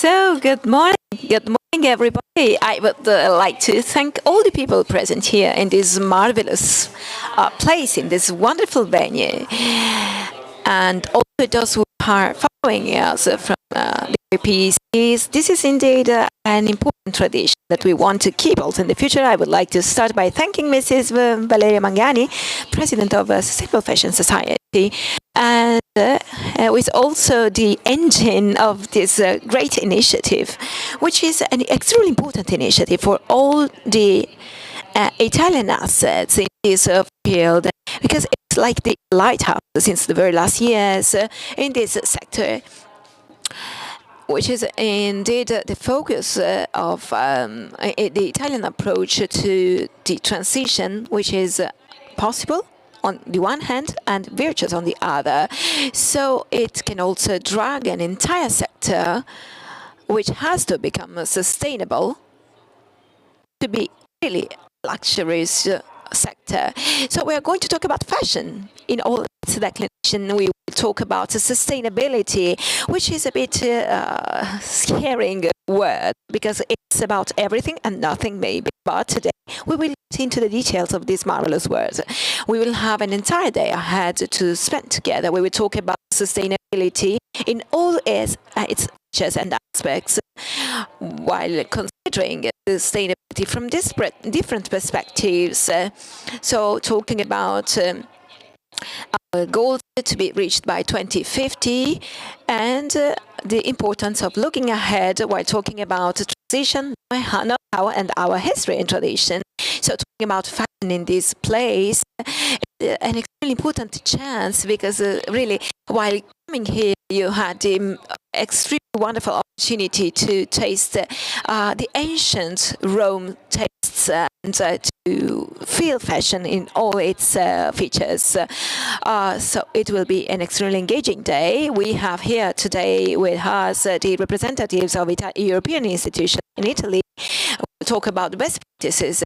So, good morning. Good morning, everybody. I would like to thank all the people present here in this marvelous place, in this wonderful venue, and also those who are following us from the PCs. This is indeed an important tradition that we want to keep also in the future. I would like to start by thanking Mrs. Valeria Mangani, President of Sustainable Fashion Society, and who is also the engine of this great initiative, which is an extremely important initiative for all the Italian assets in this field, because it's like the lighthouse since the very last years in this sector, which is indeed the focus of the Italian approach to the transition, which is possible on the one hand and virtuous on the other. So it can also drag an entire sector which has to become sustainable to be really luxurious sector. So we are going to talk about fashion in all its declination. We will talk about sustainability, which is a bit scaring word because it's about everything and nothing maybe. But today we will get into the details of these marvelous words. We will have an entire day ahead to spend together. We will talk about sustainability in all its features and aspects, while considering sustainability from different perspectives. So talking about our goals to be reached by 2050 and the importance of looking ahead while talking about transition, know-how, and our history and tradition. So talking about fashion in this place, an extremely important chance because really while coming here you had the extremely wonderful opportunity to taste the ancient Rome tastes and to feel fashion in all its features. So it will be an extremely engaging day. We have here today with us the representatives of European institutions in Italy. We'll talk about the best practices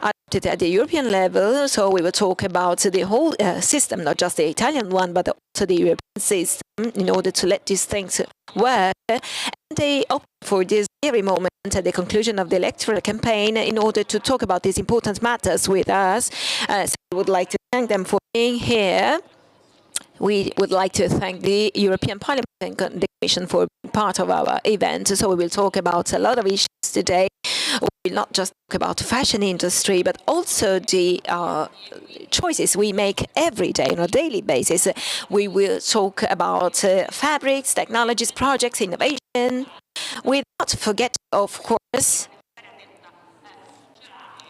adopted at the European level. So we will talk about the whole system, not just the Italian one, but also the European system, in order to let these things work. And they opt for this very moment at the conclusion of the electoral campaign in order to talk about these important matters with us. So I would like to thank them for being here. We would like to thank the European Parliament and the Commission for being part of our event. So we will talk about a lot of issues today. We will not just talk about the fashion industry, but also the choices we make every day on a daily basis. We will talk about fabrics, technologies, projects, innovation, without forgetting, of course,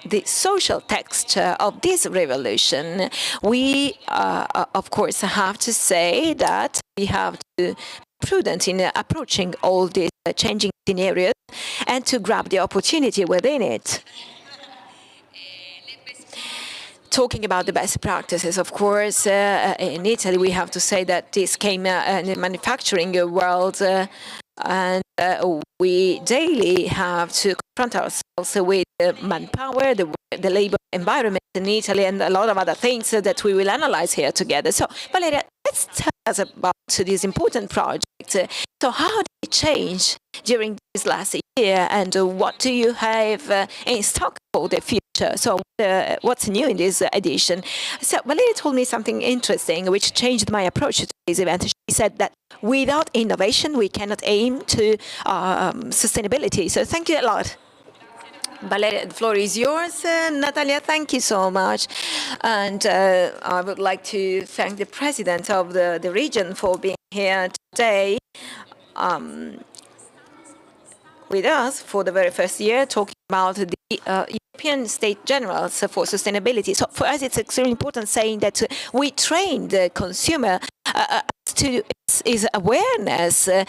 the social texture of this revolution. We, of course, have to say that we have to be prudent in approaching all these changing scenarios and to grab the opportunity within it. Talking about the best practices, of course, in Italy, we have to say that this came in the manufacturing world, and we daily have to confront ourselves with the manpower, the labor environment in Italy, and a lot of other things that we will analyze here together. So, Valeria, let's tell us about this important project. So how did it change during this last year, and what do you have in stock for the future? So what's new in this edition? So Valeria told me something interesting, which changed my approach to this event. She said that without innovation, we cannot aim to sustainability. So thank you a lot. Valeria, the floor is yours. Natalia, thank you so much. And I would like to thank the president of the region for being here today with us for the very first year, talking about the European State Generals for Sustainability. So for us, it's extremely important saying that we train the consumer to is awareness, and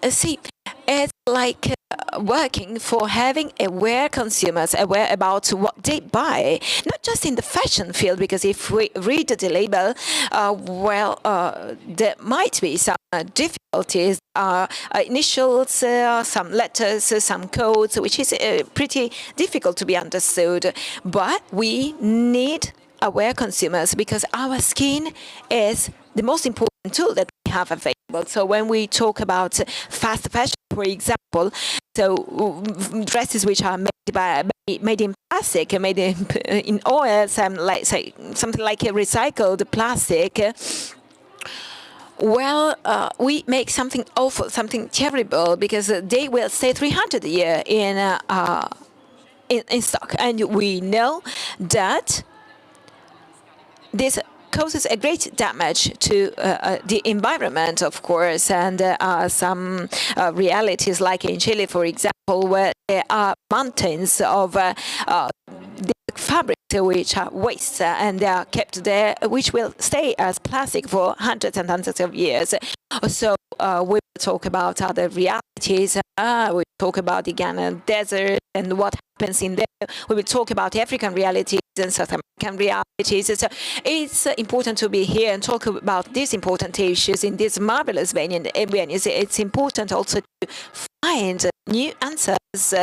see, it's like working for having aware consumers, aware about what they buy, not just in the fashion field, because if we read the label, there might be some difficulties, initials, some letters, some codes, which is pretty difficult to be understood. But we need aware consumers because our skin is the most important tool that we have available. So when we talk about fast fashion, for example, so dresses which are made in plastic, made in oil, like say something like a recycled plastic. Well, we make something awful, something terrible, because they will stay 300 a year in stock, and we know that this causes a great damage to the environment, of course, and some realities, like in Chile, for example, where there are mountains of fabric which are waste, and they are kept there, which will stay as plastic for hundreds and hundreds of years. So we will talk about other realities. We talk about the Ghana desert and what happens in there. We will talk about African realities and South American realities. So it's important to be here and talk about these important issues in this marvelous venue. It's important also to find new answers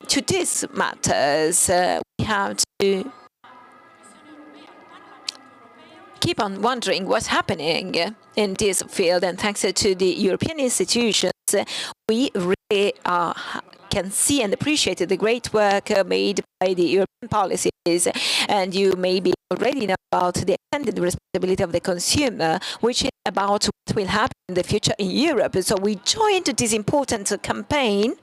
to these matters. We have to keep on wondering what's happening in this field, and thanks to the European institutions, we really can see and appreciate the great work made by the European policies. And you maybe already know about the extended responsibility of the consumer, which is about what will happen in the future in Europe. So we joined this important campaign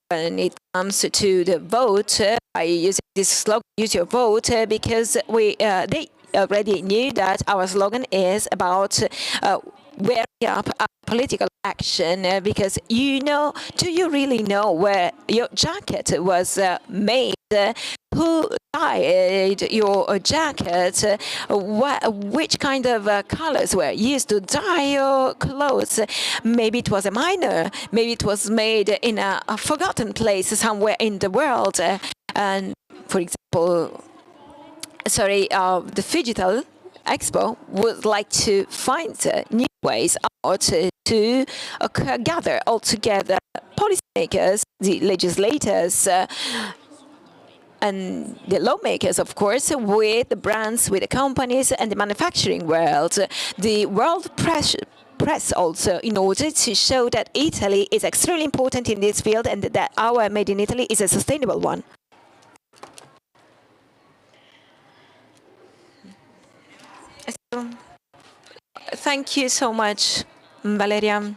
when it comes to the vote by using this slogan, use your vote, because they already knew that our slogan is about wearing up our political action, because do you really know where your jacket was made? Who dyed your jacket? Which kind of colors were used to dye your clothes? Maybe it was a miner. Maybe it was made in a forgotten place somewhere in the world. And for example, the Phygital Expo would like to find new ways out to gather all together policymakers, the legislators, and the lawmakers, of course, with the brands, with the companies, and the manufacturing world, the world press also, in order to show that Italy is extremely important in this field and that our Made in Italy is a sustainable one. So, thank you so much, Valeria.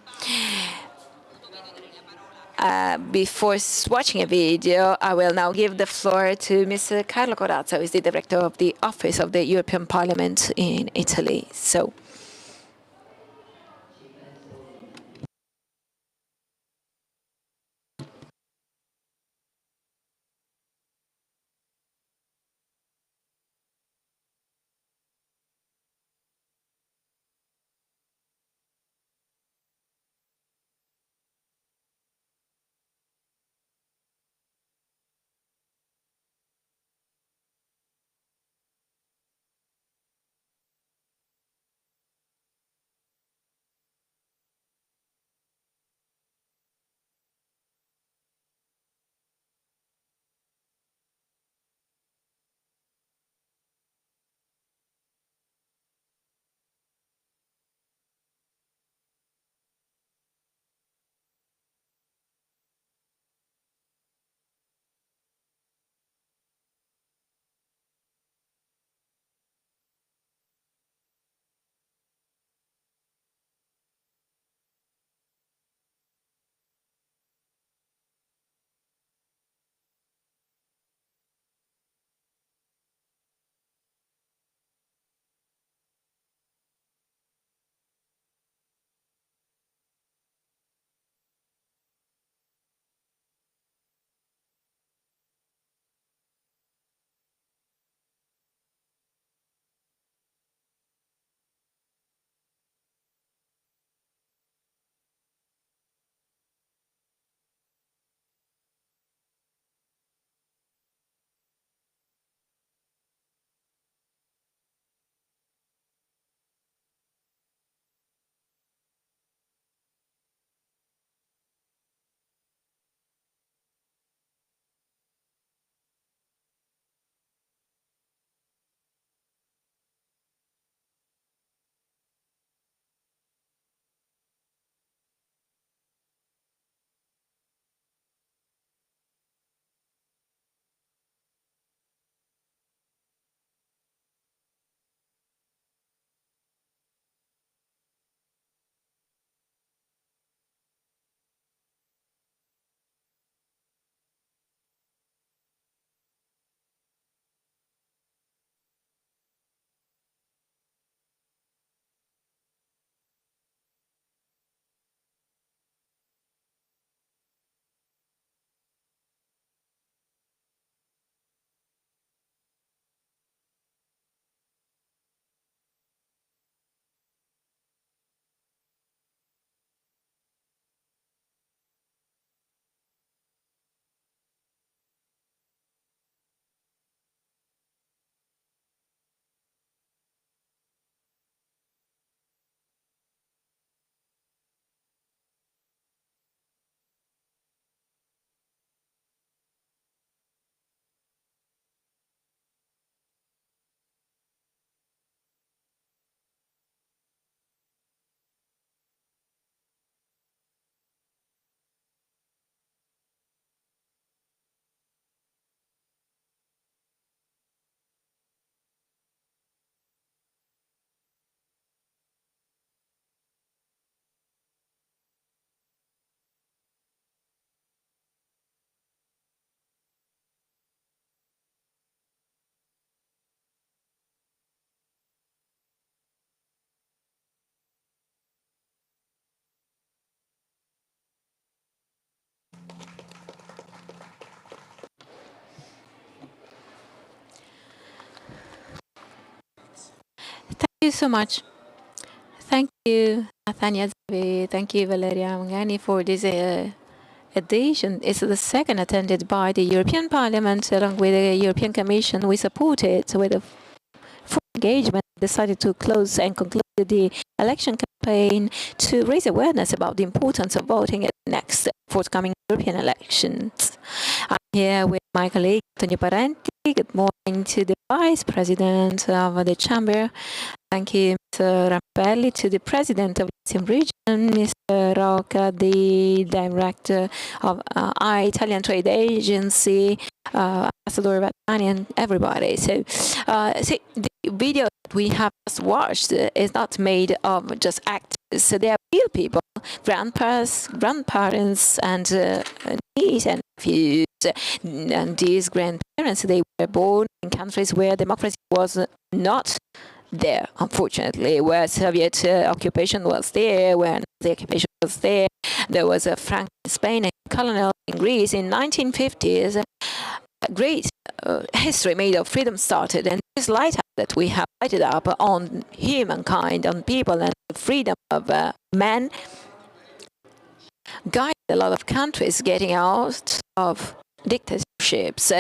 Before watching a video, I will now give the floor to Mr. Carlo Corazza, who is the director of the Office of the European Parliament in Italy. So, you so much. Thank you, Nathania Zavi. Thank you, Valeria Mangani, for this edition. It's the second attended by the European Parliament along with the European Commission. We support it with a full engagement. Decided to close and conclude the election campaign to raise awareness about the importance of voting at the next forthcoming European elections. I'm here with my colleague Antonio Parenti. Good morning to the Vice President of the Chamber. Thank you, Mr. Rampelli, to the President of the region, Mr. Rocca, the Director of Italian Trade Agency, Ambassador Vattani, and everybody. So, see, the video that we have just watched is not made of just actors. So they are real people, grandparents, and nieces and nephews. And these grandparents, they were born in countries where democracy was not there, unfortunately, where Soviet occupation was there, when the occupation was there. There was a Franco in Spain and colonial in Greece in 1950s. A great history made of freedom started, and this lighthouse that we have lighted up on humankind, on people, and the freedom of man guided a lot of countries getting out of dictatorships,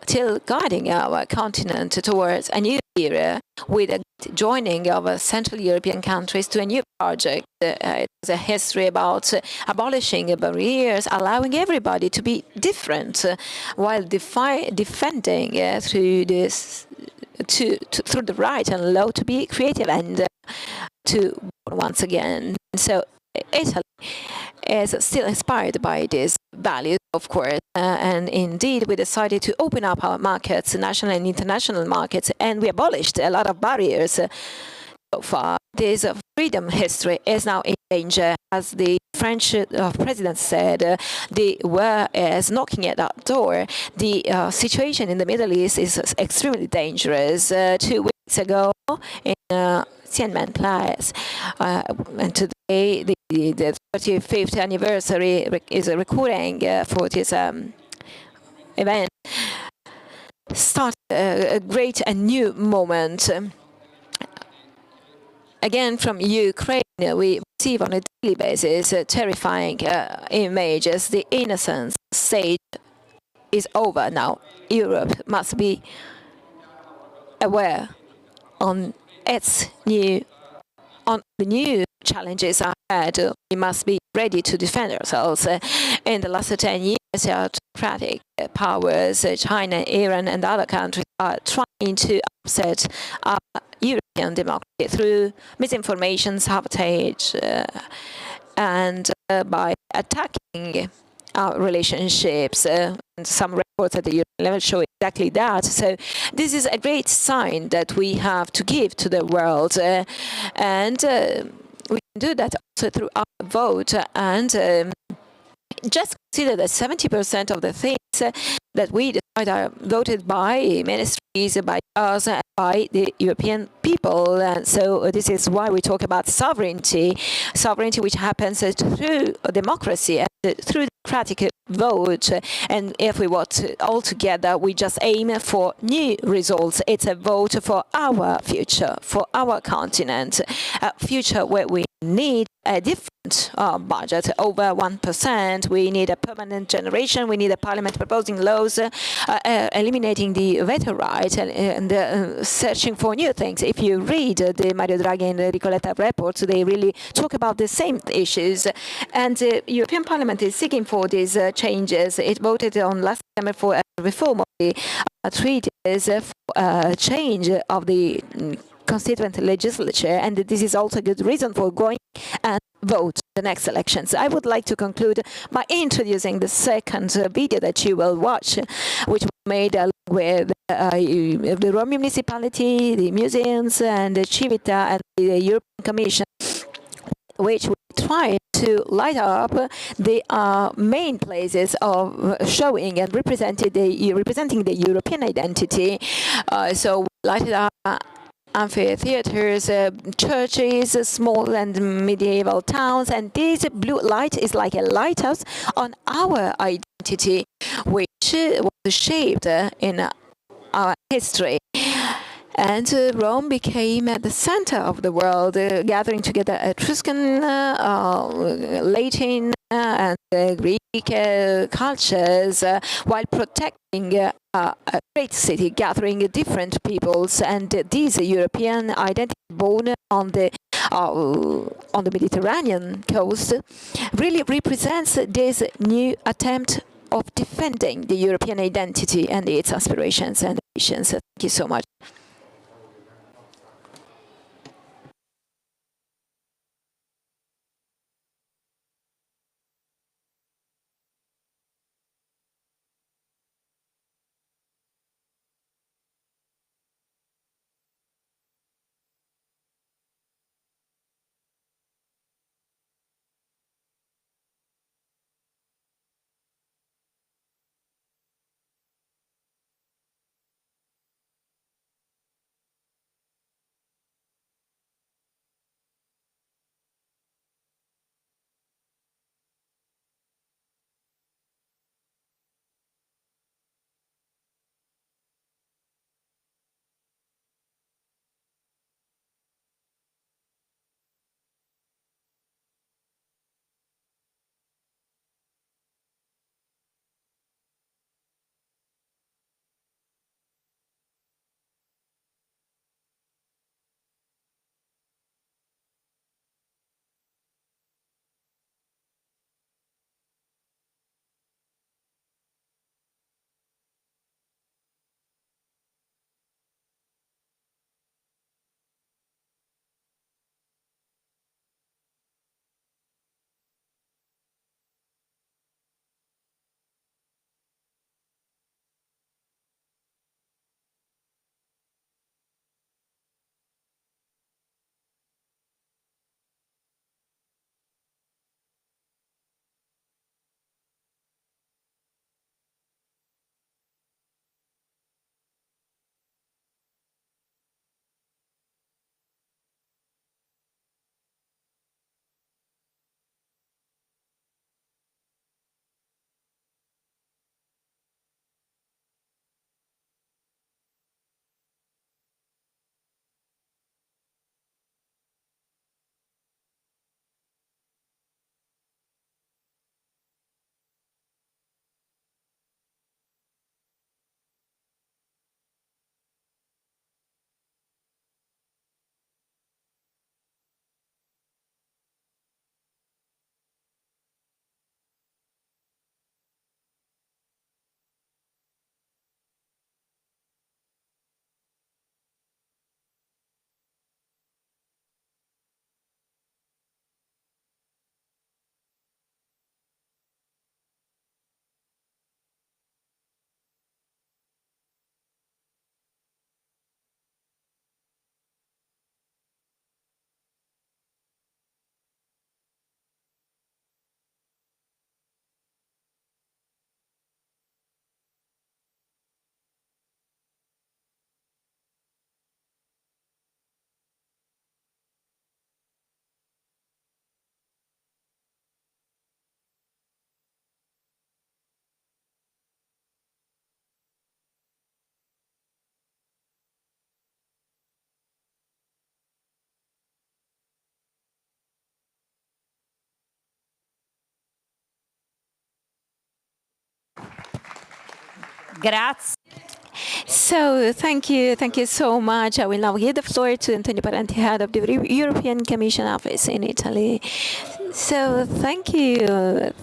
till guiding our continent towards a new era with a joining of Central European countries to a new project. It's a history about abolishing barriers, allowing everybody to be different, while defending through this through the right and law to be creative and to once again. So Italy is still inspired by these values, of course, and indeed we decided to open up our markets, national and international markets, and we abolished a lot of barriers so far. This freedom history is now in danger. As the French president said, the war is knocking at our door. The situation in the Middle East is extremely dangerous. 2 weeks ago in Tiananmen Place, and today the 35th anniversary is recording for this event. Start a great and new moment. Again, from Ukraine, we receive on a daily basis terrifying images. The innocence stage is over now. Europe must be aware on the new challenges ahead. We must be ready to defend ourselves. In the last 10 years, autocratic powers, China, Iran, and other countries are trying to upset our European democracy through misinformation, sabotage, and by attacking our relationships. And some reports at the European level show exactly that. So this is a great sign that we have to give to the world, and we can do that also through our vote. And just consider that 70% of the things that we decide are voted by ministries, by us, by the European people. And so this is why we talk about sovereignty which happens through democracy and through democratic vote. And if we vote all together, we just aim for new results. It's a vote for our future, for our continent, a future where we need a different budget, over 1%. We need a permanent generation. We need a parliament proposing laws, eliminating the veto right, and searching for new things. If you read the Mario Draghi and Enrico Letta reports, they really talk about the same issues. And the European Parliament is seeking for these changes. It voted on last September for a reform of the treaties, for a change of the constituent legislature, and this is also a good reason for going and vote the next elections. I would like to conclude by introducing the second video that you will watch, which was made along with the Rome municipality, the museums, and the Civita, and the European Commission, which we try to light up the main places of showing and representing the European identity. So we lighted up amphitheaters, churches, small and medieval towns, and this blue light is like a lighthouse on our identity, which was shaped in our history. And Rome became at the center of the world, gathering together Etruscan, Latin, and Greek cultures, while protecting a great city, gathering different peoples. And this European identity born on the Mediterranean coast really represents this new attempt of defending the European identity and its aspirations and ambitions. Thank you so much. Grazie. So, thank you so much. I will now give the floor to Antonio Parenti, head of the European Commission office in Italy. So, thank you,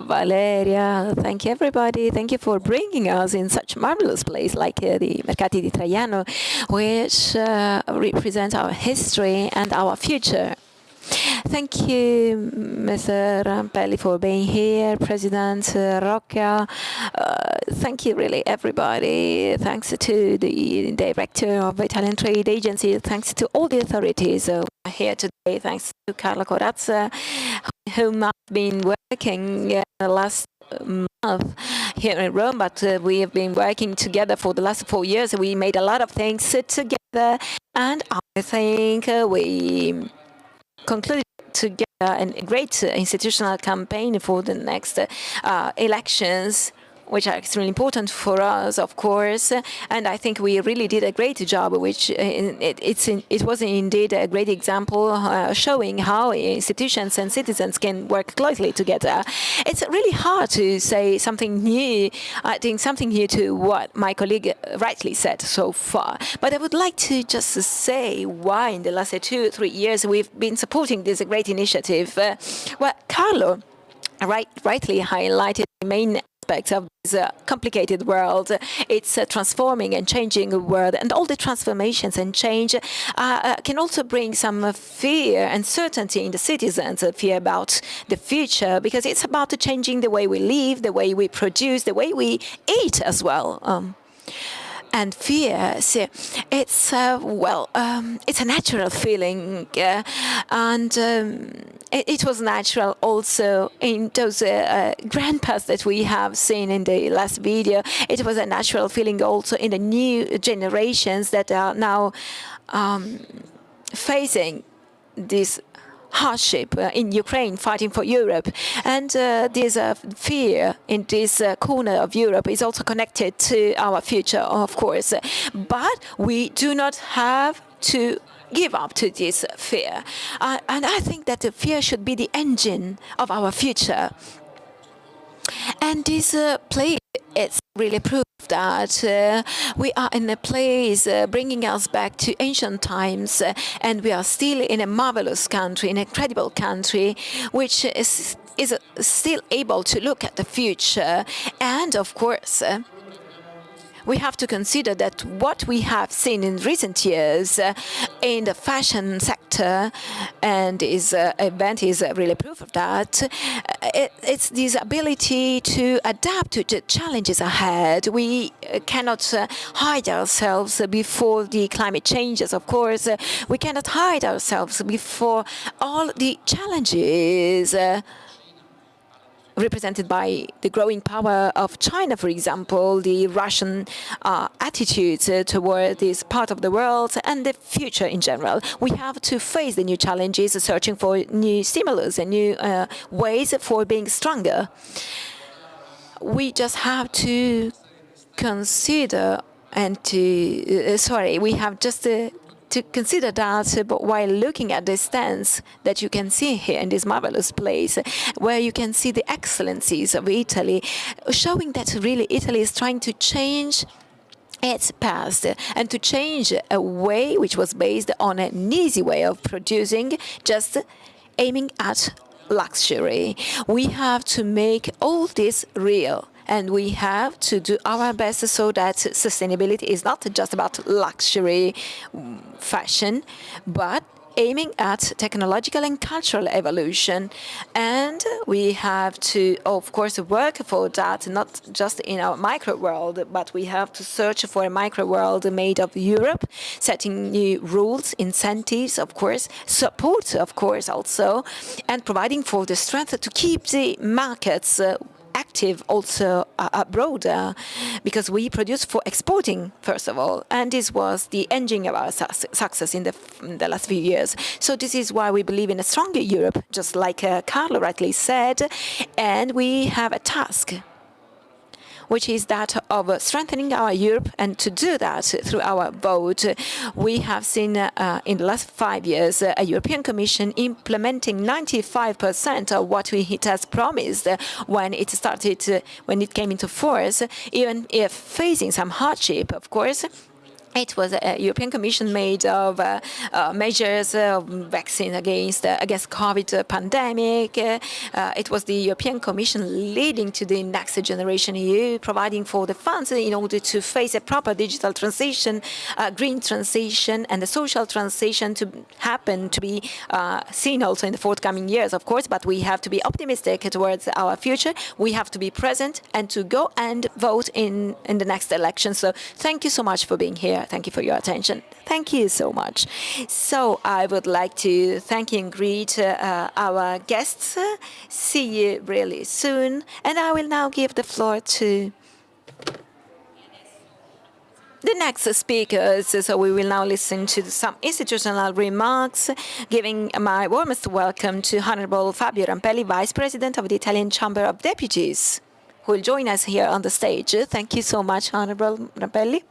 Valeria, thank you, everybody. Thank you for bringing us in such marvelous place like the Mercati di Traiano, which represents our history and our future. Thank you, Mr. Rampelli, for being here, President Rocca. Thank you, really, everybody. Thanks to the Director of Italian Trade Agency. Thanks to all the authorities who are here today. Thanks to Carla Corazza, whom I've been working the last month here in Rome, but we have been working together for the last 4 years. We made a lot of things together, and I think we concluded together a great institutional campaign for the next elections, which are extremely important for us, of course. And I think we really did a great job, which it was indeed a great example showing how institutions and citizens can work closely together. It's really hard to say something new, adding something new to what my colleague rightly said so far. But I would like to just say why in the last 2-3 years we've been supporting this great initiative. Well, Carlo rightly highlighted the main aspects of this complicated world. It's a transforming and changing world, and all the transformations and change can also bring some fear and uncertainty in the citizens, fear about the future, because it's about changing the way we live, the way we produce, the way we eat as well. And fear, so it's it's a natural feeling, and it was natural also in those grandpas that we have seen in the last video. It was a natural feeling also in the new generations that are now facing this hardship in Ukraine, fighting for Europe. And this fear in this corner of Europe is also connected to our future, of course. But we do not have to give up to this fear. And I think that the fear should be the engine of our future. And this place, it's really proof that we are in a place bringing us back to ancient times, and we are still in a marvelous country, an incredible country, which is still able to look at the future. And of course, we have to consider that what we have seen in recent years in the fashion sector, and this event is really proof of that, it's this ability to adapt to the challenges ahead. We cannot hide ourselves before the climate changes, of course. We cannot hide ourselves before all the challenges represented by the growing power of China, for example, the Russian attitudes toward this part of the world, and the future in general. We have to face the new challenges, searching for new stimulus and new ways for being stronger. We just have to consider and we have just to consider that, but while looking at the stands that you can see here in this marvelous place, where you can see the excellencies of Italy, showing that really Italy is trying to change its past and to change a way which was based on an easy way of producing, just aiming at luxury. We have to make all this real. And we have to do our best so that sustainability is not just about luxury fashion, but aiming at technological and cultural evolution. And we have to, of course, work for that, not just in our micro world, but we have to search for a micro world made of Europe, setting new rules, incentives, of course, support, of course, also, and providing for the strength to keep the markets active also abroad, because we produce for exporting, first of all, and this was the engine of our success in the last few years. So this is why we believe in a stronger Europe, just like Carlo rightly said, and we have a task, which is that of strengthening our Europe. And to do that through our vote, we have seen in the last 5 years a European Commission implementing 95% of what it has promised when it started, when it came into force, even if facing some hardship, of course. It was a European Commission made of measures of vaccine against COVID pandemic. It was the European Commission leading to the Next Generation EU, providing for the funds in order to face a proper digital transition, green transition, and the social transition to happen, to be seen also in the forthcoming years, of course. But we have to be optimistic towards our future. We have to be present and to go and vote in the next election. So thank you so much for being here. Thank you for your attention. Thank you so much. So I would like to thank and greet our guests. See you really soon. And I will now give the floor to the next speakers. So we will now listen to some institutional remarks, giving my warmest welcome to Honorable Fabio Rampelli, Vice President of the Italian Chamber of Deputies. who will join us here on the stage. Thank you so much, Honorable Rapelli.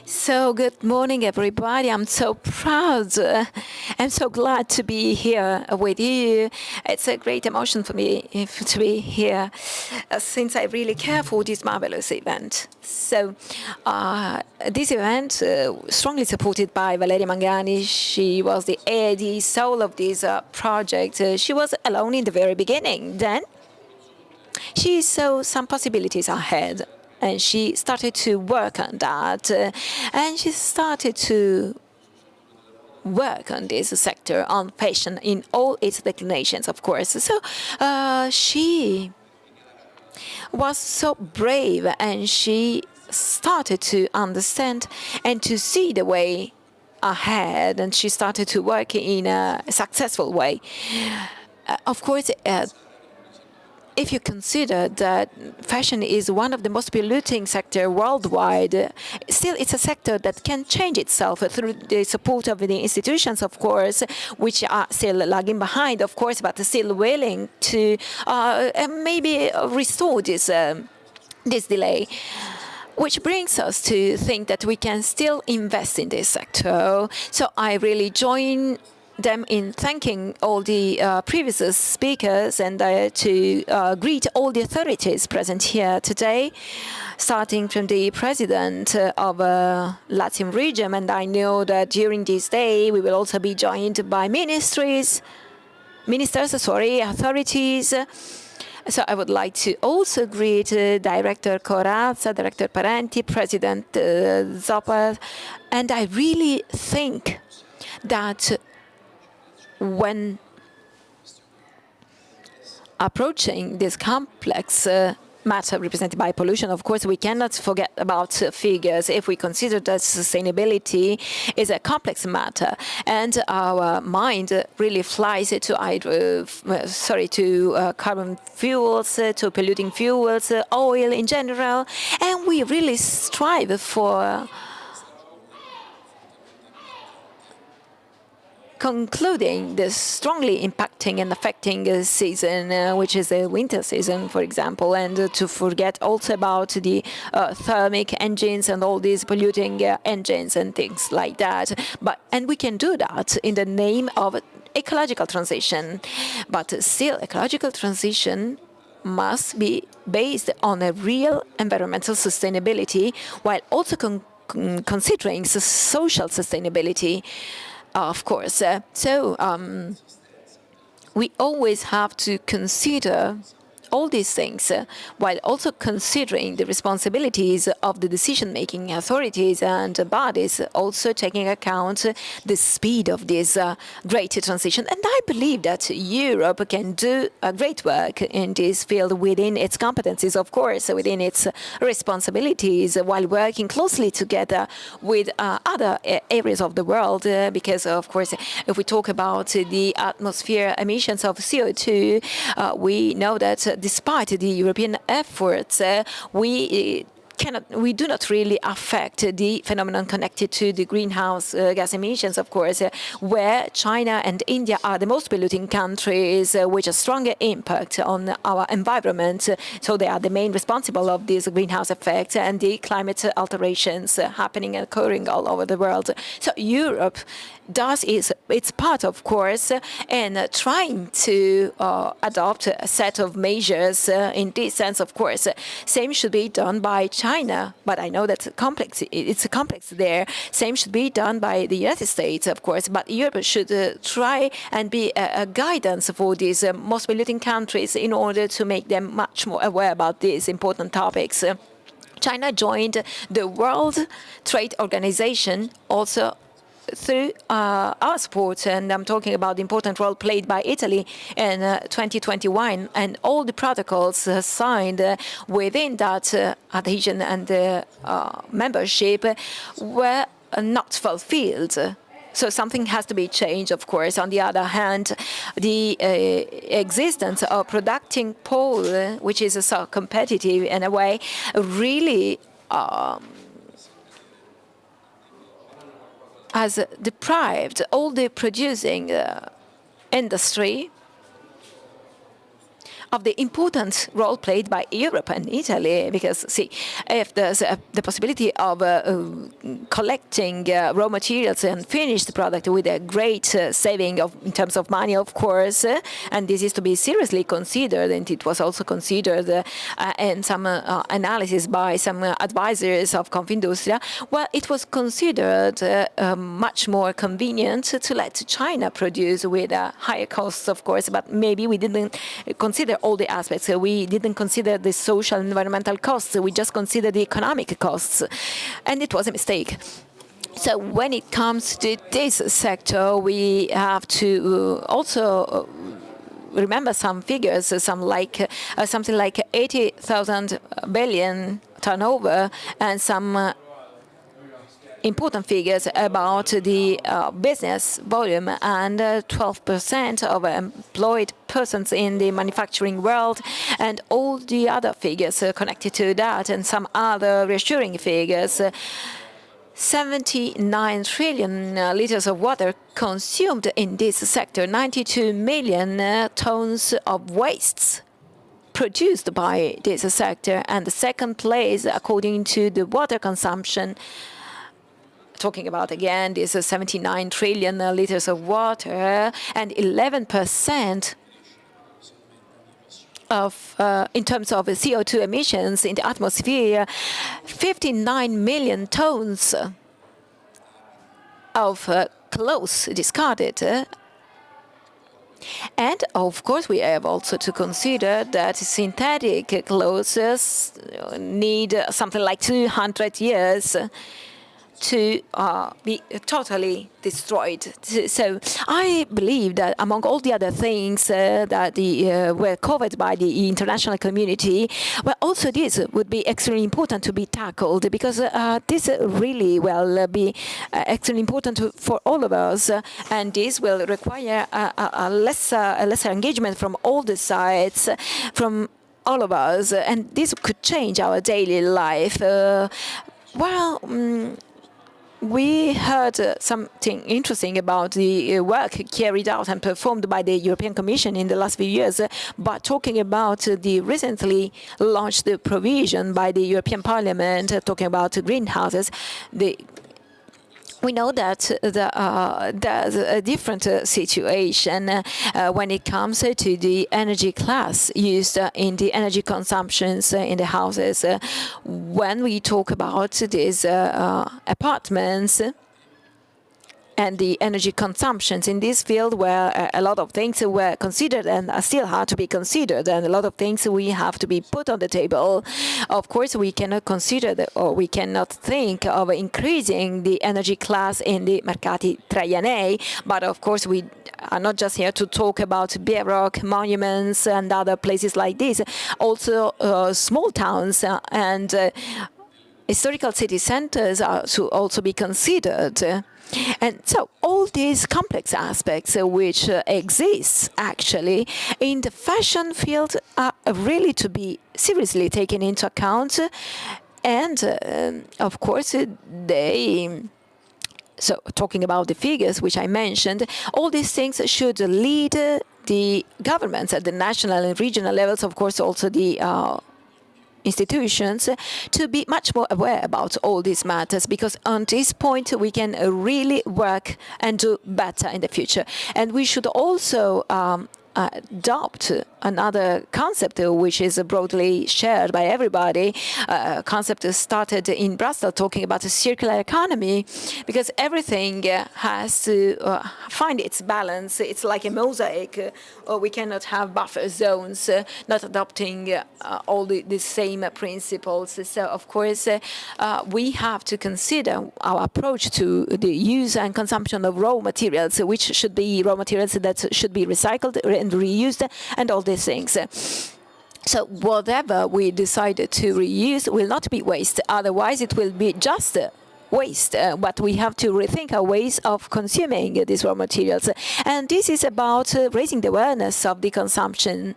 So good morning, everybody. I'm so proud. I'm so glad to be here with you. It's a great emotion for me to be here, since I really care for this marvelous event. So this event, strongly supported by Valeria Mangani, she was the soul of this project. She was alone in the very beginning. Then she saw some possibilities ahead, and she started to work on that. And she started to work on this sector, on fashion, in all its declinations, of course. So she was so brave, and she started to understand and to see the way ahead, and she started to work in a successful way. Of course, if you consider that fashion is one of the most polluting sector worldwide, still it's a sector that can change itself through the support of the institutions, of course, which are still lagging behind, of course, but still willing to maybe restore this delay. Which brings us to think that we can still invest in this sector. So I really join them in thanking all the previous speakers, and to greet all the authorities present here today, starting from the president of Latium region. And I know that during this day we will also be joined by authorities. So I would like to also greet Director Corazza, Director Parenti, President Zoppa. And I really think that when approaching this complex matter represented by pollution, of course, we cannot forget about figures. If we consider that sustainability is a complex matter, and our mind really flies to carbon fuels, to polluting fuels, oil in general, and we really strive for concluding the strongly impacting and affecting season, which is the winter season, for example, and to forget also about the thermic engines and all these polluting engines and things like that. And we can do that in the name of ecological transition. But still, ecological transition must be based on a real environmental sustainability, while also considering social sustainability. Of course. We always have to consider all these things, while also considering the responsibilities of the decision-making authorities and bodies, also taking account the speed of this great transition. And I believe that Europe can do a great work in this field within its competencies, of course, within its responsibilities, while working closely together with other areas of the world, because, of course, if we talk about the atmosphere emissions of CO2, we know that despite the European efforts, we do not really affect the phenomenon connected to the greenhouse gas emissions, of course, where China and India are the most polluting countries with a stronger impact on our environment. So they are the main responsible of these greenhouse effects and the climate alterations happening and occurring all over the world. So Europe does its part, of course, in trying to adopt a set of measures in this sense, of course. Same should be done by China, but I know that it's complex there. Same should be done by the United States, of course, but Europe should try and be a guidance for these most polluting countries in order to make them much more aware about these important topics. China joined the World Trade Organization also through our support, and I'm talking about the important role played by Italy in 2021, and all the protocols signed within that adhesion and membership were not fulfilled. So something has to be changed, of course. On the other hand, the existence of producing coal, which is so competitive in a way, really has deprived all the producing industry of the important role played by Europe and Italy, because, see, if there's the possibility of collecting raw materials and finished product with a great saving in terms of money, of course, and this is to be seriously considered, and it was also considered in some analysis by some advisors of Confindustria, well, it was considered much more convenient to let China produce with higher costs, of course, but maybe we didn't consider all the aspects. We didn't consider the social and environmental costs. We just considered the economic costs. And it was a mistake. So when it comes to this sector, we have to also remember some figures, something like 80,000 billion turnover, and some important figures about the business volume, and 12% of employed persons in the manufacturing world, and all the other figures connected to that, and some other reassuring figures. 79 trillion liters of water consumed in this sector, 92 million tons of wastes produced by this sector, and the second place according to the water consumption, talking about again this 79 trillion liters of water, and 11% of, in terms of CO2 emissions in the atmosphere, 59 million tons of clothes discarded. And of course, we have also to consider that synthetic clothes need something like 200 years to be totally destroyed. So I believe that among all the other things that were covered by the international community, well, also this would be extremely important to be tackled, because this really will be extremely important for all of us, and this will require a lesser engagement from all the sides, from all of us, and this could change our daily life. We heard something interesting about the work carried out and performed by the European Commission in the last few years, but talking about the recently launched provision by the European Parliament, talking about greenhouses, we know that there's a different situation when it comes to the energy class used in the energy consumptions in the houses. When we talk about these apartments and the energy consumptions in this field, where a lot of things were considered and are still hard to be considered, and a lot of things we have to be put on the table. Of course, we cannot consider or we cannot think of increasing the energy class in the Mercati Traianei, but of course we are not just here to talk about baroque monuments and other places like this. Also, small towns and historical city centers are to also be considered. And so all these complex aspects which exist actually in the fashion field are really to be seriously taken into account. And of course, so talking about the figures which I mentioned, all these things should lead the governments at the national and regional levels, of course also the institutions, to be much more aware about all these matters, because on this point we can really work and do better in the future. And we should also adopt another concept which is broadly shared by everybody. A concept started in Brussels, talking about a circular economy, because everything has to find its balance. It's like a mosaic, or we cannot have buffer zones, not adopting all the same principles. So of course we have to consider our approach to the use and consumption of raw materials, which should be raw materials that should be recycled and reused, and all these things. So whatever we decide to reuse will not be waste, otherwise it will be just waste. But we have to rethink our ways of consuming these raw materials. And this is about raising the awareness of the consumption,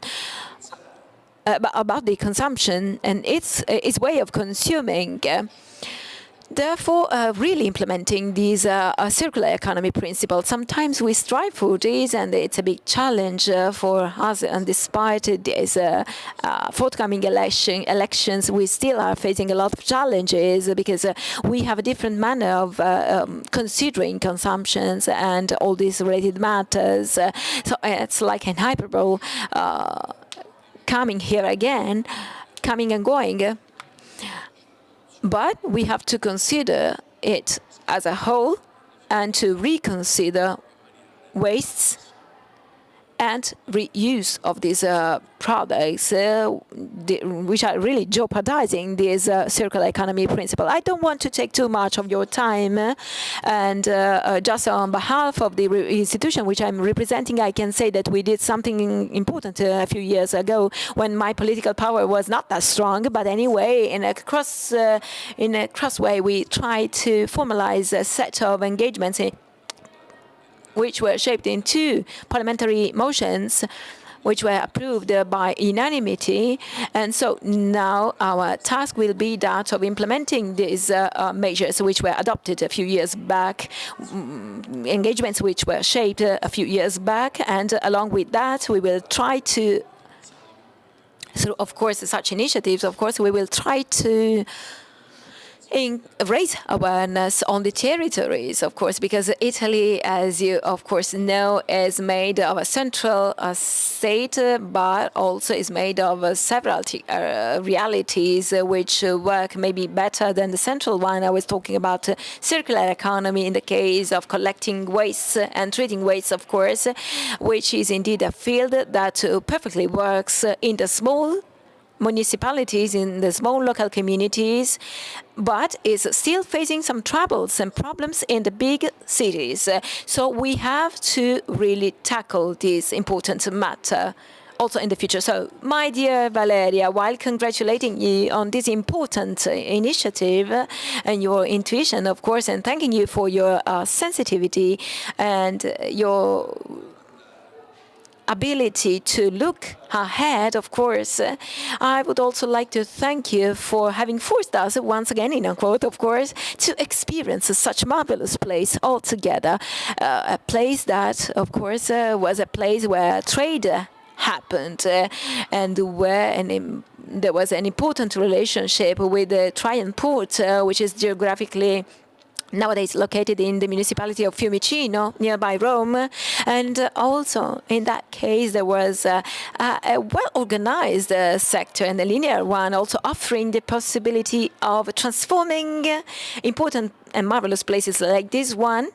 about the consumption and its way of consuming. Therefore, really implementing these circular economy principles. Sometimes we strive for this, and it's a big challenge for us. And despite these forthcoming elections, we still are facing a lot of challenges because we have a different manner of considering consumptions and all these related matters. So it's like an hyperbole coming here again, coming and going. But we have to consider it as a whole and to reconsider wastes and reuse of these products, which are really jeopardizing this circular economy principle. I don't want to take too much of your time, and just on behalf of the institution which I'm representing, I can say that we did something important a few years ago when my political power was not that strong. But anyway, in a cross way, we tried to formalize a set of engagements which were shaped in 2 parliamentary motions, which were approved by unanimity. And so now our task will be that of implementing these measures which were adopted a few years back, engagements which were shaped a few years back. And along with that, we will try to, through, of course, such initiatives, of course, we will try to raise awareness on the territories, of course, because Italy, as you of course know, is made of a central state, but also is made of several realities which work maybe better than the central one. I was talking about circular economy in the case of collecting waste and treating waste, of course, which is indeed a field that perfectly works in the small municipalities, in the small local communities, but is still facing some troubles and problems in the big cities. So we have to really tackle this important matter also in the future. So, my dear Valeria, while congratulating you on this important initiative and your intuition, of course, and thanking you for your sensitivity and your ability to look ahead, of course, I would also like to thank you for having forced us, once again, in a quote, of course, to experience such marvelous place altogether. A place that, of course, was a place where trade happened and where there was an important relationship with the Trian port, which is geographically nowadays located in the municipality of Fiumicino, nearby Rome. And also, in that case, there was a well-organized sector, and a linear one, also offering the possibility of transforming important and marvelous places like this one,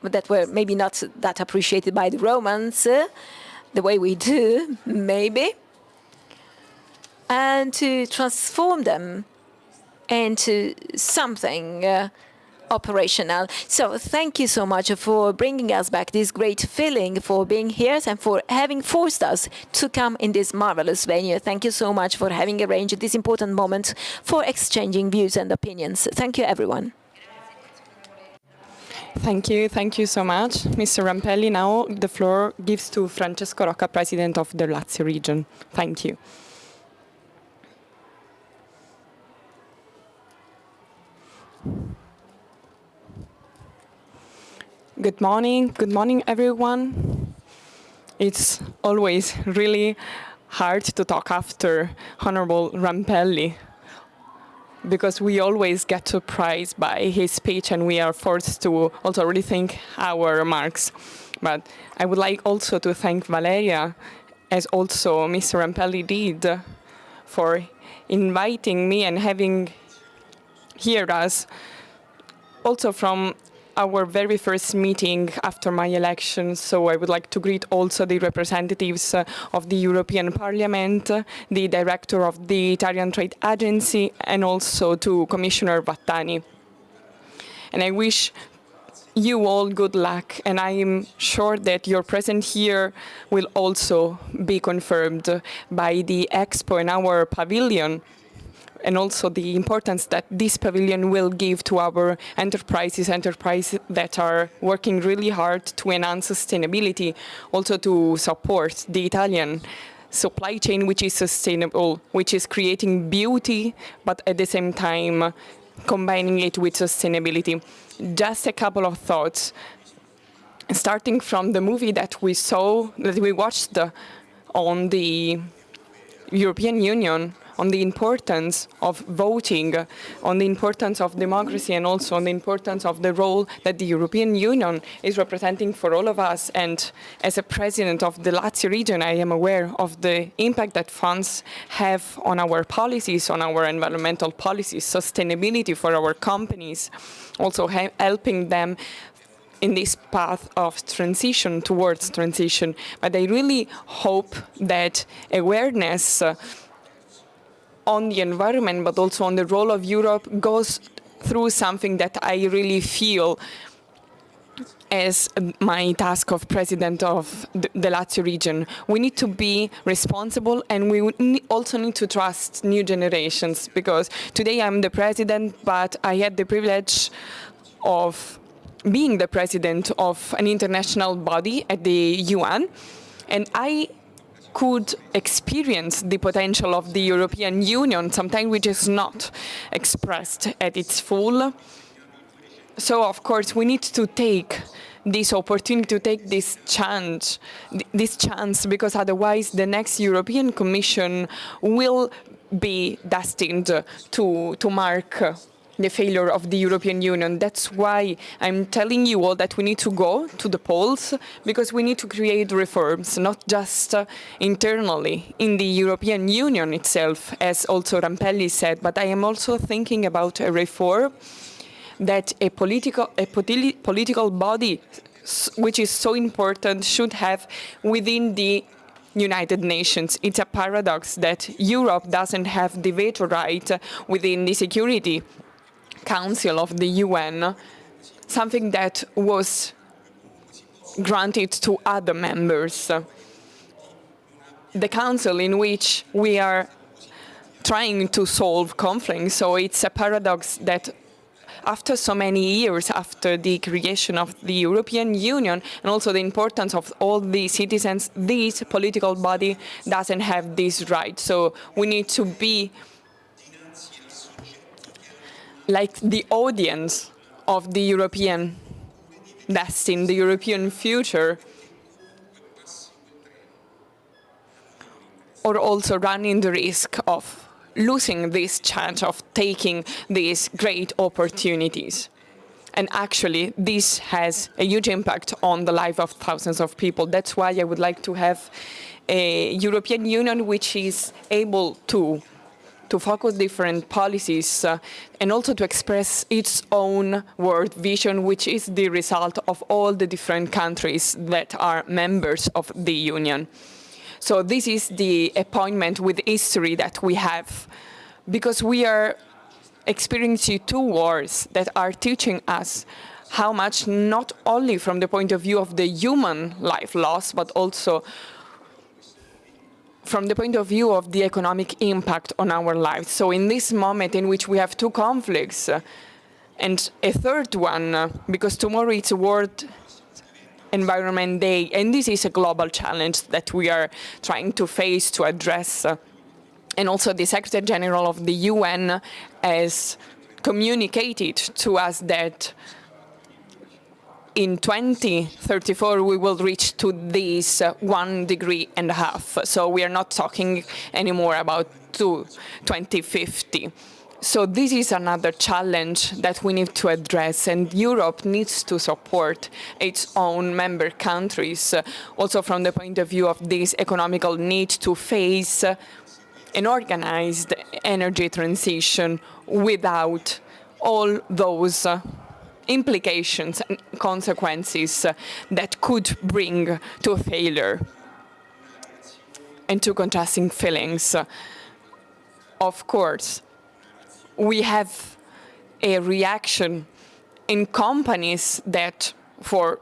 that were maybe not that appreciated by the Romans, the way we do, maybe, and to transform them into something operational. So thank you so much for bringing us back this great feeling, for being here and for having forced us to come in this marvelous venue. Thank you so much for having arranged this important moment for exchanging views and opinions. Thank you, everyone. Thank you so much, Mr. Rampelli. Now the floor gives to Francesco Rocca, President of the Lazio region. Thank you. Good morning everyone. It's always really hard to talk after Honorable Rampelli, because we always get surprised by his speech and we are forced to also rethink our remarks. But I would like also to thank Valeria, as also Mr. Rampelli did, for inviting me and having heard us also from our very first meeting after my election. So I would like to greet also the representatives of the European Parliament, the director of the Italian Trade Agency, and also to Commissioner Vattani. And I wish you all good luck, and I am sure that your presence here will also be confirmed by the Expo in our pavilion, and also the importance that this pavilion will give to our enterprises that are working really hard to enhance sustainability, also to support the Italian supply chain, which is sustainable, which is creating beauty, but at the same time combining it with sustainability. Just a couple of thoughts. Starting from the movie that we watched on the European Union, on the importance of voting, on the importance of democracy, and also on the importance of the role that the European Union is representing for all of us. And as a president of the Lazio region, I am aware of the impact that funds have on our policies, on our environmental policies, sustainability for our companies, also helping them in this path of transition towards transition. But I really hope that awareness on the environment, but also on the role of Europe, goes through something that I really feel as my task of president of the Lazio region. We need to be responsible, and we also need to trust new generations, because today I'm the president, but I had the privilege of being the president of an international body at the UN, and I could experience the potential of the European Union, sometimes which is not expressed at its full. So, of course, we need to take this opportunity, to take this chance, because otherwise the next European Commission will be destined to mark the failure of the European Union. That's why I'm telling you all that we need to go to the polls, because we need to create reforms, not just internally in the European Union itself, as also Rampelli said, but I am also thinking about a reform that a political body, which is so important, should have within the United Nations. It's a paradox that Europe doesn't have the veto right within the Security Council of the UN, something that was granted to other members. The council in which we are trying to solve conflicts, so it's a paradox that after so many years, after the creation of the European Union, and also the importance of all the citizens, this political body doesn't have this right. So we need to be like the audience of the European destiny, the European future, or also running the risk of losing this chance of taking these great opportunities. And actually, this has a huge impact on the life of thousands of people. That's why I would like to have a European Union which is able to focus different policies and also to express its own world vision, which is the result of all the different countries that are members of the Union. So this is the appointment with history that we have, because we are experiencing two wars that are teaching us how much, not only from the point of view of the human life loss, but also from the point of view of the economic impact on our lives. So in this moment in which we have two conflicts and a third one, because tomorrow it's World Environment Day, and this is a global challenge that we are trying to face, to address. And also the Secretary General of the UN has communicated to us that in 2034 we will reach to this 1.5 degrees. So we are not talking anymore about 2050. So this is another challenge that we need to address, and Europe needs to support its own member countries, also from the point of view of this economical need to face an organized energy transition without all those implications and consequences that could bring to failure and to contrasting feelings. Of course, we have a reaction in companies that for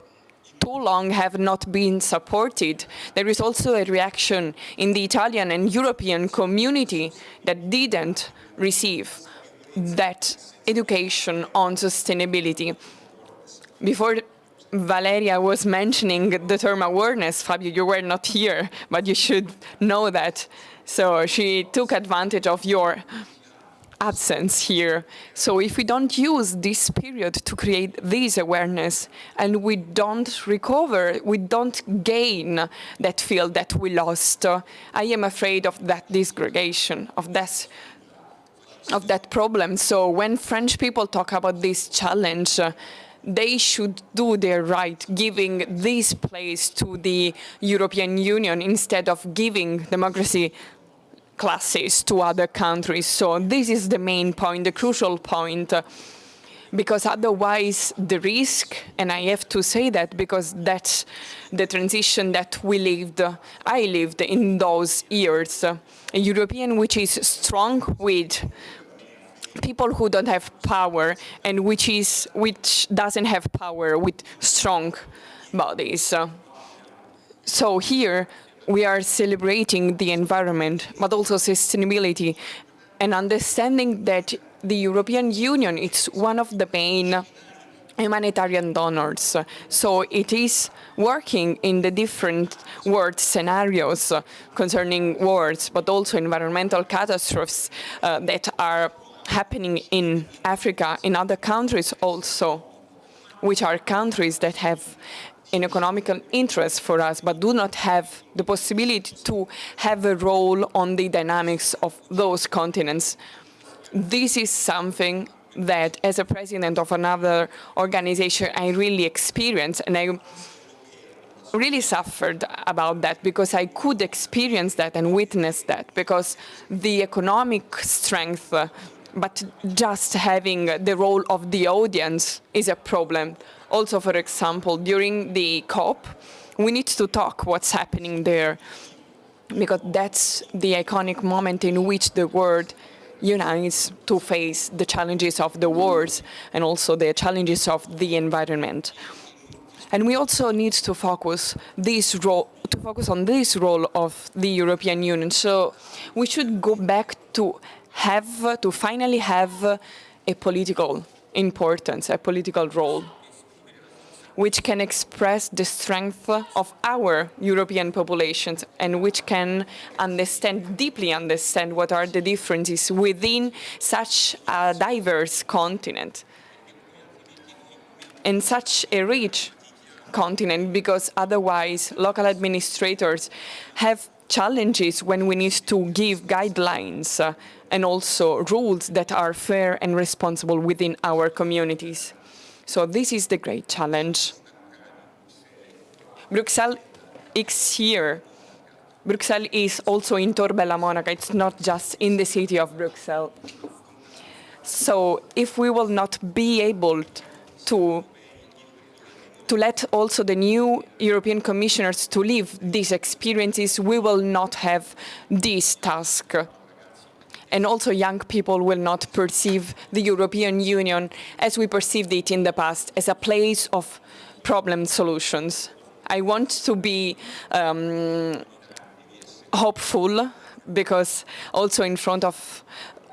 too long have not been supported. There is also a reaction in the Italian and European community that didn't receive that education on sustainability. Before Valeria was mentioning the term awareness, Fabio, you were not here, but you should know that. So she took advantage of your absence here. So if we don't use this period to create this awareness and we don't recover, we don't gain that field that we lost, I am afraid of that disgregation, of that problem. So when French people talk about this challenge, they should do their right, giving this place to the European Union instead of giving democracy classes to other countries. So this is the main point, the crucial point, because otherwise the risk, and I have to say that because that's the transition that I lived in those years, a European which is strong with people who don't have power and which doesn't have power with strong bodies. So here we are celebrating the environment, but also sustainability, and understanding that the European Union is one of the main humanitarian donors. So it is working in the different world scenarios concerning wars, but also environmental catastrophes that are happening in Africa, in other countries also, which are countries that have an economical interest for us, but do not have the possibility to have a role on the dynamics of those continents. This is something that, as a president of another organization, I really experienced, and I really suffered about that because I could experience that and witness that, because the economic strength, but just having the role of the audience is a problem. Also, for example, during the COP, we need to talk what's happening there, because that's the iconic moment in which the world unites to face the challenges of the wars and also the challenges of the environment. And we also need to focus on this role of the European Union. So we should go back to finally have a political importance, a political role, which can express the strength of our European populations and which can deeply understand what are the differences within such a diverse continent and such a rich continent, because otherwise local administrators have challenges when we need to give guidelines and also rules that are fair and responsible within our communities. So this is the great challenge. Bruxelles is here. Bruxelles is also in Torbella, Monaco. It's not just in the city of Bruxelles. So if we will not be able to let also the new European commissioners to live these experiences, we will not have this task. And also young people will not perceive the European Union as we perceived it in the past, as a place of problem solutions. I want to be hopeful, because also in front of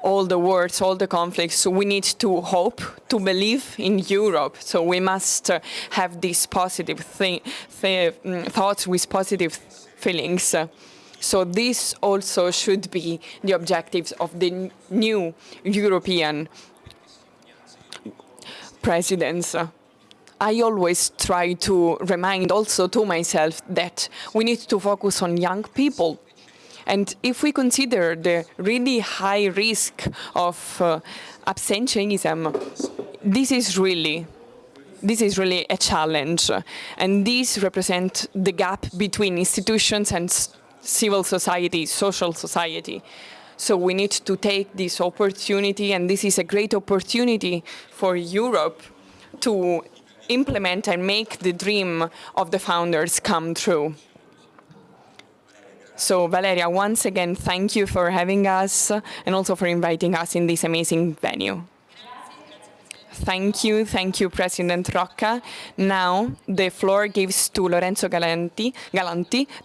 all the wars, all the conflicts, we need to hope, to believe in Europe. So we must have these positive thoughts with positive feelings. So this also should be the objectives of the new European presidents. I always try to remind also to myself that we need to focus on young people. And if we consider the really high risk of absenteeism, this is really a challenge. And this represents the gap between institutions and civil society, social society. So we need to take this opportunity, and this is a great opportunity for Europe to implement and make the dream of the founders come true. So Valeria, once again, thank you for having us and also for inviting us in this amazing venue. Thank you, President Rocca. Now the floor gives to Lorenzo Galanti,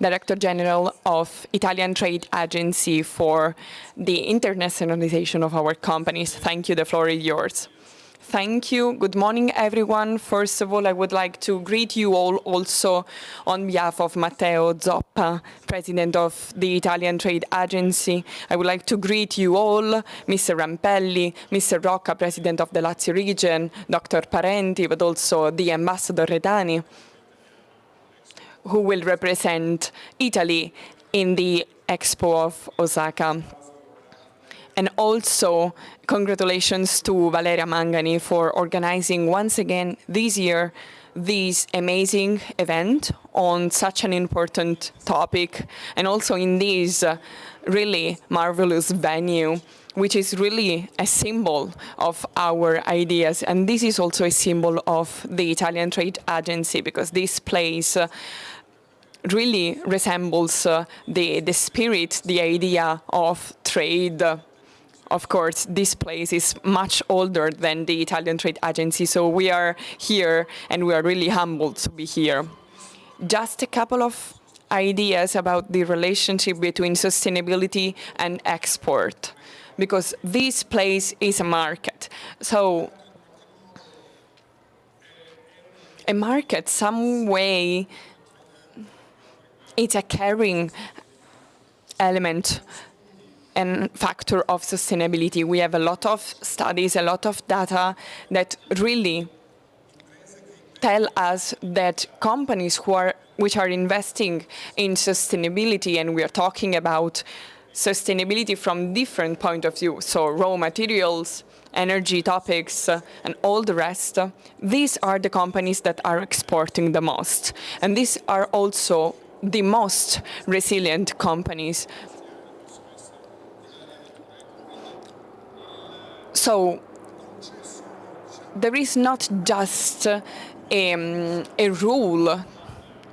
Director General of Italian Trade Agency for the internationalization of our companies. Thank you, the floor is yours. Thank you. Good morning, everyone. First of all, I would like to greet you all also on behalf of Matteo Zoppa, President of the Italian Trade Agency. I would like to greet you all, Mr. Rampelli, Mr. Rocca, President of the Lazio region, Dr. Parenti, but also the Ambassador Redani, who will represent Italy in the Expo of Osaka. And also, congratulations to Valeria Mangani for organizing once again this year this amazing event on such an important topic, and also in this really marvelous venue, which is really a symbol of our ideas. And this is also a symbol of the Italian Trade Agency, because this place really resembles the spirit, the idea of trade. Of course, this place is much older than the Italian Trade Agency, so we are here and we are really humbled to be here. Just a couple of ideas about the relationship between sustainability and export, because this place is a market. So a market, some way, it's a carrying element and factor of sustainability. We have a lot of studies, a lot of data that really tell us that companies which are investing in sustainability, and we are talking about sustainability from different point of view, so raw materials, energy topics, and all the rest, these are the companies that are exporting the most. And these are also the most resilient companies. So there is not just a rule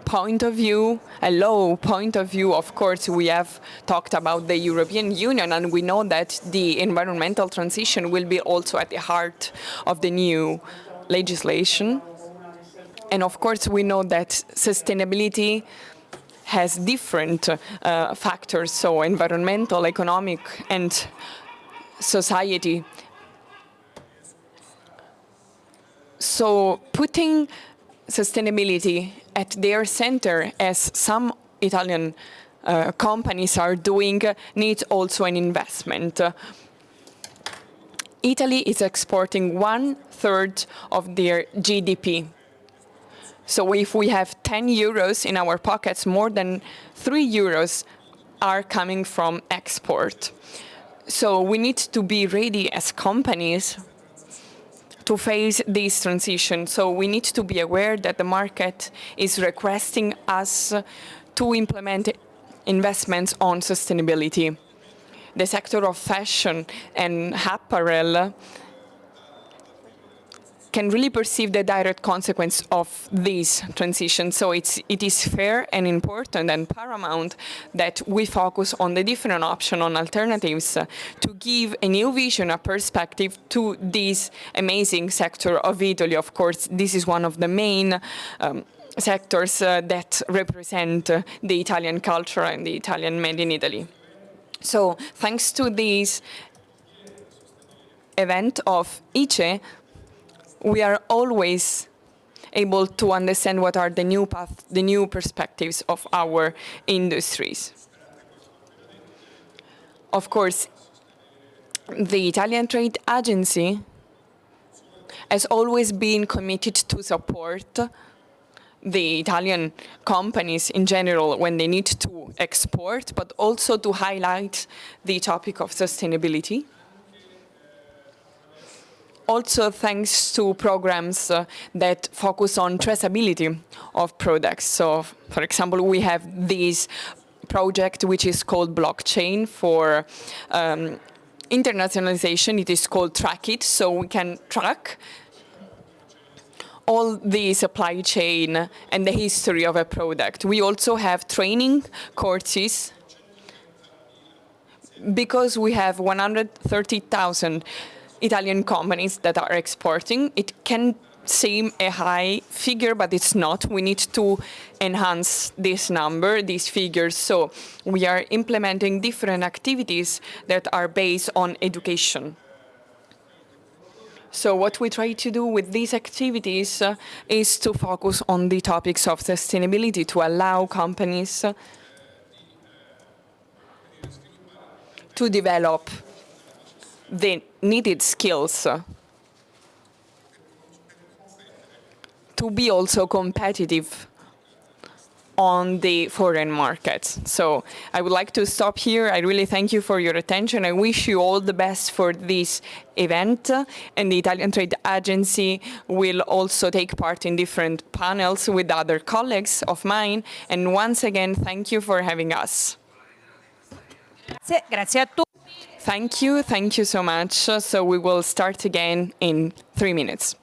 point of view, a law point of view. Of course, we have talked about the European Union, and we know that the environmental transition will be also at the heart of the new legislation. And of course, we know that sustainability has different factors, so environmental, economic, and society. So putting sustainability at their center, as some Italian companies are doing, needs also an investment. Italy is exporting 1/3 of their GDP. So if we have 10 euros in our pockets, more than 3 euros are coming from export. So we need to be ready as companies to face this transition. So we need to be aware that the market is requesting us to implement investments on sustainability. The sector of fashion and apparel can really perceive the direct consequence of this transition. So it is fair and important and paramount that we focus on the different options, on alternatives, to give a new vision, a perspective to this amazing sector of Italy. Of course, this is one of the main sectors that represent the Italian culture and the Italian made in Italy. So thanks to this event of ICE, we are always able to understand what are the new paths, the new perspectives of our industries. Of course, the Italian Trade Agency has always been committed to support the Italian companies in general when they need to export, but also to highlight the topic of sustainability. Also thanks to programs that focus on traceability of products. So, for example, we have this project which is called blockchain for internationalization. It is called Track It, so we can track all the supply chain and the history of a product. We also have training courses because we have 130,000 Italian companies that are exporting. It can seem a high figure, but it's not. We need to enhance this number, these figures. So we are implementing different activities that are based on education. So what we try to do with these activities is to focus on the topics of sustainability to allow companies to develop the needed skills to be also competitive on the foreign markets. So I would like to stop here. I really thank you for your attention. I wish you all the best for this event. And the Italian Trade Agency will also take part in different panels with other colleagues of mine. And once again, thank you for having us. Grazie a tutti. Thank you so much. So we will start again in 3 minutes.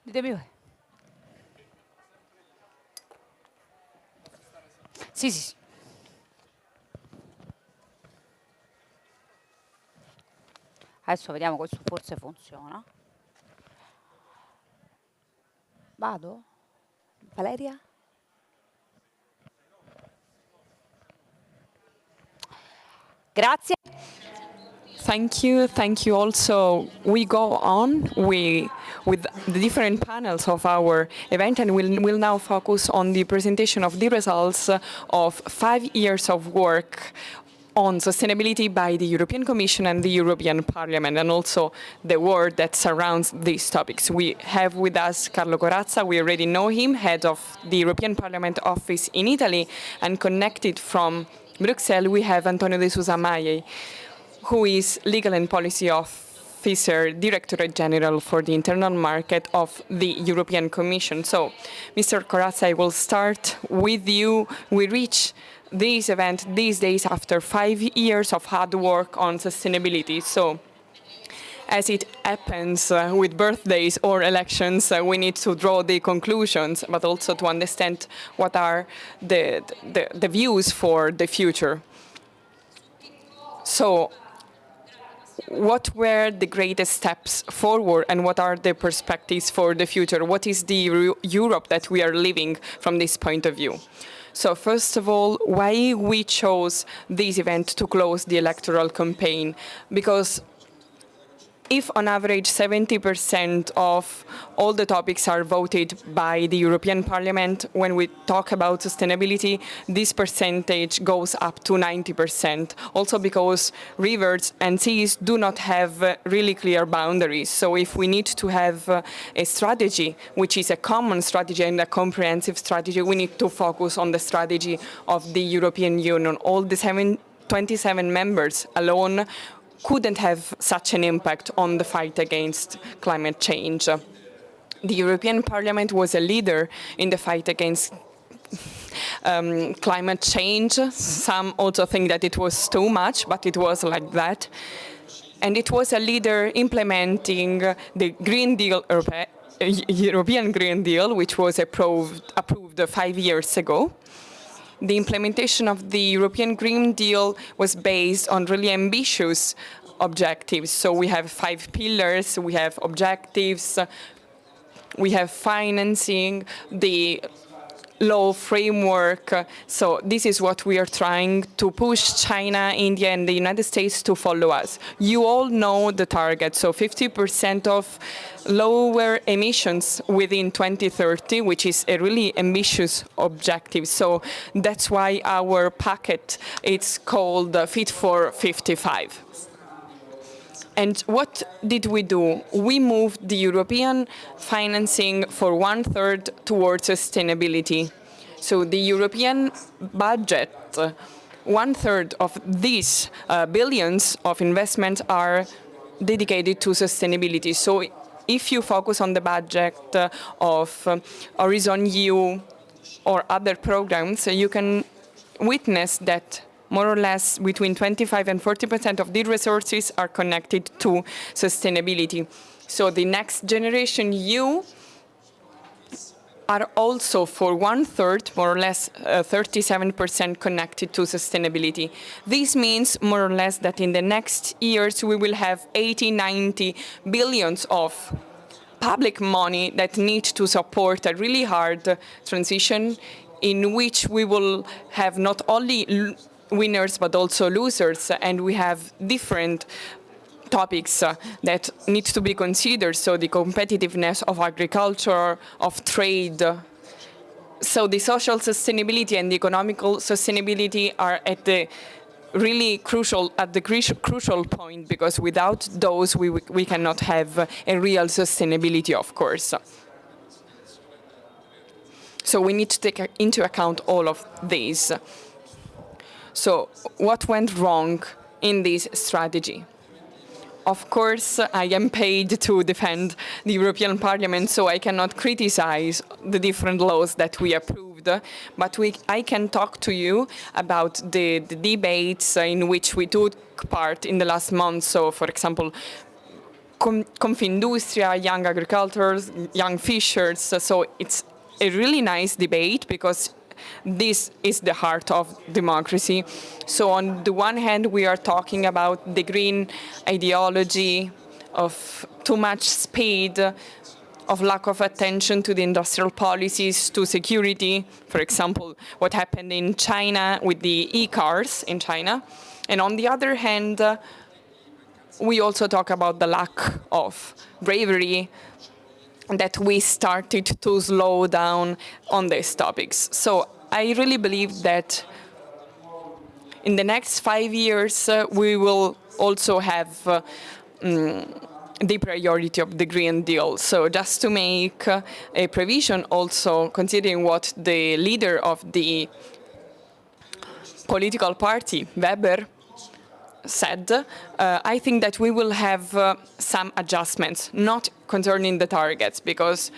Ditemi voi. Sì, sì, sì. Adesso vediamo questo forse funziona. Vado? Valeria? Grazie. Thank you also. We go on with the different panels of our event, and we'll now focus on the presentation of the results of 5 years of work on sustainability by the European Commission and the European Parliament, and also the work that surrounds these topics. We have with us Carlo Corazza. We already know him, head of the European Parliament office in Italy, and connected from Bruxelles, we have Antonio de Sousa Maye, who is Legal and Policy Officer, Directorate General for the Internal Market of the European Commission. So, Mr. Corazza, I will start with you. We reach this event these days after 5 years of hard work on sustainability. So, as it happens with birthdays or elections, we need to draw the conclusions, but also to understand what are the views for the future. So, what were the greatest steps forward and what are the perspectives for the future? What is the Europe that we are living from this point of view? So first of all, why we chose this event to close the electoral campaign? Because if on average 70% of all the topics are voted by the European Parliament, when we talk about sustainability, this percentage goes up to 90%. Also because rivers and seas do not have really clear boundaries. So if we need to have a strategy, which is a common strategy and a comprehensive strategy, we need to focus on the strategy of the European Union. All the 27 members alone couldn't have such an impact on the fight against climate change. The European Parliament was a leader in the fight against climate change. Some also think that it was too much, but it was like that. And it was a leader implementing the Green Deal, European Green Deal, which was approved 5 years ago. The implementation of the European Green Deal was based on really ambitious objectives. So we have 5 pillars, we have objectives, we have financing, the law framework. So this is what we are trying to push China, India, and the United States to follow us. You all know the target. So 50% of lower emissions within 2030, which is a really ambitious objective. So that's why our packet is called Fit for 55. And what did we do? We moved the European financing for 1/3 towards sustainability. So the European budget, 1/3 of these billions of investments are dedicated to sustainability. So if you focus on the budget of Horizon EU or other programs, you can witness that more or less between 25 and 40% of the resources are connected to sustainability. So the next generation EU are also for 1/3, more or less 37% connected to sustainability. This means more or less that in the next years we will have 80, 90 billions of public money that need to support a really hard transition in which we will have not only winners but also losers, and we have different topics that need to be considered, so the competitiveness of agriculture, of trade. So the social sustainability and the economical sustainability are at the really crucial point, because without those we cannot have a real sustainability, of course. So we need to take into account all of these. So what went wrong in this strategy? Of course, I am paid to defend the European Parliament, so I cannot criticize the different laws that we approved, but I can talk to you about the debates in which we took part in the last month. So, for example, Confindustria, young agricultors, young fishers. So it's a really nice debate because this is the heart of democracy. So on the one hand, we are talking about the green ideology of too much speed, of lack of attention to the industrial policies, to security, for example, what happened in China with the e-cars in China. And on the other hand, we also talk about the lack of bravery that we started to slow down on these topics. So I really believe that in the next 5 years, we will also have the priority of the Green Deal. So just to make a provision also, considering what the leader of the political party, Weber, said, I think that we will have some adjustments, not concerning the targets, because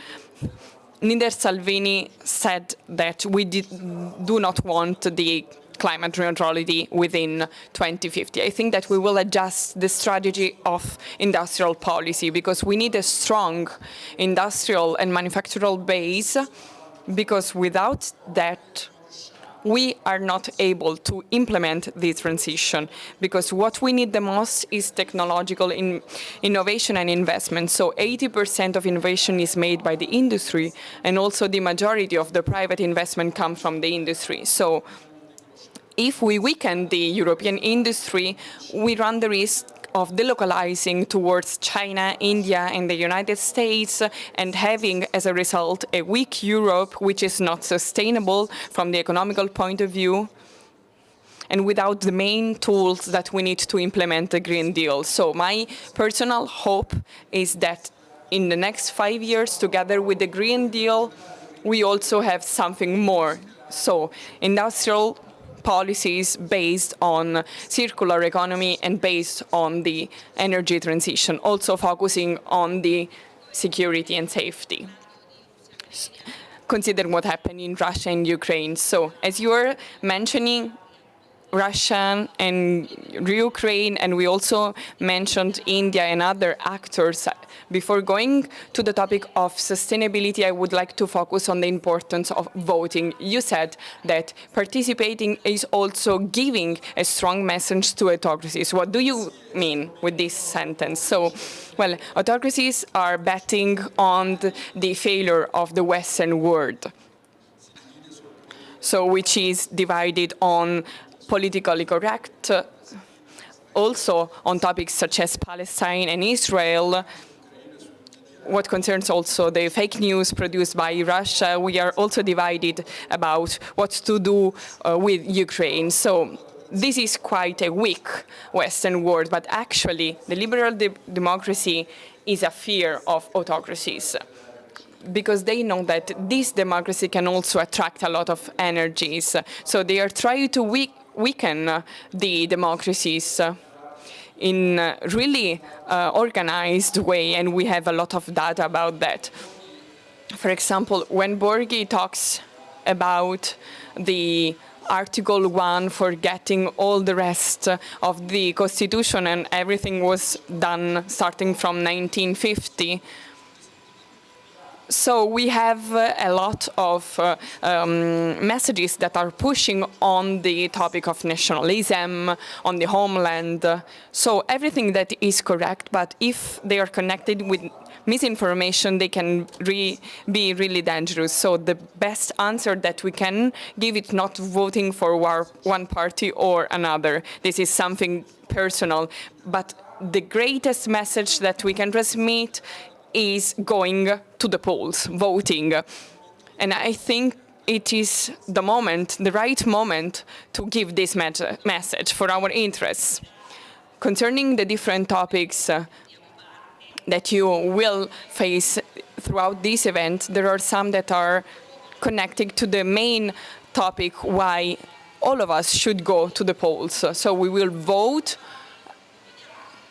neither Salvini said that we do not want the climate neutrality within 2050. I think that we will adjust the strategy of industrial policy because we need a strong industrial and manufacturing base, because without that we are not able to implement this transition, because what we need the most is technological innovation and investment. So 80% of innovation is made by the industry, and also the majority of the private investment comes from the industry. So if we weaken the European industry, we run the risk of delocalizing towards China, India, and the United States, and having, as a result, a weak Europe, which is not sustainable from the economical point of view, and without the main tools that we need to implement the Green Deal. So my personal hope is that in the next 5 years, together with the Green Deal, we also have something more. So industrial policies based on circular economy and based on the energy transition, also focusing on the security and safety. Consider what happened in Russia and Ukraine. So as you were mentioning, Russia and Ukraine, and we also mentioned India and other actors. Before going to the topic of sustainability, I would like to focus on the importance of voting. You said that participating is also giving a strong message to autocracies. What do you mean with this sentence? So, well, autocracies are betting on the failure of the Western world, so which is divided on politically correct, also on topics such as Palestine and Israel. What concerns also the fake news produced by Russia, we are also divided about what to do with Ukraine. So this is quite a weak Western world, but actually the liberal democracy is a fear of autocracies, because they know that this democracy can also attract a lot of energies. So they are trying to weaken the democracies in a really organized way, and we have a lot of data about that. For example, when Borghi talks about the Article 1 forgetting all the rest of the Constitution and everything was done starting from 1950, so we have a lot of messages that are pushing on the topic of nationalism, on the homeland. So everything that is correct, but if they are connected with misinformation, they can be really dangerous. So the best answer that we can give is not voting for one party or another. This is something personal. But the greatest message that we can transmit is going to the polls, voting. And I think it is the moment, the right moment, to give this message for our interests. Concerning the different topics that you will face throughout this event, there are some that are connected to the main topic why all of us should go to the polls. So we will vote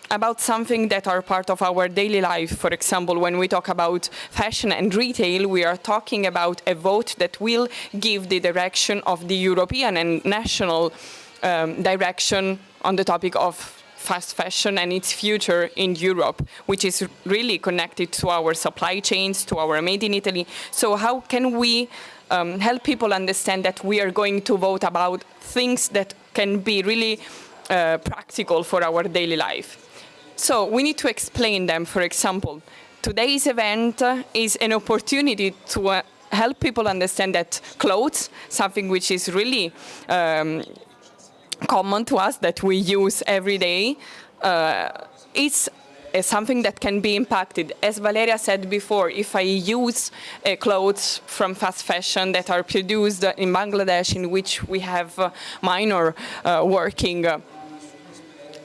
about something that are part of our daily life. For example, when we talk about fashion and retail, we are talking about a vote that will give the direction of the European and national direction on the topic of fast fashion and its future in Europe, which is really connected to our supply chains, to our Made in Italy. So how can we help people understand that we are going to vote about things that can be really practical for our daily life? So we need to explain them. For example, today's event is an opportunity to help people understand that clothes, something which is really common to us, that we use every day, is something that can be impacted. As Valeria said before, if I use clothes from fast fashion that are produced in Bangladesh, in which we have minor working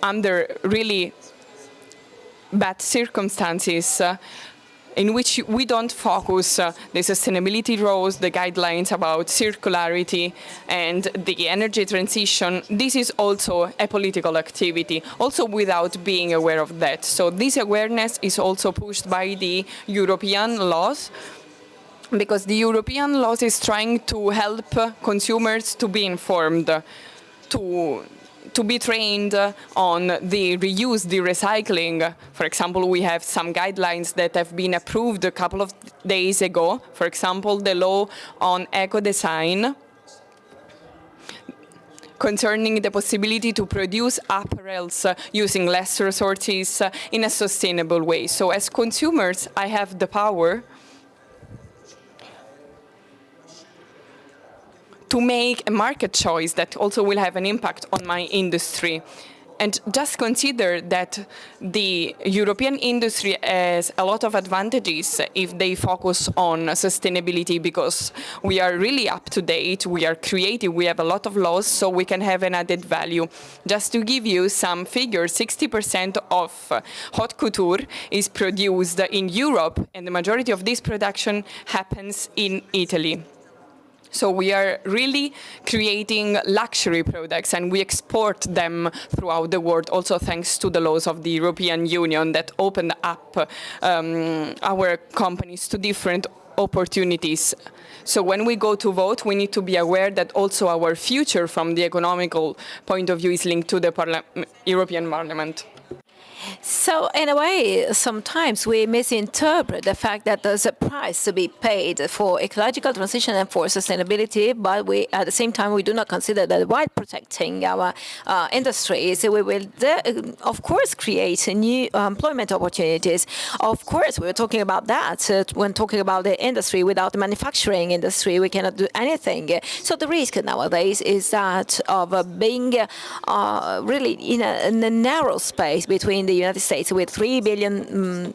under really bad circumstances, in which we don't focus the sustainability rules, the guidelines about circularity and the energy transition, this is also a political activity, also without being aware of that. So this awareness is also pushed by the European laws, because the European laws is trying to help consumers to be informed, to be trained on the reuse, the recycling. For example, we have some guidelines that have been approved a couple of days ago. For example, the law on eco-design, concerning the possibility to produce apparels using less resources in a sustainable way. So as consumers, I have the power to make a market choice that also will have an impact on my industry. And just consider that the European industry has a lot of advantages if they focus on sustainability, because we are really up to date, we are creative, we have a lot of laws, so we can have an added value. Just to give you some figures, 60% of haute couture is produced in Europe, and the majority of this production happens in Italy. So we are really creating luxury products, and we export them throughout the world, also thanks to the laws of the European Union that opened up our companies to different opportunities. So when we go to vote, we need to be aware that also our future from the economical point of view is linked to the European Parliament. So in a way, sometimes we misinterpret the fact that there's a price to be paid for ecological transition and for sustainability, but we, at the same time, we do not consider that while protecting our industries, we will, of course, create new employment opportunities. Of course, we were talking about that when talking about the industry. Without the manufacturing industry, we cannot do anything. So the risk nowadays is that of being really in a narrow space between the United States with $3 billion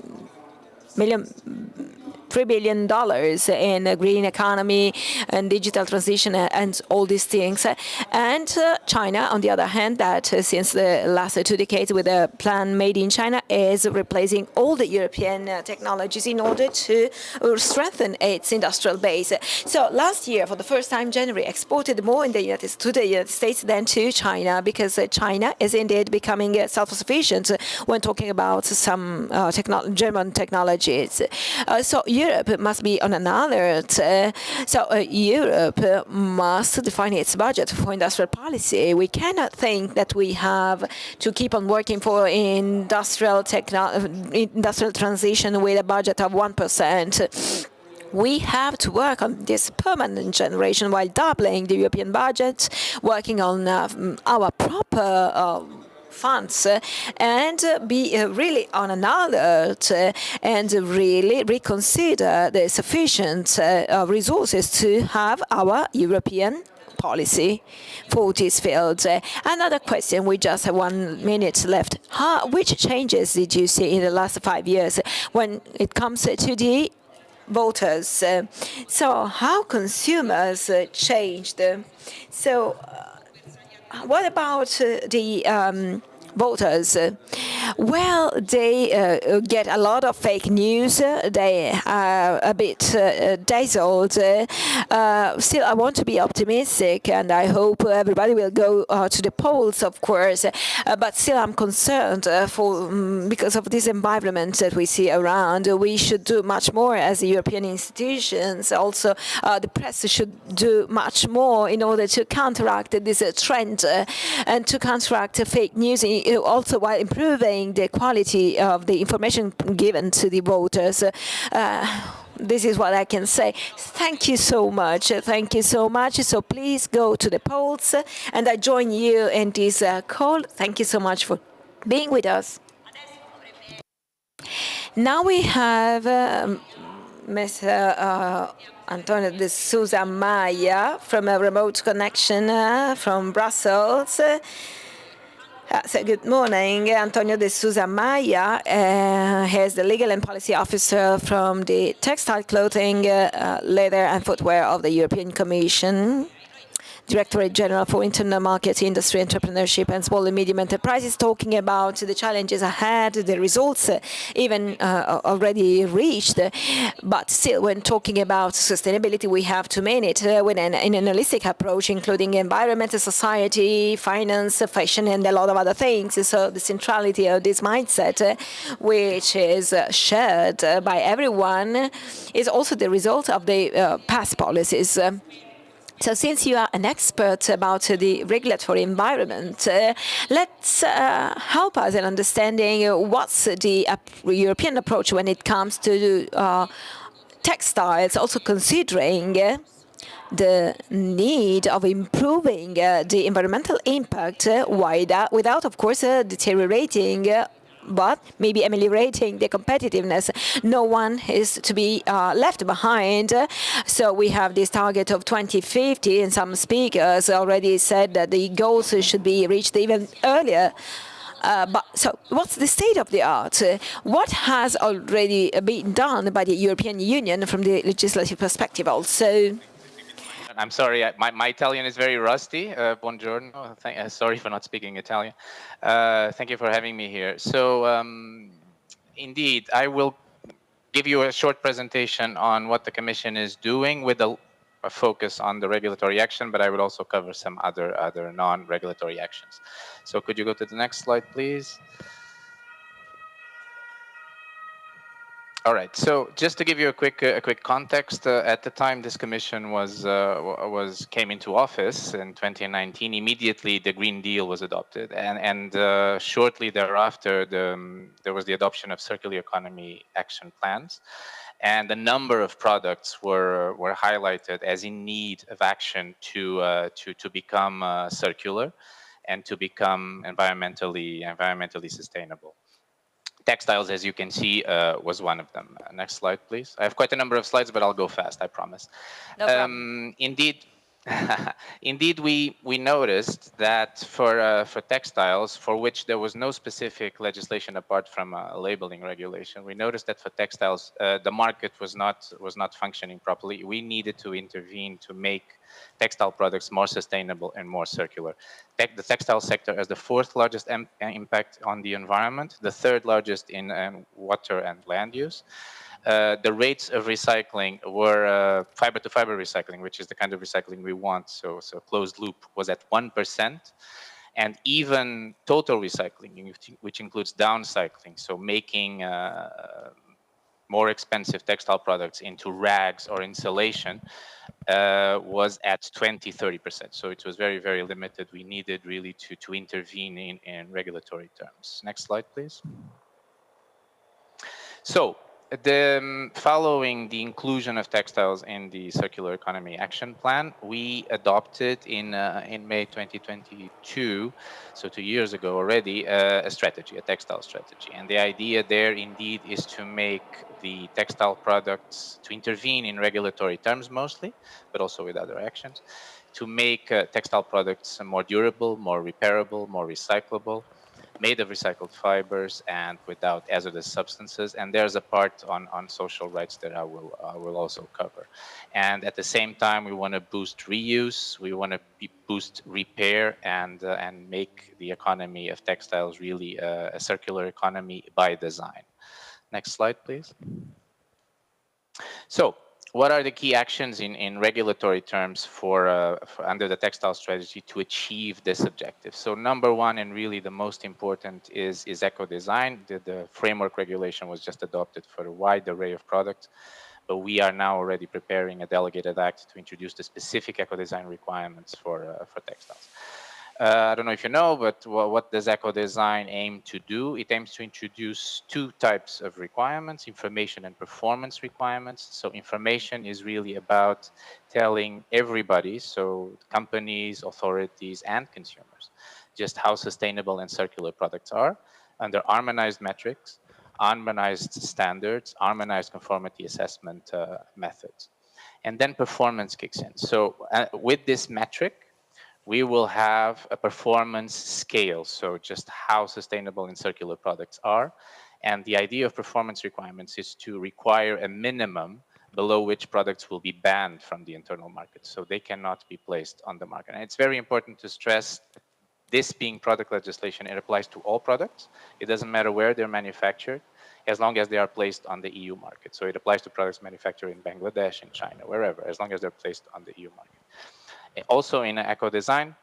in a green economy and digital transition and all these things. And China, on the other hand, that since the last 2 decades with a plan made in China, is replacing all the European technologies in order to strengthen its industrial base. So last year, for the first time, January exported more to the United States than to China, because China is indeed becoming self-sufficient when talking about some German technologies. So Europe must be on an alert. Europe must define its budget for industrial policy. We cannot think that we have to keep on working for industrial transition with a budget of 1%. We have to work on this permanent generation while doubling the European budget, working on our proper funds, and be really on an alert and really reconsider the sufficient resources to have our European policy for this field. Another question, we just have 1 minute left. Which changes did you see in the last 5 years when it comes to the voters? So how consumers changed? So what about the voters? Well, they get a lot of fake news. They are a bit dazzled. Still, I want to be optimistic, and I hope everybody will go to the polls, of course. But still, I'm concerned because of this environment that we see around. We should do much more as the European institutions. Also, the press should do much more in order to counteract this trend and to counteract fake news, also while improving the quality of the information given to the voters. This is what I can say. Thank you so much. Thank you so much. So please go to the polls, and I join you in this call. Thank you so much for being with us. Now we have Mr. Antonio de Souza Maia from a remote connection from Brussels. So good morning. Antonio de Souza Maia is the legal and policy officer from the textile, clothing, leather and footwear of the European Commission. Directorate General for Internal Market, Industry, Entrepreneurship and Small and Medium Enterprises, talking about the challenges ahead, the results even already reached. But still, when talking about sustainability, we have to mean it in an holistic approach, including environment, society, finance, fashion, and a lot of other things. So the centrality of this mindset, which is shared by everyone, is also the result of the past policies. So since you are an expert about the regulatory environment, let's help us in understanding what's the European approach when it comes to textiles, also considering the need of improving the environmental impact without, of course, deteriorating but maybe ameliorating the competitiveness. No one is to be left behind. So we have this target of 2050, and some speakers already said that the goals should be reached even earlier. So what's the state of the art? What has already been done by the European Union from the legislative perspective also? I'm sorry, my Italian is very rusty. Buongiorno. Sorry for not speaking Italian. Thank you for having me here. So, indeed, I will give you a short presentation on what the Commission is doing with a focus on the regulatory action, but I would also cover some other non-regulatory actions. So could you go to the next slide, please? All right. So just to give you a quick context, at the time this commission came into office in 2019, immediately the Green Deal was adopted, and shortly thereafter there was the adoption of circular economy action plans, and a number of products were highlighted as in need of action to become circular and to become environmentally sustainable. Textiles, as you can see, was one of them. Next slide, please. I have quite a number of slides, but I'll go fast, I promise. No problem. Indeed, indeed, we noticed that for textiles, for which there was no specific legislation apart from a labeling regulation, we noticed that for textiles, the market was not functioning properly. We needed to intervene to make textile products more sustainable and more circular. The textile sector has the fourth largest impact on the environment, the third largest in water and land use. The rates of recycling were fiber-to-fiber recycling, which is the kind of recycling we want, so closed loop, was at 1%. And even total recycling, which includes downcycling, so making more expensive textile products into rags or insulation, was at 20-30%. So it was very, very limited. We needed really to intervene in regulatory terms. Next slide, please. So, following the inclusion of textiles in the Circular Economy Action Plan, we adopted in May 2022, so 2 years ago already, a strategy, a textile strategy. And the idea there indeed is to make the textile products, to intervene in regulatory terms mostly, but also with other actions, to make textile products more durable, more repairable, more recyclable, made of recycled fibers and without hazardous substances. And there's a part on social rights that I will also cover. And at the same time, we want to boost reuse. We want to boost repair and make the economy of textiles really a circular economy by design. Next slide, please. So what are the key actions in regulatory terms for under the textile strategy to achieve this objective? So number one, and really the most important, is eco-design. The framework regulation was just adopted for a wide array of products, but we are now already preparing a delegated act to introduce the specific eco-design requirements for textiles. I don't know if you know, but what does eco-design aim to do? It aims to introduce two types of requirements, information and performance requirements. So information is really about telling everybody, so companies, authorities, and consumers, just how sustainable and circular products are under harmonized metrics, harmonized standards, harmonized conformity assessment methods. And then performance kicks in. So with this metric, we will have a performance scale, so just how sustainable and circular products are. And the idea of performance requirements is to require a minimum below which products will be banned from the internal market, so they cannot be placed on the market. And it's very important to stress, this being product legislation, it applies to all products. It doesn't matter where they're manufactured, as long as they are placed on the EU market. So it applies to products manufactured in Bangladesh, in China, wherever, as long as they're placed on the EU market. Also in eco-design,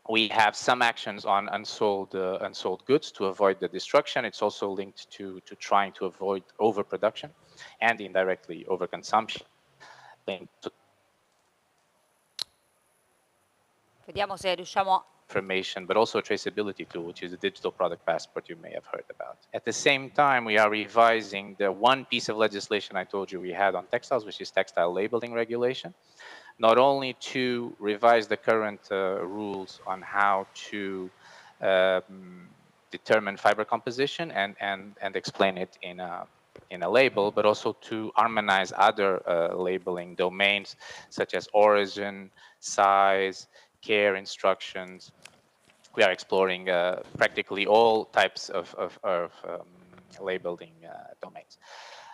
we have some actions on unsold goods to avoid the destruction. It's also linked to trying to avoid overproduction and indirectly overconsumption. Vediamo se riusciamo. Information, but also a traceability tool, which is a digital product passport you may have heard about. At the same time, we are revising the one piece of legislation I told you we had on textiles, which is textile labeling regulation. Not only to revise the current rules on how to determine fiber composition and explain it in a label, but also to harmonize other labeling domains such as origin, size, care instructions. We are exploring practically all types of labeling domains.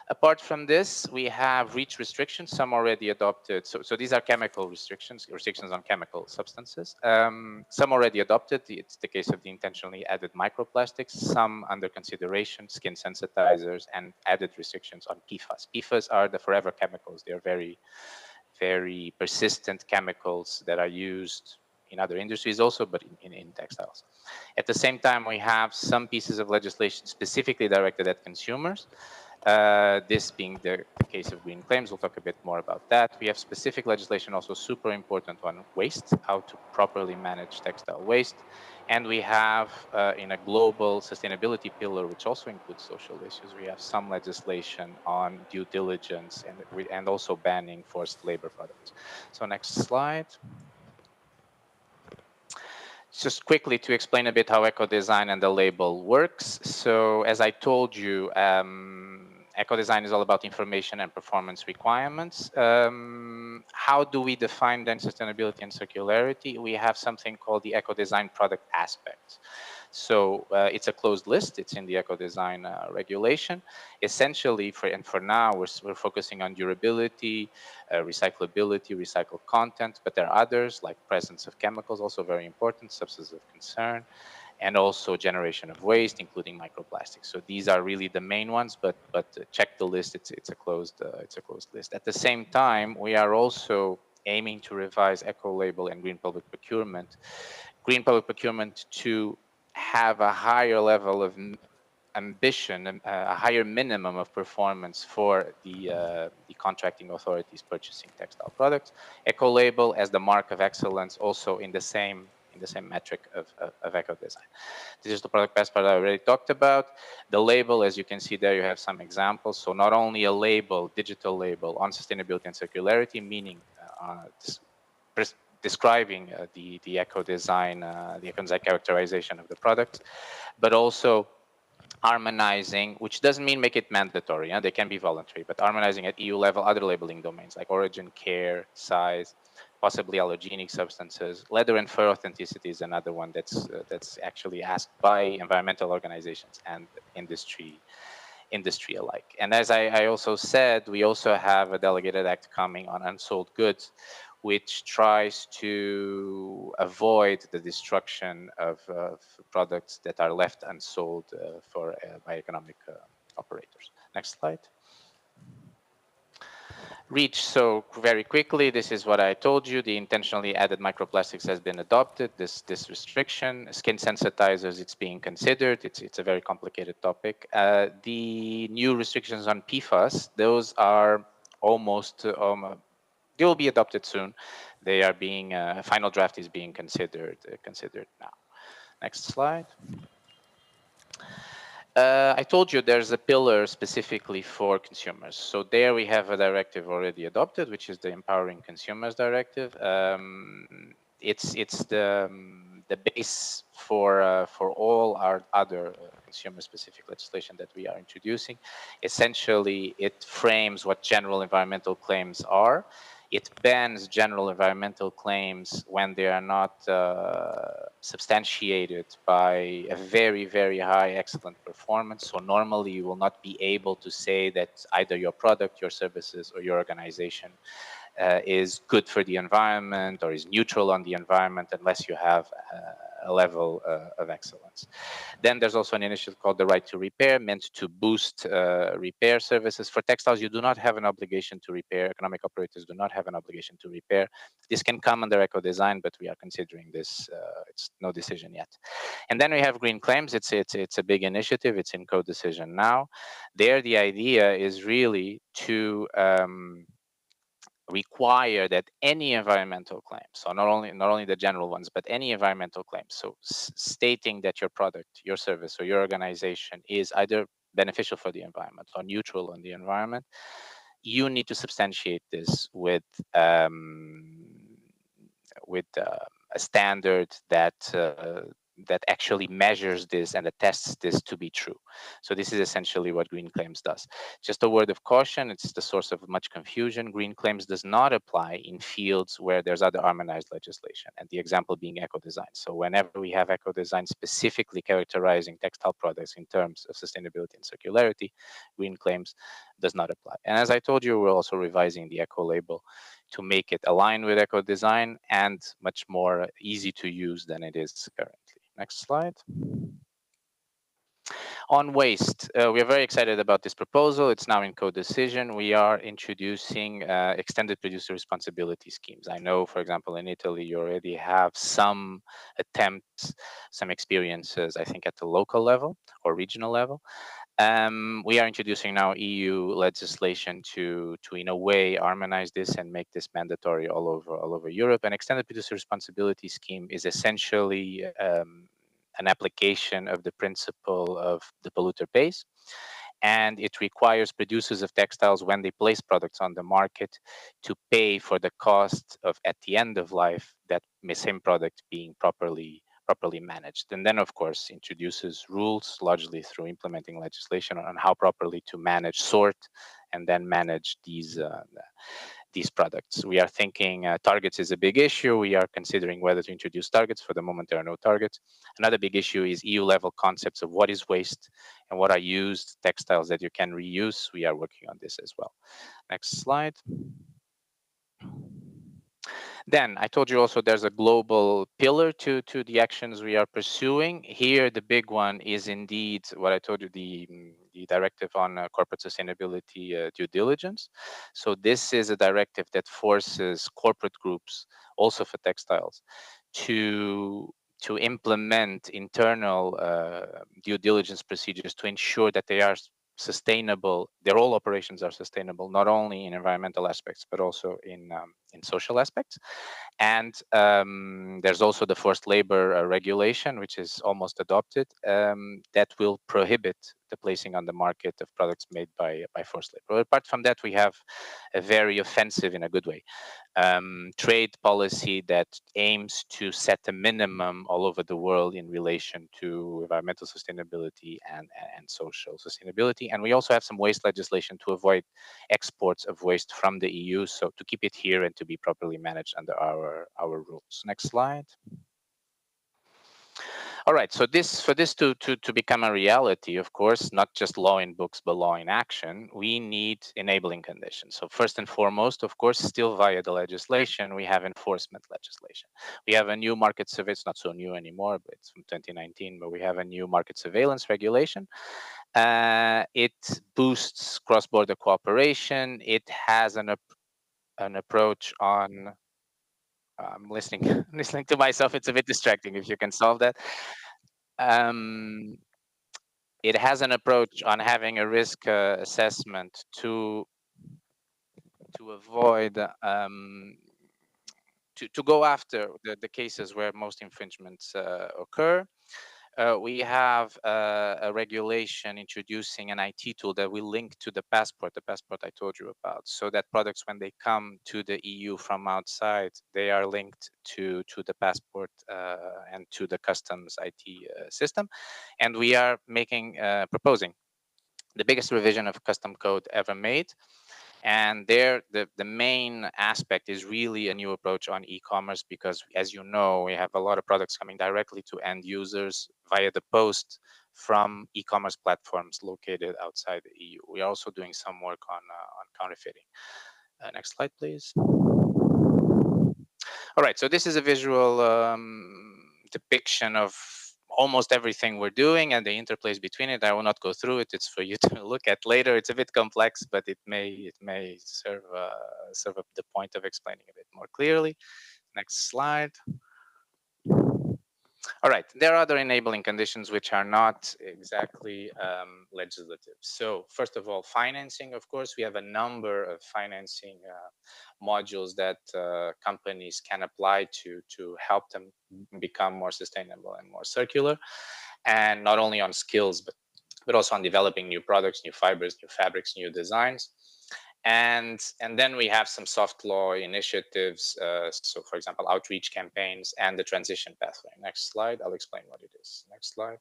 Apart from this, we have REACH restrictions, some already adopted. So these are chemical restrictions on chemical substances. Some already adopted. It's the case of the intentionally added microplastics, some under consideration, skin sensitizers, and added restrictions on PFAS. PFAS are the forever chemicals. They're very, very persistent chemicals that are used in other industries also, but in textiles. At the same time, we have some pieces of legislation specifically directed at consumers. This being the case of green claims, we'll talk a bit more about that. We have specific legislation also super important on waste, how to properly manage textile waste. And we have in a global sustainability pillar, which also includes social issues, we have some legislation on due diligence and also banning forced labor products. So next slide. Just quickly to explain a bit how eco-design and the label works. So as I told you, eco-design is all about information and performance requirements. How do we define then sustainability and circularity? We have something called the eco-design product aspects. So it's a closed list. It's in the eco-design regulation. Essentially, for now, we're focusing on durability, recyclability, recycled content, but there are others like presence of chemicals, also very important, substances of concern, and also generation of waste, including microplastics. So these are really the main ones, but check the list. It's a closed list. At the same time, we are also aiming to revise eco-label and green public procurement. Green public procurement to have a higher level of ambition, a higher minimum of performance for the contracting authorities purchasing textile products. Eco-label as the mark of excellence, also in the same metric of eco-design. Digital product passport I already talked about. The label, as you can see there, you have some examples. So not only a label, digital label on sustainability and circularity, meaning describing the eco-design, the eco-design characterization of the product, but also harmonizing, which doesn't mean make it mandatory, they can be voluntary, but harmonizing at EU level other labeling domains like origin, care, size, possibly allergenic substances. Leather and fur authenticity is another one that's actually asked by environmental organizations and industry alike. And as I also said, we also have a delegated act coming on unsold goods, which tries to avoid the destruction of products that are left unsold by economic operators. Next slide. REACH, so very quickly, this is what I told you. The intentionally added microplastics has been adopted, this restriction. Skin sensitizers, it's being considered. It's a very complicated topic. The new restrictions on PFAS, those are almost, they will be adopted soon. They are being, final draft is being considered now. Next slide. I told you there's a pillar specifically for consumers. So there we have a directive already adopted, which is the Empowering Consumers Directive. It's the base for all our other consumer-specific legislation that we are introducing. Essentially, it frames what general environmental claims are. It bans general environmental claims when they are not substantiated by a very, very high excellent performance. So normally you will not be able to say that either your product, your services, or your organization is good for the environment or is neutral on the environment unless you have a level of excellence. Then there's also an initiative called the Right to Repair, meant to boost repair services. For textiles, you do not have an obligation to repair. Economic operators do not have an obligation to repair. This can come under eco-design, but we are considering this. It's no decision yet. And then we have green claims. It's a big initiative. It's in co-decision now. There, the idea is really to require that any environmental claim, so not only the general ones, but any environmental claims, so stating that your product, your service, or your organization is either beneficial for the environment or neutral on the environment, you need to substantiate this with a standard that actually measures this and attests this to be true. So this is essentially what green claims does. Just a word of caution, it's the source of much confusion. Green claims does not apply in fields where there's other harmonized legislation, and the example being eco-design. So whenever we have eco-design specifically characterizing textile products in terms of sustainability and circularity, green claims does not apply. And as I told you, we're also revising the eco label to make it align with eco design and much more easy to use than it is currently. Next slide. On waste, we are very excited about this proposal. It's now in co-decision. We are introducing extended producer responsibility schemes. I know, for example, in Italy, you already have some attempts, some experiences, I think, at the local level or regional level. We are introducing now EU legislation to in a way harmonize this and make this mandatory all over Europe. An extended producer responsibility scheme is essentially an application of the principle of the polluter pays, and it requires producers of textiles, when they place products on the market, to pay for the cost of, at the end of life, that same product being properly managed. And then, of course, introduces rules, largely through implementing legislation, on how properly to manage, sort, and then manage these products. We are thinking targets is a big issue. We are considering whether to introduce targets. For the moment, there are no targets. Another big issue is EU-level concepts of what is waste and what are used textiles that you can reuse. We are working on this as well. Next slide. Then I told you also there's a global pillar to the actions we are pursuing. Here, the big one is indeed what I told you, the directive on corporate sustainability due diligence. So this is a directive that forces corporate groups, also for textiles, to implement internal due diligence procedures to ensure that they are sustainable, their all operations are sustainable, not only in environmental aspects, but also in social aspects. And there's also the forced labor regulation, which is almost adopted, that will prohibit the placing on the market of products made by forced labor. But apart from that, we have a very offensive, in a good way, trade policy that aims to set a minimum all over the world in relation to environmental sustainability and social sustainability. And we also have some waste legislation to avoid exports of waste from the EU, so to keep it here and to be properly managed under our rules. Next slide. All right, so for this to become a reality, of course, not just law in books, but law in action, we need enabling conditions. So first and foremost, of course, still via the legislation, we have enforcement legislation. We have a new market surveillance, it's not so new anymore, but it's from 2019, but we have a new market surveillance regulation. It boosts cross-border cooperation. It has an approach on I'm listening listening to myself. It's a bit distracting. If you can solve that. Um, it has an approach on having a risk assessment to avoid to go after the cases where most infringements occur. We have a regulation introducing an IT tool that we link to the passport I told you about, so that products, when they come to the EU from outside, they are linked to the passport and to the customs IT system. And we are proposing the biggest revision of custom code ever made. And there, the main aspect is really a new approach on e-commerce, because, as you know, we have a lot of products coming directly to end users via the post from e-commerce platforms located outside the EU. We are also doing some work on counterfeiting. Next slide, please. All right, so this is a visual depiction of almost everything we're doing and the interplays between it. I will not go through it. It's for you to look at later. It's a bit complex, but it may serve the point of explaining a bit more clearly. Next slide. All right, there are other enabling conditions which are not exactly legislative. So first of all, financing. Of course, we have a number of financing modules that companies can apply to help them become more sustainable and more circular, and not only on skills, but also on developing new products, new fibers, new fabrics, new designs. And then we have some soft law initiatives. So for example, outreach campaigns and the transition pathway. Next slide, I'll explain what it is. Next slide.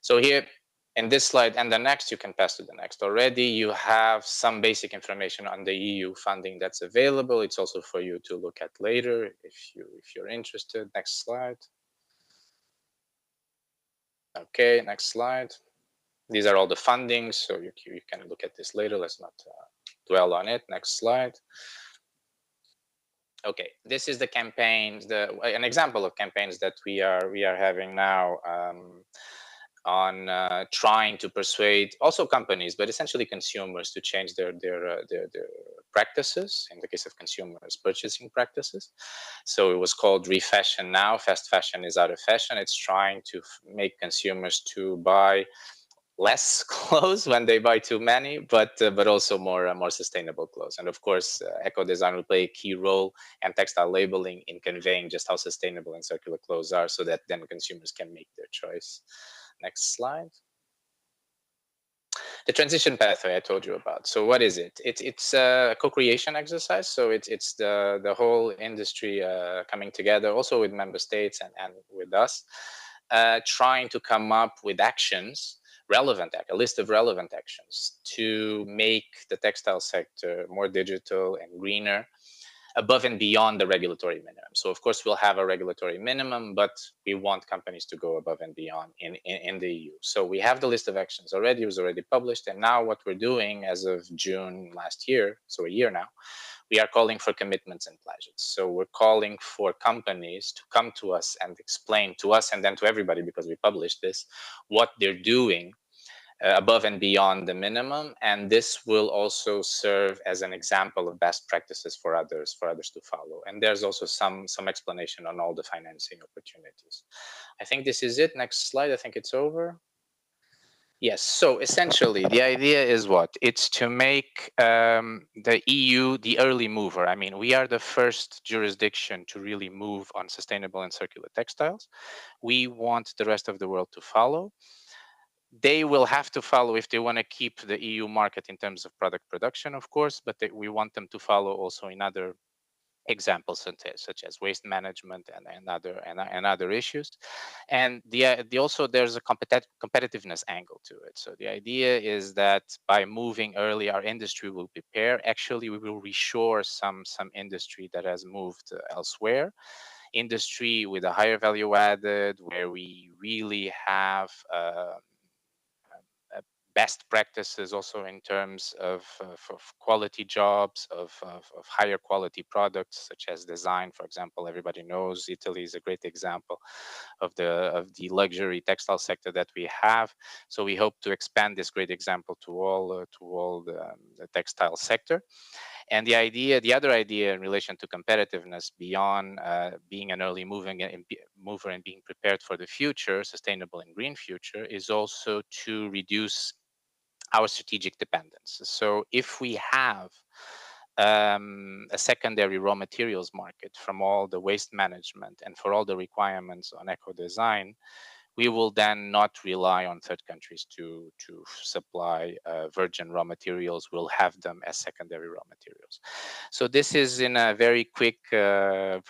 So here in this slide and the next, you can pass to the next. Already you have some basic information on the EU funding that's available. It's also for you to look at later if you're interested. Next slide. Okay, next slide. These are all the fundings, so you can look at this later. Let's not dwell on it. Next slide. Okay, this is the campaigns, an example of campaigns that we are having now on trying to persuade also companies, but essentially consumers, to change their practices. In the case of consumers, purchasing practices. So it was called Refashion Now. Fast fashion is out of fashion. It's trying to make consumers to buy less clothes when they buy too many, but also more sustainable clothes. And of course, eco design will play a key role, and textile labeling, in conveying just how sustainable and circular clothes are, so that then consumers can make their choice. Next slide. The transition pathway I told you about. So what is it? It's a co-creation exercise. So it's the whole industry coming together, also with member states and with us, trying to come up with actions, a list of relevant actions to make the textile sector more digital and greener, above and beyond the regulatory minimum. So of course we'll have a regulatory minimum, but we want companies to go above and beyond in the EU. So we have the list of actions already. It was already published. And now what we're doing as of June last year, so a year now, we are calling for commitments and pledges. So we're calling for companies to come to us and explain to us, and then to everybody, because we published this, what they're doing above and beyond the minimum. And this will also serve as an example of best practices for others to follow. And there's also some explanation on all the financing opportunities. I think this is it. Next slide. I think it's over. Yes, so essentially the idea is what? It's to make the EU the early mover. I mean, we are the first jurisdiction to really move on sustainable and circular textiles. We want the rest of the world to follow. They will have to follow if they want to keep the EU market in terms of product production, of course, but we want them to follow also in other examples such as waste management and other issues. And also there's a competitiveness angle to it. So the idea is that by moving early, our industry will prepare. Actually, we will reshore some industry that has moved elsewhere. Industry with a higher value added, where we really have best practices also in terms of quality jobs, of higher quality products, such as design, for example. Everybody knows Italy is a great example of the luxury textile sector that we have. So we hope to expand this great example to all the textile sector. And the other idea in relation to competitiveness, beyond being an early mover and being prepared for the future, sustainable and green future, is also to reduce our strategic dependence. So if we have a secondary raw materials market from all the waste management and for all the requirements on eco design, we will then not rely on third countries to supply virgin raw materials. We'll have them as secondary raw materials. So this is, in a very quick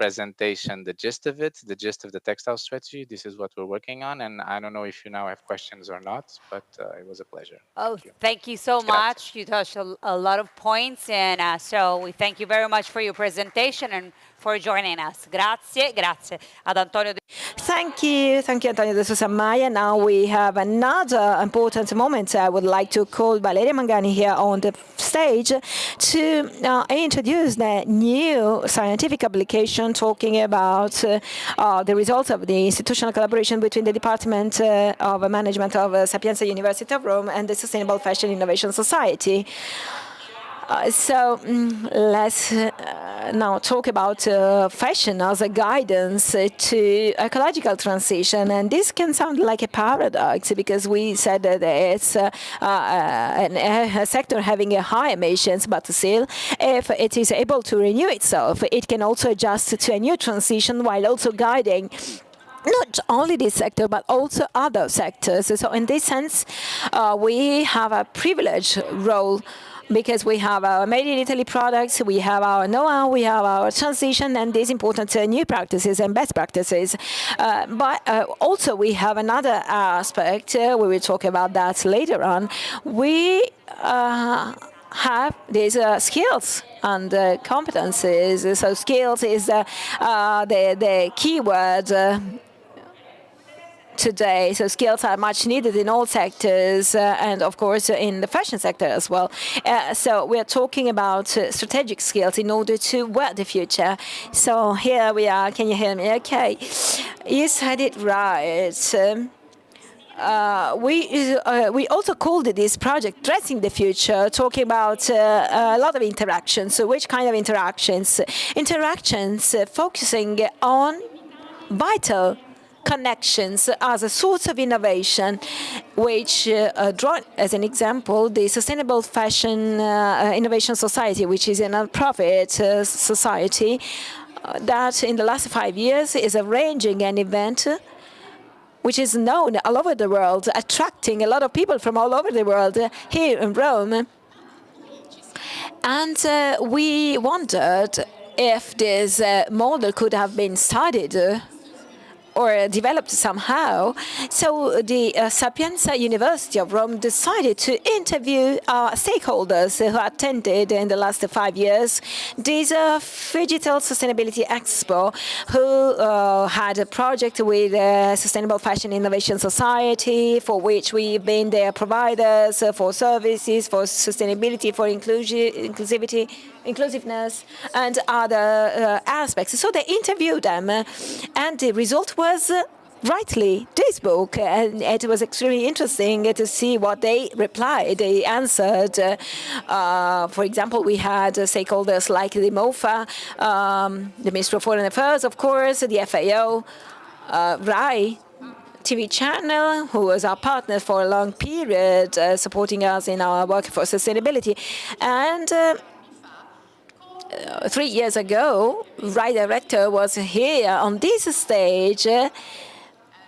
presentation, the gist of it, the gist of the textile strategy. This is what we're working on. And I don't know if you now have questions or not, but it was a pleasure. Oh, Thank you. thank you so Grazie. much. You touched a lot of points, and so we thank you very much for your presentation and for joining us. Grazie, grazie ad Antonio. Thank you, Antonio de Sousa Maya. Now we have another important moment. I would like to call Valeria Mangani here on the stage to introduce the new scientific publication talking about the results of the institutional collaboration between the Department of Management of Sapienza University of Rome and the Sustainable Fashion Innovation Society. Let's now talk about fashion as a guidance to ecological transition. And this can sound like a paradox because we said that it's a sector having a high emissions, but still, if it is able to renew itself, it can also adjust to a new transition while also guiding not only this sector, but also other sectors. So in this sense, we have a privileged role because we have our made in Italy products, we have our know-how, we have our transition and these important new practices and best practices. But also we have another aspect, we will talk about that later on. We have these skills and competences. So skills is the key word today. So skills are much needed in all sectors and of course in the fashion sector as well. So we're talking about strategic skills in order to work the future. So here we are. Can you hear me? Okay. You said it right. We also called this project Dressing the Future, talking about a lot of interactions. So which kind of interactions? Interactions focusing on vital connections as a source of innovation, which draw as an example the Sustainable Fashion Innovation Society, which is a non-profit society that in the last 5 years is arranging an event which is known all over the world, attracting a lot of people from all over the world here in Rome. And we wondered if this model could have been studied or developed somehow. So the Sapienza University of Rome decided to interview stakeholders who attended in the last 5 years this Phygital Sustainability Expo, who had a project with Sustainable Fashion Innovation Society, for which we've been their providers for services, for sustainability, for inclusivity, inclusiveness, and other aspects. So they interviewed them, and the result was rightly this book, and it was extremely interesting to see what they replied. They answered. For example, we had stakeholders like the MOFA, the Ministry of Foreign Affairs, of course, the FAO, RAI TV channel, who was our partner for a long period, supporting us in our work for sustainability. And 3 years ago, RAI director was here on this stage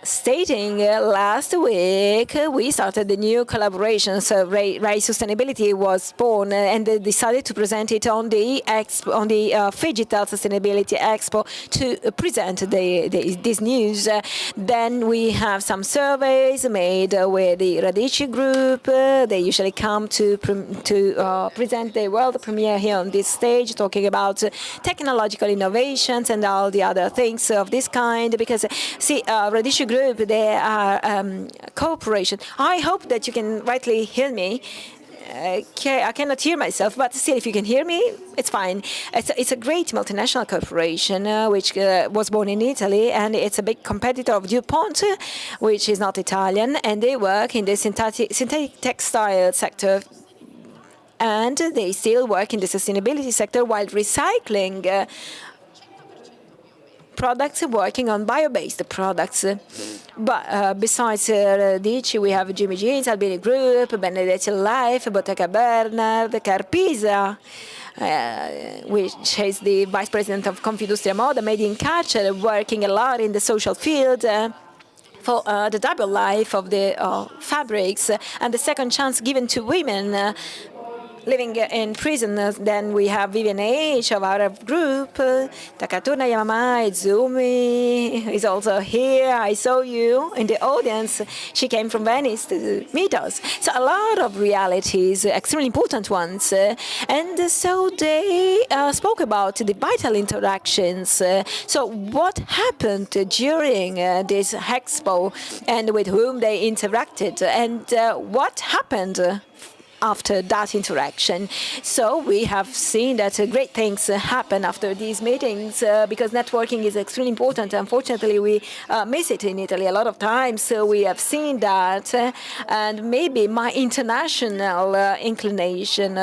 stating last week we started a new collaboration. So Rai Sustainability was born, and they decided to present it on the Expo, on the Phygital Sustainability Expo, to present this news. Then we have some surveys made with the Radici Group. They usually come to present the world premiere here on this stage, talking about technological innovations and all the other things of this kind. Because see, Radici Group, they are cooperation. I hope that you can rightly hear me. Okay, I cannot hear myself, but still, if you can hear me, it's fine. It's a great multinational corporation which was born in Italy, and it's a big competitor of DuPont, which is not Italian, and they work in the synthetic textile sector. And they still work in the sustainability sector while recycling products, working on bio-based products. But besides Radici, we have Jimmy Jeans, Albini Group, Benedetti Life, Bottega Bernard, Carpisa, which is the vice president of Confindustria Moda, Made in Culture, working a lot in the social field. For the double life of the fabrics and the second chance given to women living in prison. Then we have Vivian H. of our group, Takatuna Yamama Izumi is also here. I saw you in the audience. She came from Venice to meet us. So a lot of realities, extremely important ones. And so they spoke about the vital interactions. So what happened during this Expo, and with whom they interacted, and what happened after that interaction. So we have seen that great things happen after these meetings because networking is extremely important. Unfortunately, we miss it in Italy a lot of times. So we have seen that, and maybe my international inclination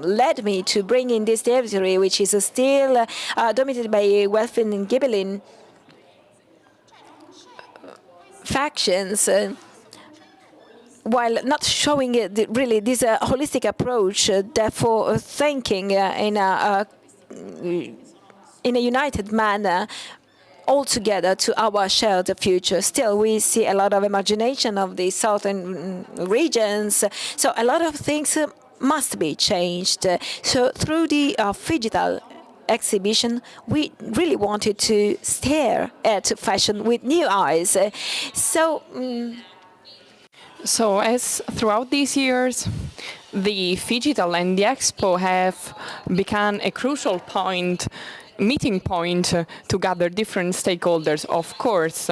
led me to bring in this territory, which is still dominated by Welfin and Ghibellin factions. While not showing really this holistic approach, therefore thinking in a united manner altogether to our shared future. Still, we see a lot of imagination of the southern regions, so a lot of things must be changed. So through the Phygital exhibition, we really wanted to stare at fashion with new eyes. So as throughout these years, the Phygital and the Expo have become a crucial point, meeting point to gather different stakeholders. Of course,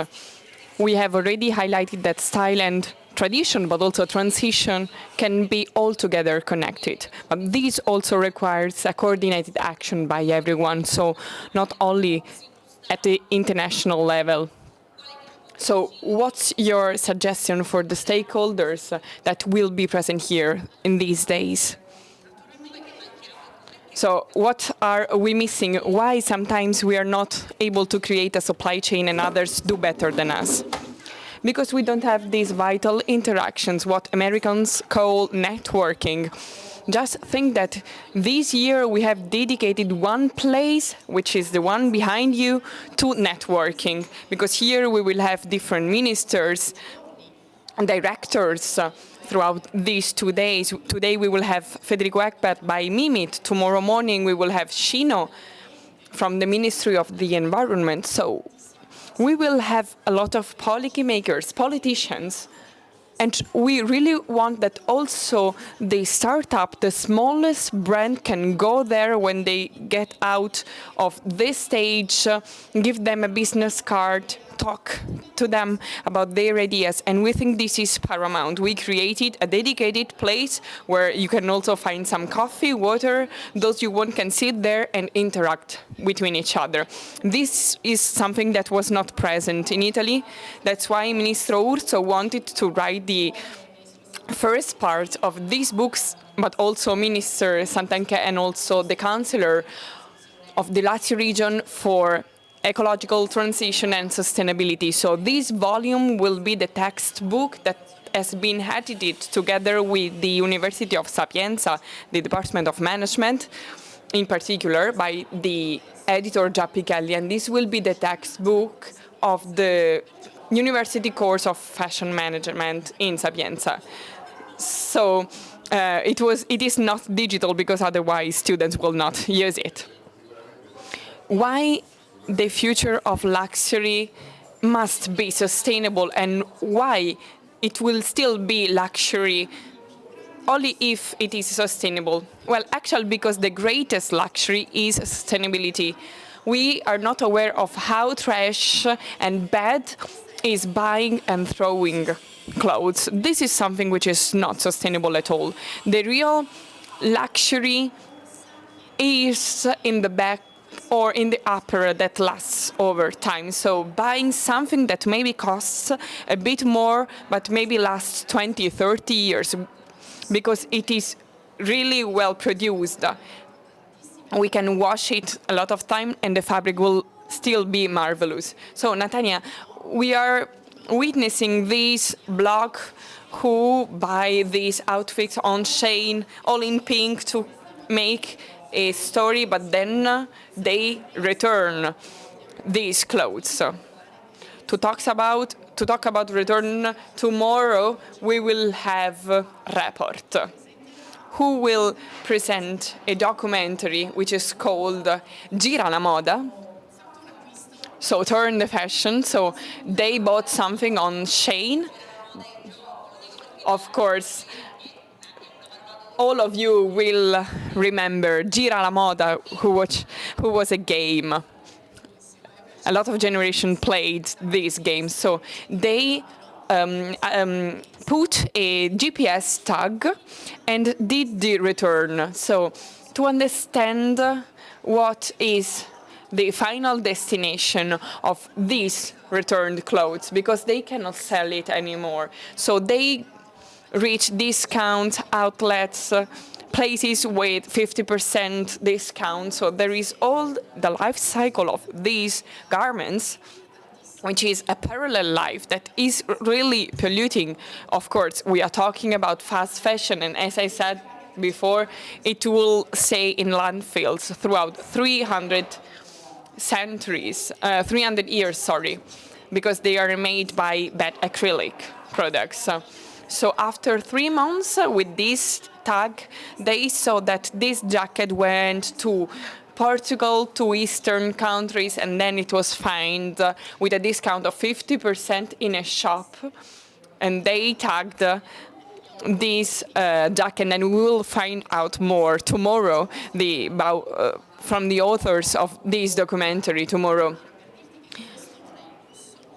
we have already highlighted that style and tradition, but also transition, can be altogether connected. But this also requires a coordinated action by everyone, so not only at the international level. So what's your suggestion for the stakeholders that will be present here in these days? So what are we missing? Why sometimes we are not able to create a supply chain and others do better than us? Because we don't have these vital interactions, what Americans call networking. Just think that this year we have dedicated one place, which is the one behind you, to networking. Because here we will have different ministers and directors throughout these 2 days. Today we will have Federico Eckbert by MIMIT. Tomorrow morning we will have Shino from the Ministry of the Environment. So we will have a lot of policymakers, politicians. And we really want that also the startup, the smallest brand, can go there when they get out of this stage, give them a business card, talk to them about their ideas. And we think this is paramount. We created a dedicated place where you can also find some coffee, water. Those you want can sit there and interact between each other. This is something that was not present in Italy. That's why Ministro Urso wanted to write the first part of these books, but also Minister Santanchè and also the Councillor of the Lazio region for ecological transition and sustainability. So this volume will be the textbook that has been edited together with the University of Sapienza, the Department of Management, in particular by the editor Giappi Kelly, and this will be the textbook of the university course of fashion management in Sapienza. So it is not digital because otherwise students will not use it. Why the future of luxury must be sustainable, and why it will still be luxury only if it is sustainable? Well, actually, because the greatest luxury is sustainability. We are not aware of how trash and bad is buying and throwing clothes. This is something which is not sustainable at all. The real luxury is in the back or in the upper that lasts over time. So buying something that maybe costs a bit more, but maybe lasts 20, 30 years, because it is really well produced. We can wash it a lot of time and the fabric will still be marvelous. So Natania, we are witnessing this blog who buy these outfits on Shein, all in pink, to make a story, but then they return these clothes. To talk about return, tomorrow we will have a report who will present a documentary which is called Gira la Moda. So turn the fashion. So they bought something on Shein. Of course, all of you will remember Gira la Moda, who was a game. A lot of generation played these games. So they put a GPS tag and did the return. So to understand what is the final destination of these returned clothes, because they cannot sell it anymore. So they reach discount outlets, places with 50% discount. So there is all the life cycle of these garments, which is a parallel life that is really polluting. Of course, we are talking about fast fashion, and as I said before, it will stay in landfills throughout 300 years, because they are made by bad acrylic products. So after 3 months with this tag, they saw that this jacket went to Portugal, to Eastern countries, and then it was found with a discount of 50% in a shop. And they tagged this jacket, and we will find out more tomorrow from the authors of this documentary tomorrow.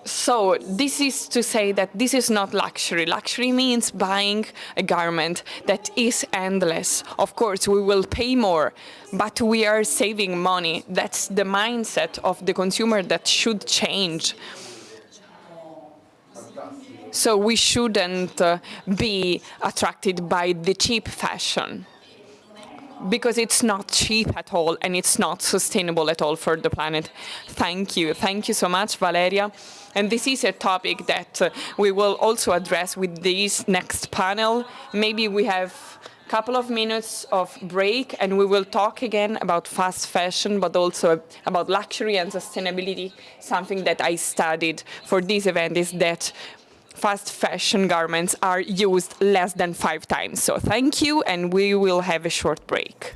So this is to say that this is not luxury. Luxury means buying a garment that is endless. Of course, we will pay more, but we are saving money. That's the mindset of the consumer that should change. So we shouldn't be attracted by the cheap fashion, because it's not cheap at all and it's not sustainable at all for the planet. Thank you. Thank you so much, Valeria. And this is a topic that we will also address with this next panel. Maybe we have a couple of minutes of break and we will talk again about fast fashion, but also about luxury and sustainability. Something that I studied for this event is that fast fashion garments are used less than 5 times. So thank you, and we will have a short break.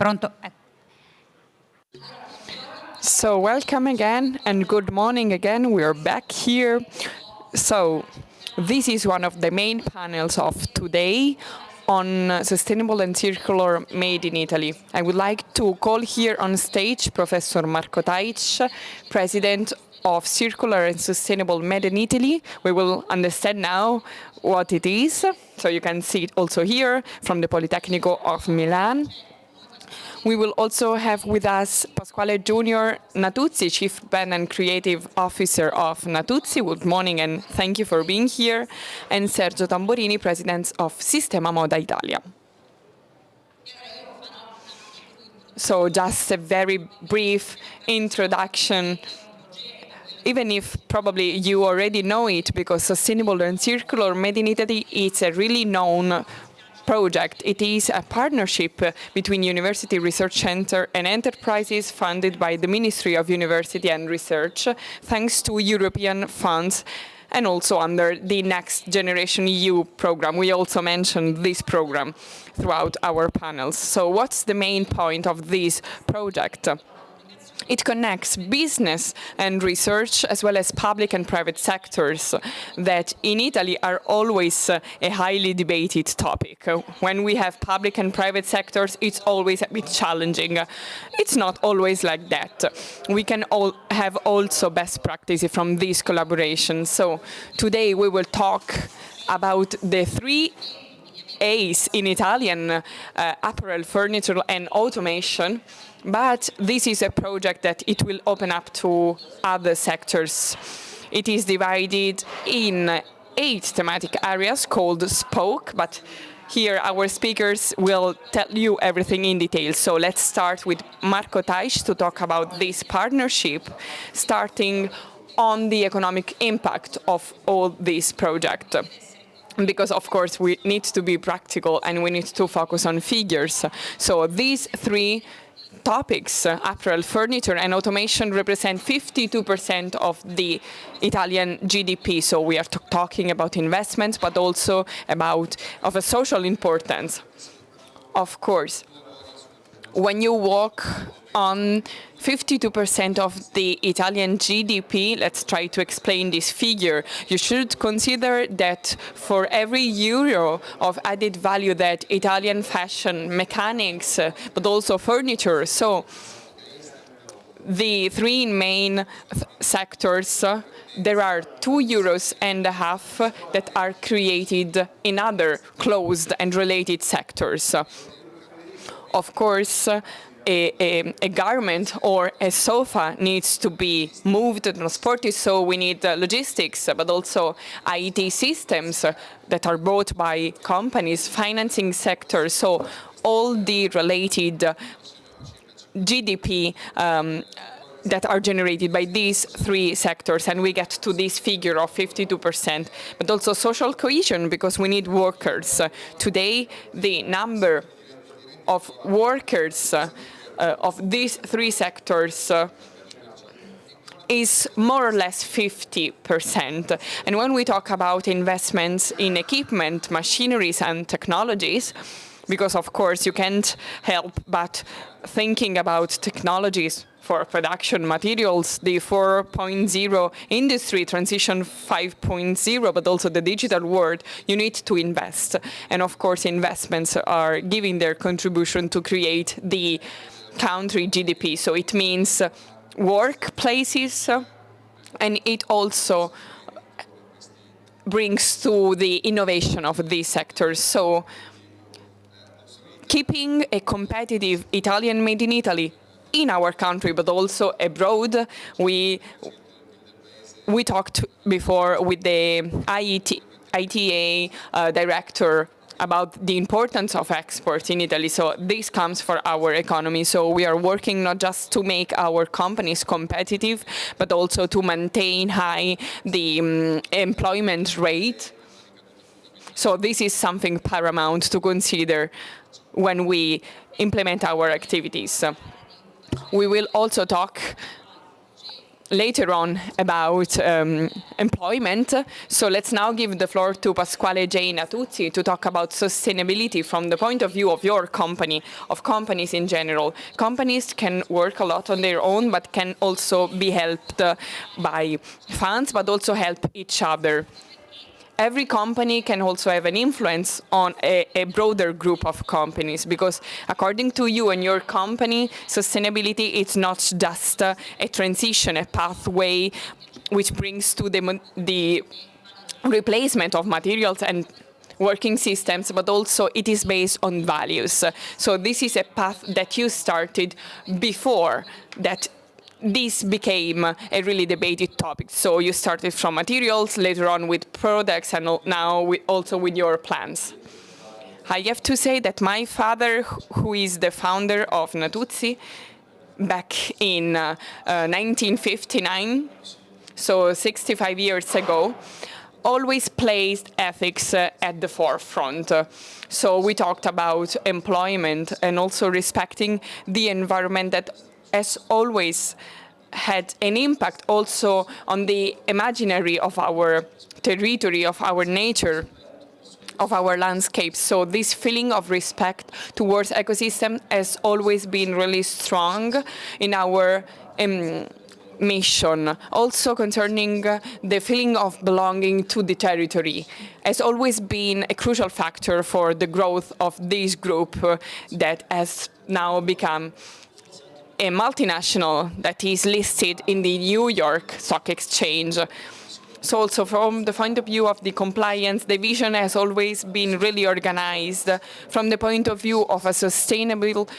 Pronto? So welcome again and good morning again. We are back here. So this is one of the main panels of today on sustainable and circular made in Italy. I would like to call here on stage Professor Marco Taic, President of Circular and Sustainable Made in Italy. We will understand now what it is. So you can see it also here from the Politecnico of Milan. We will also have with us Pasquale Junior Natuzzi, Chief Brand and Creative Officer of Natuzzi. Good morning and thank you for being here. And Sergio Tamborini, President of Sistema Moda Italia. So just a very brief introduction, even if probably you already know it, because Sustainable and Circular Made in Italy is a really known project. It is a partnership between University Research Center and enterprises funded by the Ministry of University and Research, thanks to European funds and also under the Next Generation EU program. We also mentioned this program throughout our panels. So what's the main point of this project? It connects business and research as well as public and private sectors that in Italy are always a highly debated topic. When we have public and private sectors, it's always a bit challenging. It's not always like that. We can all have also best practices from these collaborations. So today we will talk about the 3 A's in Italian, apparel, furniture and automation. But this is a project that it will open up to other sectors. It is divided in 8 thematic areas called Spoke, but here our speakers will tell you everything in detail. So let's start with Marco Taic to talk about this partnership, starting on the economic impact of all this project. Because, of course, we need to be practical and we need to focus on figures. So these 3 topics, apparel, furniture and automation, represent 52% of the Italian GDP. So we are talking about investments, but also about of a social importance. Of course, when you work on 52% of the Italian GDP, let's try to explain this figure. You should consider that for every euro of added value that Italian fashion, mechanics, but also furniture, so the 3 main sectors, there are 2.5 euros that are created in other closed and related sectors. Of course, a garment or a sofa needs to be moved and transported, so we need logistics, but also IT systems that are bought by companies, financing sector, so all the related GDP that are generated by these 3 sectors, and we get to this figure of 52%, but also social cohesion, because we need workers. Today, the number of workers of these 3 sectors is more or less 50%. And when we talk about investments in equipment, machineries and technologies, because of course you can't help but thinking about technologies for production materials, the 4.0 industry transition 5.0, but also the digital world, you need to invest. And of course, investments are giving their contribution to create the country GDP. So it means workplaces, and it also brings to the innovation of these sectors. So keeping a competitive Italian made in Italy in our country, but also abroad. We talked before with the ITA director about the importance of exports in Italy. So this comes for our economy. So we are working not just to make our companies competitive, but also to maintain high the employment rate. So this is something paramount to consider when we implement our activities. We will also talk later on about employment. So let's now give the floor to Pasquale J. Natuzzi to talk about sustainability from the point of view of your company, of companies in general. Companies can work a lot on their own, but can also be helped by funds, but also help each other. Every company can also have an influence on a broader group of companies, because according to you and your company, sustainability is not just a transition, a pathway which brings to the replacement of materials and working systems, but also it is based on values. So this is a path that you started before that this became a really debated topic. So you started from materials, later on with products, and now also with your plans. I have to say that my father, who is the founder of Natuzzi, back in 1959, so 65 years ago, always placed ethics at the forefront. So we talked about employment and also respecting the environment that has always had an impact also on the imaginary of our territory, of our nature, of our landscape. So this feeling of respect towards ecosystem has always been really strong in our mission. Also concerning the feeling of belonging to the territory has always been a crucial factor for the growth of this group that has now become a multinational that is listed in the New York Stock Exchange. So also from the point of view of the compliance, the vision has always been really organized from the point of view of a sustainable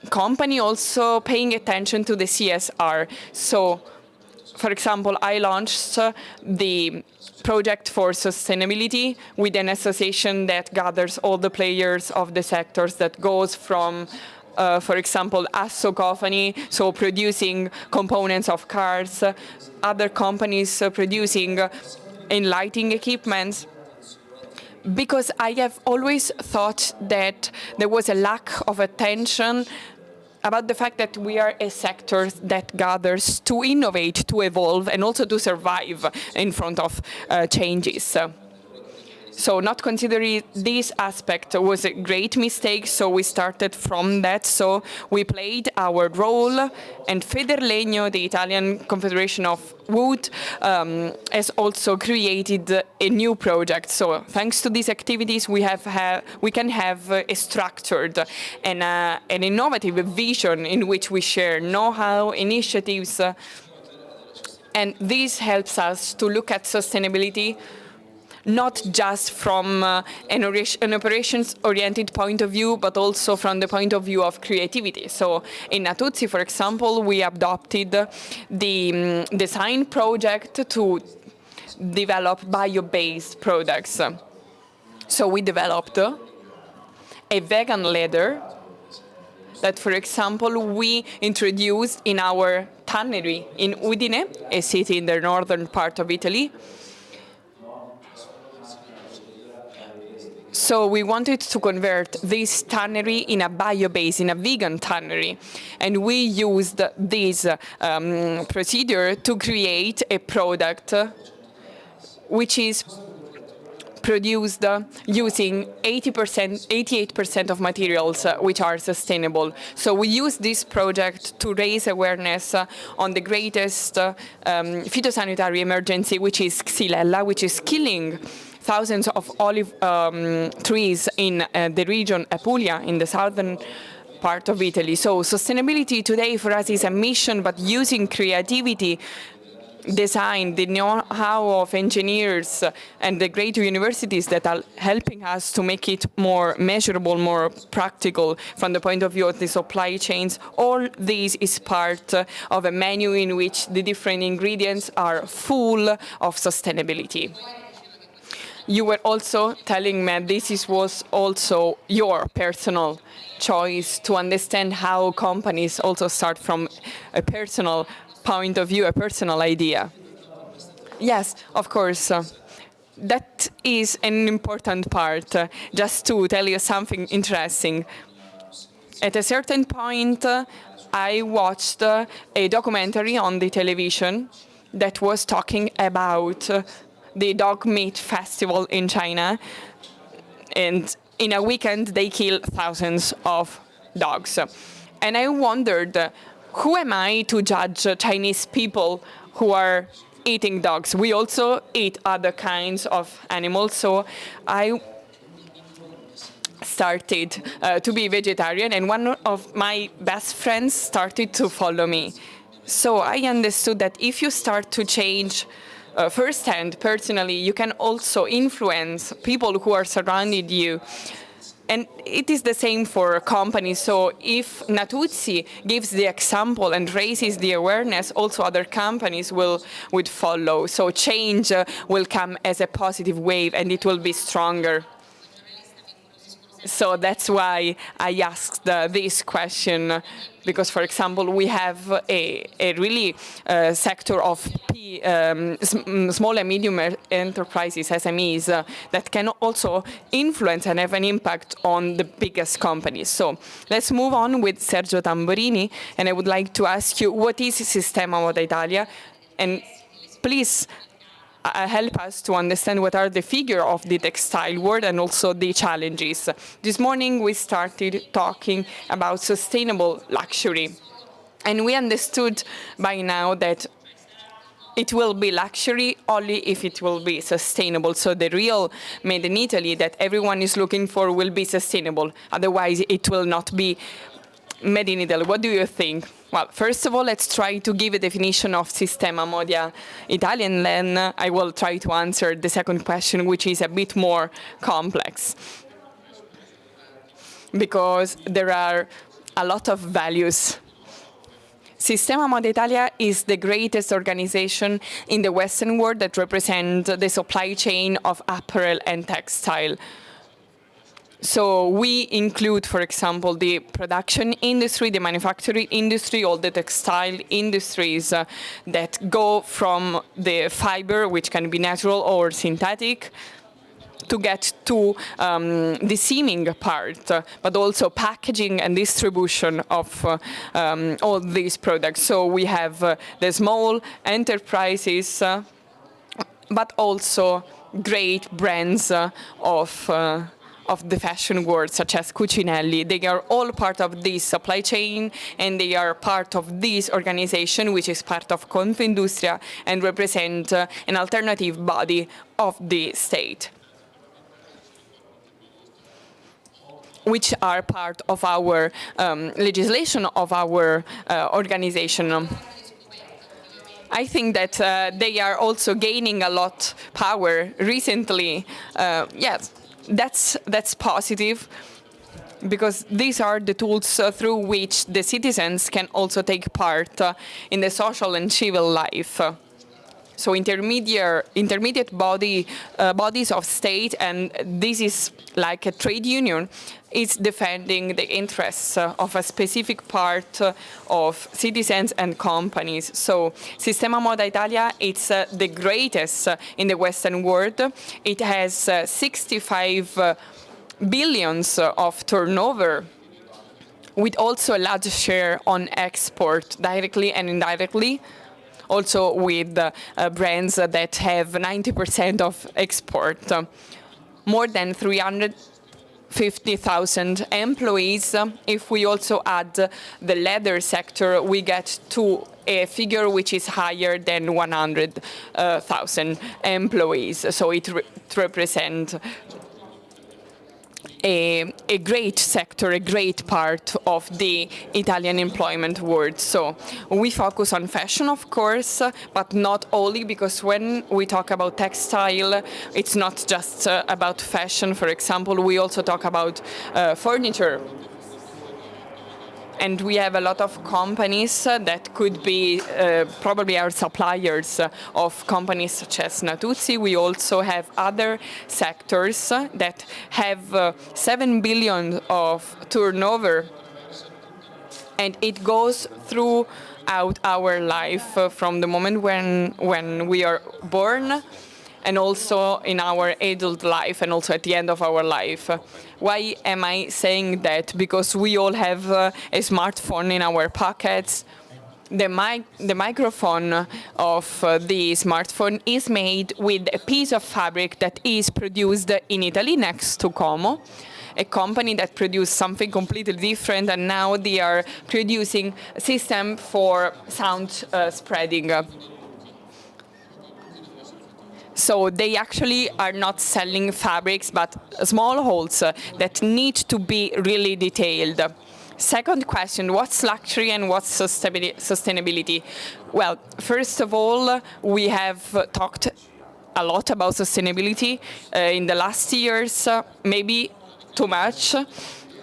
company, also paying attention to the CSR. So, for example, I launched the project for sustainability with an association that gathers all the players of the sectors, that goes from for example, Assocophany, so producing components of cars, other companies producing lighting equipment. Because I have always thought that there was a lack of attention about the fact that we are a sector that gathers to innovate, to evolve, and also to survive in front of changes. So not considering this aspect was a great mistake, so we started from that. So we played our role, and Federlegno, the Italian Confederation of Wood, has also created a new project. So thanks to these activities, we can have a structured and an innovative vision in which we share know-how, initiatives, and this helps us to look at sustainability not just from an operations-oriented point of view, but also from the point of view of creativity. So in Natuzzi, for example, we adopted the design project to develop bio-based products. So we developed a vegan leather that, for example, we introduced in our tannery in Udine, a city in the northern part of Italy. So we wanted to convert this tannery in a bio-based, in a vegan tannery. And we used this procedure to create a product which is produced using 88% of materials which are sustainable. So we use this project to raise awareness on the greatest phytosanitary emergency, which is Xylella, which is killing thousands of olive trees in the region Apulia, in the southern part of Italy. So sustainability today for us is a mission, but using creativity, design, the know-how of engineers and the great universities that are helping us to make it more measurable, more practical from the point of view of the supply chains. All this is part of a menu in which the different ingredients are full of sustainability. You were also telling me this was also your personal choice to understand how companies also start from a personal point of view, a personal idea. Yes, of course. That is an important part. Just to tell you something interesting. At a certain point, I watched a documentary on the television that was talking about the dog meat festival in China, and in a weekend they kill thousands of dogs. And I wondered, who am I to judge Chinese people who are eating dogs? We also eat other kinds of animals, so I started to be vegetarian, and one of my best friends started to follow me. So I understood that if you start to change firsthand, personally, you can also influence people who are surrounding you. And it is the same for companies. So if Natuzzi gives the example and raises the awareness, also other companies would follow. So change will come as a positive wave, and it will be stronger. So that's why I asked this question, because, for example, we have a really sector of small and medium enterprises, SMEs, that can also influence and have an impact on the biggest companies. So let's move on with Sergio Tamborini, and I would like to ask you, what is Sistema Moda Italia? And please help us to understand what are the figures of the textile world and also the challenges. This morning we started talking about sustainable luxury, and we understood by now that it will be luxury only if it will be sustainable. So the real made in Italy that everyone is looking for will be sustainable. Otherwise, it will not be made in Italy. What do you think? Well, first of all, let's try to give a definition of Sistema Moda Italia, and then I will try to answer the second question, which is a bit more complex, because there are a lot of values. Sistema Moda Italia is the greatest organization in the Western world that represents the supply chain of apparel and textile. So we include, for example, the production industry, the manufacturing industry, all the textile industries that go from the fiber, which can be natural or synthetic, to get to the seaming part, but also packaging and distribution of all these products. So we have the small enterprises, but also great brands of the fashion world, such as Cucinelli. They are all part of this supply chain, and they are part of this organization, which is part of Confindustria and represent an alternative body of the state, which are part of our legislation of our organization. I think that they are also gaining a lot power recently. Yes, that's positive, because these are the tools through which the citizens can also take part in the social and civil life. So intermediate bodies of state, and this is like a trade union, is defending the interests of a specific part of citizens and companies. So Sistema Moda Italia, it's the greatest in the Western world. It has 65 billions of turnover, with also a large share on export, directly and indirectly, also with brands that have 90% of export. More than 350,000 employees. If we also add the leather sector, we get to a figure which is higher than 100,000 employees. So it represents a great sector, a great part of the Italian employment world. So we focus on fashion, of course, but not only, because when we talk about textile, it's not just about fashion. For example, we also talk about furniture. And we have a lot of companies that could be probably our suppliers of companies such as Natuzzi. We also have other sectors that have 7 billion of turnover, and it goes throughout our life from the moment when we are born and also in our adult life and also at the end of our life. Why am I saying that? Because we all have a smartphone in our pockets. The microphone of the smartphone is made with a piece of fabric that is produced in Italy next to Como, a company that produced something completely different, and now they are producing a system for sound spreading. So they actually are not selling fabrics, but small holes that need to be really detailed. Second question, what's luxury and what's sustainability? Well, first of all, we have talked a lot about sustainability in the last years, maybe too much.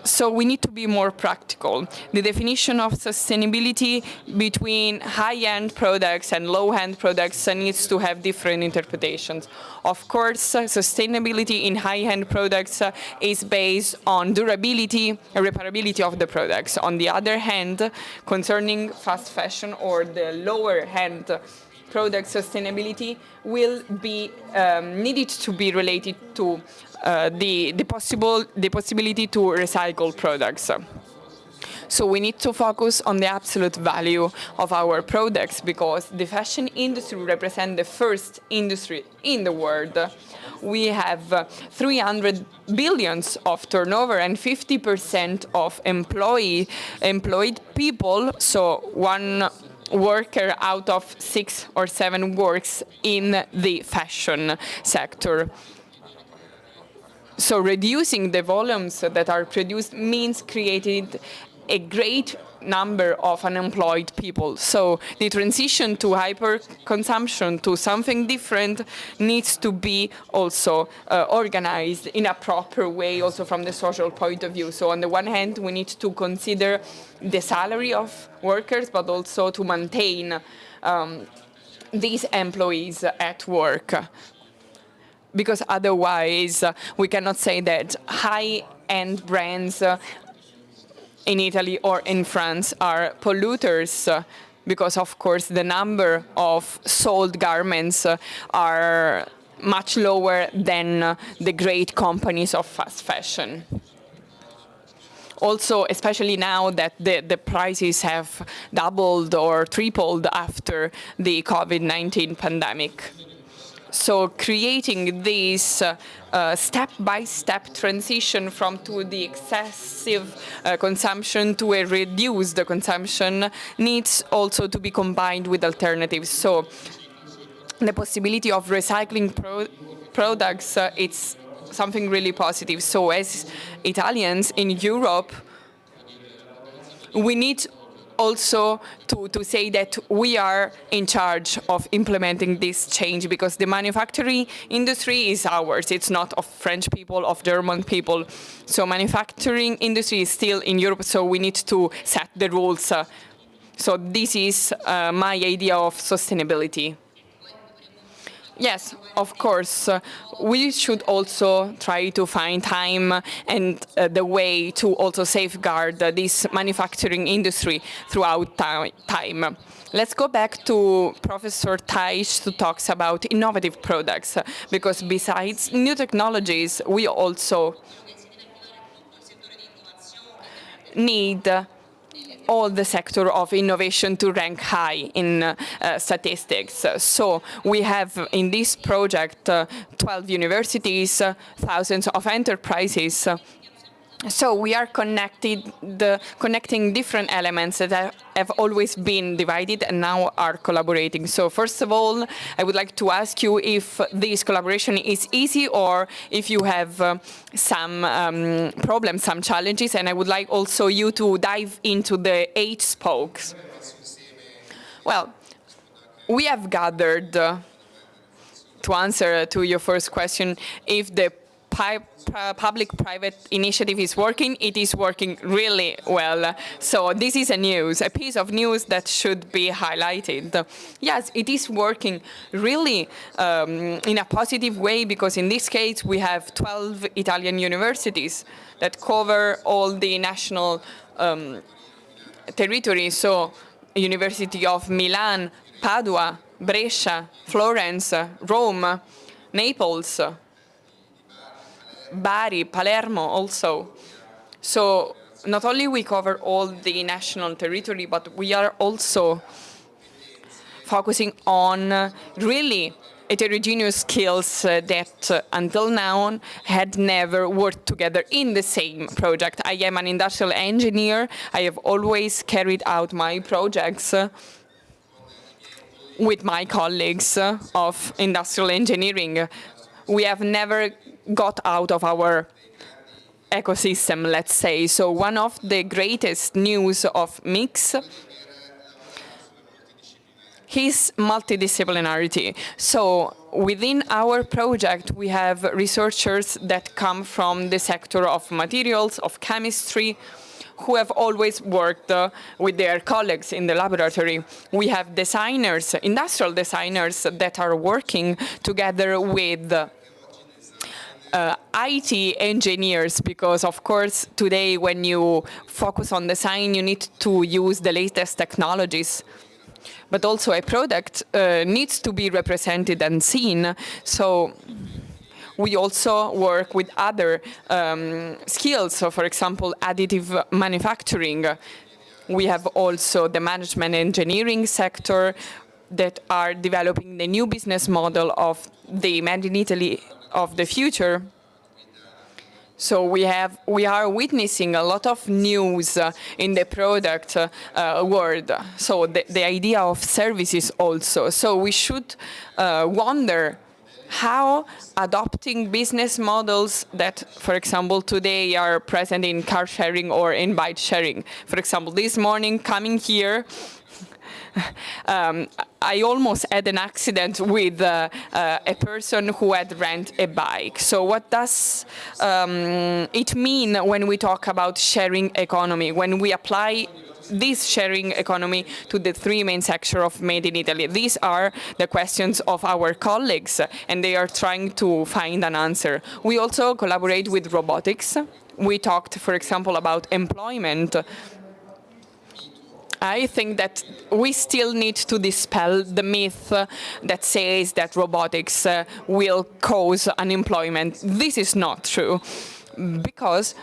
So we need to be more practical. The definition of sustainability between high-end products and low-end products needs to have different interpretations. Of course, sustainability in high-end products is based on durability and reparability of the products. On the other hand, concerning fast fashion or the lower-end product, sustainability will be needed to be related to the possibility to recycle products. So we need to focus on the absolute value of our products, because the fashion industry represents the first industry in the world. We have 300 billions of turnover and 50% of employed people, so one worker out of 6 or 7 works in the fashion sector. So reducing the volumes that are produced means creating a great number of unemployed people. So the transition to hyper-consumption, to something different, needs to be also organized in a proper way, also from the social point of view. So on the one hand, we need to consider the salary of workers, but also to maintain these employees at work. Because otherwise, we cannot say that high-end brands in Italy or in France are polluters, because, of course, the number of sold garments are much lower than the great companies of fast fashion. Also, especially now that the prices have doubled or tripled after the COVID-19 pandemic. So creating this step-by-step transition to the excessive consumption to a reduced consumption needs also to be combined with alternatives. So the possibility of recycling products, it's something really positive. So as Italians in Europe, we need also to say that we are in charge of implementing this change, because the manufacturing industry is ours. It's not of French people, of German people. So manufacturing industry is still in Europe, so we need to set the rules. So this is my idea of sustainability. Yes, of course. We should also try to find time and the way to also safeguard this manufacturing industry throughout time. Let's go back to Professor Taish to talk about innovative products, because besides new technologies, we also need all the sector of innovation to rank high in statistics. So we have in this project 12 universities, thousands of enterprises. So we are connecting different elements that have always been divided and now are collaborating. So first of all, I would like to ask you if this collaboration is easy or if you have some problems, some challenges, and I would like also you to dive into the 8 spokes. Well, we have gathered, to answer to your first question, if the public-private initiative is working, it is working really well. So this is a piece of news that should be highlighted. Yes, it is working really in a positive way, because in this case we have 12 Italian universities that cover all the national territory. So University of Milan, Padua, Brescia, Florence, Rome. Naples, Bari, Palermo also. So not only we cover all the national territory, but we are also focusing on really heterogeneous skills that until now had never worked together in the same project. I am an industrial engineer. I have always carried out my projects with my colleagues of industrial engineering. We have never got out of our ecosystem, let's say. So one of the greatest news of Mix is multidisciplinarity. So within our project, we have researchers that come from the sector of materials, of chemistry, who have always worked with their colleagues in the laboratory. We have designers, industrial designers, that are working together with IT engineers, because of course today when you focus on design you need to use the latest technologies, but also a product needs to be represented and seen. So we also work with other skills. So for example, additive manufacturing. We have also the management engineering sector that are developing the new business model of the Made in Italy of the future. So we are witnessing a lot of news in the product world. So the idea of services also. So we should wonder how adopting business models that, for example, today are present in car sharing or in bike sharing. For example, this morning coming here, I almost had an accident with a person who had rented a bike. So what does it mean when we talk about sharing economy, when we apply this sharing economy to the three main sectors of Made in Italy? These are the questions of our colleagues, and they are trying to find an answer. We also collaborate with robotics. We talked, for example, about employment. I think that we still need to dispel the myth that says that robotics will cause unemployment. This is not true, because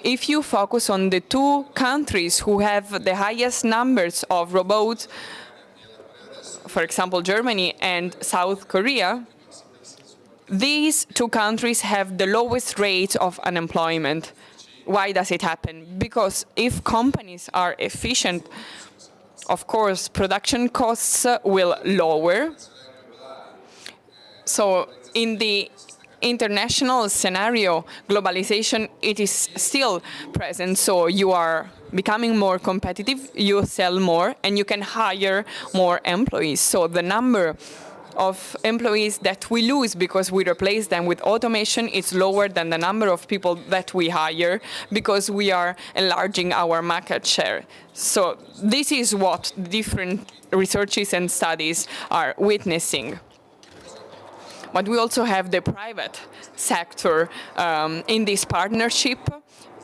if you focus on the two countries who have the highest numbers of robots, for example, Germany and South Korea, these two countries have the lowest rate of unemployment. Why does it happen? Because if companies are efficient, of course, production costs will lower. So in the international scenario, globalization, it is still present. So you are becoming more competitive, you sell more, and you can hire more employees. So the number of employees that we lose because we replace them with automation is lower than the number of people that we hire because we are enlarging our market share. So this is what different researches and studies are witnessing. But we also have the private sector in this partnership,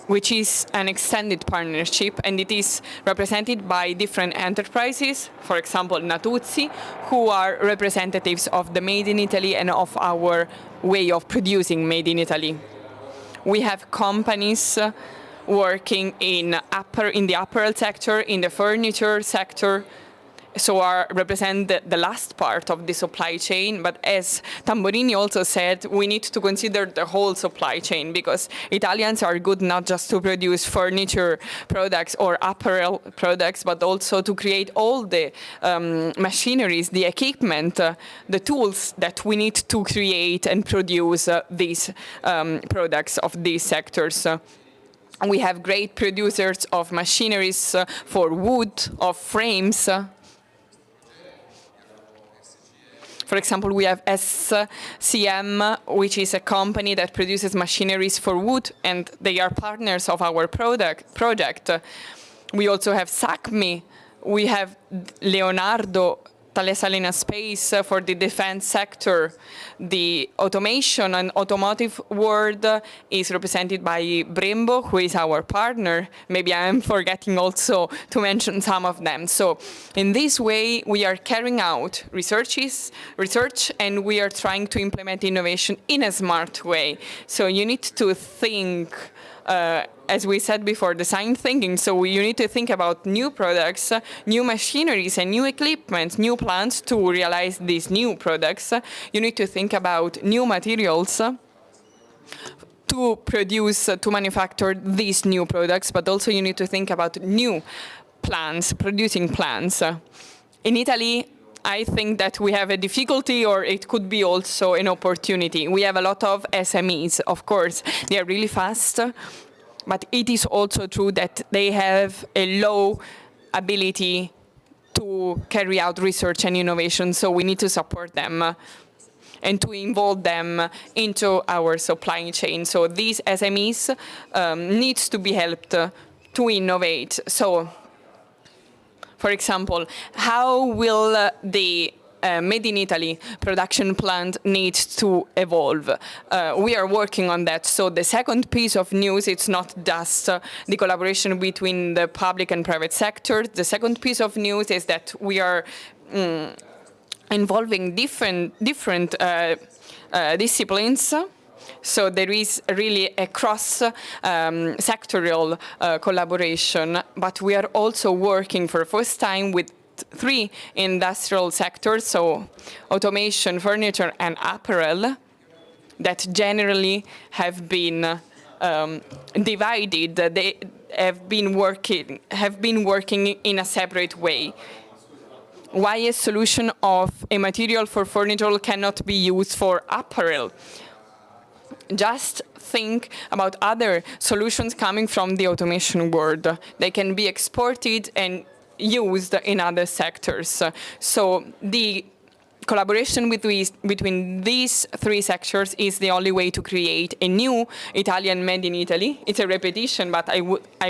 which is an extended partnership, and it is represented by different enterprises, for example, Natuzzi, who are representatives of the Made in Italy and of our way of producing Made in Italy. We have companies working in the apparel sector, in the furniture sector, so represent the last part of the supply chain. But as Tamborini also said, we need to consider the whole supply chain, because Italians are good not just to produce furniture products or apparel products, but also to create all the machineries, the equipment, the tools that we need to create and produce these products of these sectors. We have great producers of machineries for wood, of frames. For example, we have SCM, which is a company that produces machineries for wood, and they are partners of our project. We also have SACMI. We have Leonardo Thales Alenia Space for the defense sector. The automation and automotive world is represented by Brembo, who is our partner. Maybe I am forgetting also to mention some of them. So in this way, we are carrying out research, and we are trying to implement innovation in a smart way. So you need to think, as we said before, design thinking. So you need to think about new products, new machineries and new equipment, new plants to realize these new products. You need to think about new materials to produce, to manufacture these new products, but also you need to think about new plants, producing plants. In Italy, I think that we have a difficulty, or it could be also an opportunity. We have a lot of SMEs, of course. They are really fast, but it is also true that they have a low ability to carry out research and innovation, so we need to support them and to involve them into our supply chain. So these SMEs needs to be helped to innovate. So, for example, how will the Made in Italy production plant needs to evolve? We are working on that. So the second piece of news, it's not just the collaboration between the public and private sector. The second piece of news is that we are involving different disciplines. So there is really a cross-sectorial collaboration, but we are also working for the first time with 3 industrial sectors, so automation, furniture, and apparel, that generally have been divided. They have been working in a separate way. Why a solution of a material for furniture cannot be used for apparel? Just think about other solutions coming from the automation world. They can be exported and used in other sectors. So the collaboration between these 3 sectors is the only way to create a new Italian Made in Italy. It's a repetition, but I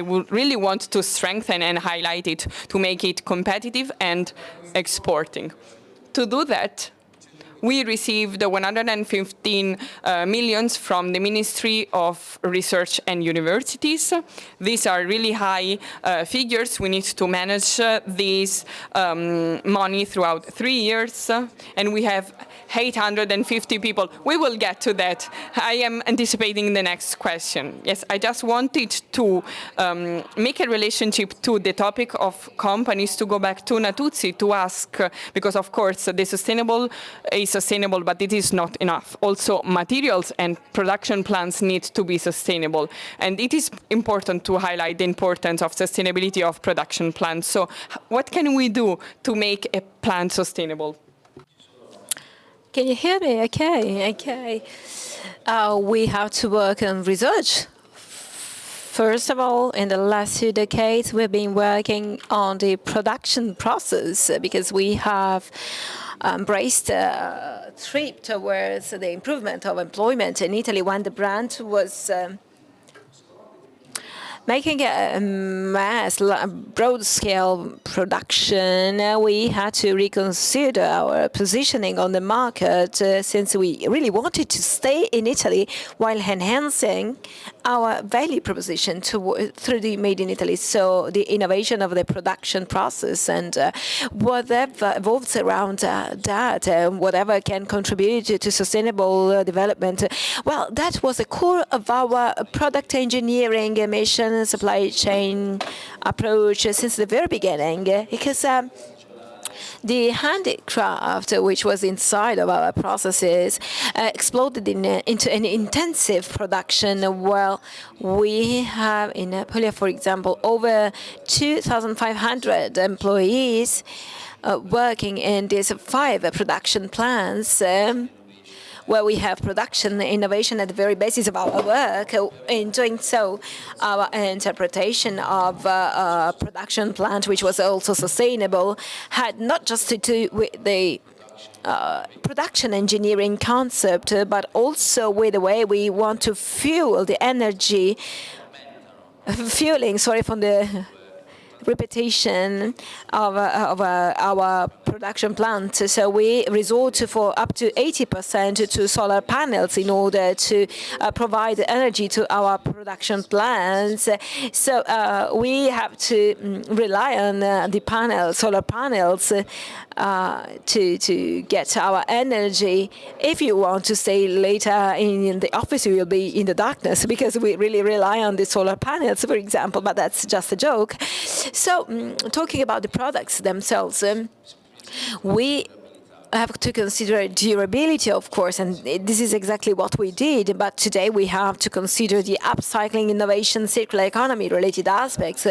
would really want to strengthen and highlight it to make it competitive and exporting. To do that, we received 115 million from the Ministry of Research and Universities. These are really high figures. We need to manage this money throughout 3 years, and we have 850 people. We will get to that. I am anticipating the next question. Yes, I just wanted to make a relationship to the topic of companies, to go back to Natuzzi to ask, because of course the sustainable is sustainable, but it is not enough. Also, materials and production plants need to be sustainable. And it is important to highlight the importance of sustainability of production plants. So what can we do to make a plant sustainable? Can you hear me? Okay. We have to work on research. First of all, in the last 2 decades, we've been working on the production process because we have embraced a trip towards the improvement of employment in Italy when the brand was making a mass, broad-scale production. We had to reconsider our positioning on the market since we really wanted to stay in Italy while enhancing our value proposition through the Made in Italy. So the innovation of the production process and whatever evolves around that, whatever can contribute to sustainable development, well, that was the core of our product engineering mission, supply chain approach since the very beginning, because the handicraft, which was inside of our processes, exploded into an intensive production. Well, we have in Apulia, for example, over 2,500 employees working in these 5 production plants, where we have production innovation at the very basis of our work. In doing so, our interpretation of a production plant, which was also sustainable, had not just to do with the production engineering concept, but also with the way we want to fuel the energy, fueling, sorry for the repetition of our production plant. So we resort for up to 80% to solar panels in order to provide energy to our production plants. So we have to rely on the solar panels to get our energy. If you want to stay later in the office, you will be in the darkness because we really rely on the solar panels, for example, but that's just a joke. So talking about the products themselves, we have to consider durability, of course, and this is exactly what we did. But today we have to consider the upcycling, innovation, circular economy related aspects,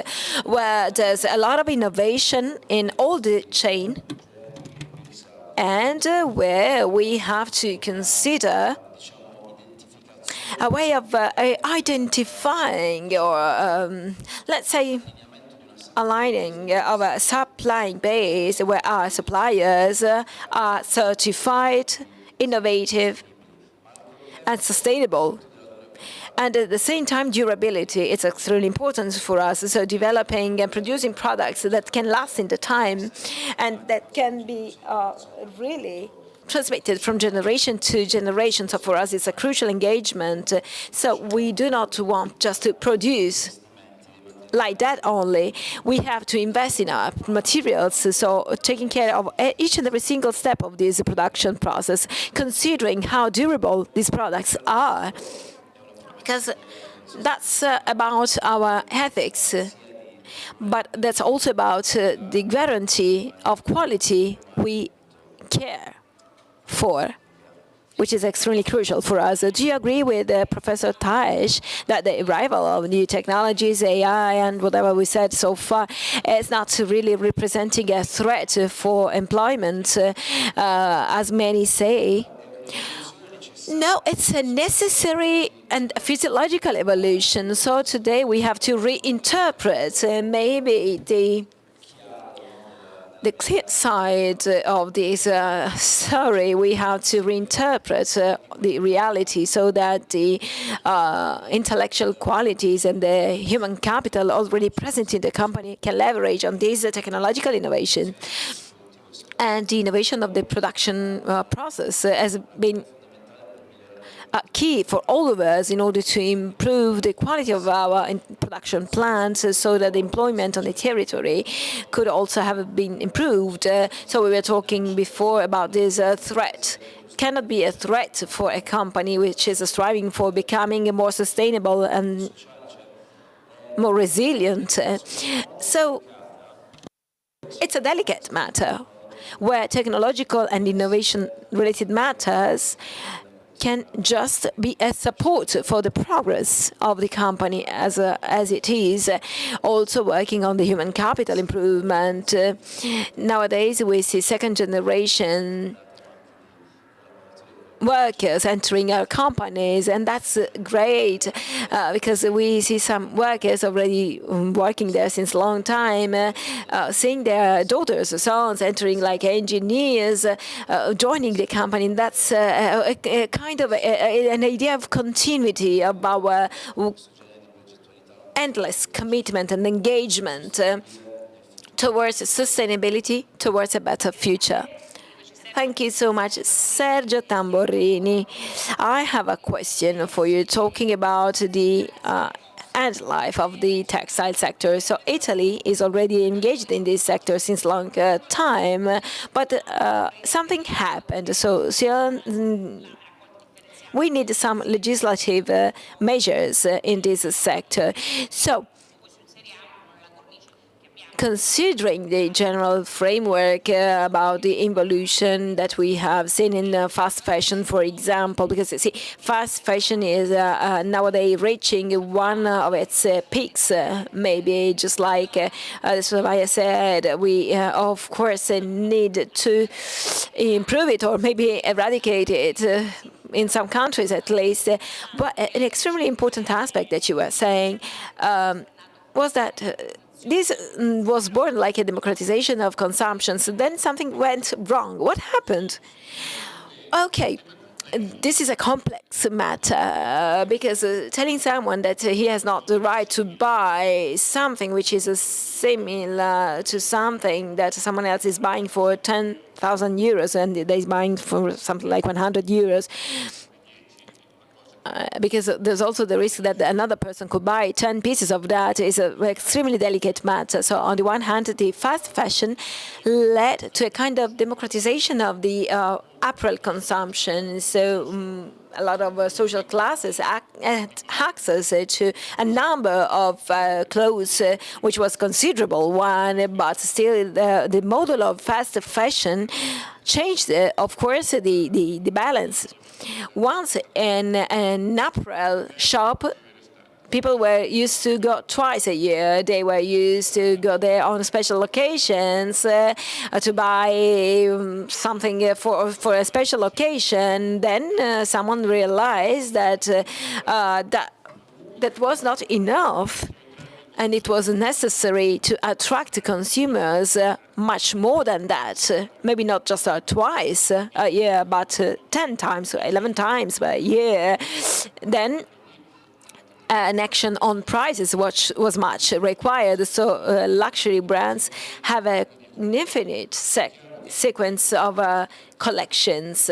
where there's a lot of innovation in all the chain, and where we have to consider a way of identifying or, let's say, aligning of a supplying base where our suppliers are certified, innovative, and sustainable. And at the same time, durability is extremely important for us. So developing and producing products that can last in the time and that can be really transmitted from generation to generation. So for us, it's a crucial engagement. So we do not want just to produce like that only. We have to invest in our materials, so taking care of each and every single step of this production process, considering how durable these products are, because that's about our ethics, but that's also about the guarantee of quality we care for, which is extremely crucial for us. Do you agree with Professor Taesh that the arrival of new technologies, AI, and whatever we said so far is not really representing a threat for employment, as many say? No, it's a necessary and physiological evolution. So today we have to reinterpret maybe the clear side of this story. We have to reinterpret the reality so that the intellectual qualities and the human capital already present in the company can leverage on this technological innovation. And the innovation of the production process has been key for all of us in order to improve the quality of our production plants so that the employment on the territory could also have been improved. So we were talking before about this threat. Cannot be a threat for a company which is striving for becoming more sustainable and more resilient. So it's a delicate matter where technological and innovation related matters can just be a support for the progress of the company as it is, also working on the human capital improvement. Nowadays, we see second generation workers entering our companies, and that's great because we see some workers already working there since a long time, seeing their daughters or sons entering like engineers, joining the company. And that's a kind of an idea of continuity of our endless commitment and engagement towards sustainability, towards a better future. Thank you so much, Sergio Tamborini. I have a question for you, talking about the end life of the textile sector. So Italy is already engaged in this sector since long time, but something happened. So we need some legislative measures in this sector. So considering the general framework about the evolution that we have seen in fast fashion, for example, because you see, fast fashion is nowadays reaching one of its peaks, maybe just like Soraya said, we of course need to improve it or maybe eradicate it. In some countries, at least. But an extremely important aspect that you were saying was that this was born like a democratization of consumption. So then something went wrong. What happened? Okay, this is a complex matter because telling someone that he has not the right to buy something which is similar to something that someone else is buying for 10,000 euros and they're buying for something like 100 euros, because there's also the risk that another person could buy 10 pieces of that, is an extremely delicate matter. So on the one hand, the fast fashion led to a kind of democratization of the apparel consumption. So a lot of social classes had access to a number of clothes, which was considerable one, but still the model of fast fashion changed, of course, the balance. Once in an apparel shop, people were used to go twice a year. They were used to go there on special occasions to buy something for a special occasion. Then someone realized that that was not enough. And it was necessary to attract consumers much more than that. Maybe not just twice a year, but 10 times, 11 times a year. Then an action on prices was much required. So luxury brands have an infinite sequence of collections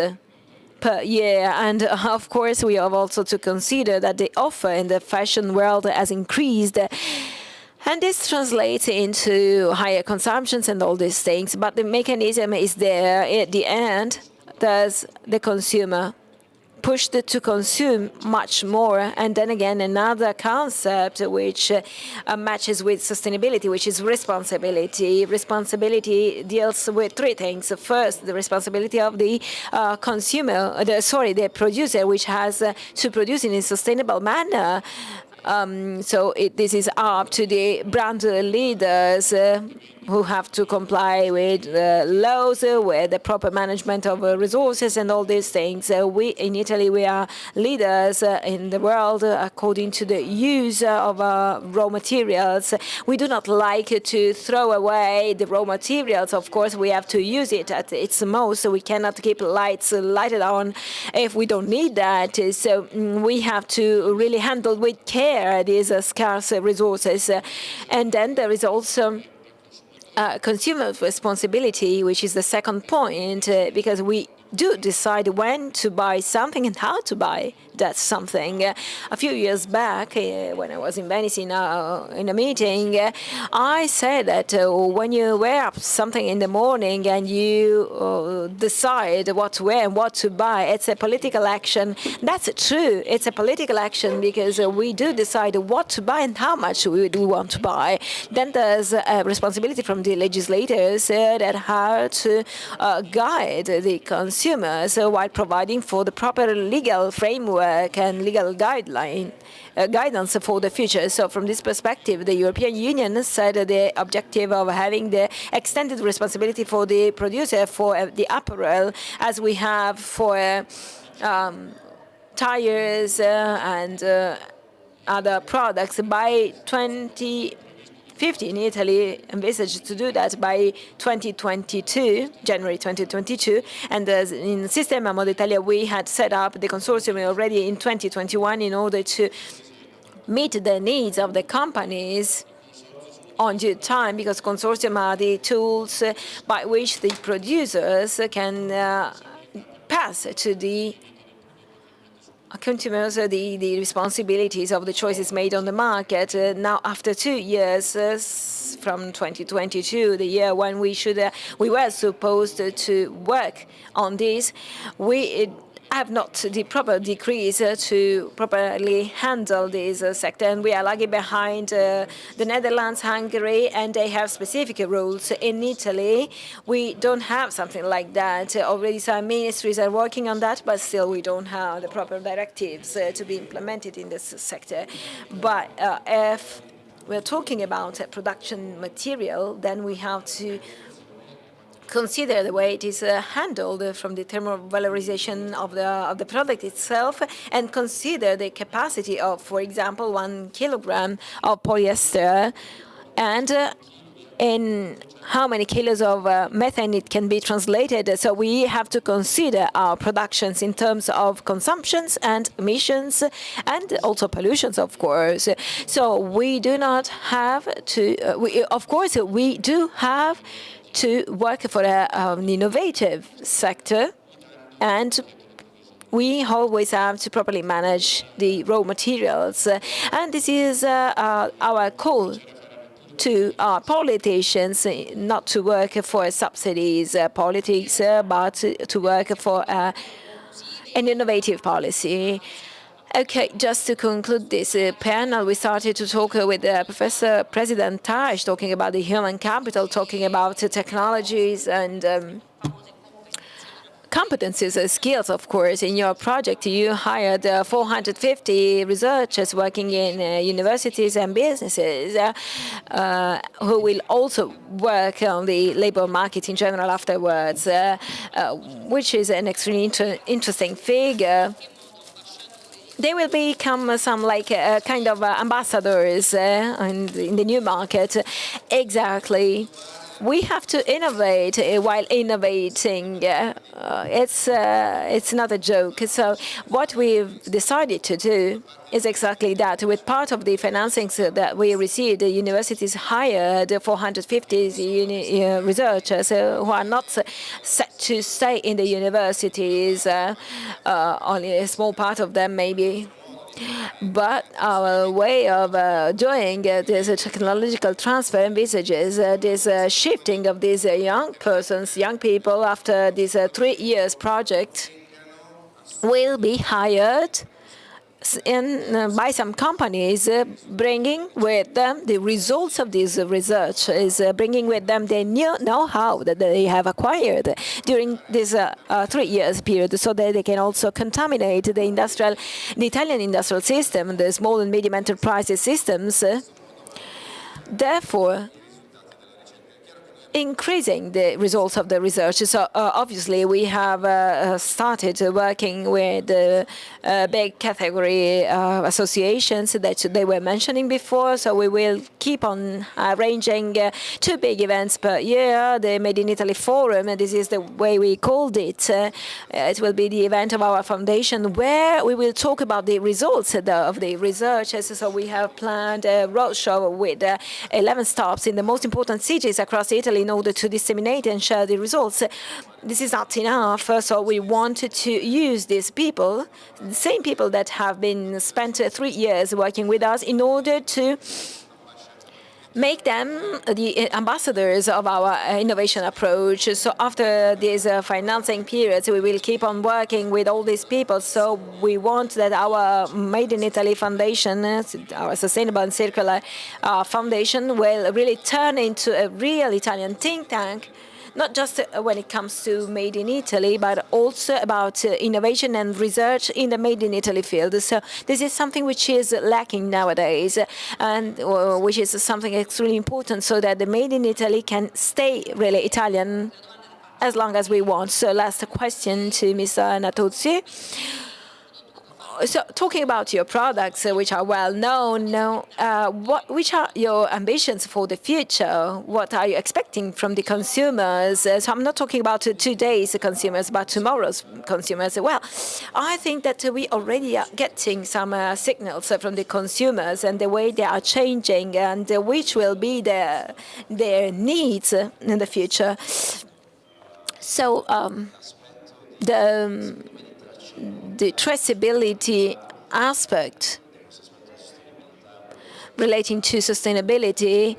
per year. And of course, we have also to consider that the offer in the fashion world has increased. And this translates into higher consumptions and all these things. But the mechanism is there. At the end, there's the consumer pushed to consume much more. And then again, another concept which matches with sustainability, which is responsibility. Responsibility deals with three things. First, the responsibility of the consumer, the producer, which has to produce in a sustainable manner. So this is up to the brand leaders who have to comply with laws, with the proper management of resources and all these things. We in Italy, we are leaders in the world according to the use of raw materials. We do not like to throw away the raw materials. Of course, we have to use it at its most. We cannot keep lights lighted on if we don't need that. So we have to really handle with care these scarce resources. And then there is also consumer responsibility, which is the second point, because we do decide when to buy something and how to buy that something. A few years back, when I was in Venice in a meeting, I said that when you wear up something in the morning and you decide what to wear and what to buy, it's a political action. That's true. It's a political action because we do decide what to buy and how much we do want to buy. Then there's a responsibility from the legislators that have to guide the consumers while providing for the proper legal framework and legal guidance for the future. So from this perspective, the European Union set the objective of having the extended responsibility for the producer for the apparel, as we have for tires and other products by 2050 in Italy, envisaged to do that by 2022, January 2022. And in Sistema Moda Italia, we had set up the consortium already in 2021 in order to meet the needs of the companies on due time, because consortium are the tools by which the producers can pass to the consumers the responsibilities of the choices made on the market. Now, after 2 years from 2022, the year when we were supposed to work on this, we have not the proper decrees to properly handle this sector, and we are lagging behind the Netherlands, Hungary, and they have specific rules. In Italy, we don't have something like that. Already some ministries are working on that, but still we don't have the proper directives to be implemented in this sector. But if we're talking about production material, then we have to consider the way it is handled from the term of valorization of the product itself, and consider the capacity of, for example, 1 kilogram of polyester, and in how many kilos of methane it can be translated. So we have to consider our productions in terms of consumptions and emissions and also pollutions, of course. So we do not have to, of course, we do have to work for an innovative sector, and we always have to properly manage the raw materials. And this is our call to our politicians, not to work for subsidies politics, but to work for an innovative policy. Okay, just to conclude this panel, we started to talk with Professor President Taj, talking about the human capital, talking about technologies and competencies and skills, of course. In your project, you hired 450 researchers working in universities and businesses who will also work on the labor market in general afterwards, which is an extremely interesting figure. They will become some like kind of ambassadors in the new market. Exactly. We have to innovate while innovating. It's not a joke. So what we've decided to do is exactly that. With part of the financings that we received, the universities hired 450 researchers who are not set to stay in the universities, only a small part of them maybe. But our way of doing this technological transfer envisages this shifting of these young people after this 3 years project will be hired by some companies, bringing with them the results of this research, is bringing with them the new know-how that they have acquired during this 3 years period, so that they can also contaminate the Italian industrial system, the small and medium enterprises systems. Therefore, increasing the results of the research. So obviously we have started working with big category associations that they were mentioning before. So we will keep on arranging 2 big events per year. The Made in Italy Forum, and this is the way we called it. It will be the event of our foundation where we will talk about the results of the research. So we have planned a roadshow with 11 stops in the most important cities across Italy in order to disseminate and share the results. This is not enough, so we wanted to use these people, the same people that have been spent 3 years working with us, in order to make them the ambassadors of our innovation approach. So after these financing periods, we will keep on working with all these people. So we want that our Made in Italy Foundation, our sustainable and circular foundation, will really turn into a real Italian think tank, not just when it comes to Made in Italy, but also about innovation and research in the Made in Italy field. So this is something which is lacking nowadays, and which is something extremely important, so that the Made in Italy can stay really Italian as long as we want. So last question to Mr. Natuzzi. So talking about your products, which are well known, which are your ambitions for the future? What are you expecting from the consumers? So I'm not talking about today's consumers, but tomorrow's consumers. Well, I think that we already are getting some signals from the consumers and the way they are changing, and which will be their needs in the future. So the traceability aspect relating to sustainability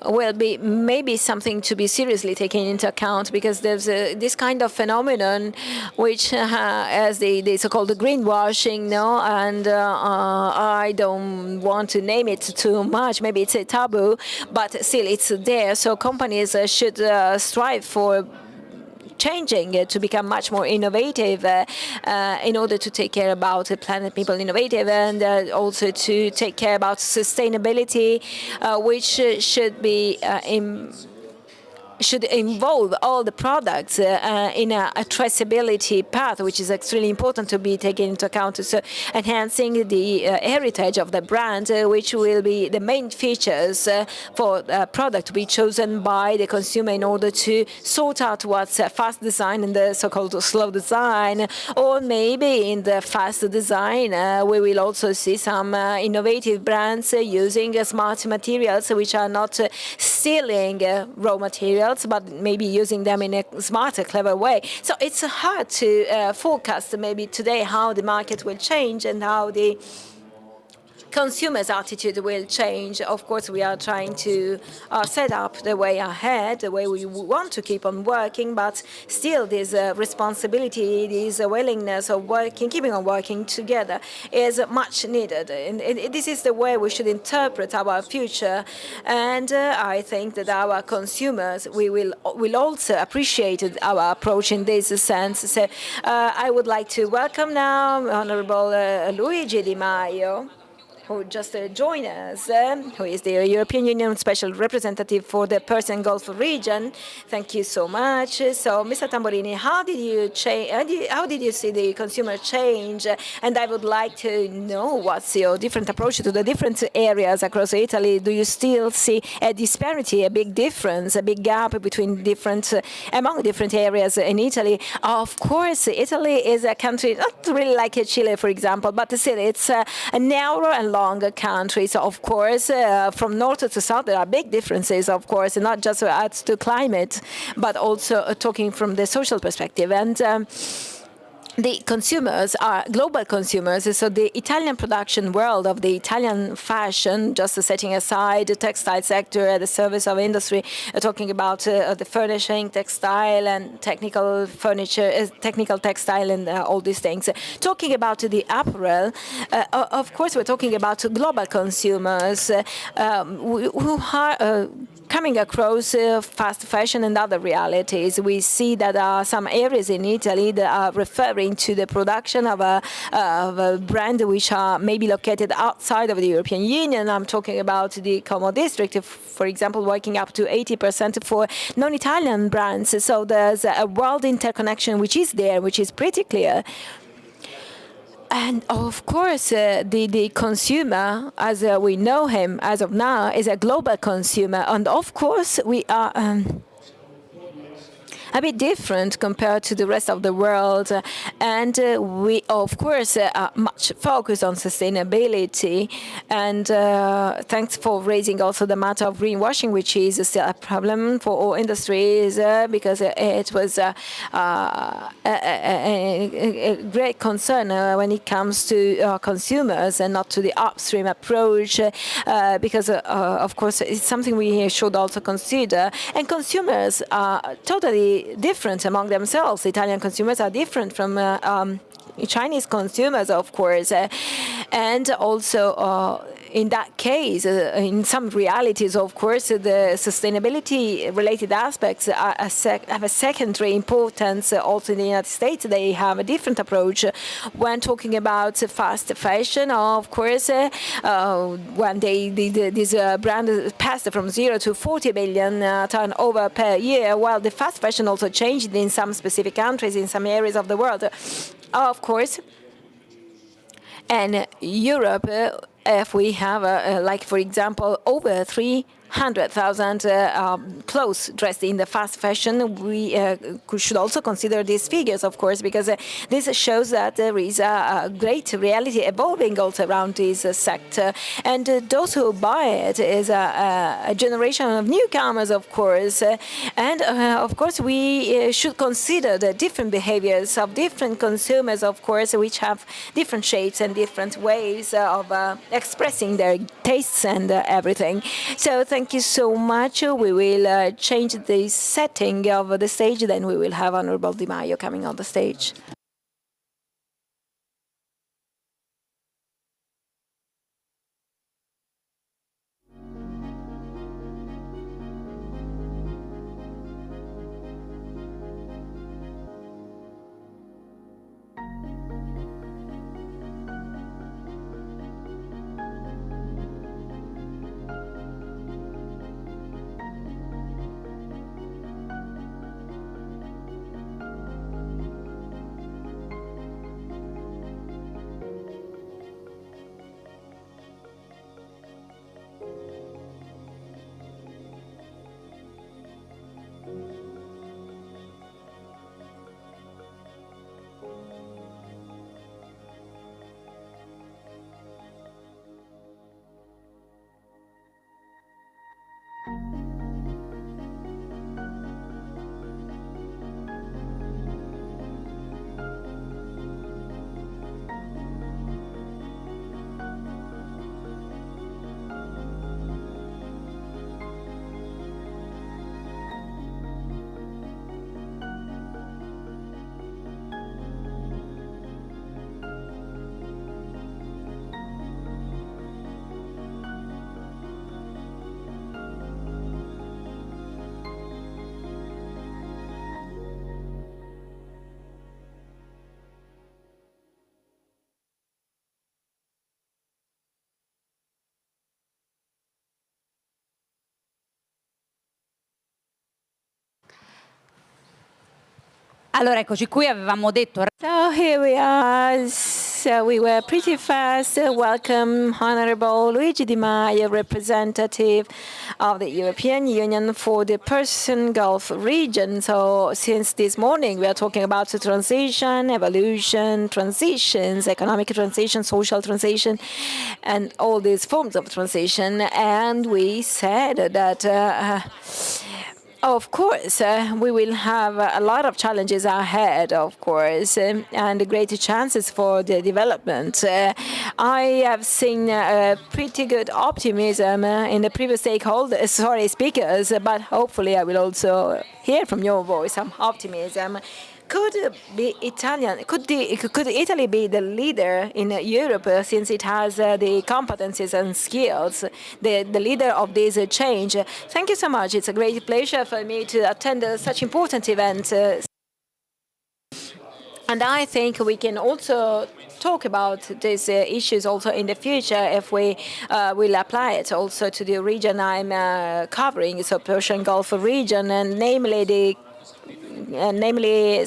will be maybe something to be seriously taken into account, because there's this kind of phenomenon which has the so-called greenwashing, and I don't want to name it too much. Maybe it's a taboo, but still it's there. So companies should strive for changing to become much more innovative in order to take care about the planet, people innovative, and also to take care about sustainability, which should be should involve all the products in a traceability path, which is extremely important to be taken into account. So enhancing the heritage of the brand, which will be the main features for a product to be chosen by the consumer in order to sort out what's fast design and the so-called slow design. Or maybe in the fast design, we will also see some innovative brands using smart materials, which are not stealing raw materials, but maybe using them in a smarter, clever way. So it's hard to forecast maybe today how the market will change and how the consumers' attitude will change. Of course, we are trying to set up the way ahead, the way we want to keep on working, but still this responsibility, this willingness of working, keeping on working together is much needed. And this is the way we should interpret our future. And I think that our consumers will also appreciate our approach in this sense. So I would like to welcome now Honorable Luigi Di Maio, who just joined us, who is the European Union Special Representative for the Persian Gulf region. Thank you so much. So, Mr. Tamburini, how did you how did you see the consumer change? And I would like to know what's your different approach to the different areas across Italy. Do you still see a disparity, a big difference, a big gap between among different areas in Italy? Of course, Italy is a country not really like Chile, for example, but still it's a narrow and longer country. So, of course, from north to south, there are big differences, of course, not just as to climate, but also talking from the social perspective. And the consumers are global consumers, so the Italian production world of the Italian fashion, just setting aside the textile sector, the service of industry, talking about the furnishing, textile and technical furniture, technical textile and all these things. Talking about the apparel, of course, we're talking about global consumers who are coming across fast fashion and other realities. We see that there are some areas in Italy that are referring to the production of a brand which are maybe located outside of the European Union. I'm talking about the Como district, for example, working up to 80% for non-Italian brands. So there's a world interconnection which is there, which is pretty clear. And of course, the consumer, as we know him as of now, is a global consumer. And of course, we are a bit different compared to the rest of the world. And we, of course, are much focused on sustainability. And thanks for raising also the matter of greenwashing, which is still a problem for all industries, because it was a great concern when it comes to consumers and not to the upstream approach, because, of course, it's something we should also consider. And consumers are totally different among themselves. Italian consumers are different from Chinese consumers, of course, and also in that case, in some realities, of course, the sustainability-related aspects have a secondary importance. Also in the United States, they have a different approach when talking about fast fashion. Of course, when this brand passed from 0 to 40 billion turnover per year, while the fast fashion also changed in some specific countries, in some areas of the world. Of course, and Europe, if we have, like, for example, over 300,000 clothes dressed in the fast fashion, we should also consider these figures, of course, because this shows that there is a great reality evolving also around this sector. And those who buy it is a generation of newcomers, of course. And of course, we should consider the different behaviors of different consumers, of course, which have different shapes and different ways of expressing their tastes and everything. So thank you so much. We will change the setting of the stage, then we will have Honorable Di Maio coming on the stage. Allora, eccoci qui, avevamo detto... So here we are. So we were pretty fast. Welcome, Honorable Luigi Di Maio, representative of the European Union for the Persian Gulf region. So since this morning, we are talking about the transition, evolution, transitions, economic transition, social transition, and all these forms of transition. And we said that of course, we will have a lot of challenges ahead, of course, and greater chances for the development. I have seen pretty good optimism in the previous speakers, but hopefully I will also hear from your voice some optimism. Could Italy be the leader in Europe since it has the competencies and skills, the leader of this change? Thank you so much. It's a great pleasure for me to attend such important event. And I think we can also talk about these issues also in the future if we will apply it also to the region I'm covering, so Persian Gulf region, and namely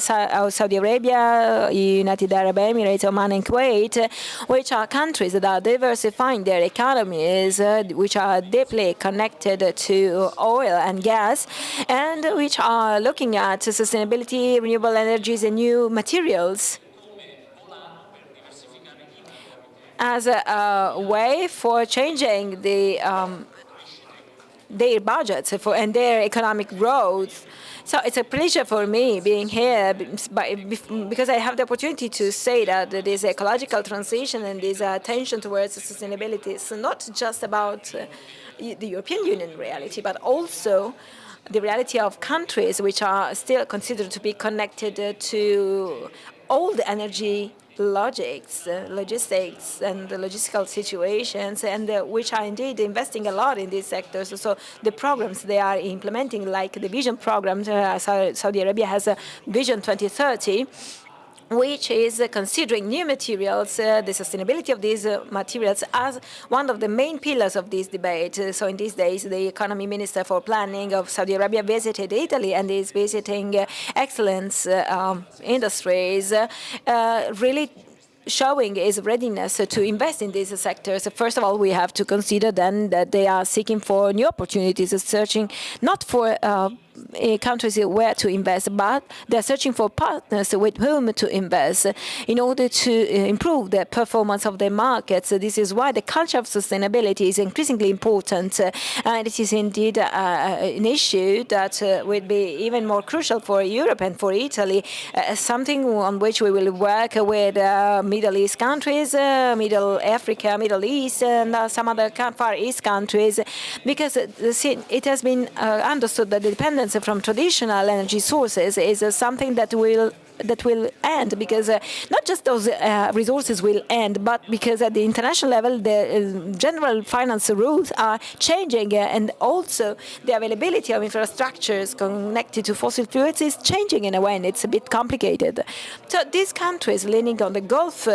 Saudi Arabia, United Arab Emirates, Oman, and Kuwait, which are countries that are diversifying their economies, which are deeply connected to oil and gas, and which are looking at sustainability, renewable energies, and new materials as a way for changing their budgets and their economic growth. So it's a pleasure for me being here because I have the opportunity to say that this ecological transition and this attention towards sustainability is not just about the European Union reality, but also the reality of countries which are still considered to be connected to old energy logistics and the logistical situations, and which are indeed investing a lot in these sectors. So the programs they are implementing, like the Vision program, Saudi Arabia has a Vision 2030, which is considering new materials, the sustainability of these materials as one of the main pillars of this debate. So in these days, the economy minister for planning of Saudi Arabia visited Italy and is visiting excellence industries, really showing his readiness to invest in these sectors. First of all, we have to consider then that they are seeking for new opportunities, searching not for countries where to invest, but they're searching for partners with whom to invest in order to improve the performance of their markets. This is why the culture of sustainability is increasingly important, and it is indeed an issue that will be even more crucial for Europe and for Italy, something on which we will work with Middle East countries, Middle Africa, Middle East, and some other Far East countries, because it has been understood that the dependence from traditional energy sources is something that will end, because not just those resources will end, but because at the international level the general finance rules are changing, and also the availability of infrastructures connected to fossil fuels is changing in a way, and it's a bit complicated. So these countries leaning on the Gulf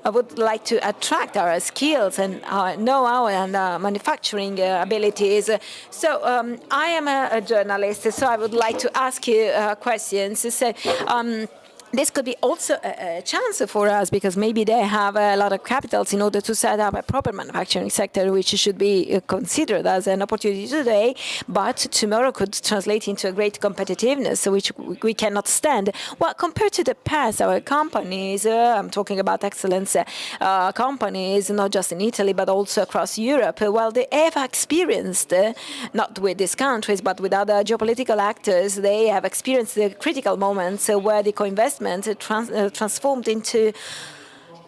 I would like to attract our skills and our know-how and manufacturing abilities. So I am a journalist, so I would like to ask you questions. So, this could be also a chance for us, because maybe they have a lot of capitals in order to set up a proper manufacturing sector, which should be considered as an opportunity today, but tomorrow could translate into a great competitiveness, which we cannot stand. Well, compared to the past, our companies, I'm talking about excellence companies, not just in Italy, but also across Europe, well, they have experienced, not with these countries, but with other geopolitical actors, they have experienced the critical moments where the co-investment transformed into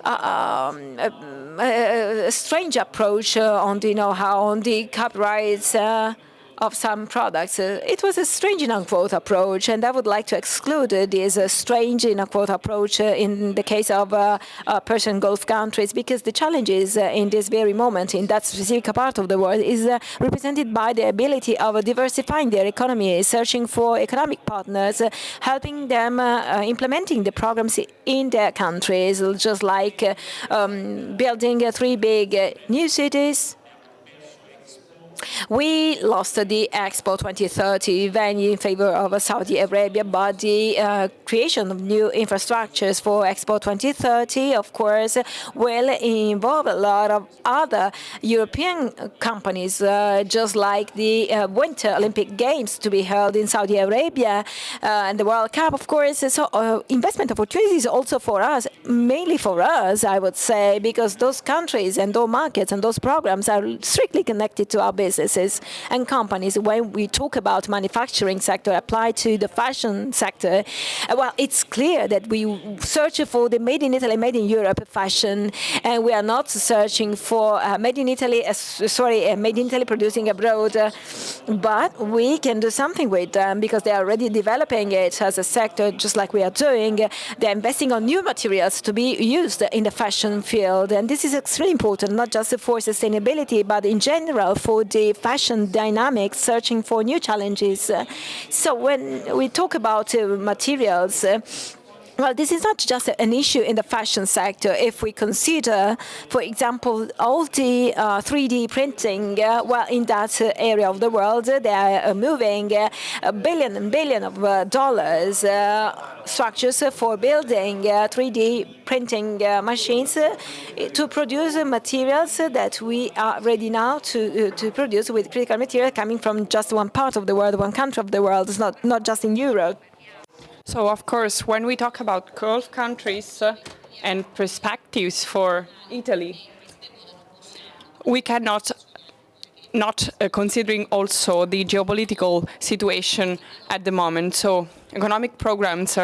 a strange approach on the know-how, on the copyrights of some products. It was a strange, in unquote, approach, and I would like to exclude this strange, in unquote, approach in the case of Persian Gulf countries, because the challenges in this very moment in that specific part of the world is represented by the ability of diversifying their economy, searching for economic partners, helping them implementing the programs in their countries, just like building 3 big new cities, We lost the Expo 2030 venue in favor of Saudi Arabia, but the creation of new infrastructures for Expo 2030, of course, will involve a lot of other European companies, just like the Winter Olympic Games to be held in Saudi Arabia and the World Cup, of course. So investment opportunities also for us, mainly for us, I would say, because those countries and those markets and those programs are strictly connected to our businesses and companies. When we talk about manufacturing sector applied to the fashion sector, well, it's clear that we search for the made in Italy, made in Europe fashion, and we are not searching for made in Italy, made in Italy producing abroad, but we can do something with them because they are already developing it as a sector, just like we are doing. They're investing on new materials to be used in the fashion field, and this is extremely important, not just for sustainability, but in general for the fashion dynamics, searching for new challenges. So when we talk about materials, well, this is not just an issue in the fashion sector. If we consider, for example, all the 3D printing, well, in that area of the world, they are moving a billion and billion of dollars structures for building 3D printing machines to produce materials that we are ready now to produce with critical material coming from just one part of the world, one country of the world. It's not just in Europe. So, of course, when we talk about Gulf countries and perspectives for Italy, we cannot not considering also the geopolitical situation at the moment. So, economic programs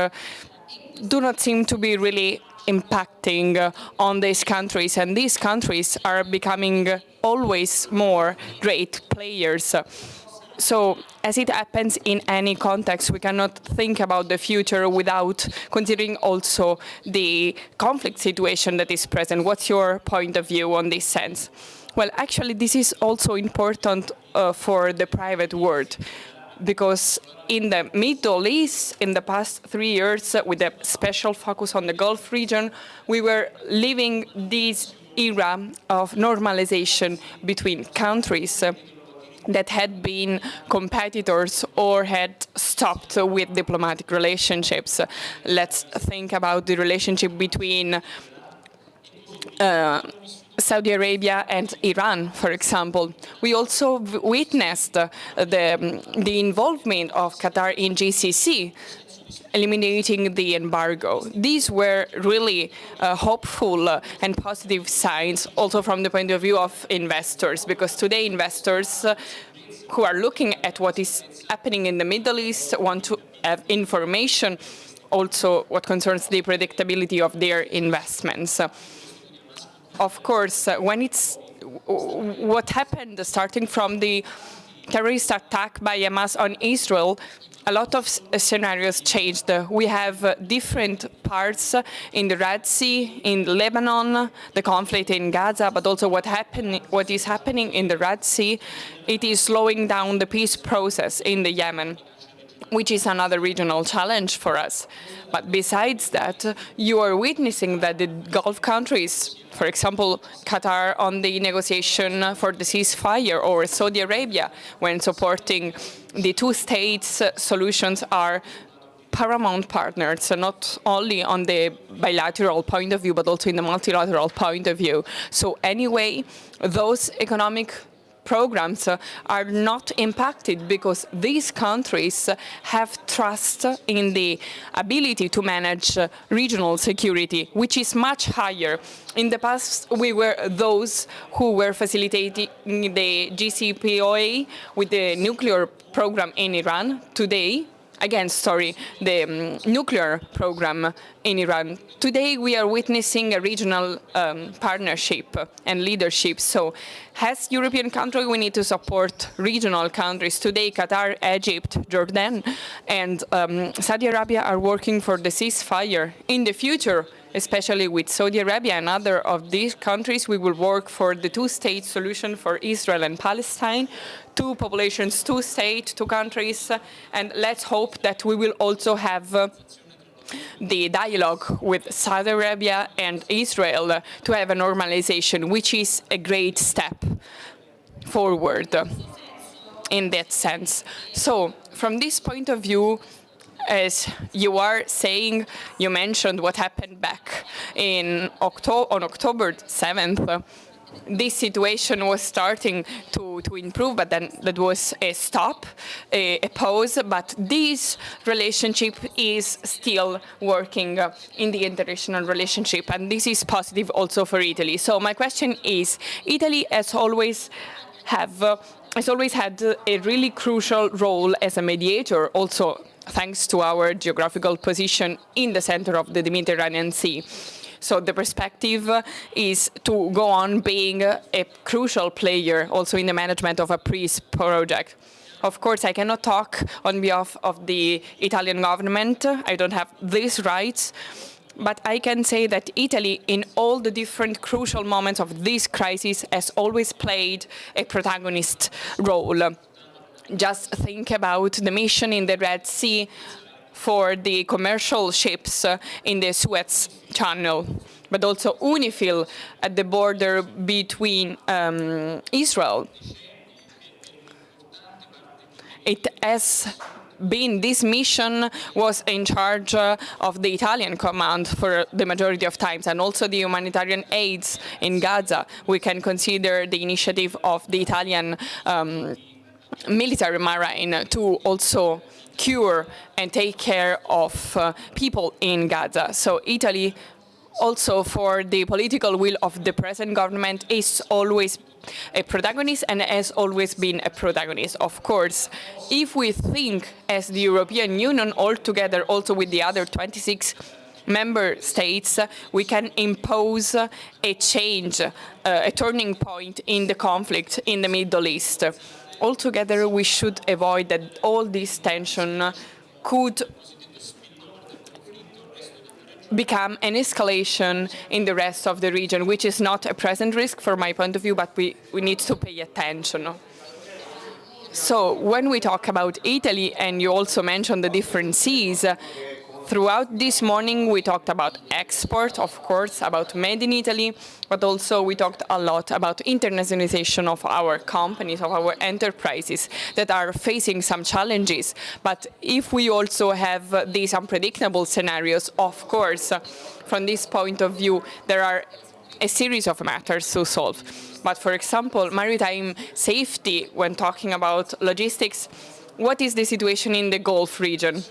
do not seem to be really impacting on these countries, and these countries are becoming always more great players. So, as it happens in any context, we cannot think about the future without considering also the conflict situation that is present. What's your point of view on this sense? Well, actually, this is also important for the private world, because in the Middle East, in the past 3 years, with a special focus on the Gulf region, we were living this era of normalization between countries that had been competitors or had stopped with diplomatic relationships. Let's think about the relationship between Saudi Arabia and Iran, for example. We also witnessed the involvement of Qatar in GCC, eliminating the embargo. These were really hopeful and positive signs also from the point of view of investors, because today investors who are looking at what is happening in the Middle East want to have information also what concerns the predictability of their investments. Of course, when it's what happened starting from the terrorist attack by Hamas on Israel, a lot of scenarios changed. We have different parts in the Red Sea, in Lebanon, the conflict in Gaza, but also what is happening in the Red Sea. It is slowing down the peace process in the Yemen, which is another regional challenge for us. But besides that, you are witnessing that the Gulf countries, for example, Qatar on the negotiation for the ceasefire, or Saudi Arabia when supporting the two-state solutions, are paramount partners, not only on the bilateral point of view, but also in the multilateral point of view. So anyway, those economic programs are not impacted because these countries have trust in the ability to manage regional security, which is much higher. In the past, we were those who were facilitating the JCPOA with the nuclear program in Iran. Today, the nuclear program in Iran. Today we are witnessing a regional partnership and leadership. So as European country, we need to support regional countries. Today, Qatar, Egypt, Jordan, and Saudi Arabia are working for the ceasefire. In the future, especially with Saudi Arabia and other of these countries, we will work for the two-state solution for Israel and Palestine, two populations, two states, two countries, and let's hope that we will also have the dialogue with Saudi Arabia and Israel to have a normalization, which is a great step. forward in that sense. So from this point of view, as you are saying, you mentioned what happened back on October 7th. This situation was starting to improve, but then that was a stop, a pause. But this relationship is still working in the international relationship, and this is positive also for Italy. So my question is, Italy has always had a really crucial role as a mediator, also thanks to our geographical position in the center of the Mediterranean Sea. So the perspective is to go on being a crucial player also in the management of a peace project. Of course, I cannot talk on behalf of the Italian government. I don't have these rights. But I can say that Italy, in all the different crucial moments of this crisis, has always played a protagonist role. Just think about the mission in the Red Sea for the commercial ships in the Suez Channel, but also UNIFIL at the border between Israel. It has been, this mission was in charge of the Italian command for the majority of times, and also the humanitarian aids in Gaza. We can consider the initiative of the Italian military marine to also cure and take care of people in Gaza. So Italy, also for the political will of the present government, is always a protagonist and has always been a protagonist. Of course, if we think as the European Union altogether, also with the other 26 member states, we can impose a change, a turning point in the conflict in the Middle East. Altogether, we should avoid that all this tension could become an escalation in the rest of the region, which is not a present risk from my point of view, but we need to pay attention. So when we talk about Italy, and you also mentioned the different seas, throughout this morning we talked about export, of course, about Made in Italy, but also we talked a lot about internationalization of our companies, of our enterprises that are facing some challenges. But if we also have these unpredictable scenarios, of course, from this point of view, there are a series of matters to solve. But for example, maritime safety, when talking about logistics, what is the situation in the Gulf region?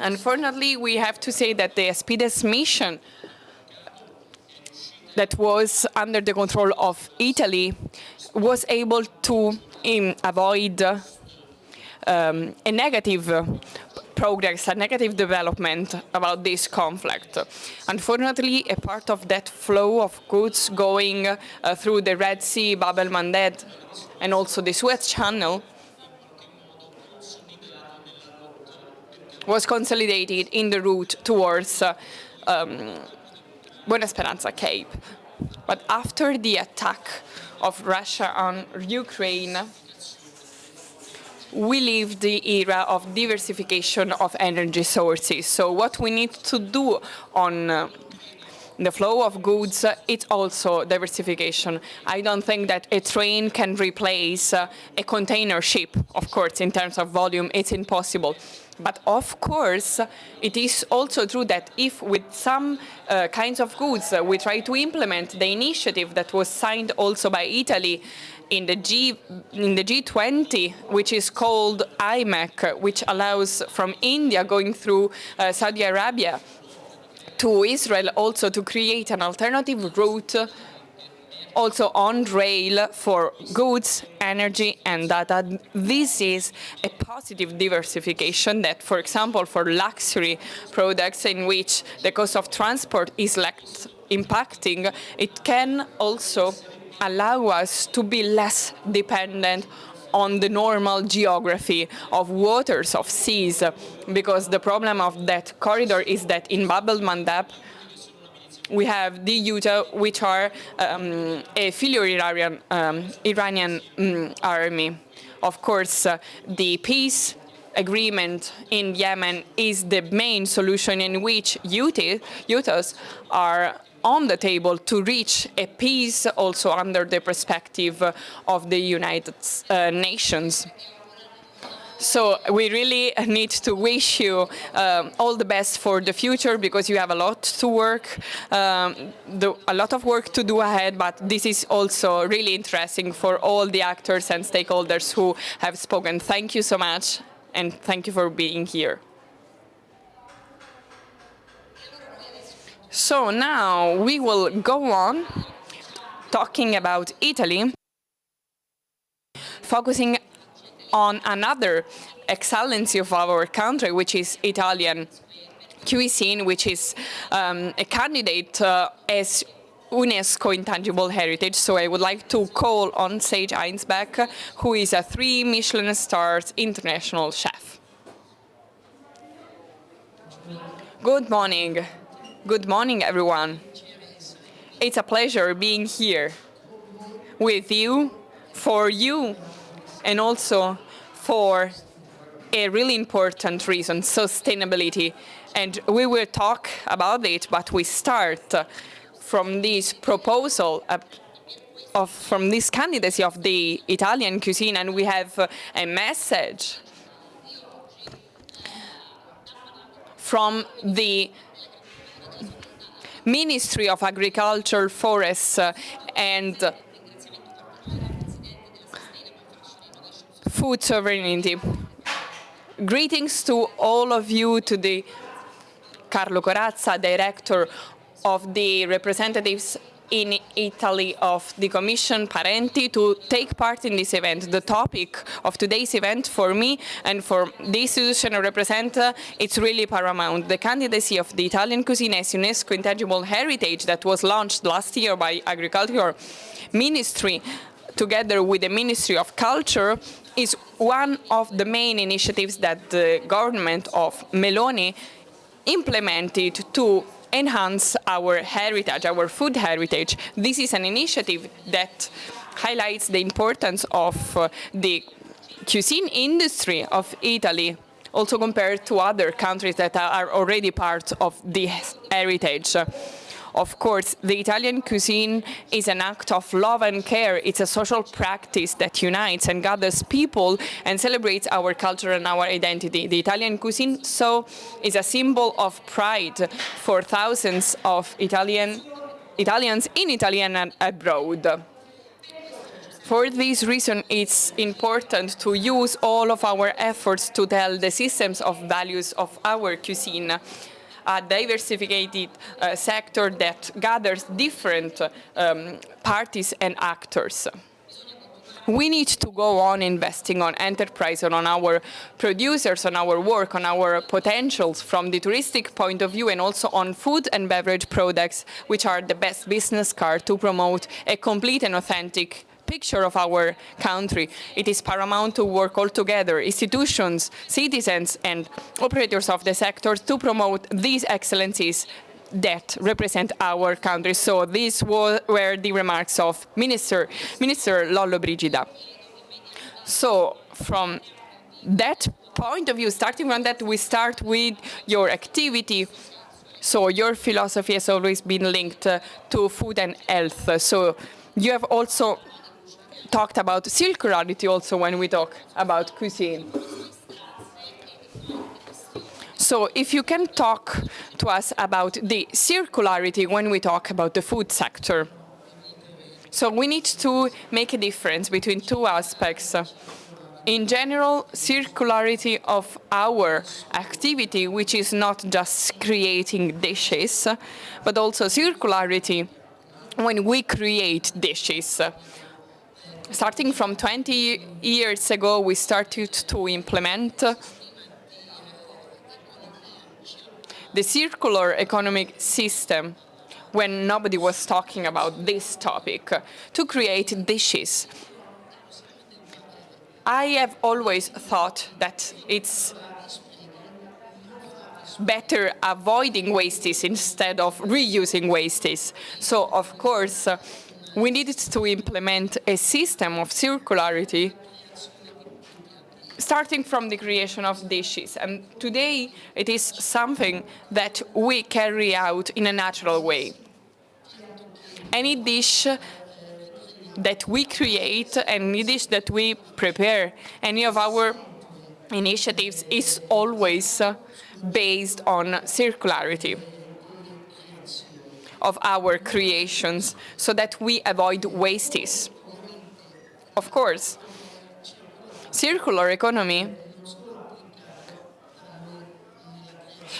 Unfortunately, we have to say that the Aspides mission that was under the control of Italy was able to avoid a negative progress, a negative development about this conflict. Unfortunately, a part of that flow of goods going through the Red Sea, Bab el-Mandeb, and also the Suez Channel was consolidated in the route towards Buena Speranza Cape. But after the attack of Russia on Ukraine, we live the era of diversification of energy sources. So what we need to do on the flow of goods, it's also diversification. I don't think that a train can replace a container ship. Of course, in terms of volume, it's impossible. But of course, it is also true that if with some kinds of goods we try to implement the initiative that was signed also by Italy in the G20, which is called IMEC, which allows from India going through Saudi Arabia to Israel also to create an alternative route also on rail for goods, energy and data. This is a positive diversification that, for example, for luxury products in which the cost of transport is impacting, it can also allow us to be less dependent on the normal geography of waters, of seas, because the problem of that corridor is that in Bab el-Mandeb we have the Utah, which are a filial Iranian army. Of course, the peace agreement in Yemen is the main solution in which Houthis are on the table to reach a peace also under the perspective of the United Nations. So we really need to wish you all the best for the future, because you have a lot to work, a lot of work to do ahead, but this is also really interesting for all the actors and stakeholders who have spoken. Thank you so much, and thank you for being here. So now we will go on talking about Italy, focusing on another excellency of our country, which is Italian cuisine, which is a candidate as UNESCO Intangible Heritage. So I would like to call on Sage Heinsbeck, who is a 3 Michelin stars international chef. Good morning. Good morning, everyone. It's a pleasure being here with you, for you, and also for a really important reason, sustainability. And we will talk about it, but we start from this proposal from this candidacy of the Italian cuisine, and we have a message from the Ministry of Agriculture, Forests and Food Sovereignty. Greetings to all of you, to the Carlo Corazza, Director of the Representatives in Italy of the Commission Parenti, to take part in this event. The topic of today's event for me and for the institution I represent, it's really paramount. The candidacy of the Italian cuisine as UNESCO Intangible Heritage that was launched last year by Agriculture Ministry together with the Ministry of Culture is one of the main initiatives that the government of Meloni implemented to enhance our heritage, our food heritage. This is an initiative that highlights the importance of the cuisine industry of Italy, also compared to other countries that are already part of this heritage. Of course, the Italian cuisine is an act of love and care. It's a social practice that unites and gathers people and celebrates our culture and our identity. The Italian cuisine, so, is a symbol of pride for thousands of Italians in Italy and abroad. For this reason, it's important to use all of our efforts to tell the systems of values of our cuisine, a diversified sector that gathers different parties and actors. We need to go on investing on enterprise and on our producers, on our work, on our potentials from the touristic point of view, and also on food and beverage products, which are the best business card to promote a complete and authentic picture of our country. It is paramount to work all together, institutions, citizens, and operators of the sector, to promote these excellencies that represent our country. So these were the remarks of Minister Lollobrigida. So from that point of view, starting from that, we start with your activity. So your philosophy has always been linked to food and health. So you have also talked about circularity also when we talk about cuisine. So if you can talk to us about the circularity when we talk about the food sector. So we need to make a difference between two aspects. In general, circularity of our activity, which is not just creating dishes, but also circularity when we create dishes. Starting from 20 years ago, we started to implement the circular economic system when nobody was talking about this topic, to create dishes. I have always thought that it's better avoiding wastes instead of reusing wastes. So, of course, we needed to implement a system of circularity starting from the creation of dishes. And today it is something that we carry out in a natural way. any dish that we create, any dish that we prepare, any of our initiatives is always based on circularity of our creations so that we avoid wastes. Of course, circular economy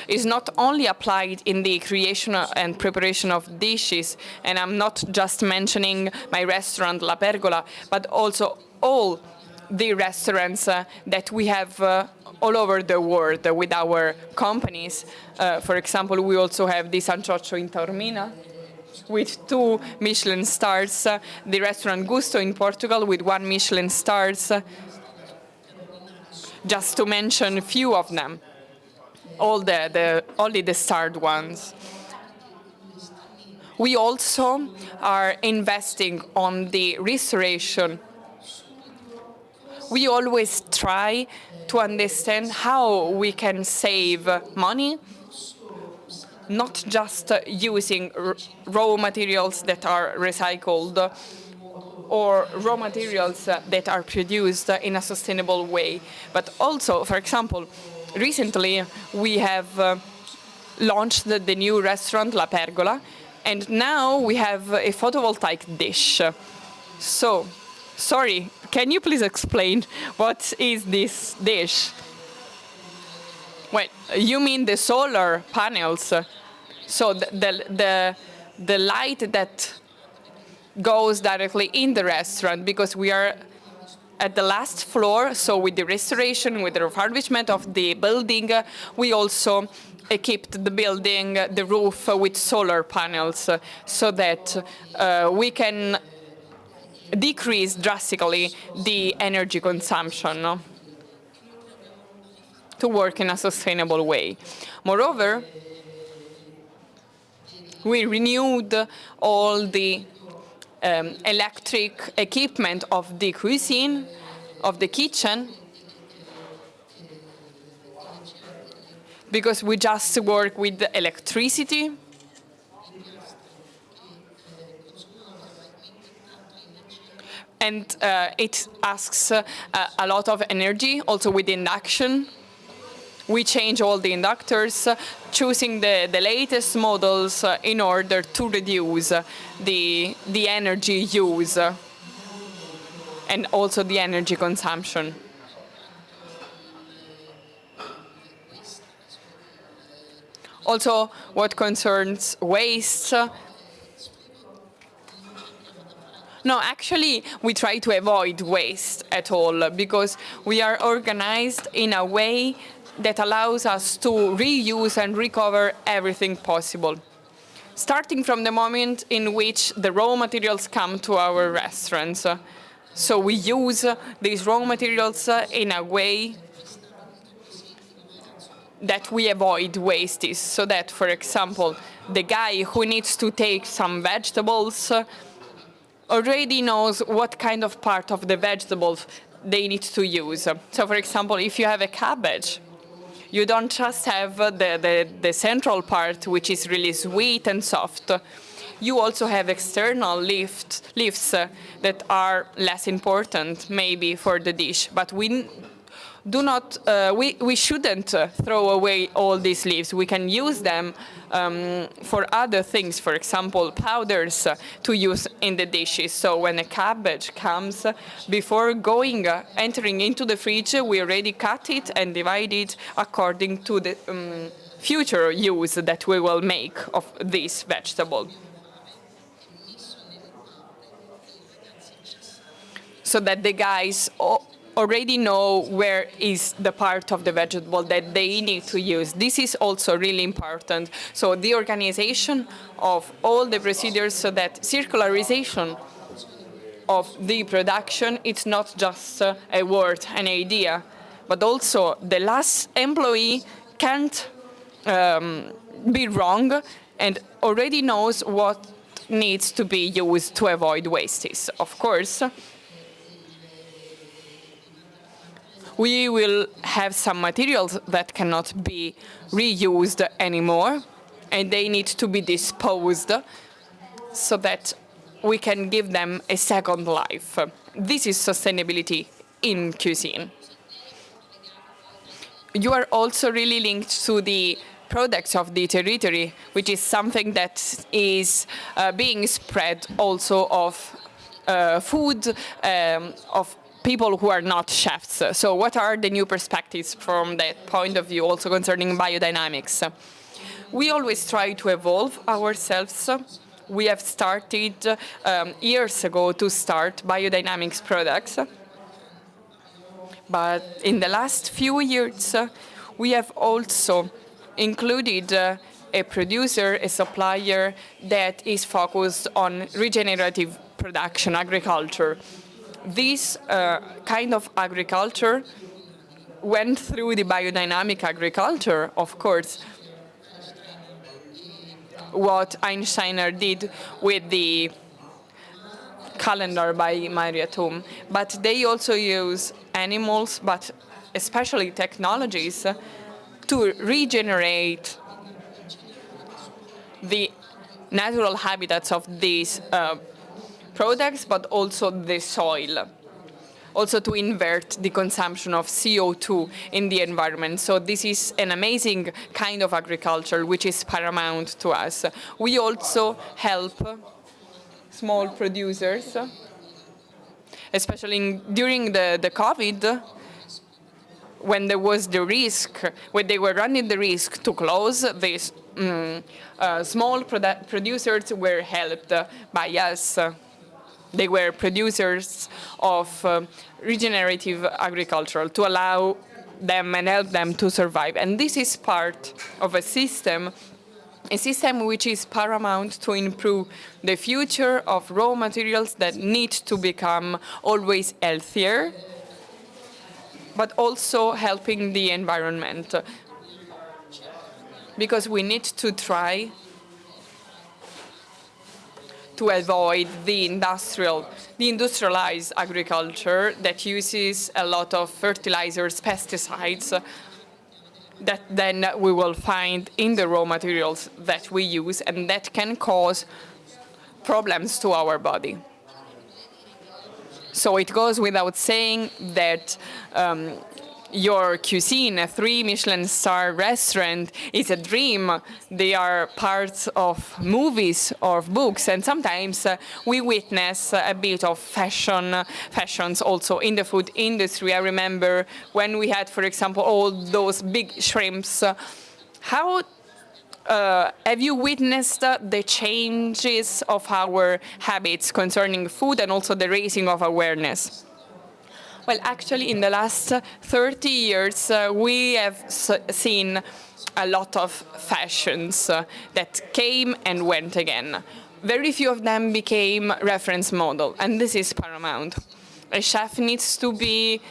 is not only applied in the creation and preparation of dishes, and I'm not just mentioning my restaurant La Pergola, but also all the restaurants that we have all over the world with our companies. For example, we also have the San Cioccio in Taormina with 2 Michelin stars, the restaurant Gusto in Portugal with 1 Michelin stars, just to mention a few of them. Only the starred ones. We also are investing on the restoration. We always try to understand how we can save money, not just using raw materials that are recycled or raw materials that are produced in a sustainable way, but also, for example, recently we have launched the new restaurant La Pergola, and now we have a photovoltaic dish. So, sorry, can you please explain what is this dish? Well, you mean the solar panels. So the light that goes directly in the restaurant, because we are at the last floor, so with the restoration, with the refurbishment of the building, we also equipped the building, the roof, with solar panels so that we can decrease drastically the energy consumption, no? To work in a sustainable way. Moreover, we renewed all the electric equipment of the cuisine, of the kitchen, because we just work with electricity. And it asks a lot of energy, also with induction. We change all the inductors, choosing the latest models in order to reduce the energy use and also the energy consumption. Also, what concerns waste, no, actually, we try to avoid waste at all because we are organized in a way that allows us to reuse and recover everything possible, starting from the moment in which the raw materials come to our restaurants. So we use these raw materials in a way that we avoid wastes, so that, for example, the guy who needs to take some vegetables already knows what kind of part of the vegetables they need to use. So, for example, if you have a cabbage, you don't just have the central part, which is really sweet and soft. You also have external leaves that are less important, maybe, for the dish. But we do not, we shouldn't throw away all these leaves. We can use them for other things, for example, powders to use in the dishes. So when a cabbage comes, before entering into the fridge, we already cut it and divide it according to the future use that we will make of this vegetable. So that the guys already know where is the part of the vegetable that they need to use. This is also really important. So the organization of all the procedures, so that circularization of the production, it's not just a word, an idea, but also the last employee can't be wrong and already knows what needs to be used to avoid wastes. Of course, we will have some materials that cannot be reused anymore, and they need to be disposed. so that we can give them a second life. This is sustainability in cuisine. You are also really linked to the products of the territory, which is something that is being spread also of food of people who are not chefs. So what are the new perspectives from that point of view, also concerning biodynamics? We always try to evolve ourselves. We have started years ago to start biodynamics products. But in the last few years, we have also included a producer, a supplier that is focused on regenerative production, agriculture. This kind of agriculture went through the biodynamic agriculture, of course, what Einsteiner did with the calendar by Maria Thum, but they also use animals, but especially technologies, to regenerate the natural habitats of these products, but also the soil. Also to invert the consumption of CO2 in the environment. So this is an amazing kind of agriculture which is paramount to us. We also help small producers, especially during the COVID, when there was the risk, when they were running the risk to close, these small producers were helped by us. They were producers of regenerative agriculture to allow them and help them to survive. And this is part of a system which is paramount to improve the future of raw materials that need to become always healthier, but also helping the environment. Because we need to try to avoid the industrialized agriculture that uses a lot of fertilizers, pesticides, that then we will find in the raw materials that we use, and that can cause problems to our body. So it goes without saying that your cuisine, a 3 Michelin star restaurant, is a dream. They are parts of movies or books, and sometimes we witness a bit of fashions also in the food industry. I remember when we had, for example, all those big shrimps. How have you witnessed the changes of our habits concerning food and also the raising of awareness? Well, actually, in the last 30 years, we have seen a lot of fashions that came and went again. Very few of them became reference model, and this is paramount. A chef needs to be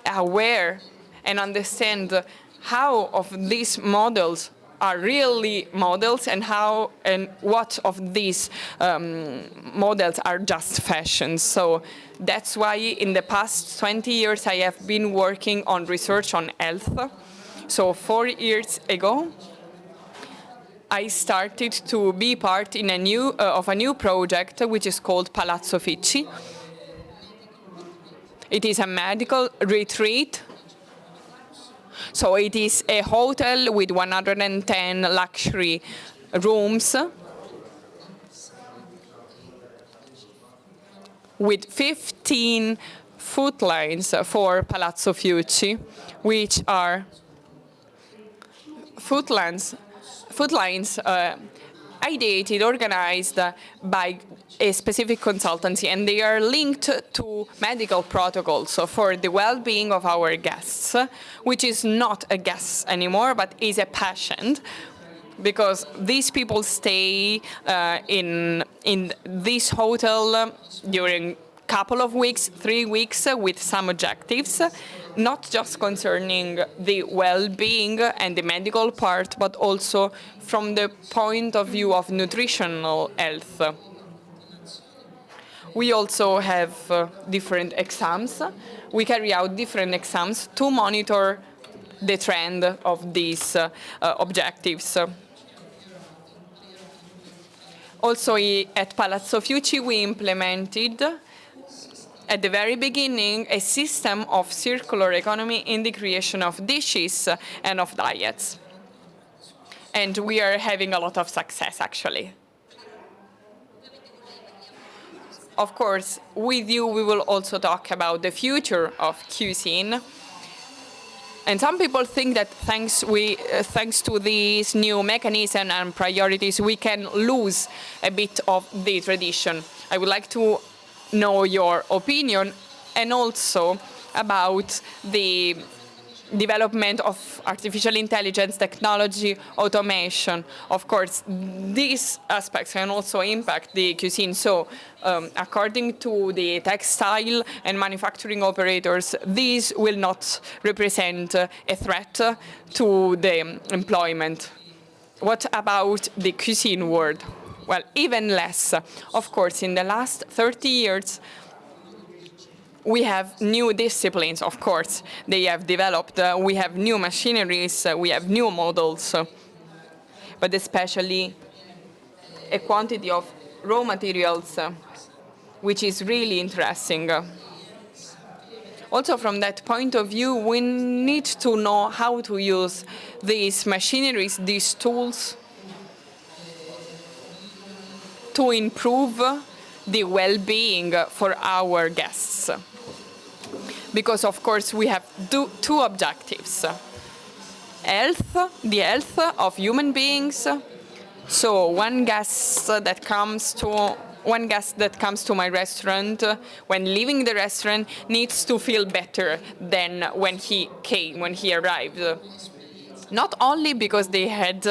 aware and understand how of these models are really models and how and what of these models are just fashions. So that's why in the past 20 years I have been working on research on health. So 4 years ago I started to be part in of a new project which is called Palazzo Ficci. It is a medical retreat. So it is a hotel with 110 luxury rooms with 15 footlines for Palazzo Ficci, which are footlines ideated, organized by a specific consultancy, and they are linked to medical protocols for the well-being of our guests, which is not a guest anymore, but is a patient, because these people stay in this hotel during couple of weeks, 3 weeks, with some objectives, not just concerning the well-being and the medical part, but also from the point of view of nutritional health. We also have different exams. We carry out different exams to monitor the trend of these objectives. Also at Palazzo Fiuci, we implemented at the very beginning a system of circular economy in the creation of dishes and of diets. And we are having a lot of success, actually. Of course, with you, we will also talk about the future of cuisine. And some people think that thanks to these new mechanisms and priorities, we can lose a bit of the tradition. I would like to know your opinion, and also about the development of artificial intelligence, technology, automation. Of course, these aspects can also impact the cuisine. So, according to the textile and manufacturing operators, these will not represent a threat to the employment. What about the cuisine world? Well, even less. Of course, in the last 30 years, we have new disciplines, of course. They have developed. We have new machineries. We have new models. But especially a quantity of raw materials, which is really interesting. Also, from that point of view, we need to know how to use these machineries, these tools, to improve the well-being for our guests. Because, of course, we have two objectives. The health of human beings. So one guest that comes to my restaurant, when leaving the restaurant, needs to feel better than when he arrived. Not only because they had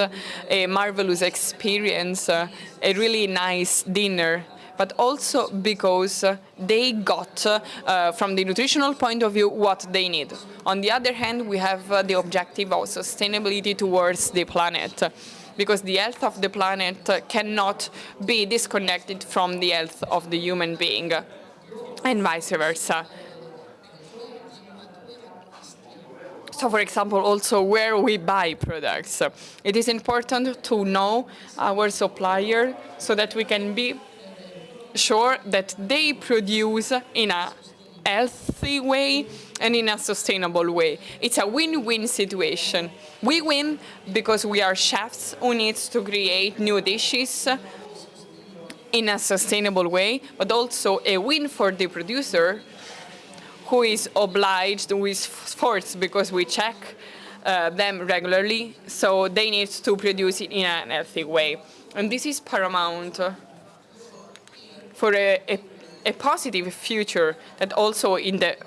a marvelous experience, a really nice dinner, but also because they got, from the nutritional point of view, what they need. On the other hand, we have the objective of sustainability towards the planet, because the health of the planet cannot be disconnected from the health of the human being, and vice versa. So, for example, also where we buy products. It is important to know our supplier so that we can be sure that they produce in a healthy way and in a sustainable way. It's a win-win situation. We win because we are chefs who need to create new dishes in a sustainable way, but also a win for the producer, who is obliged, who is forced, because we check them regularly, so they need to produce it in a healthy way. And this is paramount for a positive future, that also in the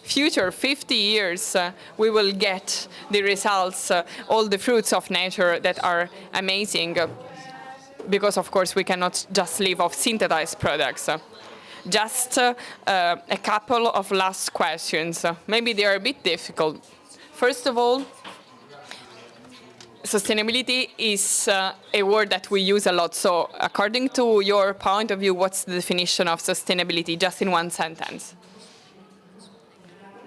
future 50 years we will get the results, all the fruits of nature that are amazing, because of course we cannot just live off synthesized products. Just a couple of last questions. Maybe they are a bit difficult. First of all, sustainability is a word that we use a lot. So according to your point of view, what's the definition of sustainability, just in one sentence?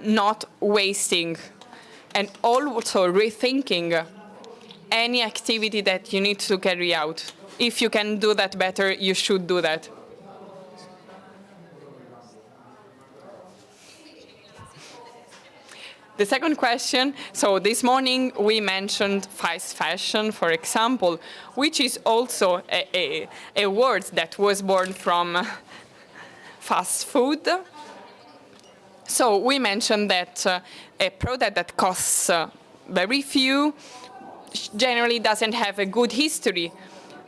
Not wasting, and also rethinking any activity that you need to carry out. If you can do that better, you should do that. The second question, so this morning we mentioned fast fashion, for example, which is also a word that was born from fast food. So we mentioned that a product that costs very few generally doesn't have a good history.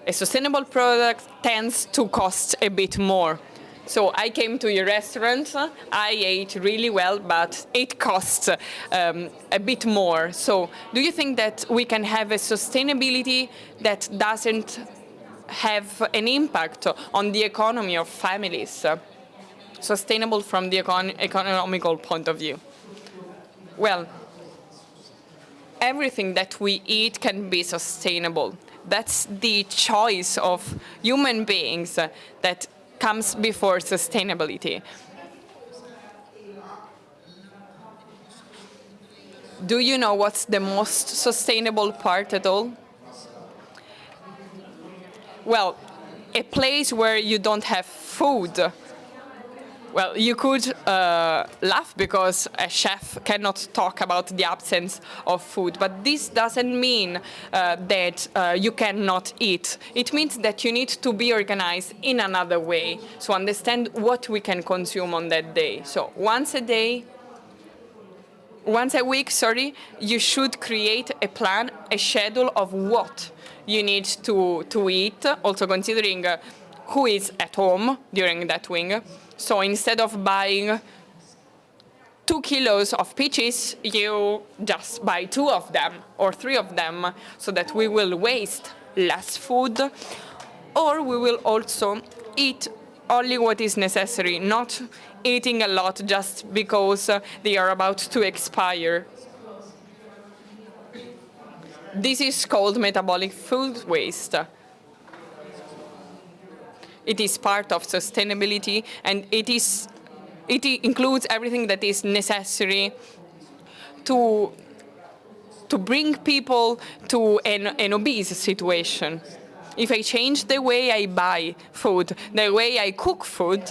A sustainable product tends to cost a bit more. So I came to your restaurant, I ate really well, but it costs a bit more. So do you think that we can have a sustainability that doesn't have an impact on the economy of families? Sustainable from the economical point of view? Well, everything that we eat can be sustainable. That's the choice of human beings that comes before sustainability. Do you know what's the most sustainable part at all? Well, a place where you don't have food. Well, you could laugh because a chef cannot talk about the absence of food, but this doesn't mean that you cannot eat. It means that you need to be organized in another way, so understand what we can consume on that day. So once a week, you should create a plan, a schedule of what you need to eat, also considering who is at home during that week. So instead of buying 2 kilos of peaches, you just buy 2 of them or 3 of them, so that we will waste less food, or we will also eat only what is necessary, not eating a lot just because they are about to expire. This is called metabolic food waste. It is part of sustainability, and it includes everything that is necessary to bring people to an obese situation. If I change the way I buy food, the way I cook food,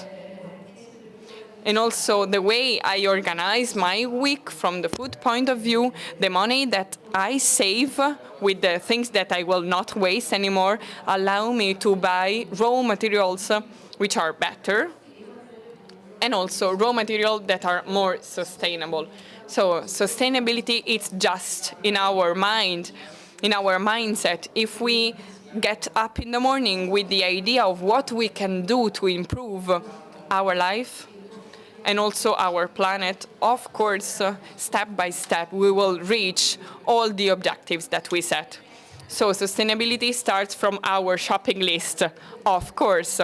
and also the way I organize my week from the food point of view, the money that I save with the things that I will not waste anymore allow me to buy raw materials which are better, and also raw materials that are more sustainable. So sustainability is just in our mind, in our mindset. If we get up in the morning with the idea of what we can do to improve our life and also our planet, of course, step by step, we will reach all the objectives that we set. So sustainability starts from our shopping list, of course.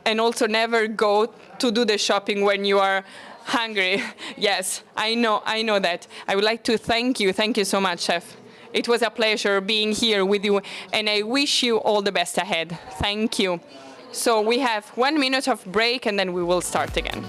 And also never go to do the shopping when you are hungry. Yes, I know that. I would like to thank you. Thank you so much, Chef. It was a pleasure being here with you, and I wish you all the best ahead. Thank you. So we have 1 minute of break, and then we will start again.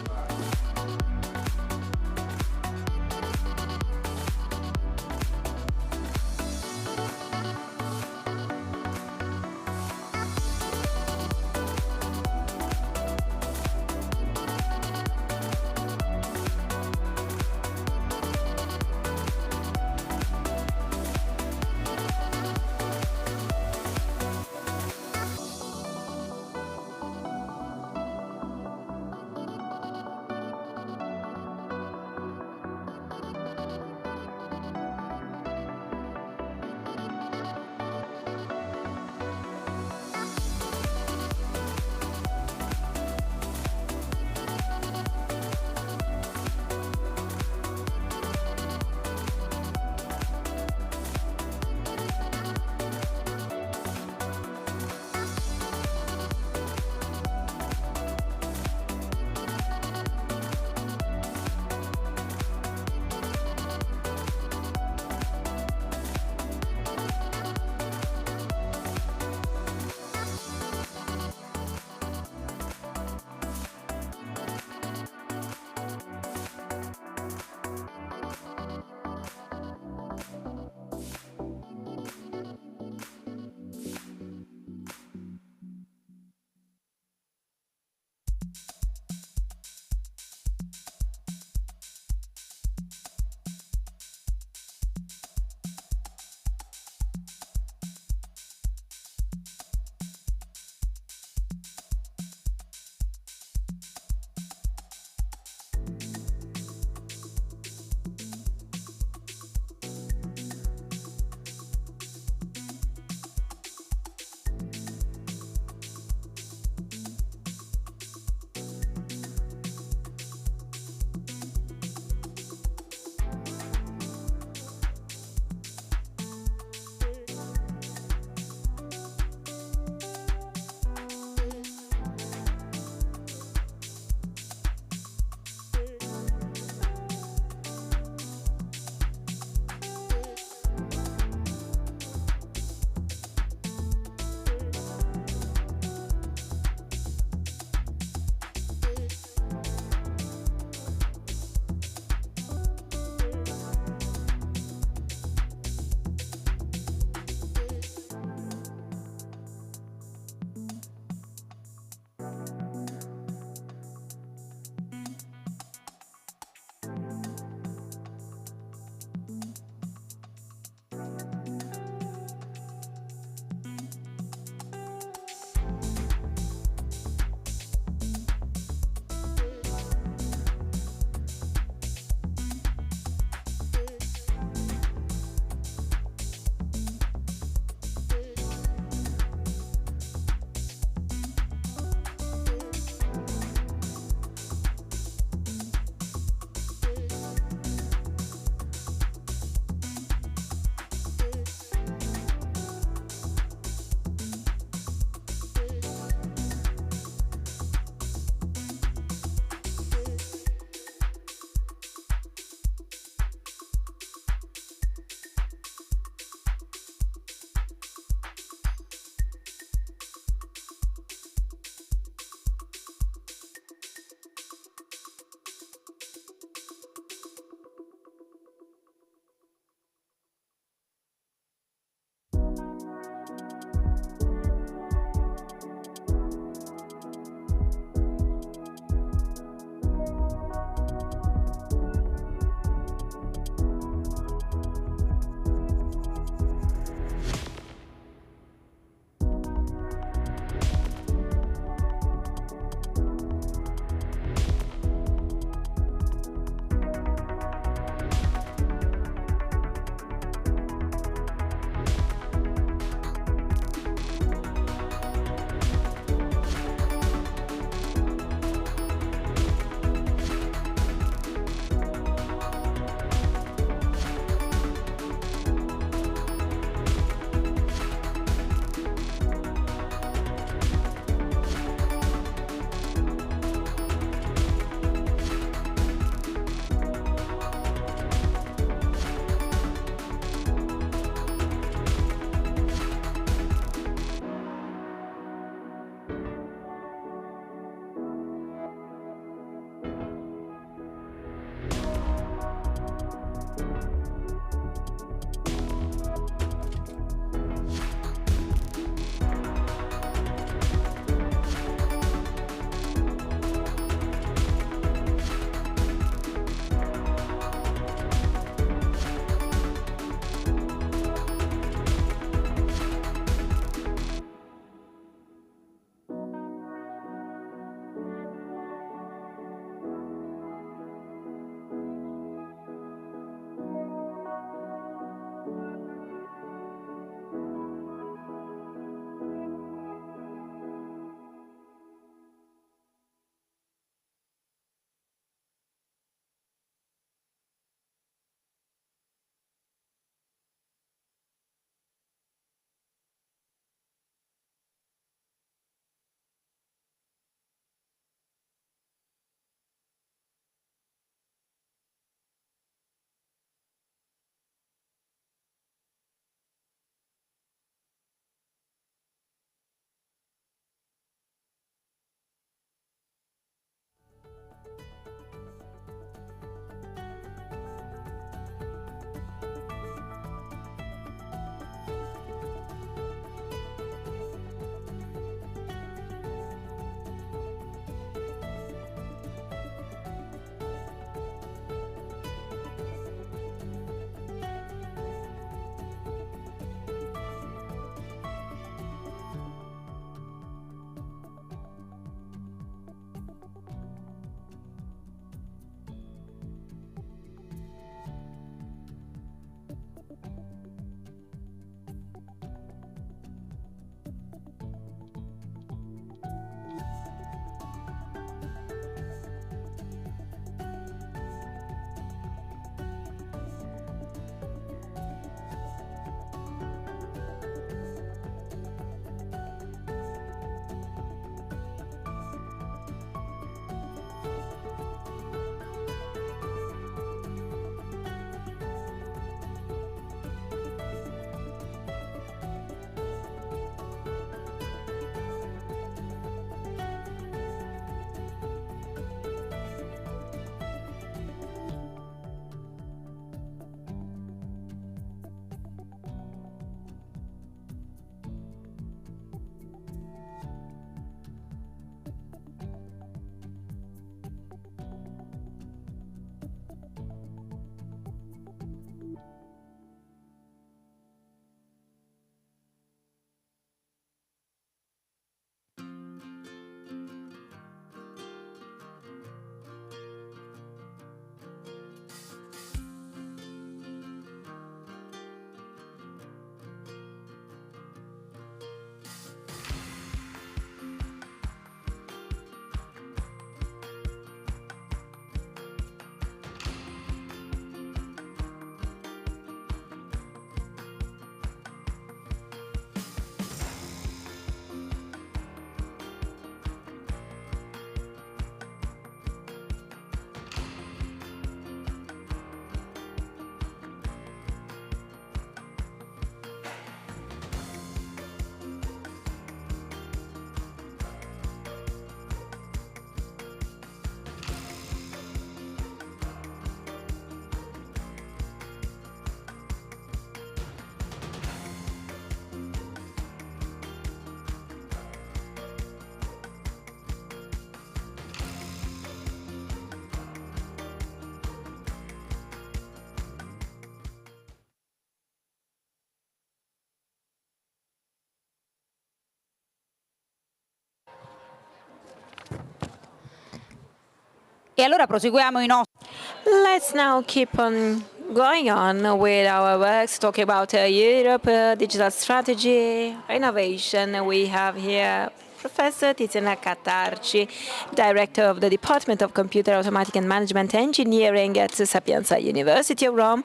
E allora proseguiamo i nostri. Let's now keep on going on with our works, talking about Europe, digital strategy, innovation. We have here Professor Tiziana Catarci, Director of the Department of Computer, Automatic and Management Engineering at the Sapienza University of Rome.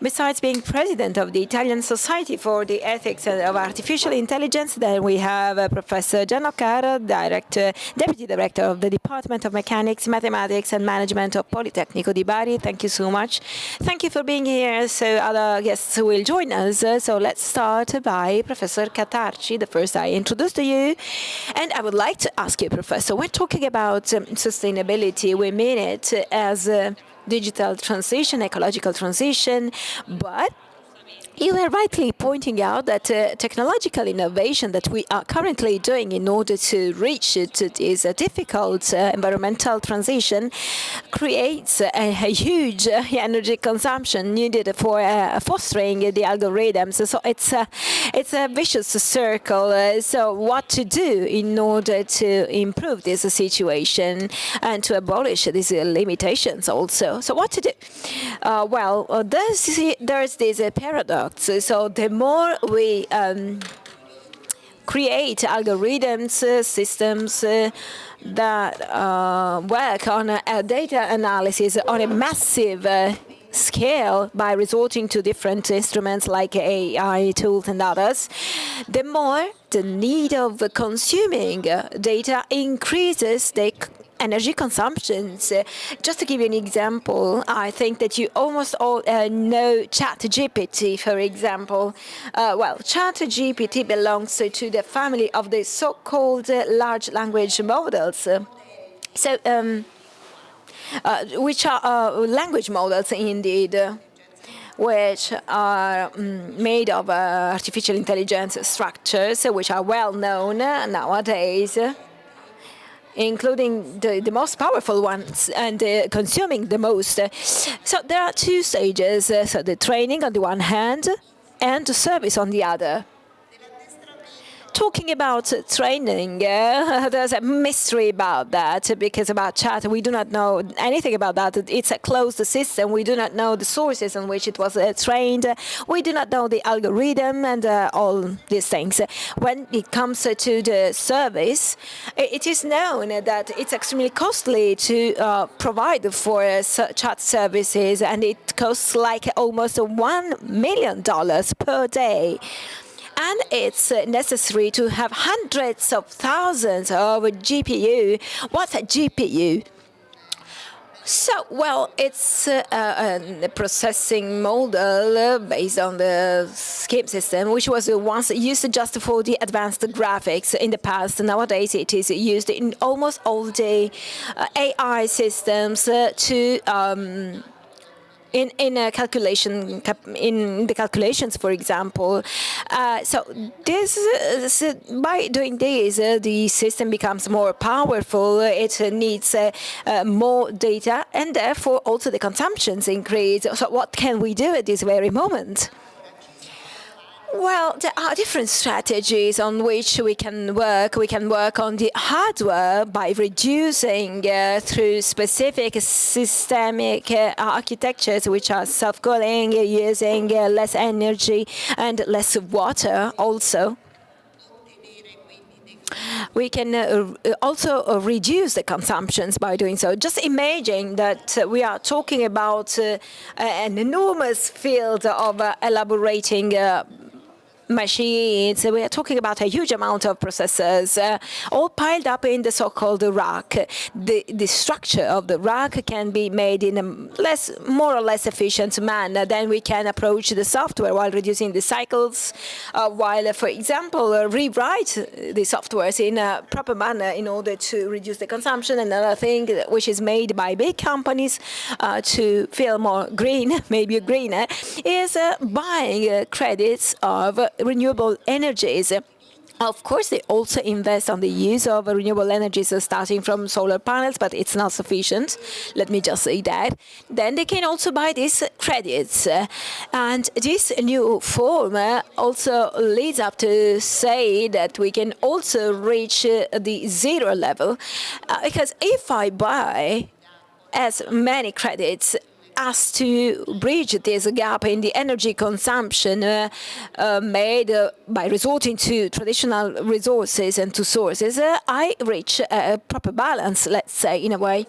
Besides being President of the Italian Society for the Ethics of Artificial Intelligence, then we have Professor Gianno Caro, Deputy Director of the Department of Mechanics, Mathematics and Management of Politecnico di Bari. Thank you so much. Thank you for being here. So other guests will join us. So let's start by Professor Catarci, the first I introduced to you. And I would like to ask you, Professor, when talking about sustainability, we mean it as a digital transition, ecological transition, but you are rightly pointing out that technological innovation that we are currently doing in order to reach this difficult environmental transition creates a huge energy consumption needed for fostering the algorithms. So it's a vicious circle. So what to do in order to improve this situation and to abolish these limitations also? So what to do? There's this paradox. So the more we create algorithms, systems that work on data analysis on a massive scale by resorting to different instruments like AI tools and others, the more the need of consuming data increases the energy consumptions. Just to give you an example, I think that you almost all know ChatGPT, for example. ChatGPT belongs to the family of the so-called large language models. Which are language models indeed, which are made of artificial intelligence structures, which are well known nowadays, including the most powerful ones and consuming the most. So there are two stages, so the training on the one hand and the service on the other. Talking about training, there's a mystery about that, because about chat, we do not know anything about that. It's a closed system. We do not know the sources on which it was trained. We do not know the algorithm and all these things. When it comes to the service, it is known that it's extremely costly to provide for chat services, and it costs like almost $1 million per day. And it's necessary to have hundreds of thousands of GPU. What's a GPU? So, well, it's a processing model based on the scheme system, which was once used just for the advanced graphics in the past. Nowadays, it is used in almost all the AI systems to in a calculation, in the calculations, for example. So by doing this, the system becomes more powerful. It needs more data, and therefore also the consumptions increase. So what can we do at this very moment? Well, there are different strategies on which we can work. We can work on the hardware by reducing through specific systemic architectures which are self-cooling, using less energy and less water also. We can also reduce the consumptions by doing so. Just imagine that we are talking about an enormous field of elaborating machines. We are talking about a huge amount of processors, all piled up in the so-called rack. The structure of the rack can be made in a more or less efficient manner. Then we can approach the software while reducing the cycles, while, for example, rewrite the softwares in a proper manner in order to reduce the consumption. Another thing which is made by big companies to feel more green, maybe greener, is buying credits of renewable energies. Of course, they also invest on the use of renewable energies starting from solar panels, but it's not sufficient. Let me just say that. Then they can also buy these credits. And this new form also leads up to say that we can also reach the zero level. Because if I buy as many credits as to bridge this gap in the energy consumption made by resorting to traditional resources and to sources, I reach a proper balance, let's say, in a way.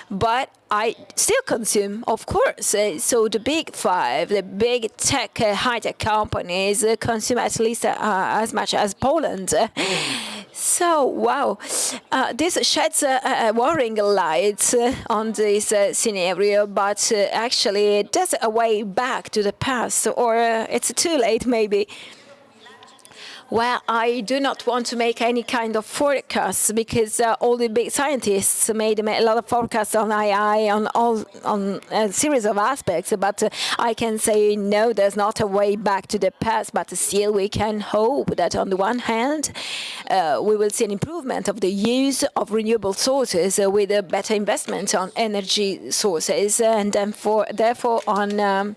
But I still consume, of course. So the big five, the big tech, high-tech companies consume at least as much as Poland. So, wow, this sheds a worrying light on this scenario, but actually there's a way back to the past, or it's too late maybe. Well, I do not want to make any kind of forecasts because all the big scientists made a lot of forecasts on AI, on a series of aspects. But I can say no, there's not a way back to the past. But still, we can hope that on the one hand, we will see an improvement of the use of renewable sources with a better investment on energy sources, and then therefore on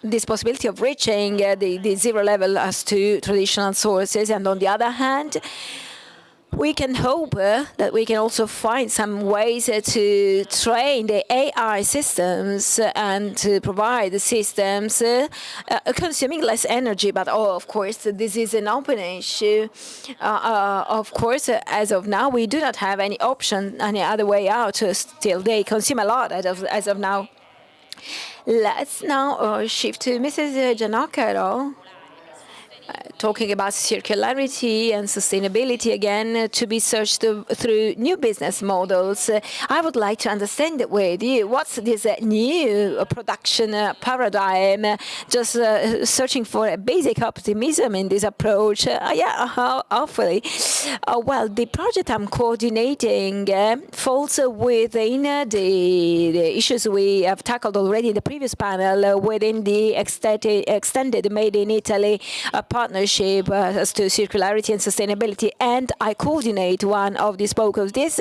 this possibility of reaching the zero level as to traditional sources. And on the other hand, we can hope that we can also find some ways to train the AI systems and to provide the systems consuming less energy. But of course, this is an open issue. Of course, as of now, we do not have any option, any other way out. Still, they consume a lot as of now. Let's now shift to Mrs. Giannocaro, talking about circularity and sustainability again to be searched through new business models. I would like to understand it with you. What's this new production paradigm? Just searching for a basic optimism in this approach. Hopefully. Well, the project I'm coordinating falls within the issues we have tackled already in the previous panel within the extended Made in Italy partnership as to circularity and sustainability, and I coordinate one of the spoke of this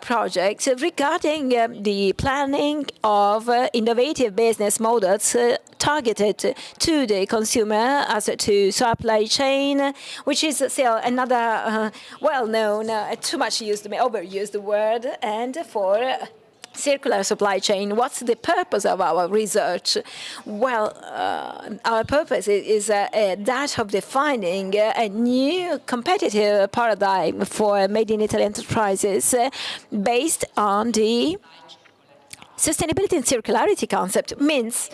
project regarding the planning of innovative business models targeted to the consumer as to supply chain, which is still another well-known, too much used, overused word, and for circular supply chain. What's the purpose of our research? Well, our purpose is that of defining a new competitive paradigm for Made in Italy enterprises based on the sustainability and circularity concept. Means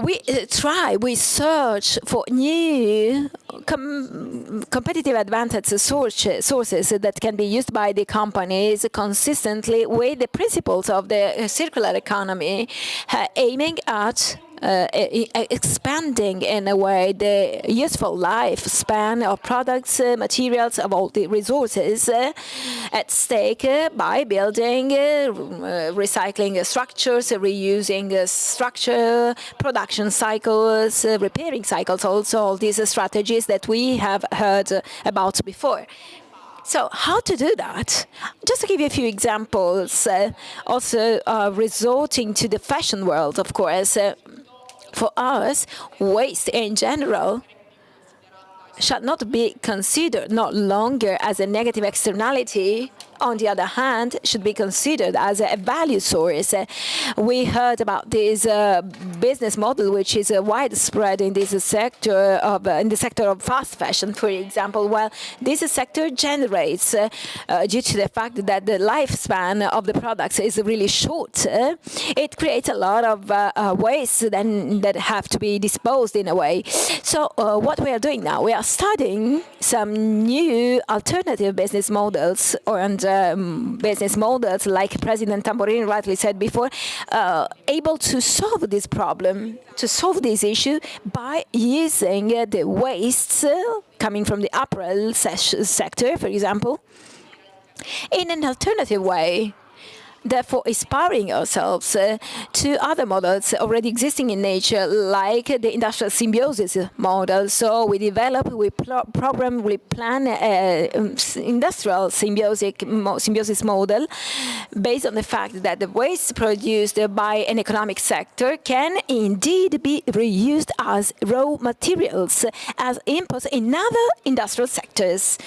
we search for new competitive advantage sources that can be used by the companies consistently with the principles of the circular economy, aiming at expanding in a way the useful lifespan of products, materials, of all the resources at stake by building recycling structures, reusing structure, production cycles, repairing cycles, also all these strategies that we have heard about before. So how to do that? Just to give you a few examples, also resorting to the fashion world, of course. For us, waste in general shall not be considered no longer as a negative externality. On the other hand, should be considered as a value source. We heard about this business model, which is widespread in this sector in the sector of fast fashion, for example. Well, this sector generates, due to the fact that the lifespan of the products is really short, it creates a lot of waste then that have to be disposed in a way. So what we are doing now, we are studying some new alternative business models business models, like President Tamborini rightly said before, able to solve this problem, to solve this issue by using the wastes coming from the apparel sector, for example, in an alternative way. therefore inspiring ourselves to other models already existing in nature, like the industrial symbiosis model. So we develop, we program, we plan industrial symbiosis model based on the fact that the waste produced by an economic sector can indeed be reused as raw materials, as inputs in other industrial sectors.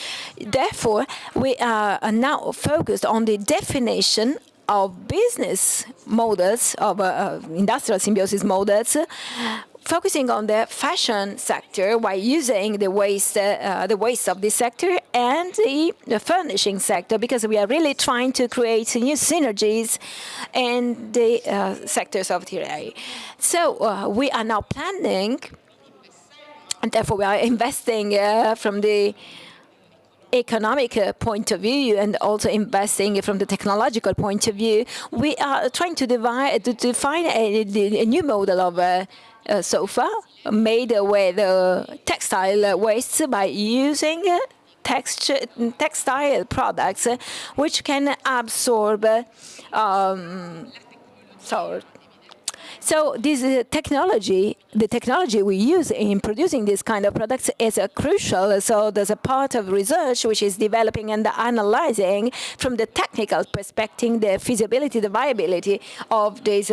Therefore, we are now focused on the definition of business models, of industrial symbiosis models, focusing on the fashion sector while using the waste of this sector and the furnishing sector, because we are really trying to create new synergies in the sectors of TRA. So we are now planning, and therefore we are investing from the economic point of view and also investing from the technological point of view. We are trying to define a new model of sofa made with textile wastes by using textile products which can absorb so this technology, the technology we use in producing this kind of products is crucial. So there's a part of research which is developing and analyzing from the technical perspective the feasibility, the viability of this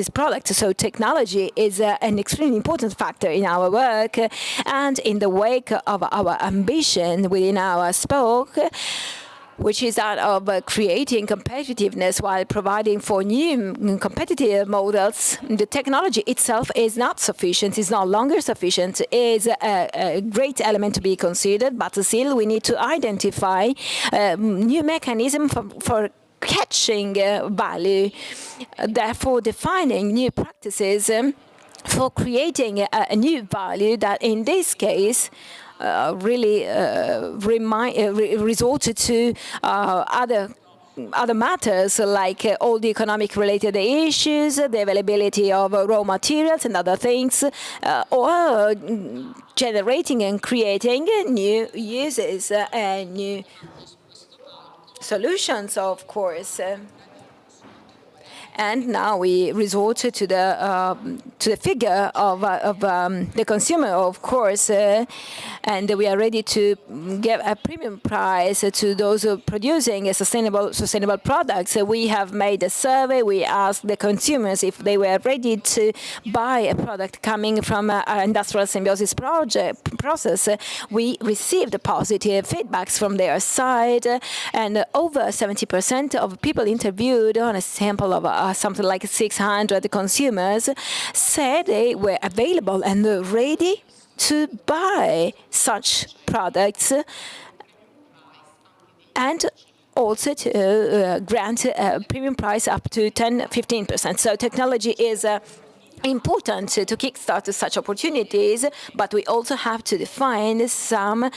product. So technology is an extremely important factor in our work, and in the wake of our ambition within our spoke, which is that of creating competitiveness while providing for new competitive models. The technology itself is not sufficient, is no longer sufficient, is a great element to be considered, but still we need to identify new mechanisms for catching value, therefore defining new practices for creating a new value that in this case really resorted to other matters like all the economic related issues, the availability of raw materials and other things, or generating and creating new uses and new solutions, of course. And now we resorted to the figure of the consumer, of course, and we are ready to give a premium price to those producing sustainable products. We have made a survey. We asked the consumers if they were ready to buy a product coming from an industrial symbiosis process. We received positive feedbacks from their side, and over 70% of people interviewed on a sample of something like 600 consumers said they were available and ready to buy such products and also to grant a premium price up to 10-15%. So technology is important to kickstart such opportunities, but we also have to define some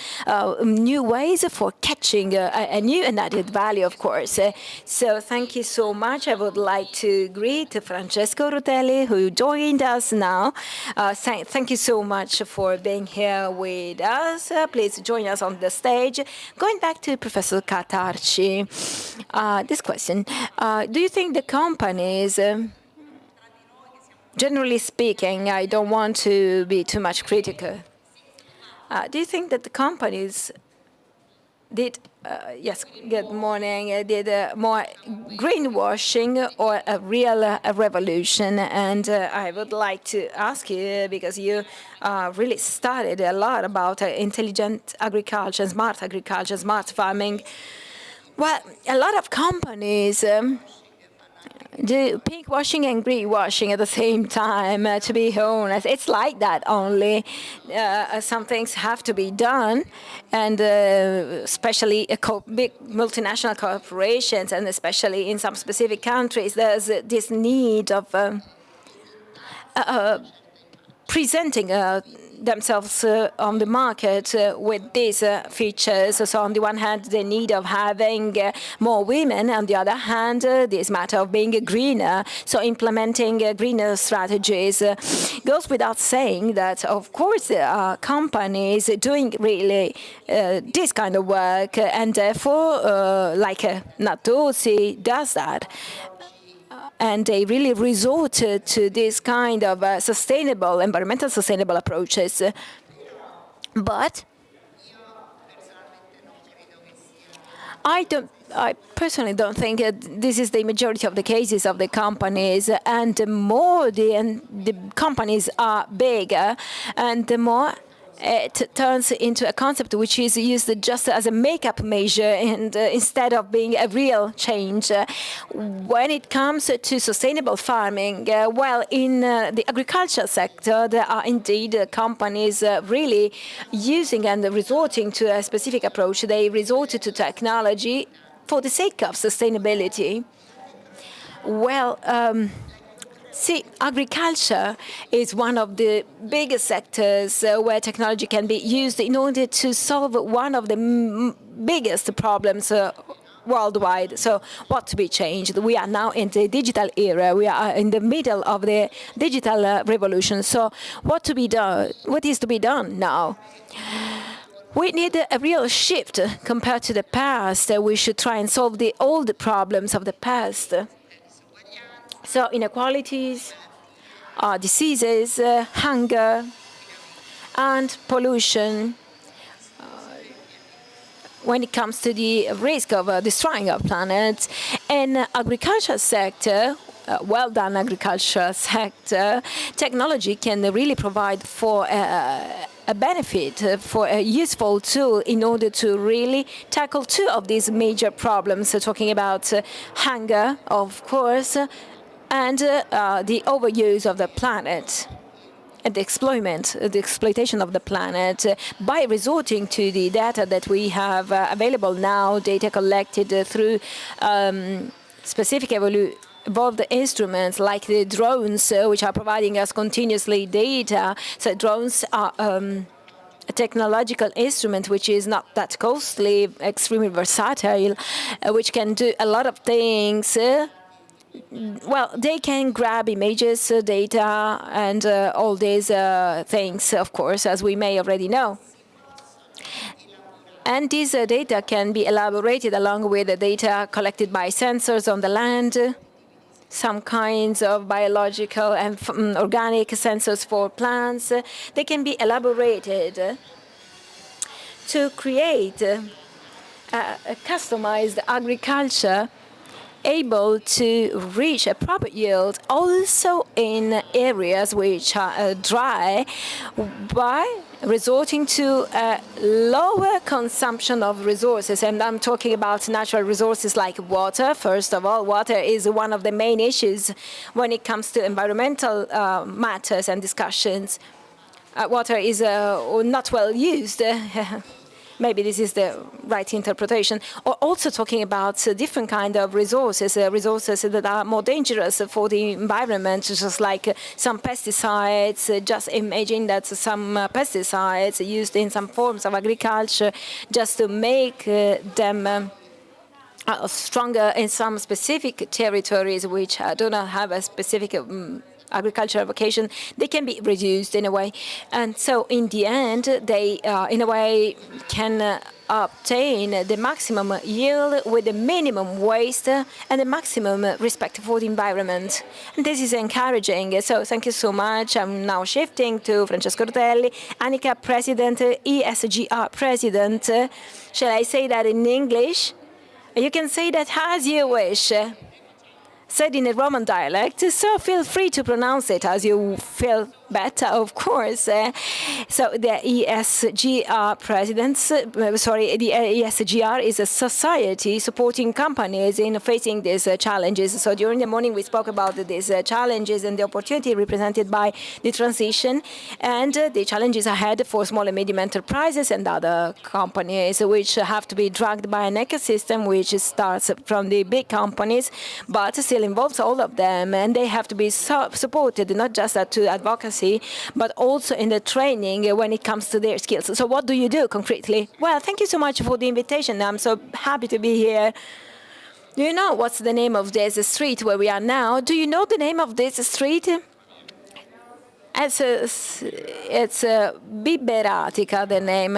new ways for catching a new and added value, of course. So thank you so much. I would like to greet Francesco Rutelli, who joined us now. Thank you so much for being here with us. Please join us on the stage. Going back to Professor Catarci, this question. Do you think the companies, generally speaking, I don't want to be too much critical. Do you think that the companies did, yes, good morning, did more greenwashing or a real revolution? And I would like to ask you, because you really studied a lot about intelligent agriculture, smart farming. Well, a lot of companies do pink washing and green washing at the same time, to be honest. It's like that only. Some things have to be done, and especially big multinational corporations, and especially in some specific countries, there's this need of presenting themselves on the market with these features. So on the one hand, the need of having more women. On the other hand, this matter of being greener. So implementing greener strategies goes without saying that, of course, there are companies doing really this kind of work, and therefore, like Natuzzi does that. And they really resorted to this kind of sustainable, environmental sustainable approaches. But I personally don't think this is the majority of the cases of the companies. And the more the companies are bigger, and the more it turns into a concept which is used just as a makeup measure, and instead of being a real change. When it comes to sustainable farming, well, in the agriculture sector, there are indeed companies really using and resorting to a specific approach. They resorted to technology for the sake of sustainability. Well, see, agriculture is one of the biggest sectors where technology can be used in order to solve one of the biggest problems worldwide. So what to be changed? We are now in the digital era. We are in the middle of the digital revolution. So what to be done? What is to be done now? We need a real shift compared to the past. We should try and solve the old problems of the past. So inequalities, diseases, hunger, and pollution. When it comes to the risk of destroying our planet, in agriculture sector, well done agriculture sector, technology can really provide for a benefit, for a useful tool in order to really tackle two of these major problems. So talking about hunger, of course, and the overuse of the planet and the exploitation of the planet by resorting to the data that we have available now, data collected through specific evolved instruments like the drones, which are providing us continuously data. So drones are a technological instrument which is not that costly, extremely versatile, which can do a lot of things. Well, they can grab images, data, and all these things, of course, as we may already know. And these data can be elaborated along with the data collected by sensors on the land, some kinds of biological and organic sensors for plants. They can be elaborated to create a customized agriculture able to reach a proper yield also in areas which are dry by resorting to a lower consumption of resources. And I'm talking about natural resources like water. First of all, water is one of the main issues when it comes to environmental matters and discussions. Water is not well used. Maybe this is the right interpretation. Or also talking about different kind of resources, resources that are more dangerous for the environment, just like some pesticides. Just imagine that some pesticides used in some forms of agriculture just to make them stronger in some specific territories which do not have a specific agricultural vocation, they can be reduced in a way. And so in the end, they, in a way, can obtain the maximum yield with the minimum waste and the maximum respect for the environment. And this is encouraging. So thank you so much. I'm now shifting to Francesco Rotelli, Annika President, ESGR President. Shall I say that in English? You can say that as you wish. Said in a Roman dialect, so feel free to pronounce it as you feel better, of course. So the ESGR presidents, the ESGR is a society supporting companies in facing these challenges. So during the morning we spoke about these challenges and the opportunity represented by the transition and the challenges ahead for small and medium enterprises and other companies which have to be dragged by an ecosystem which starts from the big companies but still involves all of them, and they have to be supported, not just to advocacy, but also in the training when it comes to their skills. So what do you do concretely? Well, thank you so much for the invitation. I'm so happy to be here. Do you know what's the name of this street where we are now? Do you know the name of this street? It's Biberatica, the name.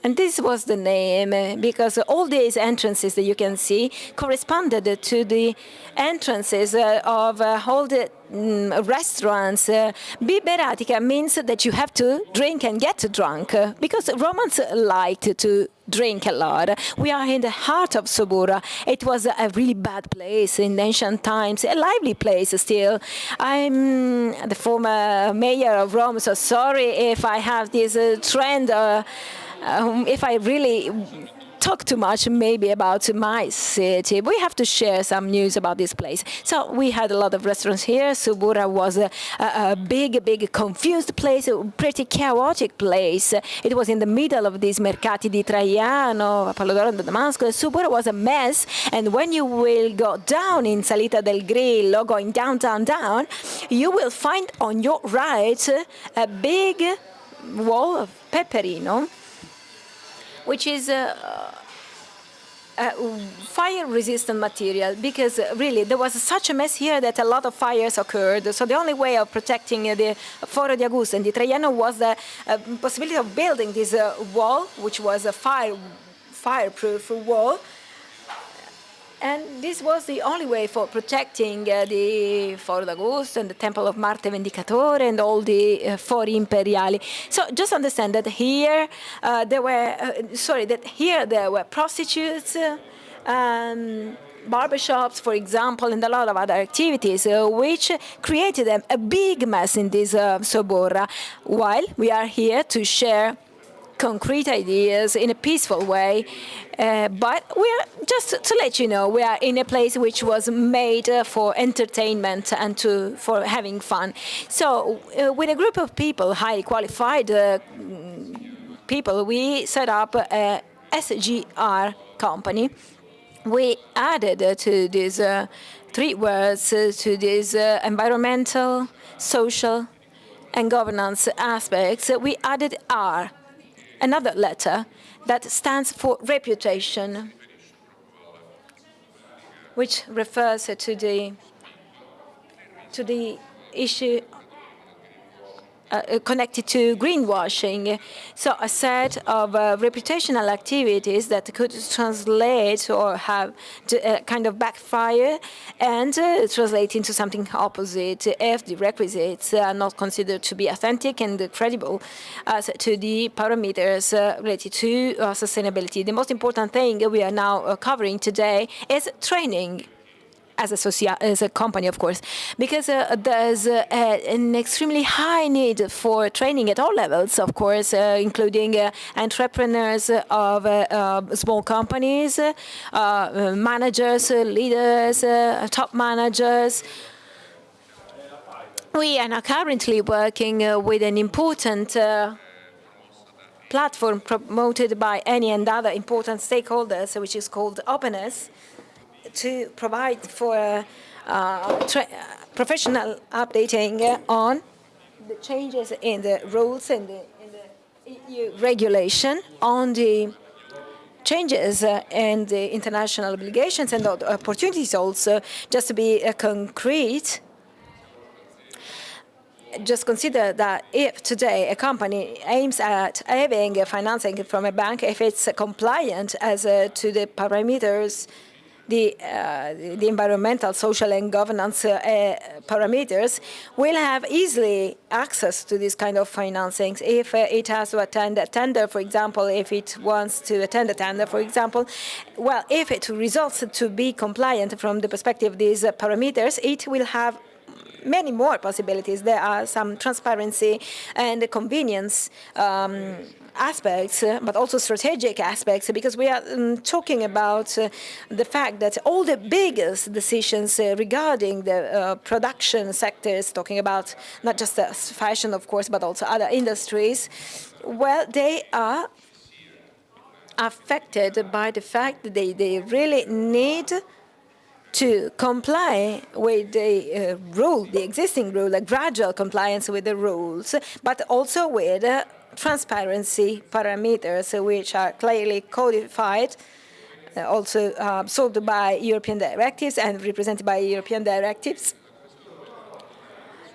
And this was the name because all these entrances that you can see corresponded to the entrances of all the restaurants. Biberatica means that you have to drink and get drunk because Romans liked to drink a lot. We are in the heart of Subura. It was a really bad place in ancient times, a lively place still. I'm the former mayor of Rome, so sorry if I have this trend, if I really talk too much maybe about my city. We have to share some news about this place. So we had a lot of restaurants here. Subura was a big, confused place, a pretty chaotic place. It was in the middle of these Mercati di Traiano, Apollodoro and Damascus. Subura was a mess. And when you will go down in Salita del Grillo, going down, you will find on your right a big wall of peperino, which is fire-resistant material, because really there was such a mess here that a lot of fires occurred. So the only way of protecting the Foro di Augusto and di Traiano was the possibility of building this wall, which was a fireproof wall. And this was the only way for protecting the Foro d'Augusto and the Temple of Marte Vendicatore and all the Fori Imperiali. So just understand that here there were prostitutes, barbershops, for example, and a lot of other activities, which created a big mess in this Subura. While we are here to share concrete ideas in a peaceful way, but we are, just to let you know, we are in a place which was made for entertainment and for having fun. So with a group of people, highly qualified people, we set up a SGR company. We added to these three words, to these environmental, social, and governance aspects, we added R, another letter that stands for reputation, which refers to the issue connected to greenwashing. So a set of reputational activities that could translate or have kind of backfire and translate into something opposite if the requisites are not considered to be authentic and credible as to the parameters related to sustainability. The most important thing we are now covering today is training. As a company, of course, because there's an extremely high need for training at all levels, of course, including entrepreneurs of small companies, managers, leaders, top managers. We are now currently working with an important platform promoted by any and other important stakeholders, which is called openness, to provide for professional updating on the changes in the rules and in the EU regulation, on the changes in the international obligations and opportunities also. Just to be concrete, just consider that if today a company aims at having financing from a bank, if it's compliant as to the parameters, the environmental, social, and governance parameters, will have easily access to this kind of financing. If it has to attend a tender, for example, if it wants to attend a tender, for example, well, if it results to be compliant from the perspective of these parameters, it will have many more possibilities. There are some transparency and convenience aspects, but also strategic aspects, because we are talking about the fact that all the biggest decisions regarding the production sectors, talking about not just fashion, of course, but also other industries, well, they are affected by the fact that they really need to comply with the rule, the existing rule, a gradual compliance with the rules, but also with transparency parameters, which are clearly codified, also absorbed by European directives and represented by European directives.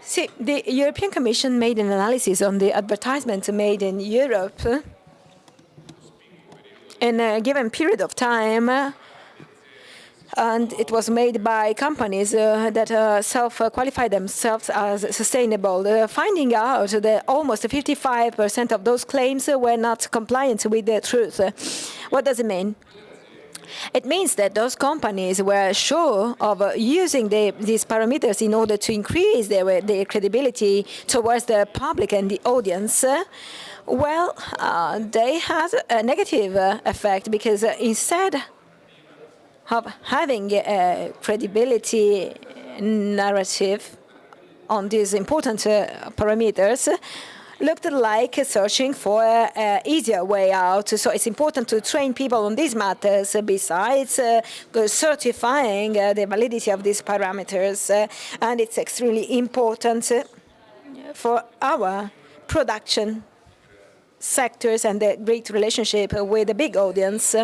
See, the European Commission made an analysis on the advertisements made in Europe in a given period of time, and it was made by companies that self-qualify themselves as sustainable, finding out that almost 55% of those claims were not compliant with the truth. What does it mean? It means that those companies were sure of using these parameters in order to increase their credibility towards the public and the audience. Well, they had a negative effect because instead of having a credibility narrative on these important parameters, looked like searching for an easier way out. So it's important to train people on these matters besides certifying the validity of these parameters. And it's extremely important for our production sectors and the great relationship with the big audience.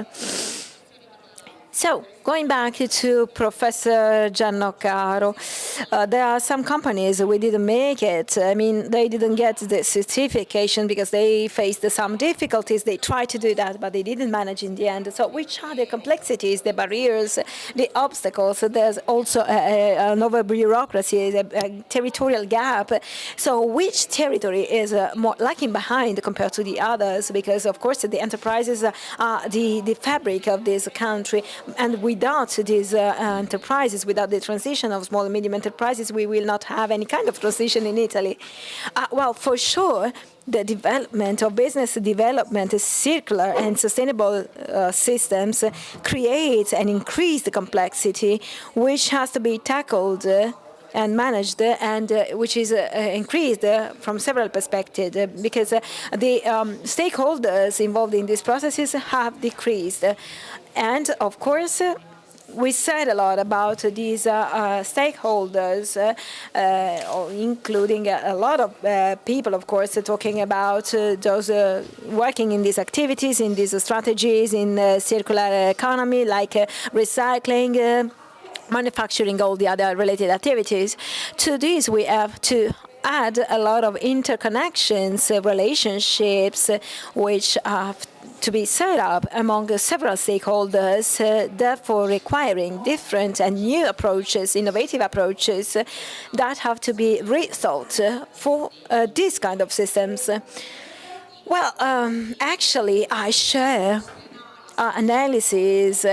So, going back to Professor Giannocaro, there are some companies who didn't make it. I mean, they didn't get the certification because they faced some difficulties. They tried to do that, but they didn't manage in the end. So, which are the complexities, the barriers, the obstacles? There's also an over-bureaucracy, a territorial gap. So, which territory is more lagging behind compared to the others? Because, of course, the enterprises are the fabric of this country. And without these enterprises, without the transition of small and medium enterprises, we will not have any kind of transition in Italy. Well, for sure, the development of business development, circular and sustainable systems creates and increase the complexity, which has to be tackled and managed, and which is increased from several perspectives, because the stakeholders involved in these processes have decreased. And of course, we said a lot about these stakeholders, including a lot of people, of course, talking about those working in these activities, in these strategies, in circular economy, like recycling, manufacturing, all the other related activities. To this, we have to add a lot of interconnections, relationships, which have to be set up among several stakeholders, therefore requiring different and new approaches, innovative approaches that have to be rethought for these kind of systems. Well, actually, I share analysis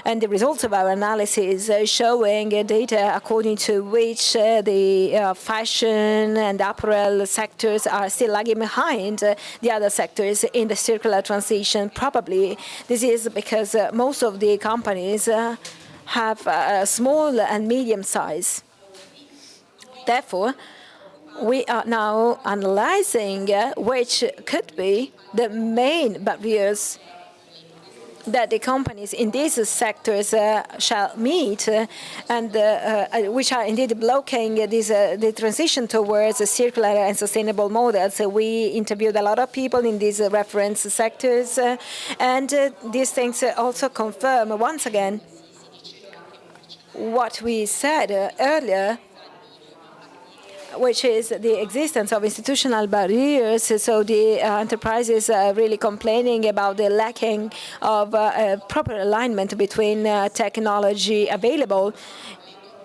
and the results of our analysis showing data according to which the fashion and apparel sectors are still lagging behind the other sectors in the circular transition. Probably this is because most of the companies have a small and medium size. Therefore, we are now analyzing which could be the main barriers that the companies in these sectors shall meet, and which are indeed blocking the transition towards circular and sustainable models. We interviewed a lot of people in these reference sectors, and these things also confirm once again what we said earlier, which is the existence of institutional barriers. So the enterprises are really complaining about the lacking of proper alignment between technology available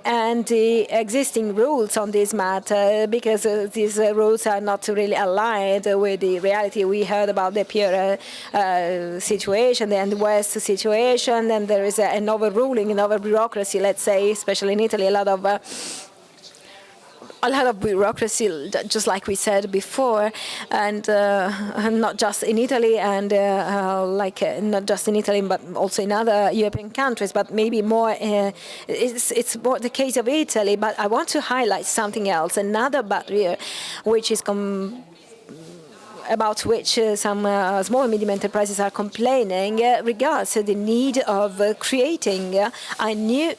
and the existing rules on this matter, because these rules are not really aligned with the reality. We heard about the peer situation and the West situation, and there is an overruling, an over-bureaucracy, let's say, especially in Italy, a lot of bureaucracy, just like we said before, and not just in Italy, and not just in Italy, but also in other European countries, but maybe more, it's more the case of Italy. But I want to highlight something else, another barrier, which is about which some small and medium enterprises are complaining, regards the need of creating a new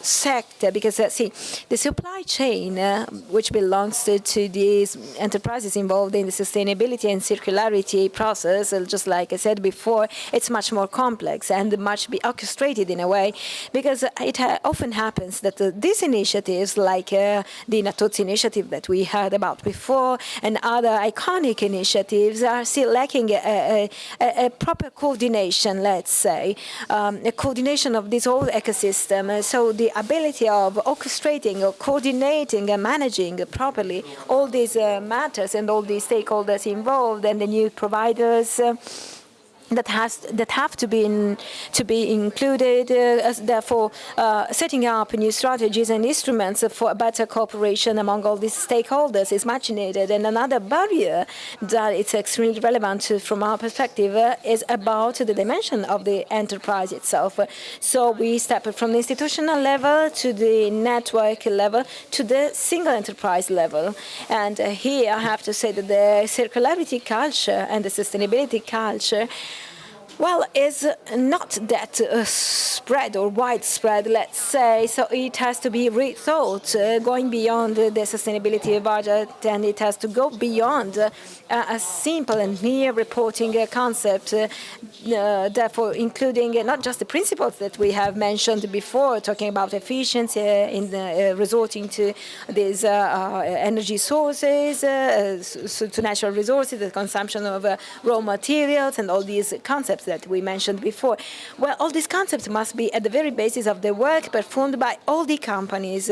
sector, because see, the supply chain, which belongs to these enterprises involved in the sustainability and circularity process, just like I said before, it's much more complex and much be orchestrated in a way, because it often happens that these initiatives, like the Natuzzi initiative that we heard about before, and other iconic initiatives, are still lacking a proper coordination, let's say, a coordination of this whole ecosystem. So the ability of orchestrating or coordinating and managing properly all these matters and all these stakeholders involved and the new providers that have to be included, therefore setting up new strategies and instruments for better cooperation among all these stakeholders is much needed. And another barrier that it's extremely relevant from our perspective is about the dimension of the enterprise itself. So we step from the institutional level to the network level to the single enterprise level. And here I have to say that the circularity culture and the sustainability culture, well, is not that spread or widespread, let's say. So it has to be rethought, going beyond the sustainability budget, and it has to go beyond a simple and mere reporting concept, therefore including not just the principles that we have mentioned before, talking about efficiency in resorting to these energy sources, to natural resources, the consumption of raw materials, and all these concepts that we mentioned before. Well, all these concepts must be at the very basis of the work performed by all the companies.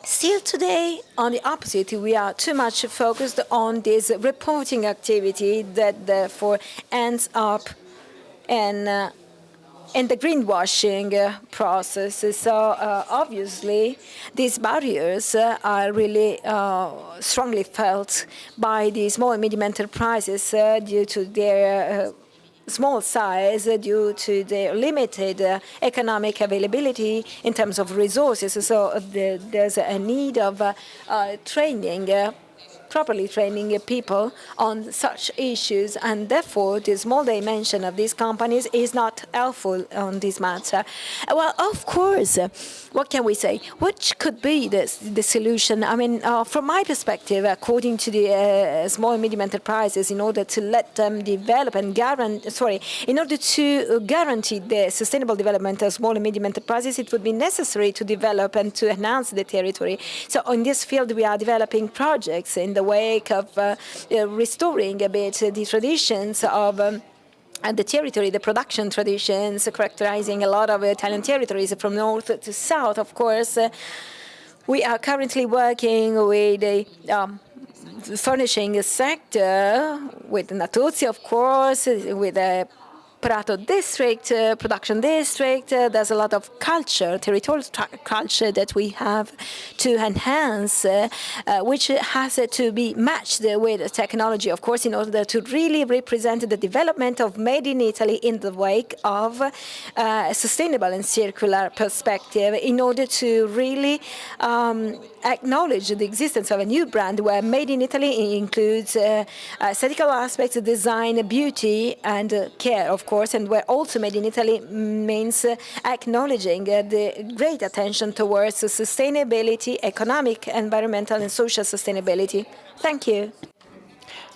Still today, on the opposite, we are too much focused on this reporting activity that therefore ends up in the greenwashing process. So obviously, these barriers are really strongly felt by the small and medium enterprises due to their small size, due to their limited economic availability in terms of resources. So there's a need of training, properly training people on such issues, and therefore the small dimension of these companies is not helpful on this matter. Well, of course, what can we say? What could be the solution? I mean, from my perspective, according to the small and medium enterprises, in order to let them develop and in order to guarantee the sustainable development of small and medium enterprises, it would be necessary to develop and to enhance the territory. So in this field, we are developing projects in the wake of restoring a bit the traditions of and the territory, the production traditions characterizing a lot of Italian territories from north to south. Of course, we are currently working with the furnishing sector, with Natuzzi, of course, with the Prato district, production district. There's a lot of culture, territorial culture that we have to enhance, which has to be matched with technology, of course, in order to really represent the development of Made in Italy in the wake of a sustainable and circular perspective, in order to really acknowledge the existence of a new brand where Made in Italy includes aesthetical aspects, design, beauty, and care, of course, and where also Made in Italy means acknowledging the great attention towards sustainability, economic, environmental, and social sustainability. Thank you.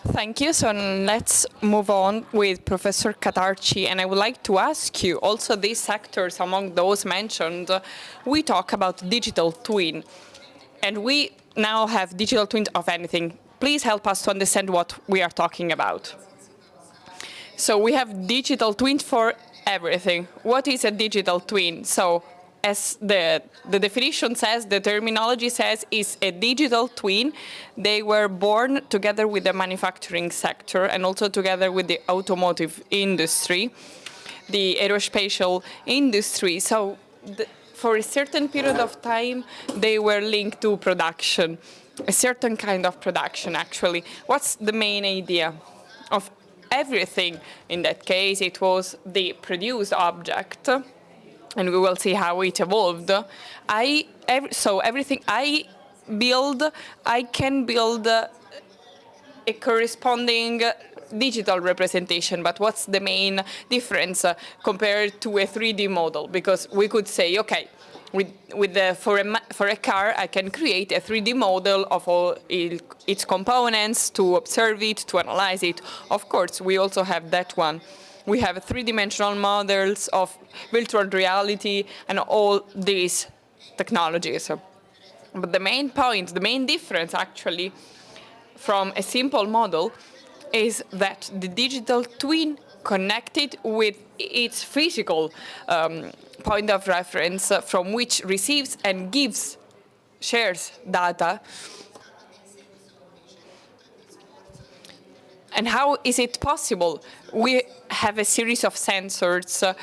Thank you. So let's move on with Professor Catarci. And I would like to ask you, also these sectors among those mentioned, we talk about digital twin. And we now have digital twins of anything. Please help us to understand what we are talking about. So we have digital twin for everything. What is a digital twin? So as the definition says, the terminology says, is a digital twin. They were born together with the manufacturing sector and also together with the automotive industry, the aerospatial industry. So for a certain period of time, they were linked to production, a certain kind of production, actually. What's the main idea of everything? In that case, it was the produced object, and we will see how it evolved. So everything I build, I can build a corresponding digital representation. But what's the main difference compared to a 3D model? Because we could say, okay, For a car, I can create a 3D model of all its components to observe it, to analyze it. Of course, we also have that one. We have three-dimensional models of virtual reality and all these technologies. But the main point, the main difference actually from a simple model is that the digital twin connected with its physical point of reference from which receives and shares data. And how is it possible? We have a series of sensors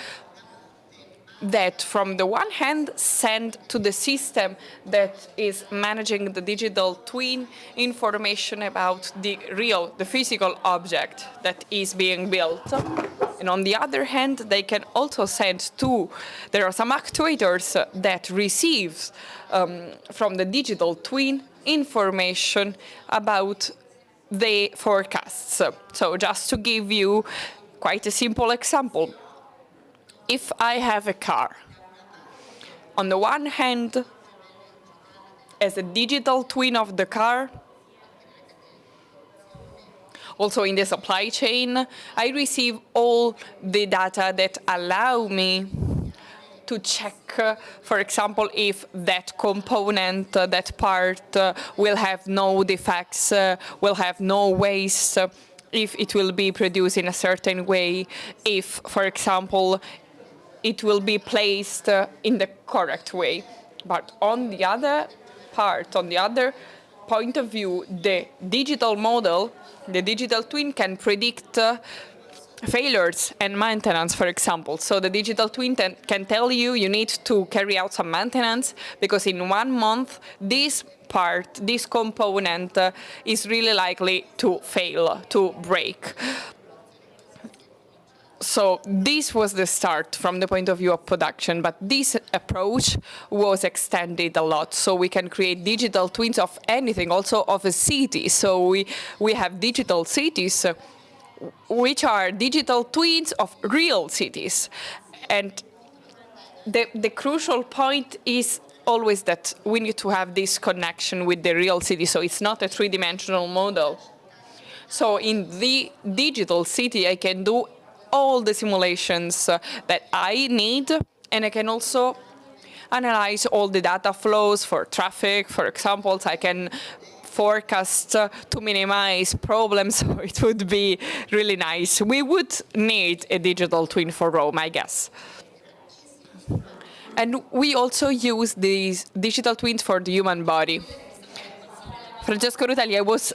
that, from the one hand, send to the system that is managing the digital twin information about the physical object that is being built. And on the other hand, they can also send there are some actuators that receive from the digital twin information about the forecasts. So just to give you quite a simple example, if I have a car, on the one hand, as a digital twin of the car, also in the supply chain, I receive all the data that allow me to check, for example, if that component, that part will have no defects, will have no waste, if it will be produced in a certain way, if, for example, it will be placed in the correct way. But on the other point of view, the digital model, the digital twin can predict failures and maintenance, for example. So the digital twin can tell you need to carry out some maintenance because in 1 month this component is really likely to fail, to break. So this was the start from the point of view of production, but this approach was extended a lot. So we can create digital twins of anything, also of a city. So we have digital cities, which are digital twins of real cities. And the crucial point is always that we need to have this connection with the real city. So it's not a three-dimensional model. So in the digital city, I can do all the simulations that I need, and I can also analyze all the data flows for traffic, for example. I can forecast to minimize problems, so it would be really nice. We would need a digital twin for Rome, I guess. And we also use these digital twins for the human body. Francesco Rutelli, I was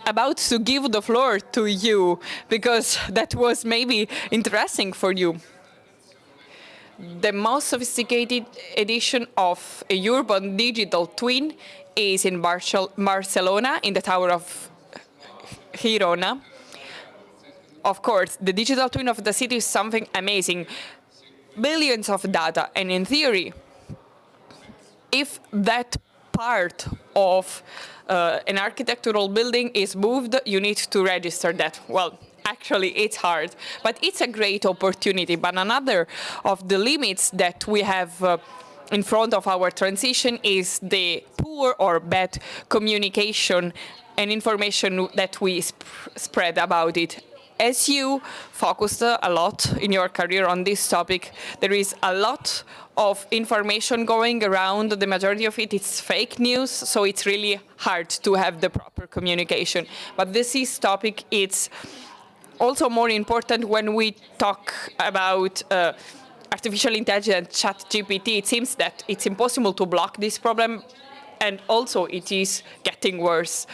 about to give the floor to you because that was maybe interesting for you. The most sophisticated edition of a urban digital twin is in Barcelona, in the Tower of Girona. Of course, the digital twin of the city is something amazing. Billions of data, and in theory, if that part of an architectural building is moved, you need to register that. Well, actually, it's hard, but it's a great opportunity. But another of the limits that we have in front of our transition is the poor or bad communication and information that we spread about it. As you focused a lot in your career on this topic, there is a lot of information going around. The majority of it is fake news, so it's really hard to have the proper communication. But this topic, it's also more important when we talk about artificial intelligence, ChatGPT. It seems that it's impossible to block this problem, and also it is getting worse.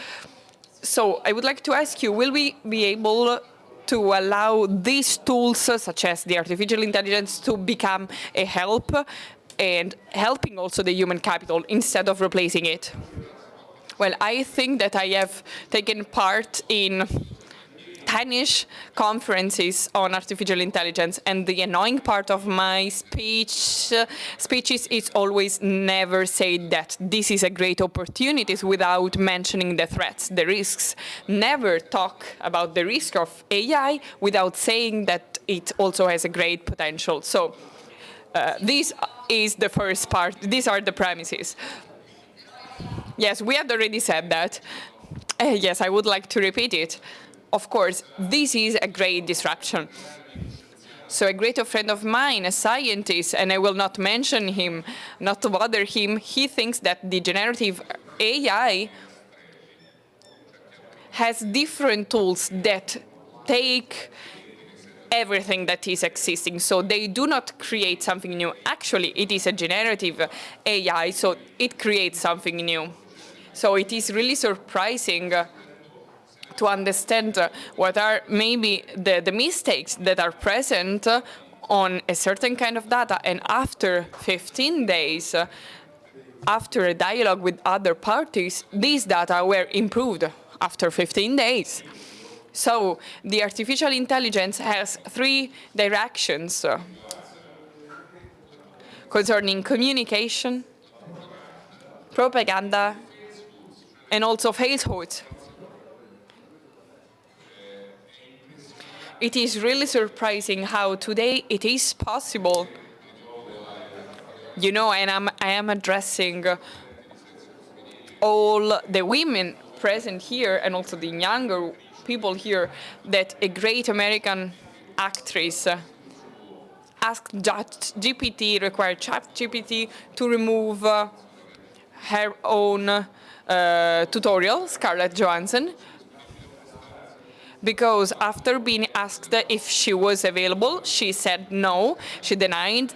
So I would like to ask you, will we be able to allow these tools, such as the artificial intelligence, to become a help and helping also the human capital instead of replacing it? Well, I think that I have taken part in 10-ish conferences on artificial intelligence, and the annoying part of my speeches is always never say that this is a great opportunity without mentioning the threats, the risks. Never talk about the risk of AI without saying that it also has a great potential. So This is the first part. These are the premises. Yes, we had already said that. Yes, I would like to repeat it. Of course, this is a great disruption. So a great friend of mine, a scientist, and I will not mention him, not to bother him, he thinks that the generative AI has different tools that take everything that is existing. So they do not create something new. Actually, it is a generative AI, so it creates something new. So it is really surprising to understand what are maybe the mistakes that are present on a certain kind of data. And after 15 days, after a dialogue with other parties, these data were improved after 15 days. So the artificial intelligence has three directions concerning communication, propaganda, and also falsehoods. It is really surprising how today it is possible, and I am addressing all the women present here and also the younger people here, that a great American actress asked required ChatGPT to remove her own tutorial, Scarlett Johansson, because after being asked if she was available, she said no. She denied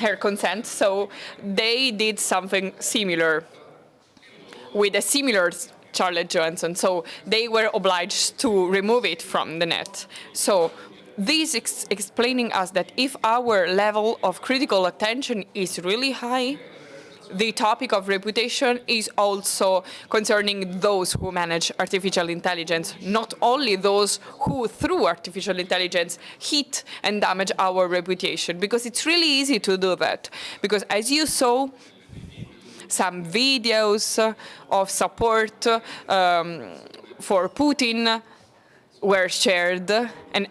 her consent. So they did something similar with a similar Scarlett Johansson. So they were obliged to remove it from the net. So this explaining us that if our level of critical attention is really high, the topic of reputation is also concerning those who manage artificial intelligence, not only those who, through artificial intelligence, hit and damage our reputation. Because it's really easy to do that. Because as you saw, some videos of support for Putin were shared, and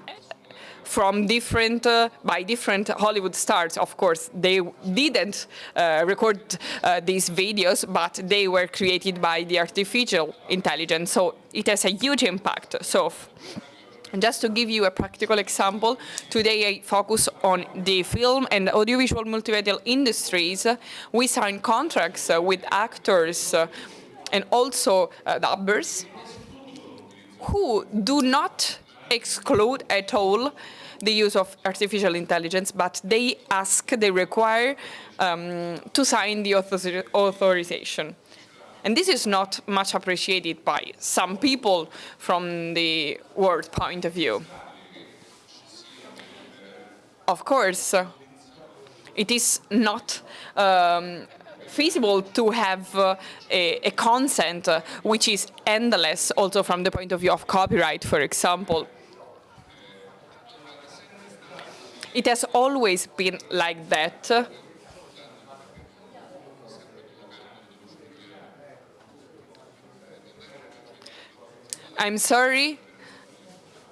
from by different Hollywood stars. Of course, they didn't record these videos, but they were created by the artificial intelligence. So it has a huge impact. So just to give you a practical example, today I focus on the film and audiovisual multimedia industries. We sign contracts with actors and also dubbers who do not exclude at all the use of artificial intelligence, but they require to sign the authorization. And this is not much appreciated by some people from the world point of view. Of course, it is not feasible to have a consent which is endless, also from the point of view of copyright, for example. It has always been like that. I'm sorry,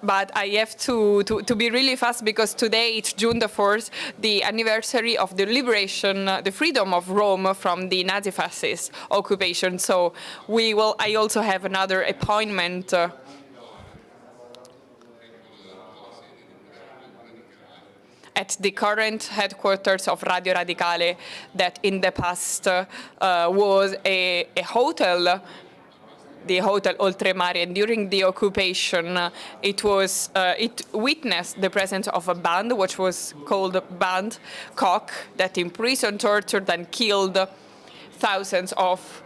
but I have to be really fast, because today it's June the 4th, the anniversary of the liberation, the freedom of Rome from the Nazi fascist occupation. So I also have another appointment at the current headquarters of Radio Radicale, that in the past was a hotel, the Hotel Oltremare, and during the occupation it witnessed the presence of a band which was called Band Koch, that imprisoned, tortured and killed thousands of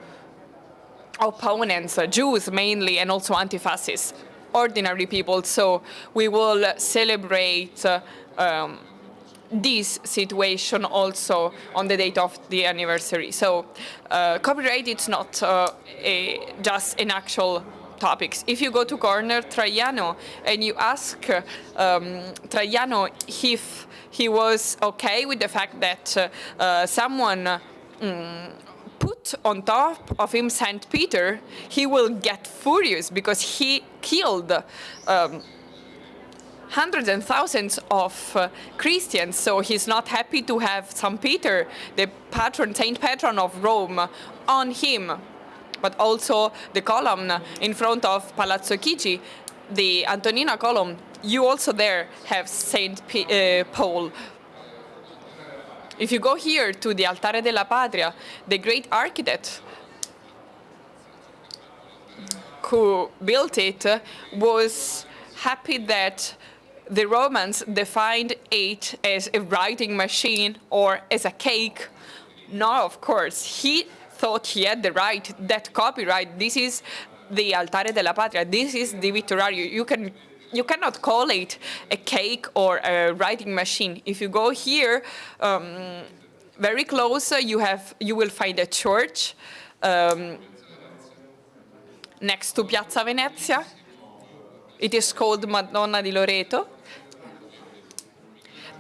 opponents, Jews mainly, and also anti-fascists, ordinary people. So we will celebrate this situation also on the date of the anniversary. So copyright, it's not just an actual topics. If you go to corner Traiano and you ask Traiano if he was okay with the fact that someone put on top of him Saint Peter, he will get furious, because he killed hundreds and thousands of Christians, so he's not happy to have St. Peter, the patron, Saint Patron of Rome, on him. But also the column in front of Palazzo Chigi, the Antonina column, you also there have Saint Paul. If you go here to the Altare della Patria, the great architect who built it was happy that the Romans defined it as a writing machine or as a cake. No, of course, he thought he had the right, that copyright. This is the Altare della Patria. This is the Vittorario. You cannot call it a cake or a writing machine. If you go here, very close, you will find a church next to Piazza Venezia. It is called Madonna di Loreto.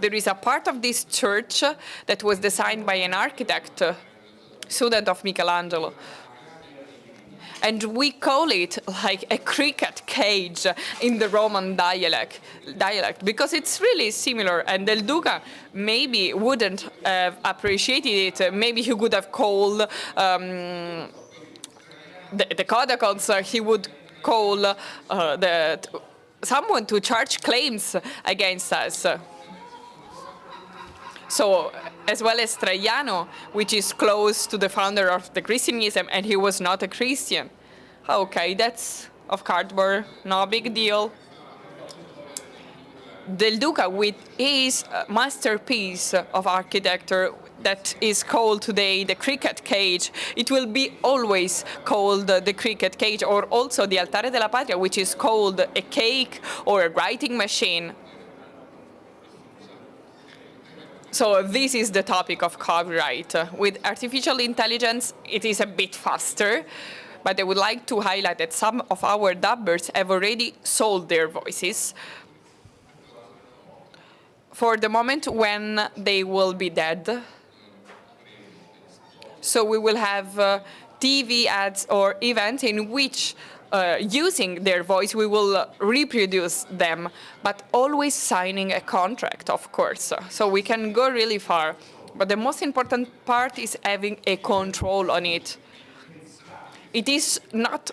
There is a part of this church that was designed by an architect, student of Michelangelo. And we call it like a cricket cage in the Roman dialect because it's really similar. And Del Duca maybe wouldn't have appreciated it. Maybe he would have called the Codacons, he would call someone to charge claims against us. So, as well as Traiano, which is close to the founder of the Christianism, and he was not a Christian. Okay, that's of cardboard, no big deal. Del Duca, with his masterpiece of architecture that is called today the cricket cage, it will be always called the cricket cage, or also the Altare della Patria, which is called a cake or a writing machine. So this is the topic of copyright. With artificial intelligence, it is a bit faster, but I would like to highlight that some of our dubbers have already sold their voices for the moment when they will be dead. So we will have TV ads or events in which using their voice, we will reproduce them, but always signing a contract, of course. So we can go really far. But the most important part is having a control on it. It is not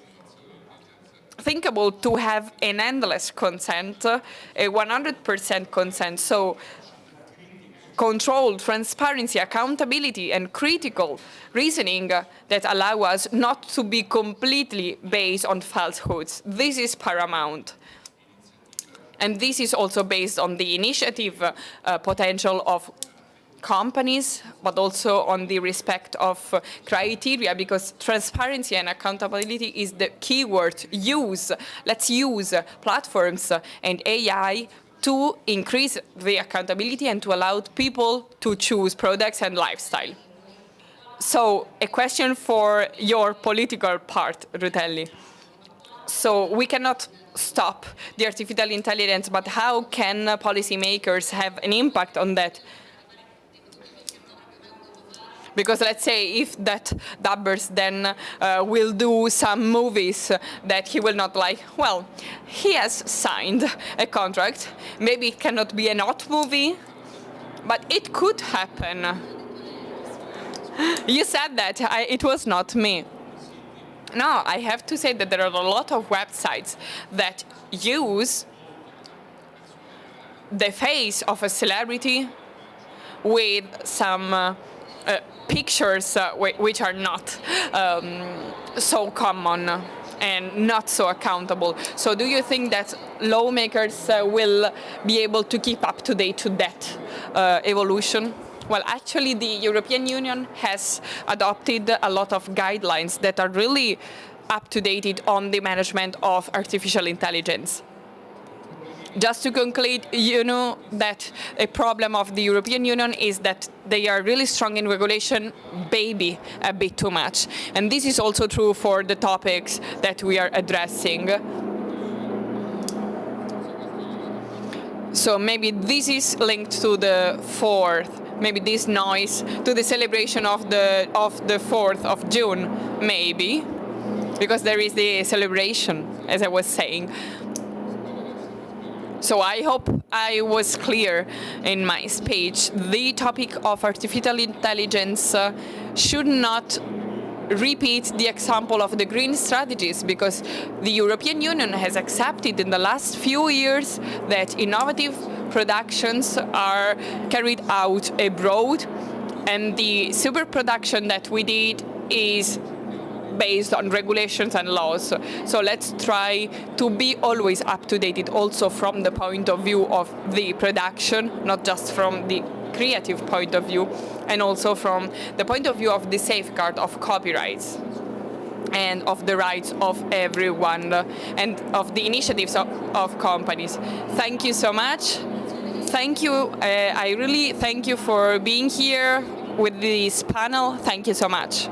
thinkable to have an endless consent, a 100% consent. So control, transparency, accountability, and critical reasoning that allow us not to be completely based on falsehoods. This is paramount. And this is also based on the initiative potential of companies, but also on the respect of criteria, because transparency and accountability is the key word. Let's use platforms and AI to increase the accountability and to allow people to choose products and lifestyle. So a question for your political part, Rutelli. So we cannot stop the artificial intelligence, but how can policymakers have an impact on that? Because let's say if that dubbers then will do some movies that he will not like, well, he has signed a contract. Maybe it cannot be an art movie, but it could happen. You said that, it was not me. No, I have to say that there are a lot of websites that use the face of a celebrity with some pictures which are not so common and not so accountable. So do you think that lawmakers will be able to keep up to date to that evolution? Well, actually, the European Union has adopted a lot of guidelines that are really up to date on the management of artificial intelligence. Just to conclude, you know that a problem of the European Union is that they are really strong in regulation, maybe a bit too much. And this is also true for the topics that we are addressing. So maybe this is linked to the 4th, maybe this noise, to the celebration of the 4th of June, maybe, because there is the celebration, as I was saying. So I hope I was clear in my speech. The topic of artificial intelligence should not repeat the example of the green strategies, because the European Union has accepted in the last few years that innovative productions are carried out abroad, and the super production that we did is based on regulations and laws. So let's try to be always up to date, also from the point of view of the production, not just from the creative point of view, and also from the point of view of the safeguard of copyrights and of the rights of everyone and of the initiatives of companies. Thank you so much. Thank you. I really thank you for being here with this panel. Thank you so much.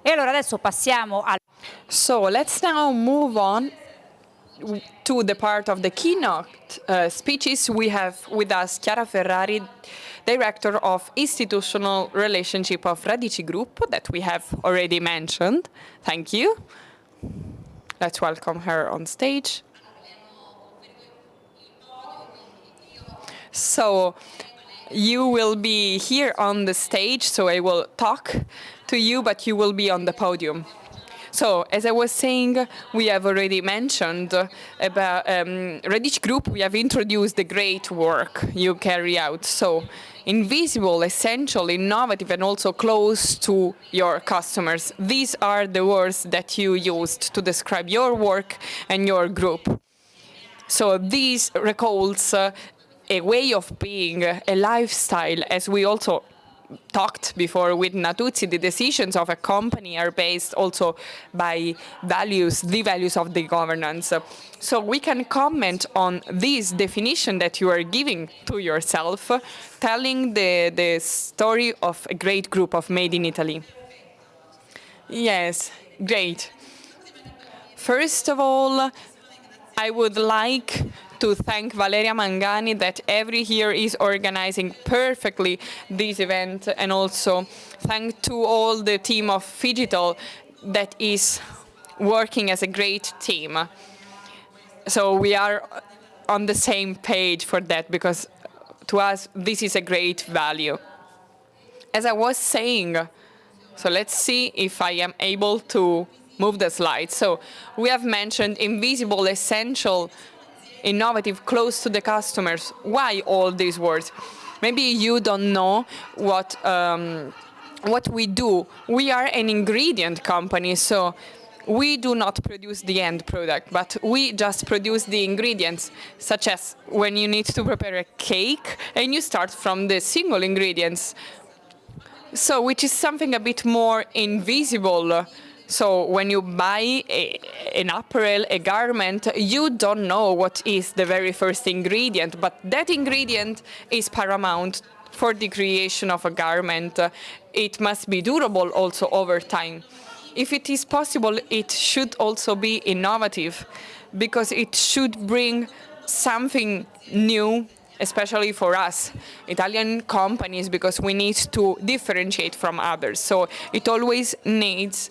E allora adesso passiamo al... So let's now move on to the part of the keynote speeches. We have with us Chiara Ferrari, Director of Institutional Relationship of Radici Group, that we have already mentioned. Thank you. Let's welcome her on stage. So you will be here on the stage, so I will talk to you, but you will be on the podium. So, as I was saying, we have already mentioned about Radici Group. We have introduced the great work you carry out. So, invisible, essential, innovative, and also close to your customers. These are the words that you used to describe your work and your group. So, this recalls a way of being, a lifestyle, as we also talked before with Natuzzi. The decisions of a company are based also by values, the values of the governance. So we can comment on this definition that you are giving to yourself, telling the story of a great group of Made in Italy. Yes, great. First of all, I would like to thank Valeria Mangani that every year is organizing perfectly this event, and also thank to all the team of Phygital that is working as a great team. So we are on the same page for that, because to us this is a great value. As I was saying, so let's see if I am able to move the slide. So we have mentioned invisible, essential, innovative, close to the customers. Why all these words? Maybe you don't know what we do. We are an ingredient company, so we do not produce the end product, but we just produce the ingredients, such as when you need to prepare a cake and you start from the single ingredients. So, which is something a bit more invisible. So, when you buy an apparel, a garment, you don't know what is the very first ingredient, but that ingredient is paramount for the creation of a garment. It must be durable also over time. If it is possible, it should also be innovative, because it should bring something new, especially for us Italian companies, because we need to differentiate from others. So it always needs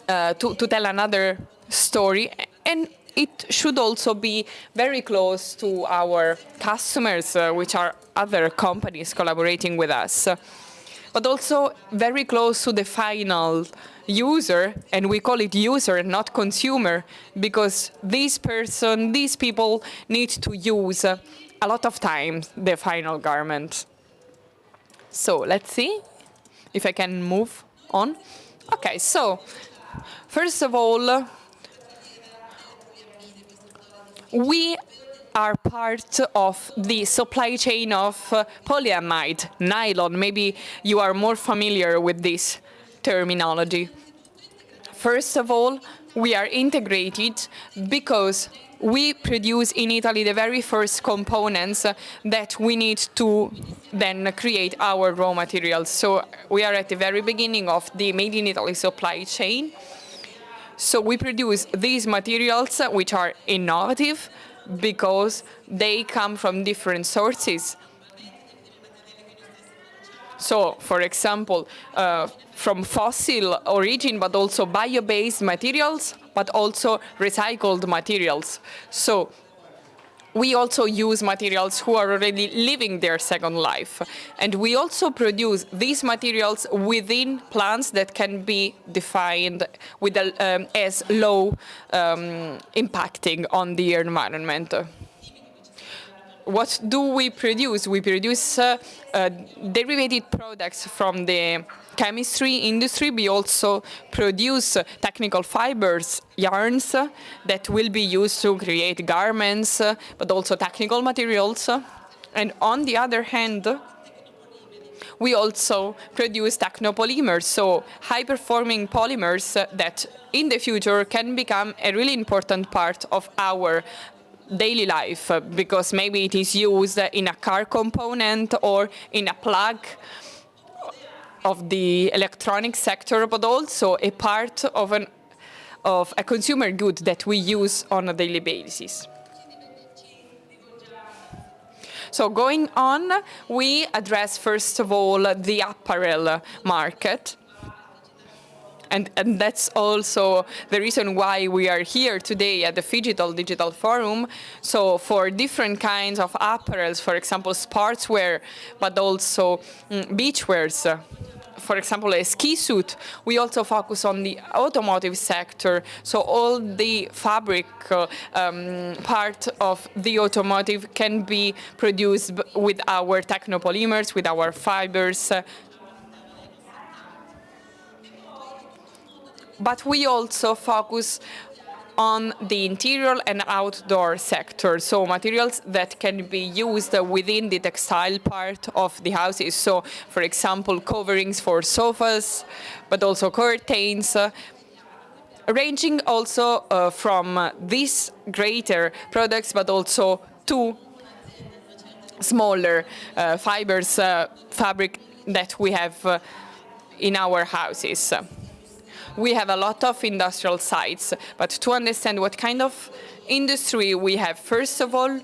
to tell another story, and it should also be very close to our customers, which are other companies collaborating with us, but also very close to the final user, and we call it user and not consumer, because these people need to use a lot of times the final garment. So let's see if I can move on. Okay, so first of all, we are part of the supply chain of polyamide, nylon. Maybe you are more familiar with this terminology. First of all, we are integrated because we produce in Italy the very first components that we need to then create our raw materials. So we are at the very beginning of the Made in Italy supply chain. So we produce these materials which are innovative because they come from different sources. So, for example, from fossil origin, but also bio-based materials, but also recycled materials. So we also use materials who are already living their second life. And we also produce these materials within plants that can be defined with as low impacting on the environment. What do we produce? We produce derivative products from the chemistry industry. We also produce technical fibers, yarns, that will be used to create garments, but also technical materials. And on the other hand, we also produce technopolymers, so high-performing polymers that in the future can become a really important part of our daily life, because maybe it is used in a car component or in a plug of the electronic sector, but also a part of a consumer good that we use on a daily basis. So going on, we address first of all the apparel market. And that's also the reason why we are here today at the Phygital Digital Forum. So for different kinds of apparels, for example, sportswear, but also beachwears. For example, a ski suit, we also focus on the automotive sector. So all the fabric part of the automotive can be produced with our technopolymers, with our fibers. But we also focus on the interior and outdoor sector, so materials that can be used within the textile part of the houses. So, for example, coverings for sofas, but also curtains, ranging also from these greater products, but also to smaller fibers, fabric that we have in our houses. We have a lot of industrial sites, but to understand what kind of industry we have, first of all,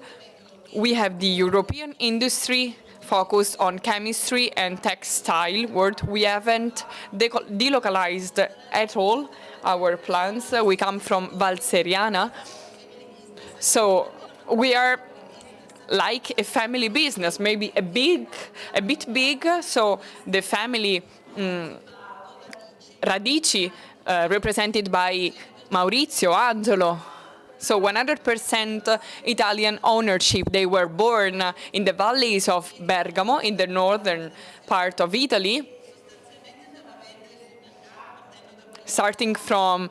we have the European industry focused on chemistry and textile world. We haven't delocalized at all our plants. We come from Valseriana, so we are like a family business, maybe a bit big. So the family Radici, represented by Maurizio, Angelo. So 100% Italian ownership. They were born in the valleys of Bergamo, in the northern part of Italy. Starting from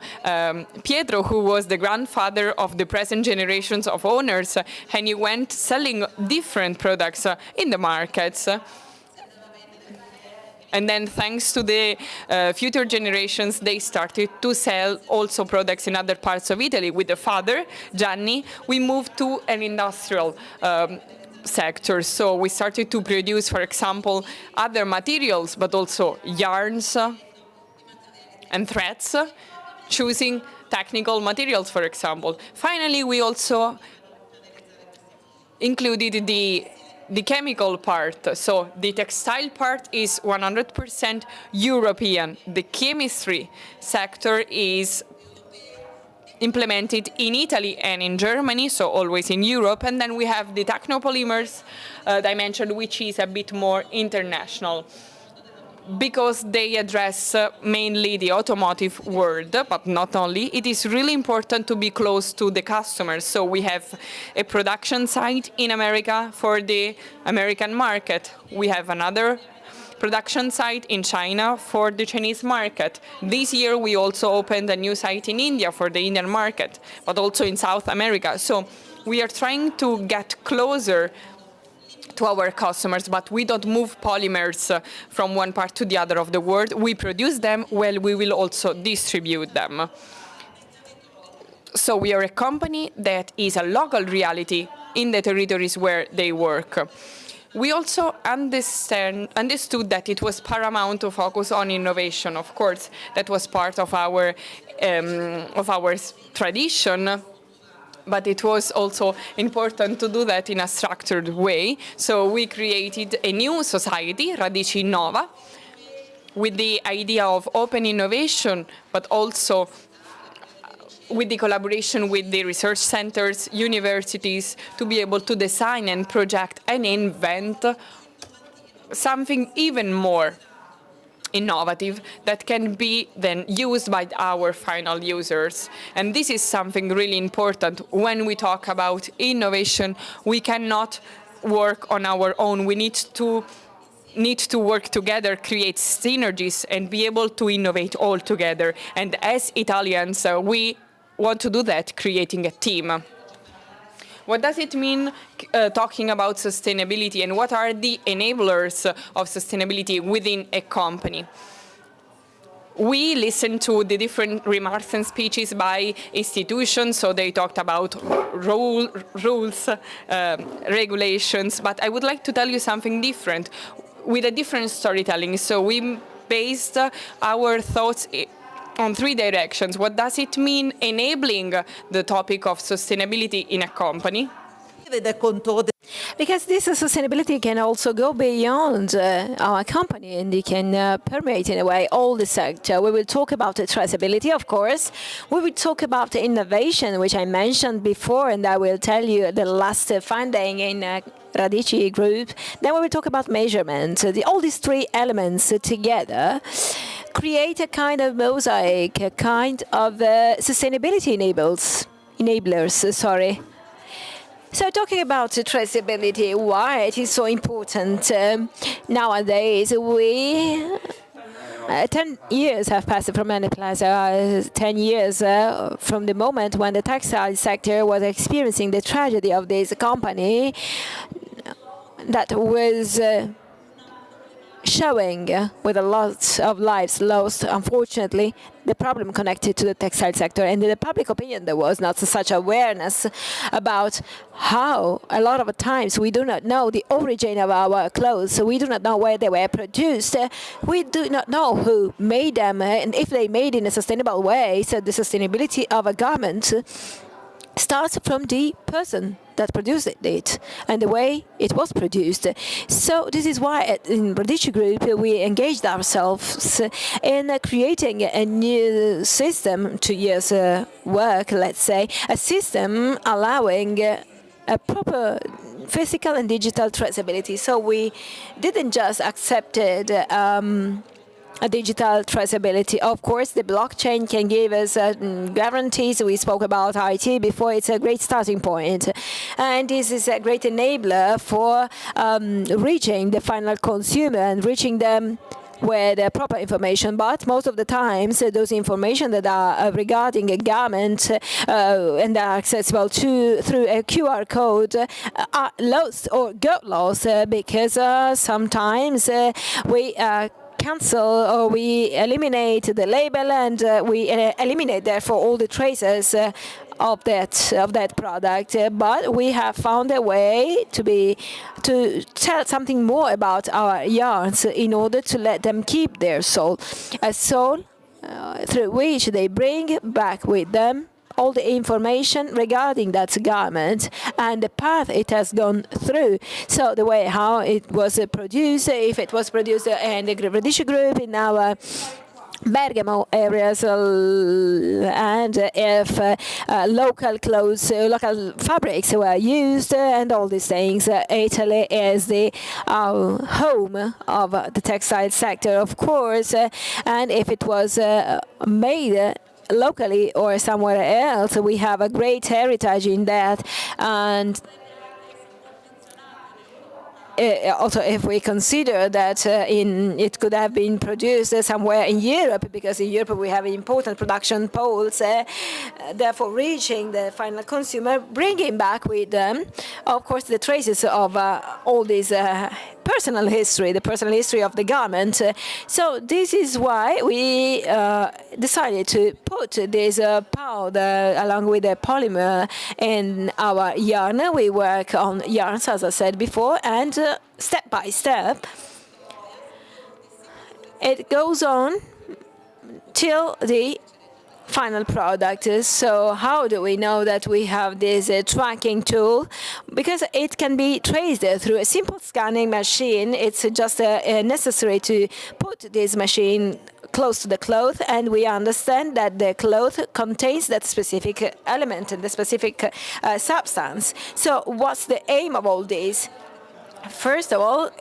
Pietro, who was the grandfather of the present generations of owners, and he went selling different products in the markets. And then thanks to the future generations, they started to sell also products in other parts of Italy. With the father, Gianni, we moved to an industrial sector. So we started to produce, for example, other materials, but also yarns and threads, choosing technical materials, for example. Finally, we also included the chemical part. So the textile part is 100% European. The chemistry sector is implemented in Italy and in Germany, so always in Europe. And then we have the technopolymers dimension, which is a bit more international, because they address mainly the automotive world, but not only. It is really important to be close to the customers. So we have a production site in America for the American market. We have another production site in China for the Chinese market. This year we also opened a new site in India for the Indian market, but also in South America. So we are trying to get closer to our customers, but we don't move polymers from one part to the other of the world. We produce them, well, we will also distribute them. So we are a company that is a local reality in the territories where they work. We also understood that it was paramount to focus on innovation. Of course, that was part of our tradition, but it was also important to do that in a structured way. So we created a new society, Radici Innova, with the idea of open innovation, but also with the collaboration with the research centers, universities, to be able to design and project and invent something even more innovative that can be then used by our final users. And this is something really important. When we talk about innovation, we cannot work on our own. We need to work together, create synergies, and be able to innovate all together. And as Italians, we want to do that, creating a team. What does it mean talking about sustainability, and what are the enablers of sustainability within a company? We listened to the different remarks and speeches by institutions, so they talked about rules, regulations, but I would like to tell you something different, with a different storytelling. So we based our thoughts on three directions. What does it mean enabling the topic of sustainability in a company? Because this sustainability can also go beyond our company, and it can permeate in a way all the sector. We will talk about the traceability, of course. We will talk about the innovation, which I mentioned before, and I will tell you the last finding in Radici Group. Then we will talk about measurement. All these three elements together create a kind of mosaic, a kind of sustainability enablers. So talking about traceability, why it is so important nowadays, 10 years have passed from Many Plaza, 10 years from the moment when the textile sector was experiencing the tragedy of this company that was showing with a lot of lives lost, unfortunately, the problem connected to the textile sector. And in the public opinion, there was not such awareness about how a lot of times we do not know the origin of our clothes. So we do not know where they were produced. We do not know who made them and if they made in a sustainable way. So the sustainability of a garment starts from the person that produced it and the way it was produced. So this is why in Radici Group we engaged ourselves in creating a new system, 2 years work, let's say, a system allowing a proper physical and digital traceability. So we didn't just accept it, a digital traceability. Of course, the blockchain can give us guarantees. We spoke about IT before. It's a great starting point. And this is a great enabler for reaching the final consumer and reaching them with proper information. But most of the times, those information that are regarding a garment and are accessible through a QR code are lost or got lost because sometimes we cancel or we eliminate the label, and we eliminate therefore all the traces of that product. But we have found a way to tell something more about our yarns in order to let them keep their soul, a soul through which they bring back with them all the information regarding that garment and the path it has gone through. So the way how it was produced, if it was produced in the Radici group in our Bergamo areas, and if local clothes, local fabrics were used, and all these things. Italy is the home of the textile sector, of course, and if it was made locally or somewhere else, we have a great heritage in that. And also, if we consider that it could have been produced somewhere in Europe, because in Europe we have important production poles, therefore reaching the final consumer, bringing back with them, of course, the traces of all this personal history, the personal history of the garment. So this is why we decided to put this powder along with the polymer in our yarn. We work on yarns, as I said before, and step by step, it goes on till the final product. So how do we know that we have this tracking tool? Because it can be traced through a simple scanning machine. It's just necessary to put this machine close to the cloth, and we understand that the cloth contains that specific element and the specific substance. So what's the aim of all this? First of all,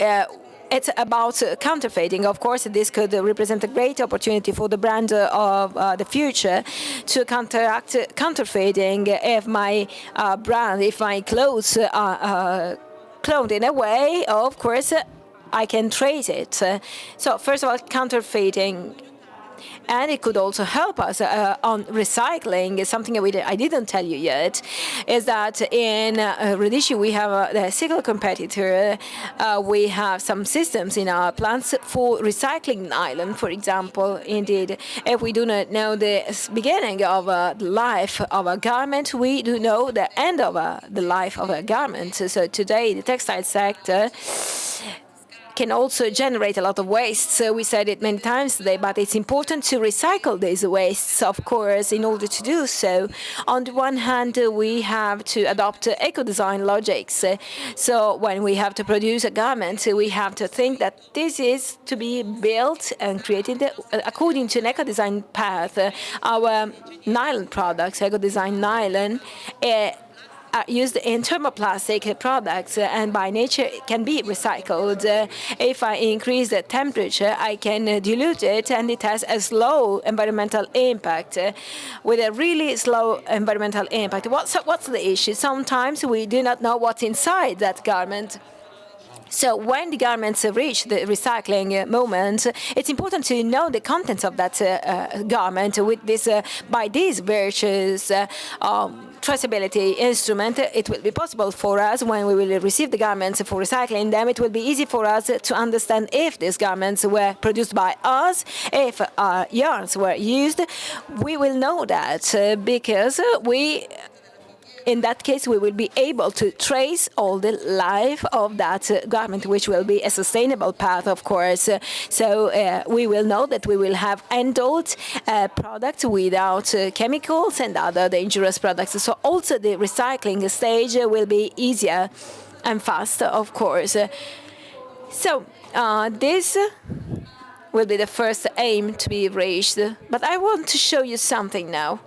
it's about counterfeiting. Of course, this could represent a great opportunity for the brand of the future to counteract counterfeiting. If my brand, if my clothes are cloned in a way, of course, I can trace it. So first of all, counterfeiting. And it could also help us on recycling. Something I didn't tell you yet is that in Radici we have a single competitor. We have some systems in our plants for recycling nylon, for example. Indeed, if we do not know the beginning of the life of a garment, we do know the end of the life of a garment. So today, the textile sector can also generate a lot of waste. So we said it many times today, but it's important to recycle these wastes, of course, in order to do so. On the one hand, we have to adopt eco-design logics. So when we have to produce a garment, we have to think that this is to be built and created according to an eco-design path. Our nylon products, eco-design nylon, are used in thermoplastic products, and by nature can be recycled. If I increase the temperature, I can dilute it, and it has a slow environmental impact, with a really slow environmental impact. What's the issue? Sometimes we do not know what's inside that garment. So when the garments reach the recycling moment, it's important to know the contents of that garment. With this, by these virtues, traceability instrument, it will be possible for us, when we will receive the garments for recycling them, it will be easy for us to understand if these garments were produced by us, if our yarns were used. We will know that because in that case, we will be able to trace all the life of that garment, which will be a sustainable path, of course. So we will know that we will have handled products without chemicals and other dangerous products. So also the recycling stage will be easier and faster, of course. So this will be the first aim to be reached. But I want to show you something now.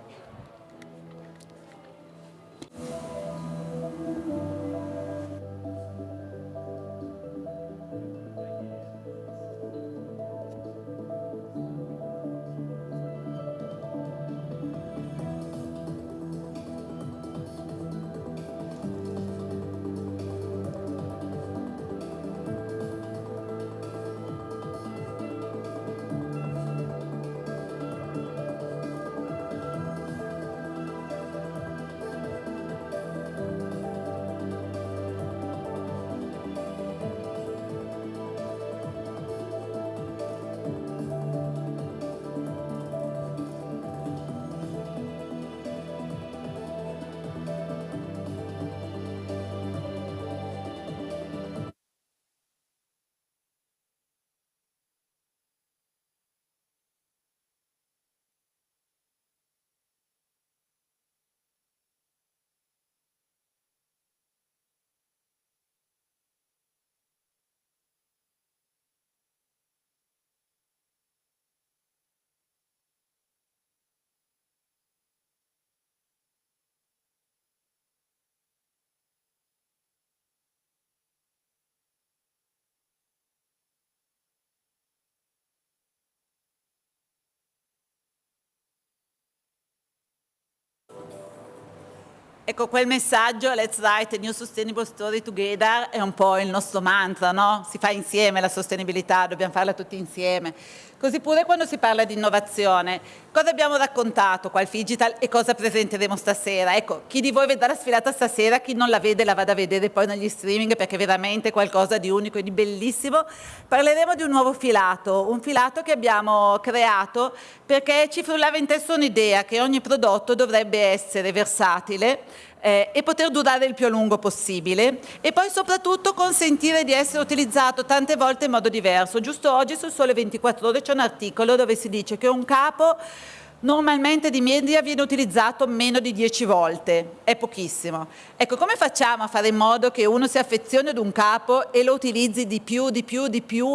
Ecco, quel messaggio, let's write a new sustainable story together, è un po' il nostro mantra, no? Si fa insieme la sostenibilità, dobbiamo farla tutti insieme. Così pure quando si parla di innovazione. Cosa abbiamo raccontato qua al Phygital e cosa presenteremo stasera? Ecco, chi di voi vedrà la sfilata stasera, chi non la vede la vada a vedere poi negli streaming perché è veramente qualcosa di unico e di bellissimo. Parleremo di un nuovo filato, un filato che abbiamo creato perché ci frullava in testa un'idea che ogni prodotto dovrebbe essere versatile e poter durare il più a lungo possibile e poi soprattutto consentire di essere utilizzato tante volte in modo diverso. Giusto oggi sul Sole 24 Ore c'è un articolo dove si dice che un capo normalmente di media viene utilizzato meno di 10 volte, è pochissimo. Ecco, come facciamo a fare in modo che uno si affezioni ad un capo e lo utilizzi di più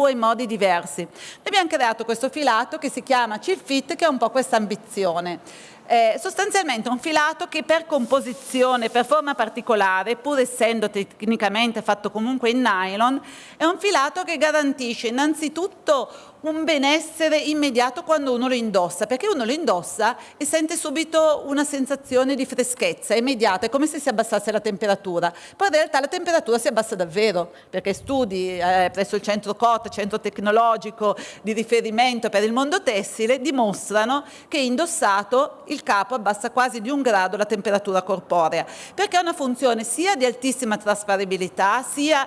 in modi diversi? Noi abbiamo creato questo filato che si chiama Chill Fit, che ha un po' questa ambizione. Sostanzialmente un filato che per composizione, per forma particolare, pur essendo tecnicamente fatto comunque in nylon, è un filato che garantisce innanzitutto un benessere immediato quando uno lo indossa, perché uno lo indossa e sente subito una sensazione di freschezza immediata, è come se si abbassasse la temperatura. Poi in realtà la temperatura si abbassa davvero, perché studi presso il centro COT, centro tecnologico di riferimento per il mondo tessile, dimostrano che indossato il capo abbassa quasi di 1 grado la temperatura corporea, perché ha una funzione sia di altissima trasparibilità, sia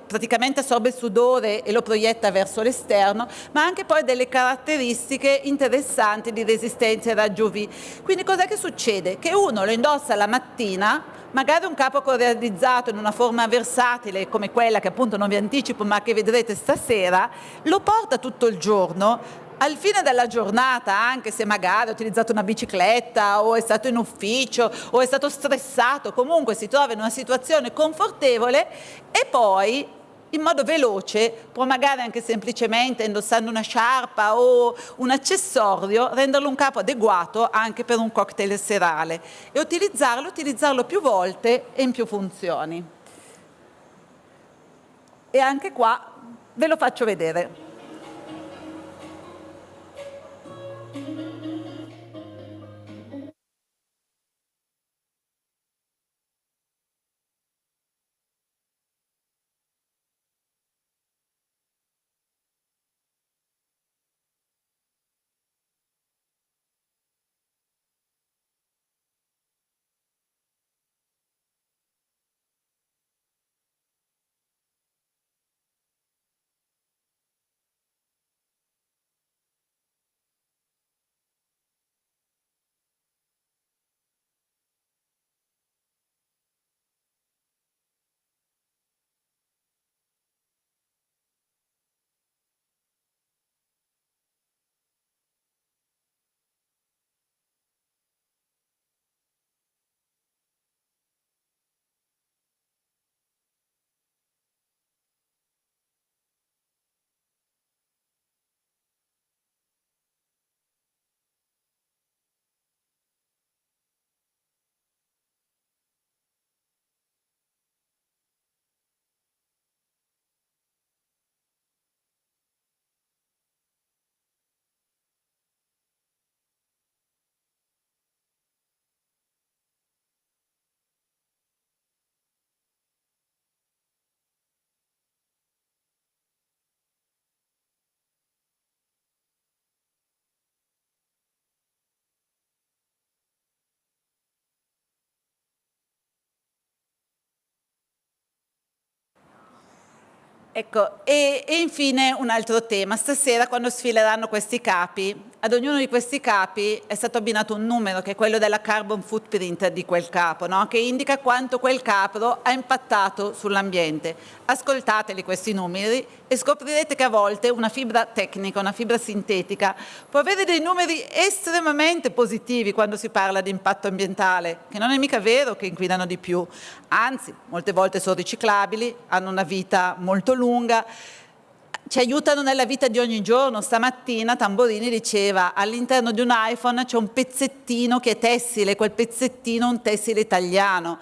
praticamente assorbe il sudore e lo proietta verso l'esterno, ma anche poi delle caratteristiche interessanti di resistenza ai raggi UV. Quindi cos'è che succede? Che uno lo indossa la mattina, magari un capo realizzato in una forma versatile come quella che appunto non vi anticipo ma che vedrete stasera, lo porta tutto il giorno. Al fine della giornata, anche se magari ha utilizzato una bicicletta o è stato in ufficio o è stato stressato, comunque si trova in una situazione confortevole e poi in modo veloce può magari anche semplicemente indossando una sciarpa o un accessorio renderlo un capo adeguato anche per un cocktail serale e utilizzarlo più volte e in più funzioni. E anche qua ve lo faccio vedere. Ecco, e infine un altro tema. Stasera quando sfileranno questi capi, ad ognuno di questi capi è stato abbinato un numero che è quello della carbon footprint di quel capo, no? Che indica quanto quel capo ha impattato sull'ambiente. Ascoltateli questi numeri e scoprirete che a volte una fibra tecnica, una fibra sintetica può avere dei numeri estremamente positivi quando si parla di impatto ambientale, che non è mica vero che inquinano di più, anzi molte volte sono riciclabili, hanno una vita molto lunga, ci aiutano nella vita di ogni giorno. Stamattina Tamborini diceva all'interno di un iPhone c'è un pezzettino che è tessile, quel pezzettino è un tessile italiano.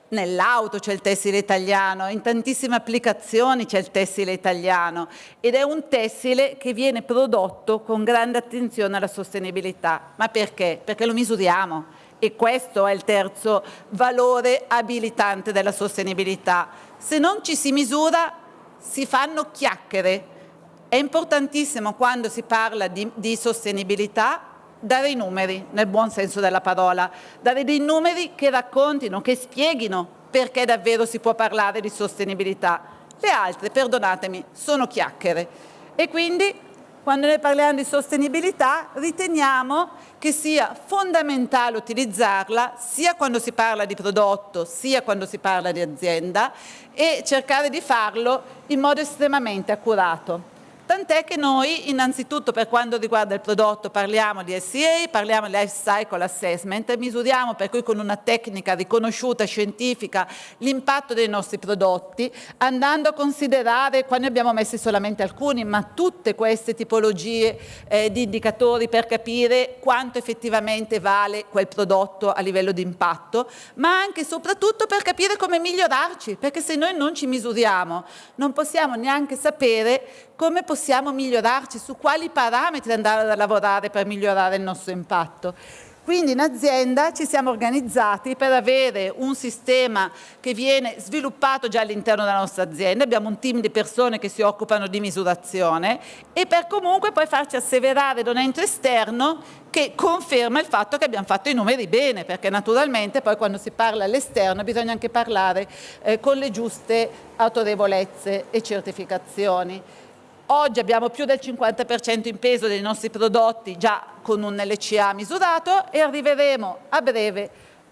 Nell'auto c'è il tessile italiano, in tantissime applicazioni c'è il tessile italiano ed è un tessile che viene prodotto con grande attenzione alla sostenibilità. Ma perché? Perché lo misuriamo E questo è il terzo valore abilitante della sostenibilità. Se non ci si misura, si fanno chiacchiere. È importantissimo quando si parla di sostenibilità dare i numeri, nel buon senso della parola, dare dei numeri che raccontino, che spieghino perché davvero si può parlare di sostenibilità. Le altre, perdonatemi, sono chiacchiere. E quindi, quando noi parliamo di sostenibilità, riteniamo che sia fondamentale utilizzarla sia quando si parla di prodotto, sia quando si parla di azienda, e cercare di farlo in modo estremamente accurato. Tant'è che noi, innanzitutto, per quanto riguarda il prodotto, parliamo di SCA, parliamo di Life Cycle Assessment, e misuriamo per cui con una tecnica riconosciuta scientifica l'impatto dei nostri prodotti, andando a considerare, qua ne abbiamo messi solamente alcuni, ma tutte queste tipologie di indicatori per capire quanto effettivamente vale quel prodotto a livello di impatto, ma anche e soprattutto per capire come migliorarci, perché se noi non ci misuriamo non possiamo neanche sapere come possiamo migliorarci, su quali parametri andare a lavorare per migliorare il nostro impatto. Quindi in azienda ci siamo organizzati per avere un sistema che viene sviluppato già all'interno della nostra azienda, abbiamo un team di persone che si occupano di misurazione, e per comunque poi farci asseverare da un ente esterno che conferma il fatto che abbiamo fatto i numeri bene, perché naturalmente poi quando si parla all'esterno bisogna anche parlare con le giuste autorevolezze e certificazioni. Oggi abbiamo più del 50% in peso dei nostri prodotti già con un LCA misurato, e arriveremo a breve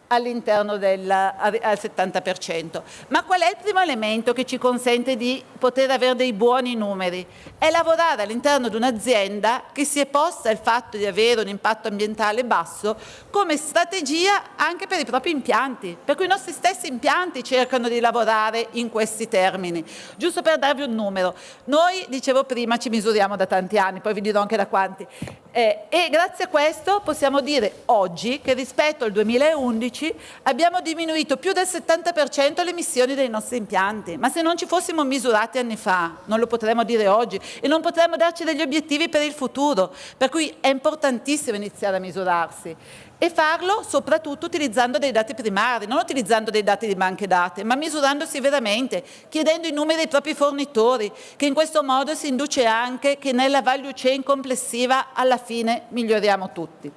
all'interno al 70%. Ma qual è il primo elemento che ci consente di poter avere dei buoni numeri? È lavorare all'interno di un'azienda che si è posta il fatto di avere un impatto ambientale basso come strategia anche per i propri impianti, per cui i nostri stessi impianti cercano di lavorare in questi termini. Giusto per darvi un numero, noi, dicevo prima, ci misuriamo da tanti anni, poi vi dirò anche da quanti, e grazie a questo possiamo dire oggi che rispetto al 2011 abbiamo diminuito più del 70% le emissioni dei nostri impianti, ma se non ci fossimo misurati anni fa non lo potremmo dire oggi, e non potremmo darci degli obiettivi per il futuro, per cui è importantissimo iniziare a misurarsi e farlo soprattutto utilizzando dei dati primari, non utilizzando dei dati di banche dati, ma misurandosi veramente, chiedendo i numeri ai propri fornitori, che in questo modo si induce anche che nella value chain complessiva alla fine miglioriamo tutti.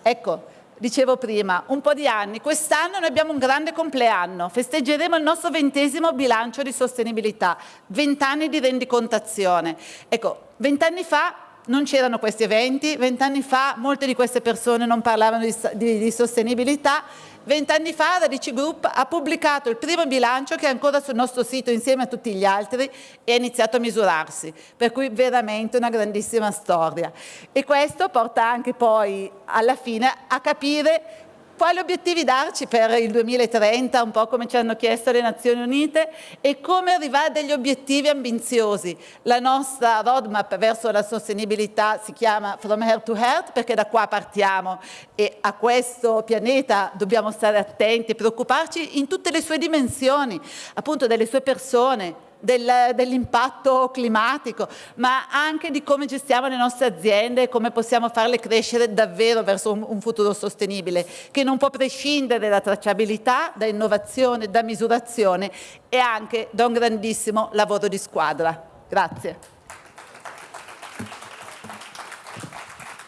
Ecco, dicevo prima, un po' di anni. Quest'anno noi abbiamo un grande compleanno, festeggeremo il nostro 20° bilancio di sostenibilità, 20 anni di rendicontazione. Ecco, 20 anni fa non c'erano questi eventi, 20 anni fa molte di queste persone non parlavano di sostenibilità. 20 anni fa Radici Group ha pubblicato il primo bilancio, che è ancora sul nostro sito insieme a tutti gli altri, e ha iniziato a misurarsi, per cui veramente una grandissima storia. E questo porta anche poi alla fine a capire quali obiettivi darci per il 2030, un po' come ci hanno chiesto le Nazioni Unite, e come arrivare a degli obiettivi ambiziosi. La nostra roadmap verso la sostenibilità si chiama From Heart to Heart, perché da qua partiamo, e a questo pianeta dobbiamo stare attenti e preoccuparci in tutte le sue dimensioni, appunto delle sue persone, dell'impatto climatico, ma anche di come gestiamo le nostre aziende e come possiamo farle crescere davvero verso un futuro sostenibile, che non può prescindere da tracciabilità, da innovazione, da misurazione e anche da un grandissimo lavoro di squadra. Grazie.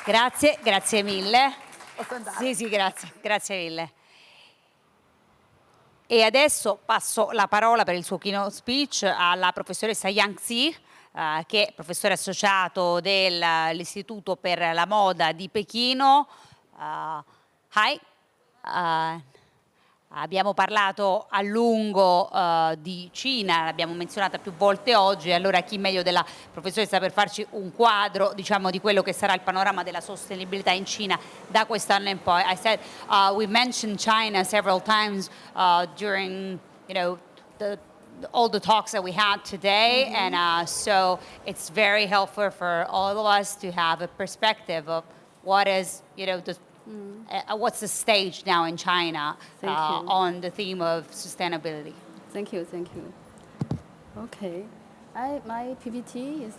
Grazie mille. Posso andare? Sì, grazie mille. E adesso passo la parola per il suo keynote speech alla professoressa Yang Xi, che è professore associato dell'Istituto per la Moda di Pechino. Hi. Abbiamo parlato a lungo di Cina, l'abbiamo menzionata più volte oggi, allora chi meglio della professoressa per farci un quadro, diciamo, di quello che sarà il panorama della sostenibilità in Cina da quest'anno in poi. I said we mentioned China several times during, all the talks that we had today, and so it's very helpful for all of us to have a perspective of what is, what's the stage now in China on the theme of sustainability. Thank you. Okay, my PPT is.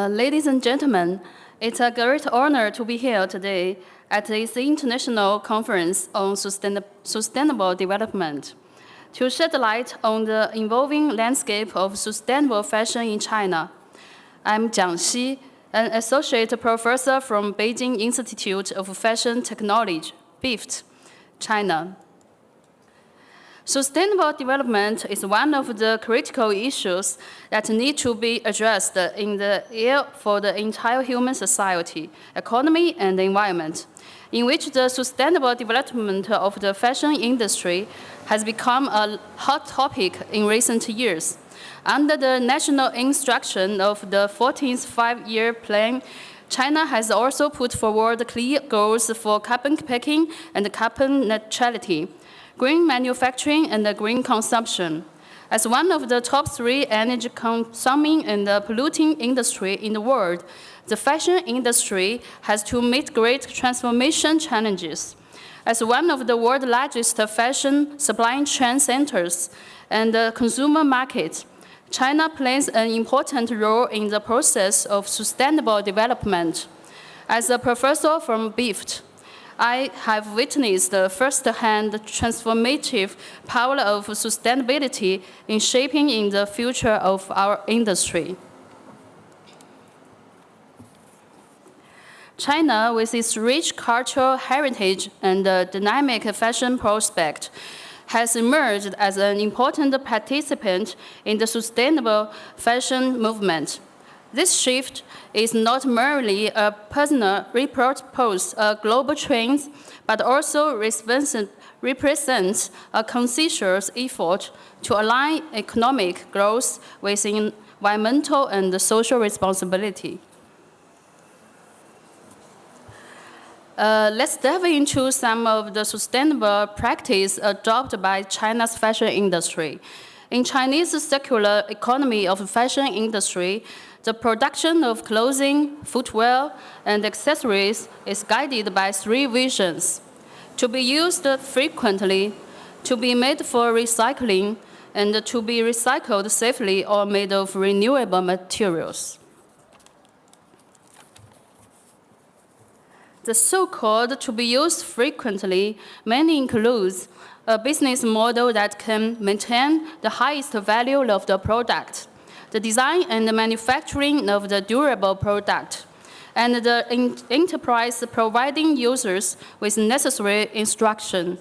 Ladies and gentlemen, it's a great honor to be here today at this international conference on sustainable development to shed light on the evolving landscape of sustainable fashion in China. I'm Jiang Xi, an associate professor from Beijing Institute of Fashion Technology, BIFT, China. Sustainable development is one of the critical issues that need to be addressed in the area for the entire human society, economy, and environment, in which the sustainable development of the fashion industry has become a hot topic in recent years. Under the national instruction of the 14th Five-Year Plan, China has also put forward clear goals for carbon peaking and carbon neutrality, green manufacturing, and green consumption. As one of the top 3 energy-consuming and polluting industry in the world, the fashion industry has to meet great transformation challenges. As one of the world's largest fashion supply chain centers and consumer markets, China plays an important role in the process of sustainable development. As a professor from BIFT, I have witnessed the first-hand transformative power of sustainability in shaping in the future of our industry. China, with its rich cultural heritage and dynamic fashion prospect, has emerged as an important participant in the sustainable fashion movement. This shift is not merely a personal repurpose of global trends, but also represents a conscious effort to align economic growth with environmental and social responsibility. Let's dive into some of the sustainable practice adopted by China's fashion industry. In Chinese circular economy of fashion industry, the production of clothing, footwear, and accessories is guided by 3 visions: to be used frequently, to be made for recycling, and to be recycled safely or made of renewable materials. The so-called to be used frequently mainly includes a business model that can maintain the highest value of the product, the design and the manufacturing of the durable product, and the enterprise providing users with necessary instrument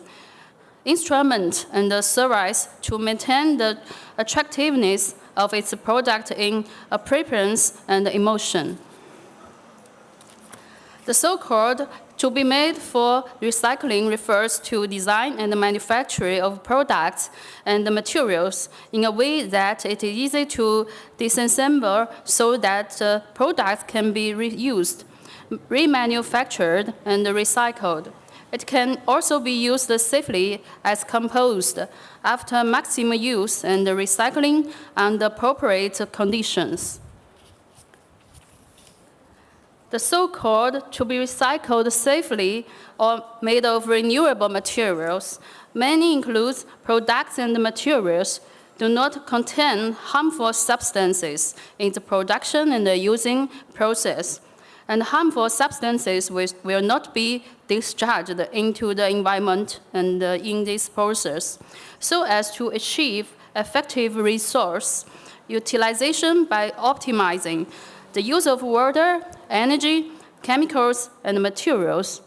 and service to maintain the attractiveness of its product in appearance and emotion. The so-called to be made for recycling refers to design and manufacture of products and materials in a way that it is easy to disassemble so that products can be reused, remanufactured, and recycled. It can also be used safely as compost after maximum use and recycling under appropriate conditions. The so-called to be recycled safely or made of renewable materials mainly includes products and materials do not contain harmful substances in the production and the using process, and harmful substances will not be discharged into the environment and in this process, so as to achieve effective resource utilization by optimizing the use of water, energy, chemicals, and materials.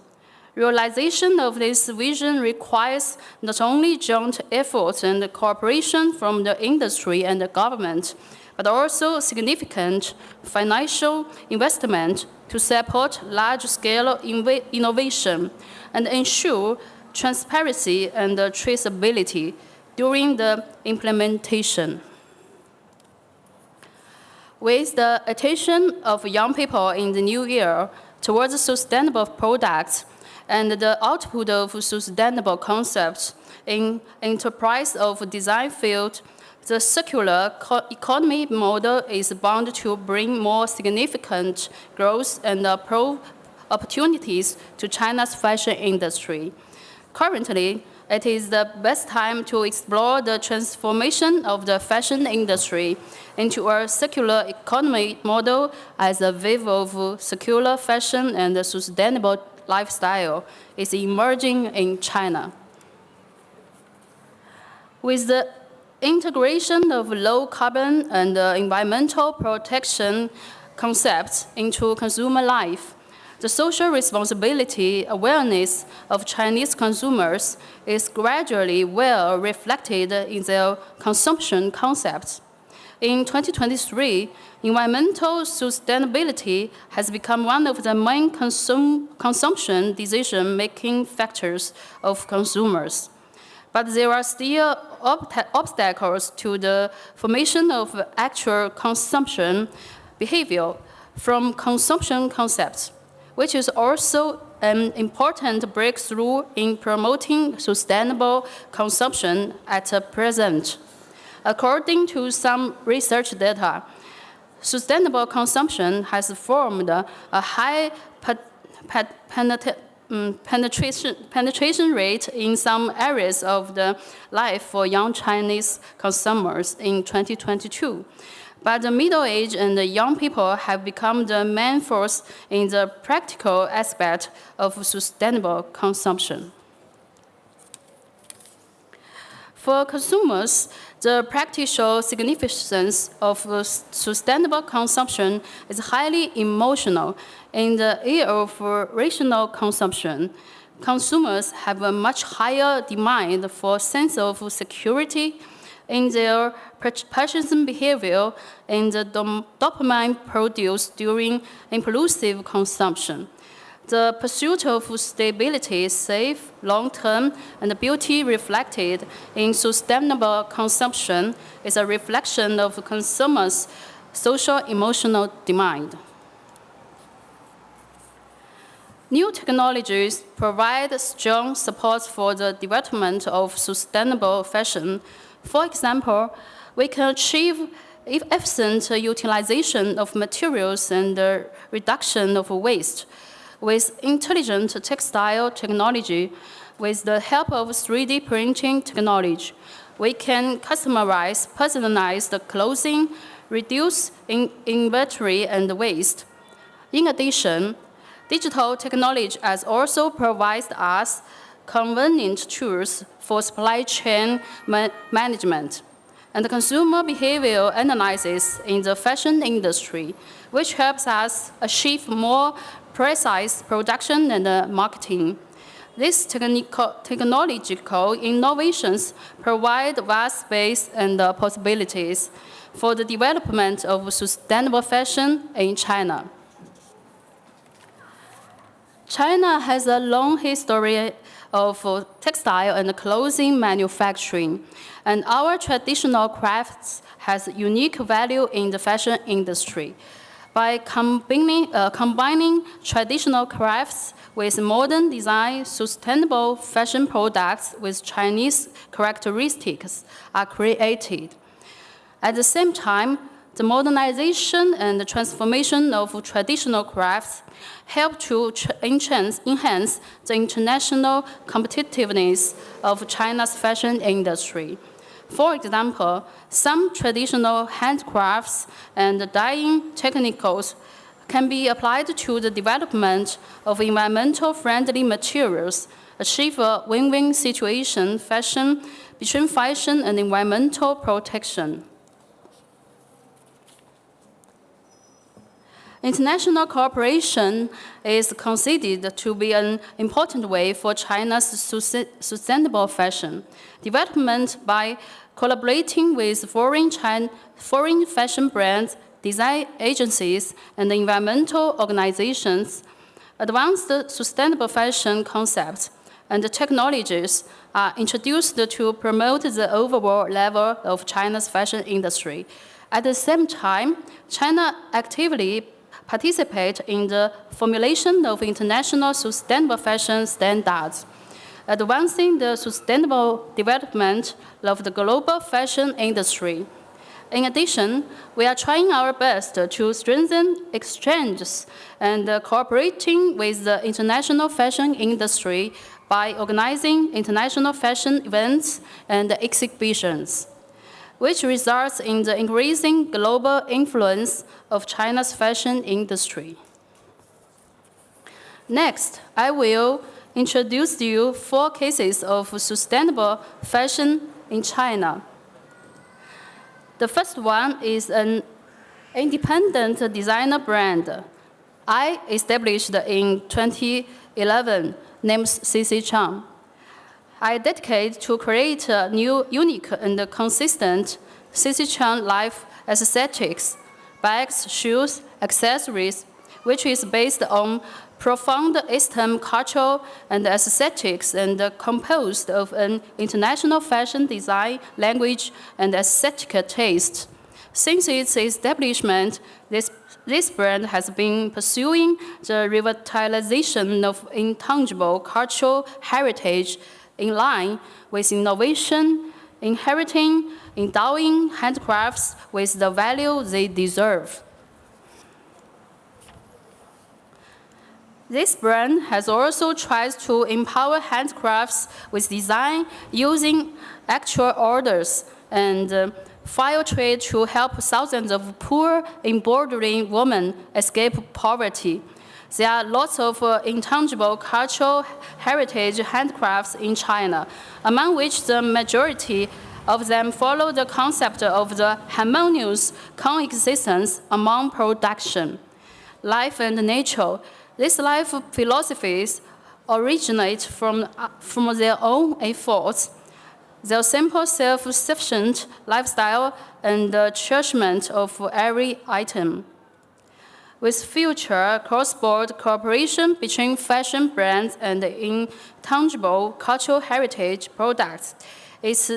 Realization of this vision requires not only joint efforts and cooperation from the industry and the government, but also significant financial investment to support large-scale innovation and ensure transparency and traceability during the implementation. With the attention of young people in the new year towards sustainable products and the output of sustainable concepts in enterprise of design field, the circular economy model is bound to bring more significant growth and opportunities to China's fashion industry. Currently, it is the best time to explore the transformation of the fashion industry into a circular economy model as a wave of circular fashion and sustainable lifestyle is emerging in China. With the integration of low carbon and environmental protection concepts into consumer life, the social responsibility awareness of Chinese consumers is gradually well reflected in their consumption concepts. In 2023, environmental sustainability has become one of the main consumption decision-making factors of consumers. But there are still obstacles to the formation of actual consumption behavior from consumption concepts, which is also an important breakthrough in promoting sustainable consumption at present. According to some research data, sustainable consumption has formed a high penetration rate in some areas of the life for young Chinese consumers in 2022. But the middle-aged and the young people have become the main force in the practical aspect of sustainable consumption. For consumers, the practical significance of sustainable consumption is highly emotional. In the era of rational consumption, consumers have a much higher demand for a sense of security in their purchasing behavior and the dopamine produced during impulsive consumption. The pursuit of stability, safe, long-term, and beauty reflected in sustainable consumption is a reflection of consumers' social emotional demand. New technologies provide strong support for the development of sustainable fashion. For example, we can achieve efficient utilization of materials and the reduction of waste with intelligent textile technology. With the help of 3D printing technology, we can customize personalized clothing, reduce inventory and waste. In addition, digital technology has also provided us convenient tools for supply chain management and consumer behavior analysis in the fashion industry, which helps us achieve more precise production and marketing. These technological innovations provide vast space and possibilities for the development of sustainable fashion in China. China has a long history of textile and clothing manufacturing, and our traditional crafts has unique value in the fashion industry. By combining traditional crafts with modern design, sustainable fashion products with Chinese characteristics are created. At the same time, the modernization and the transformation of traditional crafts help to enhance the international competitiveness of China's fashion industry. For example, some traditional handcrafts and dyeing techniques can be applied to the development of environmental-friendly materials, achieve a win-win situation between fashion and environmental protection. International cooperation is considered to be an important way for China's sustainable fashion. Development by collaborating with foreign fashion brands, design agencies, and environmental organizations, advanced sustainable fashion concepts and technologies are introduced to promote the overall level of China's fashion industry. At the same time, China actively participates in the formulation of international sustainable fashion standards, advancing the sustainable development of the global fashion industry. In addition, we are trying our best to strengthen exchanges and cooperating with the international fashion industry by organizing international fashion events and exhibitions, which results in the increasing global influence of China's fashion industry. Next, I will introduce to you 4 cases of sustainable fashion in China. The first one is an independent designer brand I established in 2011 named CC Chang. I dedicate to create a new, unique, and consistent CC Chang life aesthetics, bags, shoes, accessories, which is based on profound Eastern culture and aesthetics and composed of an international fashion design, language, and aesthetic taste. Since its establishment, this brand has been pursuing the revitalization of intangible cultural heritage in line with innovation, inheriting, endowing handcrafts with the value they deserve. This brand has also tried to empower handcrafts with design using actual orders and file trade to help thousands of poor embroidering women escape poverty. There are lots of intangible cultural heritage handcrafts in China, among which the majority of them follow the concept of the harmonious coexistence among production, life, and nature. These life philosophies originate from their own efforts, their simple self-sufficient lifestyle, and the cherishment of every item. With future cross-border cooperation between fashion brands and intangible cultural heritage products, it's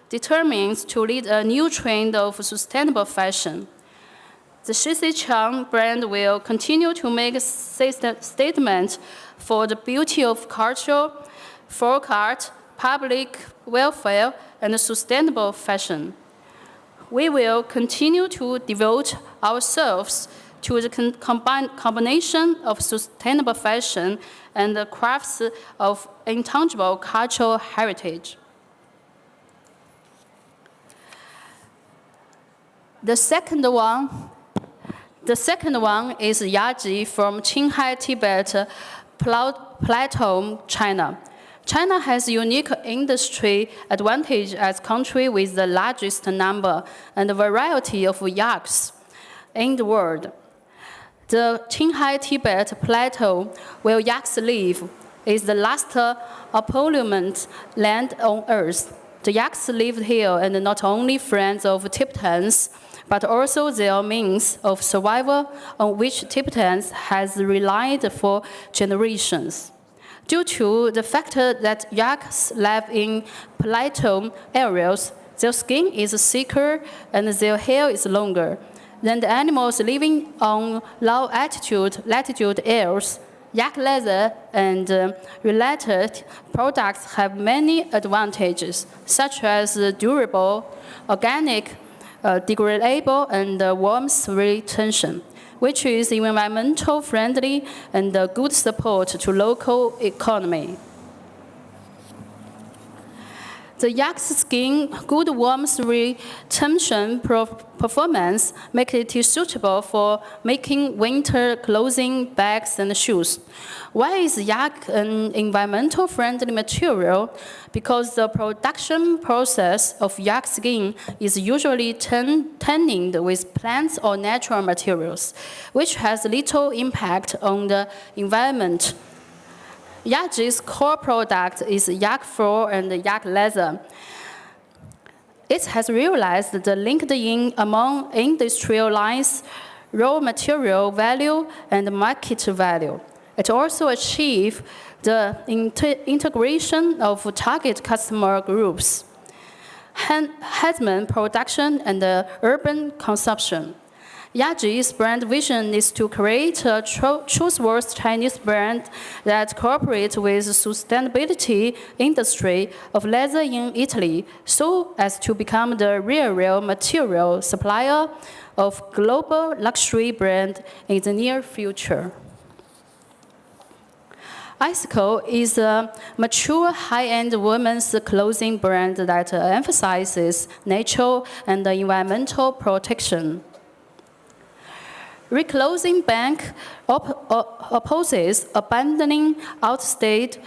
determined to lead a new trend of sustainable fashion. The CC Chang brand will continue to make statements for the beauty of culture, folk art, public welfare, and sustainable fashion. We will continue to devote ourselves to the combination of sustainable fashion and the crafts of intangible cultural heritage. The second one is Yaji from Qinghai, Tibet Plateau, China. China has unique industry advantage as country with the largest number and variety of yaks in the world. The Qinghai Tibet Plateau, where yaks live, is the last opulent land on earth. The yaks live here and not only friends of Tibetans, but also their means of survival on which Tibetans has relied for generations. Due to the fact that yaks live in plateau areas, their skin is thicker and their hair is longer than the animals living on low latitude areas. Yak leather and related products have many advantages, such as durable, organic, degradable, and warmth retention, which is environmental friendly and a good support to local economy. The yak's skin good warmth retention performance make it suitable for making winter clothing, bags, and shoes. Why is yak an environmental friendly material? Because the production process of yak skin is usually tanning with plants or natural materials, which has little impact on the environment. Yaji's core product is yak fur and yak leather. It has realized the linked in among industrial lines, raw material value, and market value. It also achieved the integration of target customer groups, headman production, and urban consumption. Yaji's brand vision is to create a trustworthy Chinese brand that cooperates with the sustainability industry of leather in Italy, so as to become the real material supplier of global luxury brand in the near future. Icicle is a mature, high-end women's clothing brand that emphasizes natural and environmental protection. Reclothing Bank opposes abandoning outdated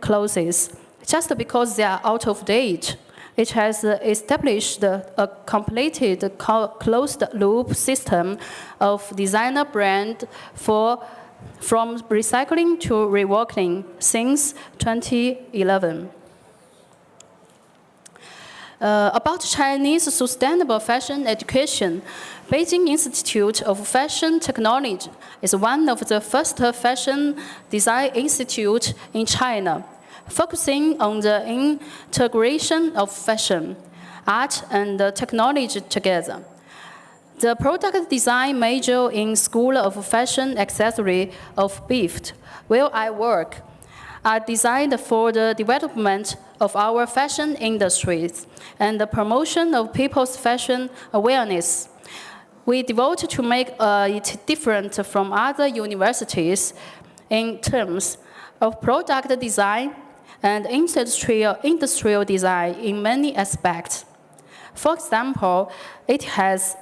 clothes just because they are out of date. It has established a completed closed-loop system of designer brand from recycling to reworking since 2011. About Chinese sustainable fashion education, Beijing Institute of Fashion Technology is one of the first fashion design institutes in China, focusing on the integration of fashion, art, and technology together. The product design major in School of Fashion Accessory of BIFT, where I work, are designed for the development of our fashion industries and the promotion of people's fashion awareness. We devote to make it different from other universities in terms of product design and industrial design in many aspects. For example, it has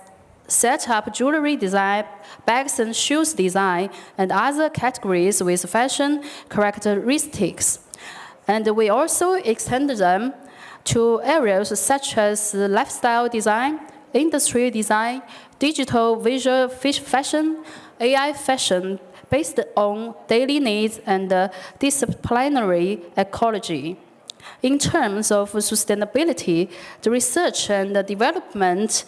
set up jewelry design, bags and shoes design, and other categories with fashion characteristics. And we also extend them to areas such as lifestyle design, industry design, digital visual fashion, AI fashion, based on daily needs and disciplinary ecology. In terms of sustainability, the research and development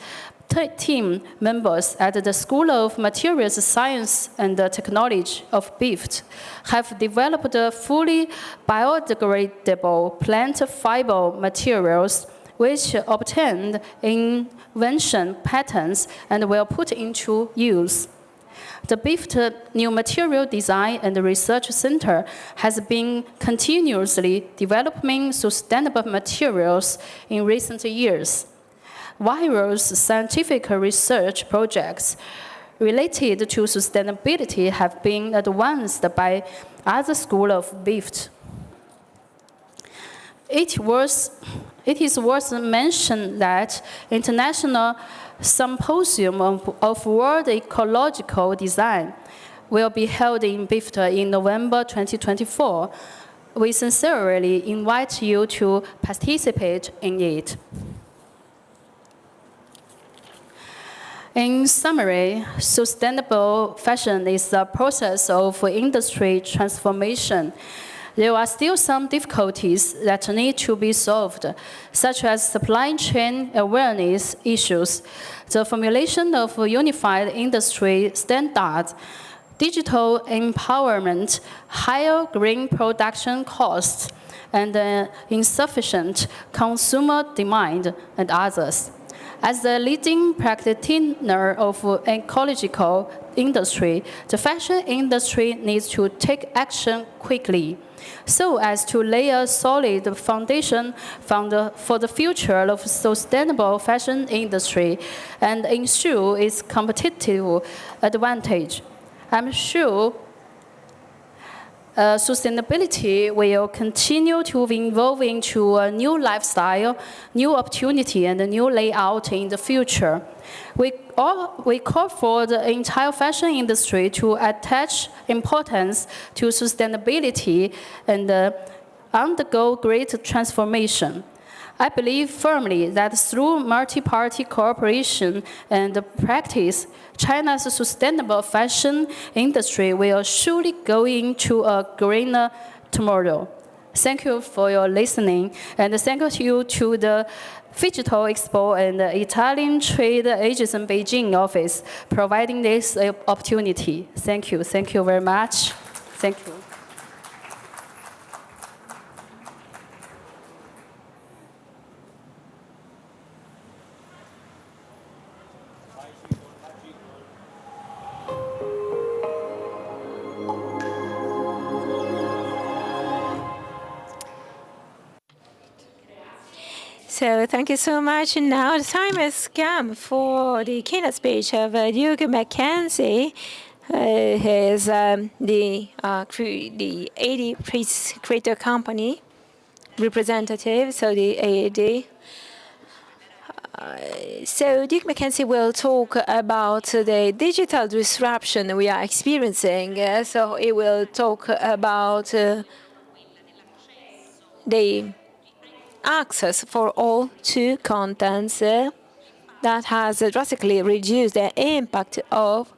team members at the School of Materials Science and Technology of BIFT have developed fully biodegradable plant fiber materials which obtained invention patents and were put into use. The BIFT New Material Design and Research Center has been continuously developing sustainable materials in recent years. Various scientific research projects related to sustainability have been advanced by other schools of BIFT. It is worth mentioning that International Symposium of World Ecological Design will be held in BIFT in November 2024. We sincerely invite you to participate in it. In summary, sustainable fashion is a process of industry transformation. There are still some difficulties that need to be solved, such as supply chain awareness issues, the formulation of unified industry standards, digital empowerment, higher green production costs, and insufficient consumer demand, and others. As the leading practitioner of ecological industry, the fashion industry needs to take action quickly so as to lay a solid foundation for the future of sustainable fashion industry and ensure its competitive advantage. I'm sure sustainability will continue to evolve into a new lifestyle, new opportunity, and a new layout in the future. We call for the entire fashion industry to attach importance to sustainability and undergo great transformation. I believe firmly that through multi-party cooperation and practice, China's sustainable fashion industry will surely go into a greener tomorrow. Thank you for your listening, and thank you to the Phygital Expo and the Italian Trade Agency Beijing office providing this opportunity. Thank you very much. Thank you. So thank you so much. Now the time has come for the keynote speech of Duke Mackenzie. Here's the 80 creator company representative, so the AAD. So Duke Mackenzie will talk about the digital disruption we are experiencing. So he will talk about the access for all to contents that has drastically reduced the impact of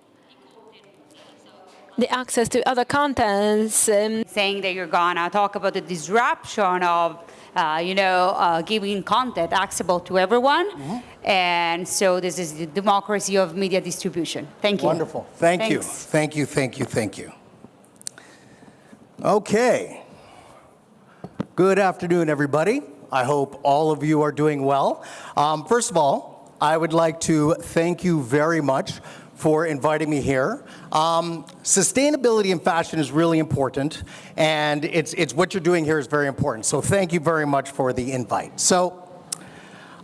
the access to other contents. Saying that you're gonna talk about the disruption of, giving content accessible to everyone. And so this is the democracy of media distribution. Thank you. Wonderful. Thank you. Thank you, thank you, thank you. Okay. Good afternoon, everybody. I hope all of you are doing well. First of all, I would like to thank you very much for inviting me here. Sustainability in fashion is really important, and it's what you're doing here is very important. So thank you very much for the invite. So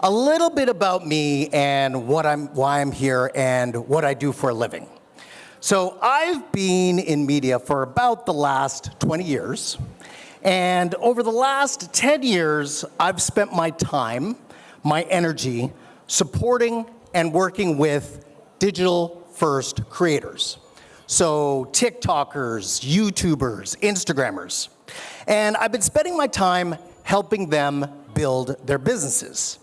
a little bit about me and why I'm here and what I do for a living. So I've been in media for about the last 20 years, and over the last 10 years, I've spent my time, my energy, supporting and working with digital-first creators. So TikTokers, YouTubers, Instagrammers. And I've been spending my time helping them build their businesses.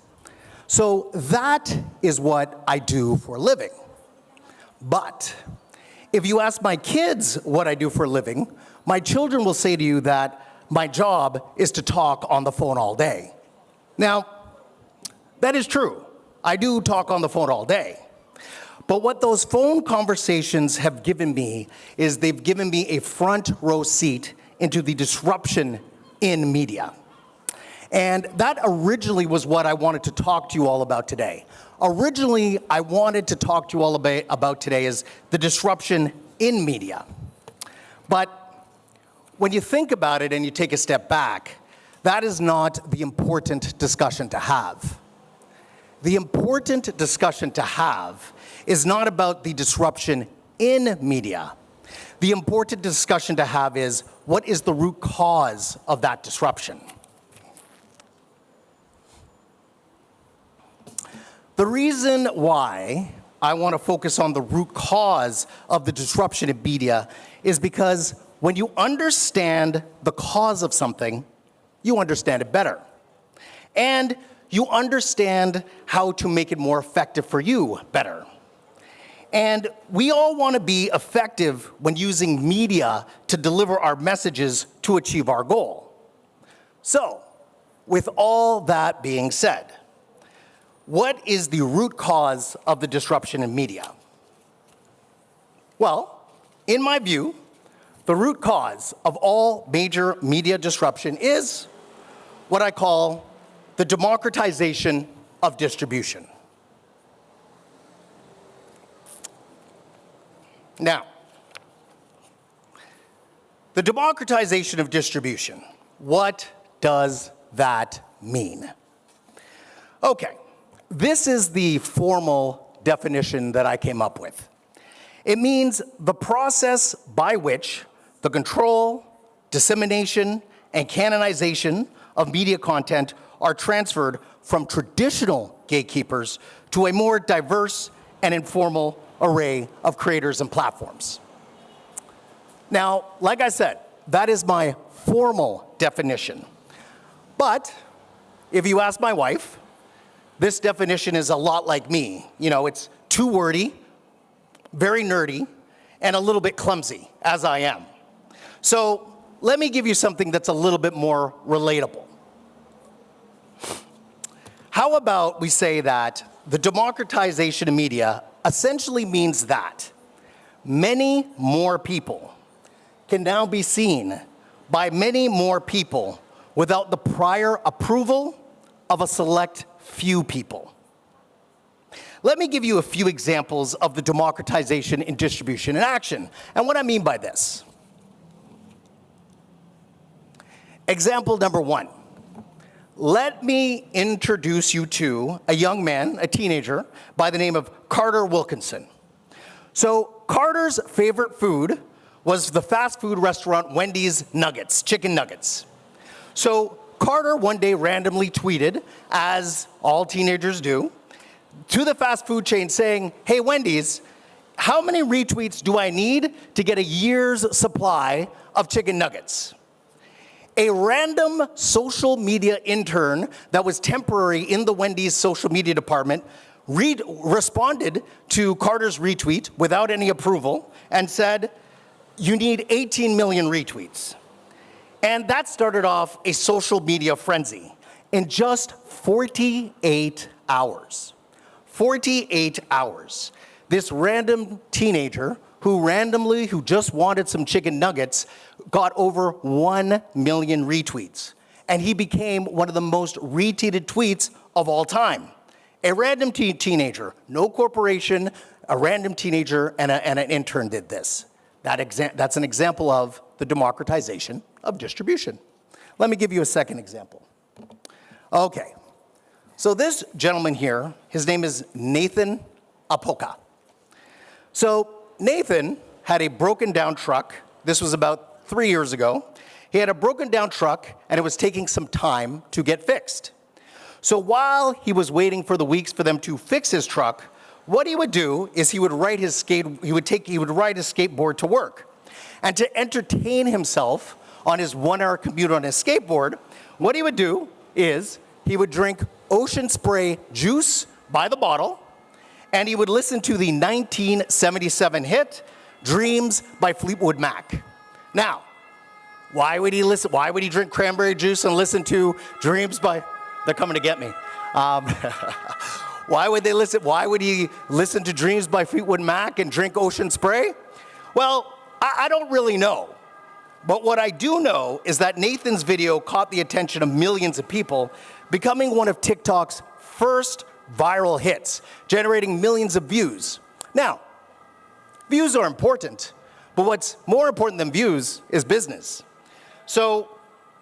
So that is what I do for a living. But if you ask my kids what I do for a living, my children will say to you that my job is to talk on the phone all day. Now, that is true. I do talk on the phone all day. But what those phone conversations have given me is they've given me a front row seat into the disruption in media. And that originally was what I wanted to talk to you all about today. Originally, I wanted to talk to you all about today is the disruption in media. But when you think about it and you take a step back, that is not the important discussion to have. The important discussion to have is not about the disruption in media. The important discussion to have is what is the root cause of that disruption? The reason why I want to focus on the root cause of the disruption in media is because when you understand the cause of something, you understand it better. And you understand how to make it more effective for you better. And we all want to be effective when using media to deliver our messages to achieve our goal. So, with all that being said, what is the root cause of the disruption in media? Well, in my view, the root cause of all major media disruption is what I call the democratization of distribution. Now, the democratization of distribution, what does that mean? Okay, this is the formal definition that I came up with. It means the process by which the control, dissemination, and canonization of media content are transferred from traditional gatekeepers to a more diverse and informal array of creators and platforms. Now, like I said, that is my formal definition. But if you ask my wife, this definition is a lot like me. You know, it's too wordy, very nerdy, and a little bit clumsy, as I am. So let me give you something that's a little bit more relatable. How about we say that the democratization of media essentially means that many more people can now be seen by many more people without the prior approval of a select few people. Let me give you a few examples of the democratization in distribution in action, and what I mean by this. Example number one. Let me introduce you to a young man, a teenager, by the name of Carter Wilkinson. So Carter's favorite food was the fast food restaurant Wendy's Nuggets, chicken nuggets. So Carter one day randomly tweeted, as all teenagers do, to the fast food chain saying, hey, Wendy's, how many retweets do I need to get a year's supply of chicken nuggets? A random social media intern that was temporary in the Wendy's social media department responded to Carter's retweet without any approval and said, you need 18 million retweets. And that started off a social media frenzy in just 48 hours. 48 hours. This random teenager who just wanted some chicken nuggets got over 1 million retweets. And he became one of the most retweeted tweets of all time. A random teenager, no corporation, a random teenager and an intern did this. That's an example of the democratization of distribution. Let me give you a second example. Okay, so this gentleman here, his name is Nathan Apoka. So Nathan had a broken down truck. This was about 3 years ago. He had a broken down truck and it was taking some time to get fixed. So while he was waiting for the weeks for them to fix his truck, what he would do is he would ride his skateboard to work. And to entertain himself on his 1 hour commute on his skateboard, what he would do is he would drink Ocean Spray juice by the bottle, and he would listen to the 1977 hit, Dreams by Fleetwood Mac. Now, why would he drink cranberry juice and listen to Dreams by, they're coming to get me. Why would he listen to Dreams by Fleetwood Mac and drink Ocean Spray? Well, I don't really know. But what I do know is that Nathan's video caught the attention of millions of people, becoming one of TikTok's first viral hits, generating millions of views. Now, views are important, but what's more important than views is business. So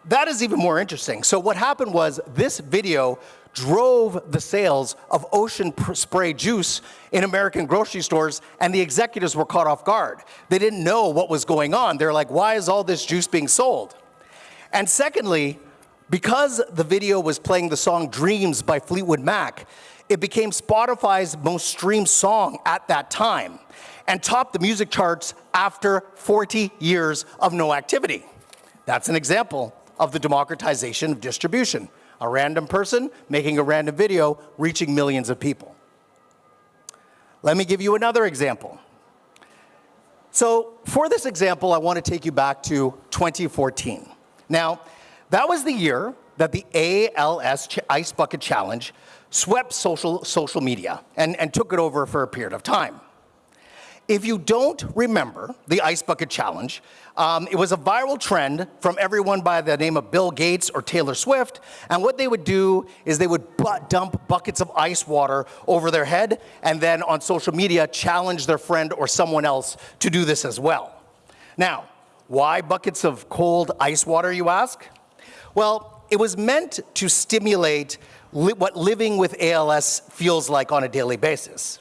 that is even more interesting. So what happened was this video drove the sales of Ocean Spray juice in American grocery stores, and the executives were caught off guard. They didn't know what was going on. They're like, why is all this juice being sold? And secondly, because the video was playing the song Dreams by Fleetwood Mac, it became Spotify's most streamed song at that time and topped the music charts after 40 years of no activity. That's an example of the democratization of distribution. A random person making a random video reaching millions of people. Let me give you another example. So for this example, I want to take you back to 2014. Now, that was the year that the ALS Ice Bucket Challenge swept social media and took it over for a period of time. If you don't remember the Ice Bucket Challenge, it was a viral trend from everyone by the name of Bill Gates or Taylor Swift, and what they would do is they would dump buckets of ice water over their head and then on social media challenge their friend or someone else to do this as well. Now, why buckets of cold ice water, you ask? Well, it was meant to stimulate what living with ALS feels like on a daily basis.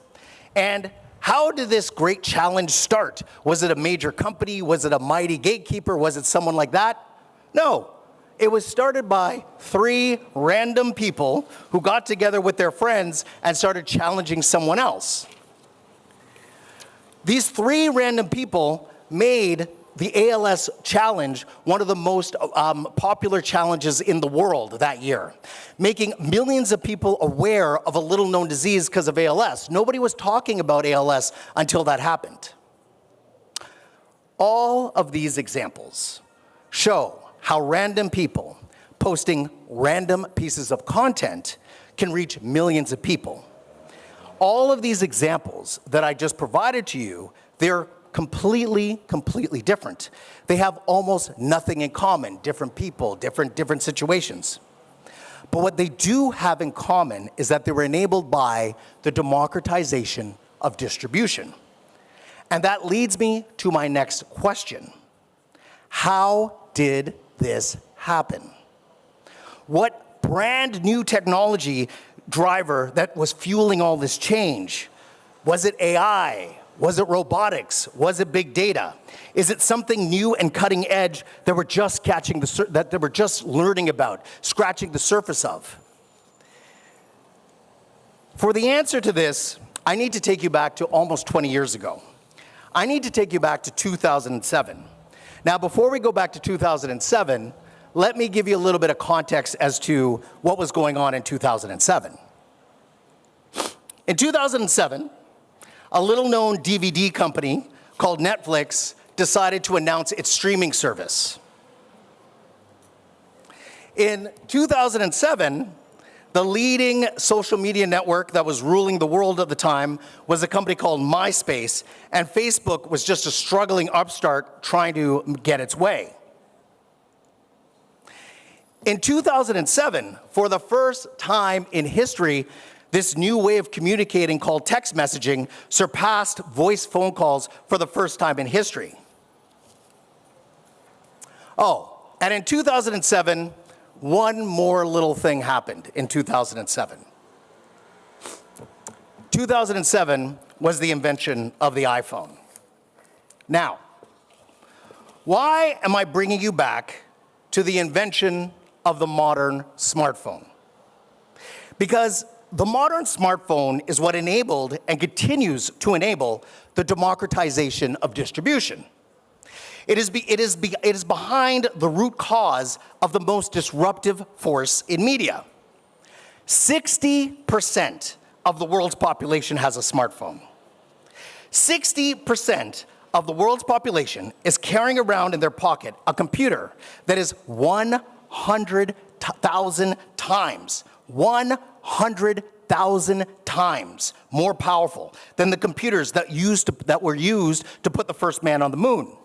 And how did this great challenge start? Was it a major company? Was it a mighty gatekeeper? Was it someone like that? No. It was started by 3 random people who got together with their friends and started challenging someone else. These 3 random people made the ALS challenge one of the most popular challenges in the world that year, making millions of people aware of a little-known disease because of ALS. Nobody was talking about ALS until that happened. All of these examples show how random people posting random pieces of content can reach millions of people. All of these examples that I just provided to you, they're completely different. They have almost nothing in common, different people, different situations. But what they do have in common is that they were enabled by the democratization of distribution. And that leads me to my next question. How did this happen? What brand new technology driver that was fueling all this change? Was it AI? Was it robotics? Was it big data? Is it something new and cutting edge that we're just that we're just learning about, scratching the surface of? For the answer to this, I need to take you back to almost 20 years ago. I need to take you back to 2007. Now, before we go back to 2007, let me give you a little bit of context as to what was going on in 2007. In 2007, a little-known DVD company called Netflix decided to announce its streaming service. In 2007, the leading social media network that was ruling the world at the time was a company called MySpace, and Facebook was just a struggling upstart trying to get its way. In 2007, for the first time in history, this new way of communicating called text messaging surpassed voice phone calls for the first time in history. Oh, and in 2007, one more little thing happened in 2007. 2007 was the invention of the iPhone. Now, why am I bringing you back to the invention of the modern smartphone? Because the modern smartphone is what enabled and continues to enable the democratization of distribution. It is behind the root cause of the most disruptive force in media. 60% of the world's population has a smartphone. 60% of the world's population is carrying around in their pocket a computer that is 100,000 times, 100,000 times more powerful than the computers that were used to put the first man on the moon.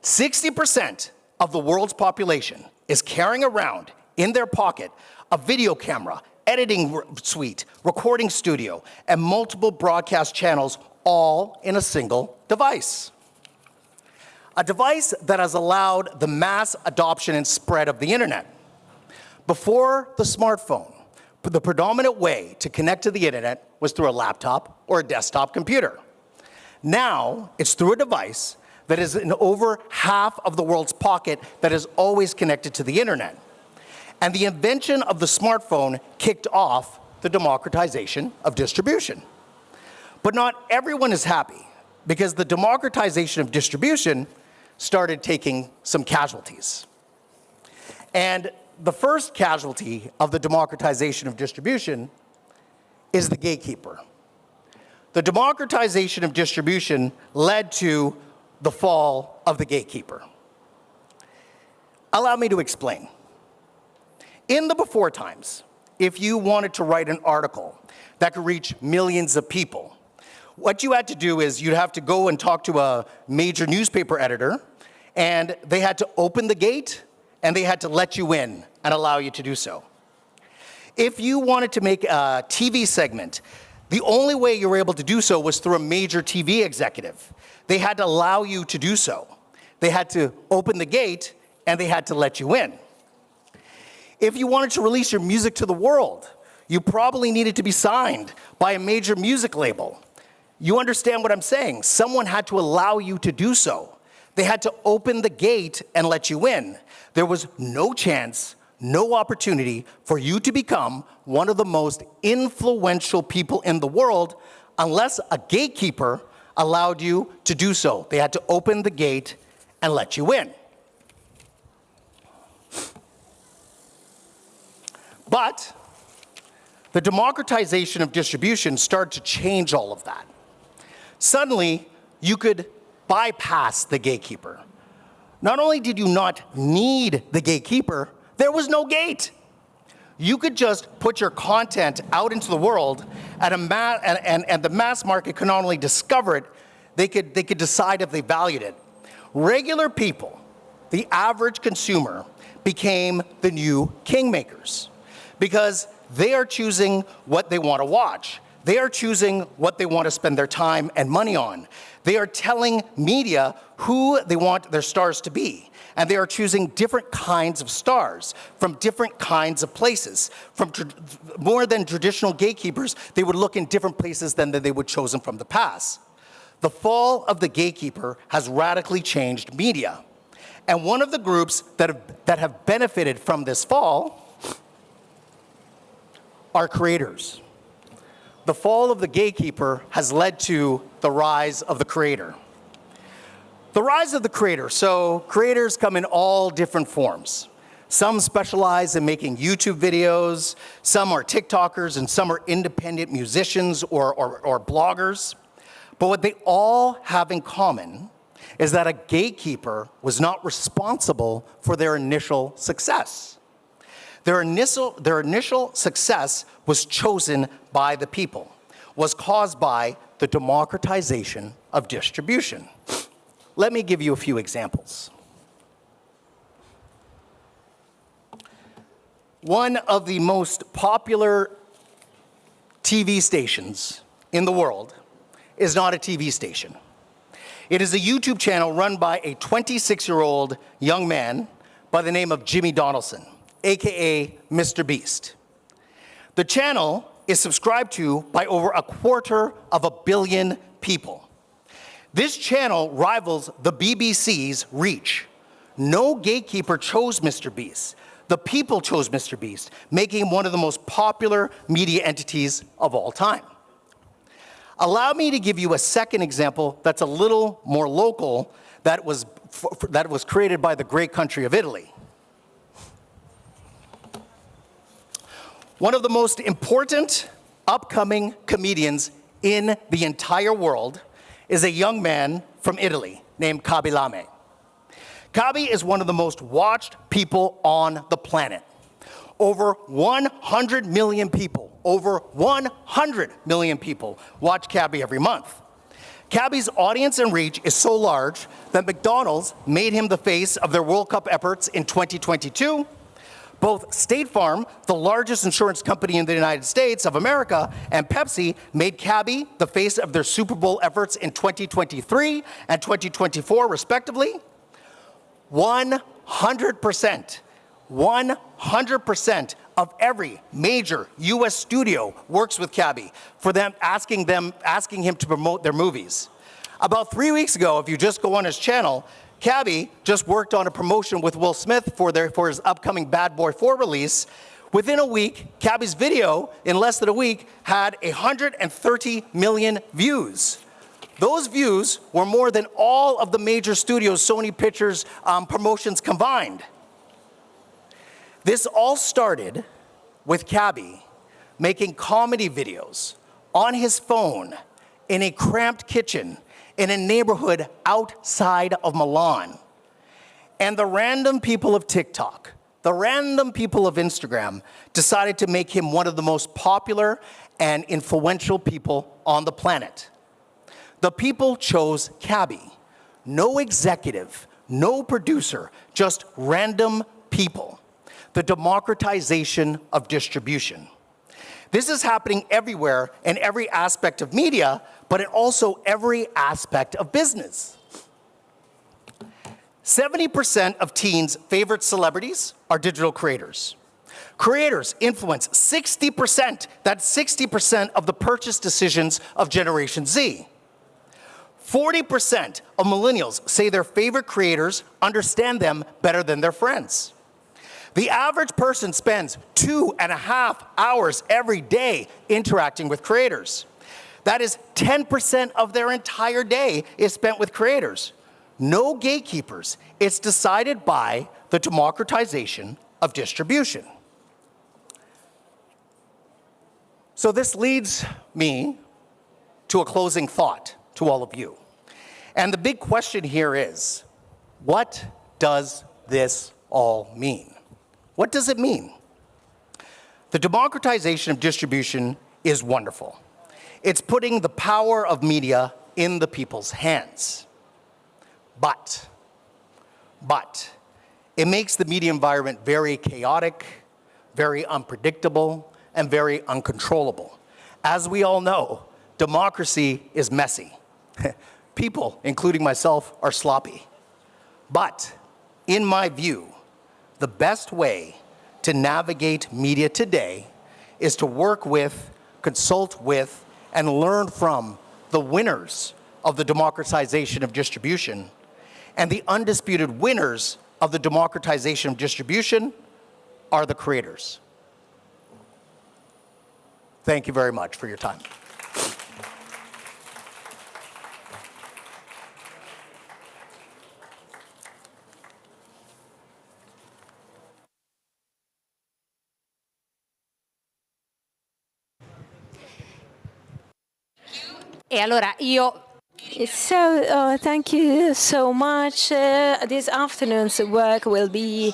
60% of the world's population is carrying around in their pocket a video camera, editing suite, recording studio, and multiple broadcast channels, all in a single device. A device that has allowed the mass adoption and spread of the internet. Before the smartphone, the predominant way to connect to the internet was through a laptop or a desktop computer. Now, it's through a device that is in over half of the world's pocket that is always connected to the internet. And the invention of the smartphone kicked off the democratization of distribution. But not everyone is happy, because the democratization of distribution started taking some casualties. And the first casualty of the democratization of distribution is the gatekeeper. The democratization of distribution led to the fall of the gatekeeper. Allow me to explain. In the before times, if you wanted to write an article that could reach millions of people, what you had to do is you'd have to go and talk to a major newspaper editor, and they had to open the gate, and they had to let you in and allow you to do so. If you wanted to make a TV segment, the only way you were able to do so was through a major TV executive. They had to allow you to do so. They had to open the gate, and they had to let you in. If you wanted to release your music to the world, you probably needed to be signed by a major music label. You understand what I'm saying? Someone had to allow you to do so. They had to open the gate and let you in. There was no chance, no opportunity for you to become one of the most influential people in the world unless a gatekeeper allowed you to do so. They had to open the gate and let you in. But the democratization of distribution started to change all of that. Suddenly, you could bypass the gatekeeper. Not only did you not need the gatekeeper, there was no gate. You could just put your content out into the world, and the mass market could not only discover it, they could decide if they valued it. Regular people, the average consumer, became the new kingmakers because they are choosing what they want to watch. They are choosing what they want to spend their time and money on. They are telling media who they want their stars to be. And they are choosing different kinds of stars from different kinds of places. More than traditional gatekeepers, they would look in different places than they would chosen from the past. The fall of the gatekeeper has radically changed media. And one of the groups that have benefited from this fall are creators. The fall of the gatekeeper has led to the rise of the creator. The rise of the creator. So creators come in all different forms. Some specialize in making YouTube videos, some are TikTokers, and some are independent musicians or bloggers. But what they all have in common is that a gatekeeper was not responsible for their initial success. Their initial success was chosen by the people, was caused by the democratization of distribution. Let me give you a few examples. One of the most popular TV stations in the world is not a TV station. It is a YouTube channel run by a 26-year-old young man by the name of Jimmy Donaldson, aka Mr. Beast. The channel is subscribed to by over 250 million people. This channel rivals the BBC's reach. No gatekeeper chose Mr. Beast. The people chose Mr. Beast, making him one of the most popular media entities of all time. Allow me to give you a second example that's a little more local that was created by the great country of Italy. One of the most important upcoming comedians in the entire world is a young man from Italy named Kabi Lame. Kabi is one of the most watched people on the planet. Over 100 million people, over 100 million people watch Kabi every month. Kabi's audience and reach is so large that McDonald's made him the face of their World Cup efforts in 2022. Both State Farm, the largest insurance company in the United States of America, and Pepsi made Kabi the face of their Super Bowl efforts in 2023 and 2024, respectively. 100% of every major US studio works with Kabi for them asking him to promote their movies. About 3 weeks ago, if you just go on his channel, Kabi just worked on a promotion with Will Smith for his upcoming Bad Boy 4 release. Within a week, Kabi's video, in less than a week, had 130 million views. Those views were more than all of the major studios' Sony Pictures promotions combined. This all started with Kabi making comedy videos on his phone in a cramped kitchen in a neighborhood outside of Milan. And the random people of TikTok, the random people of Instagram decided to make him one of the most popular and influential people on the planet. The people chose Kabi. No executive, no producer, just random people. The democratization of distribution. This is happening everywhere in every aspect of media, but in also every aspect of business. 70% of teens' favorite celebrities are digital creators. Creators influence 60%, that's 60% of the purchase decisions of Generation Z. 40% of millennials say their favorite creators understand them better than their friends. The average person spends 2.5 hours every day interacting with creators. That is 10% of their entire day is spent with creators. No gatekeepers. It's decided by the democratization of distribution. So this leads me to a closing thought to all of you. And the big question here is, what does this all mean? What does it mean? The democratization of distribution is wonderful. It's putting the power of media in the people's hands. But it makes the media environment very chaotic, very unpredictable, and very uncontrollable. As we all know, democracy is messy. People, including myself, are sloppy. But in my view, the best way to navigate media today is to work with, consult with, and learn from the winners of the democratization of distribution, and the undisputed winners of the democratization of distribution are the creators. Thank you very much for your time. E allora io So, thank you so much. This afternoon's work will be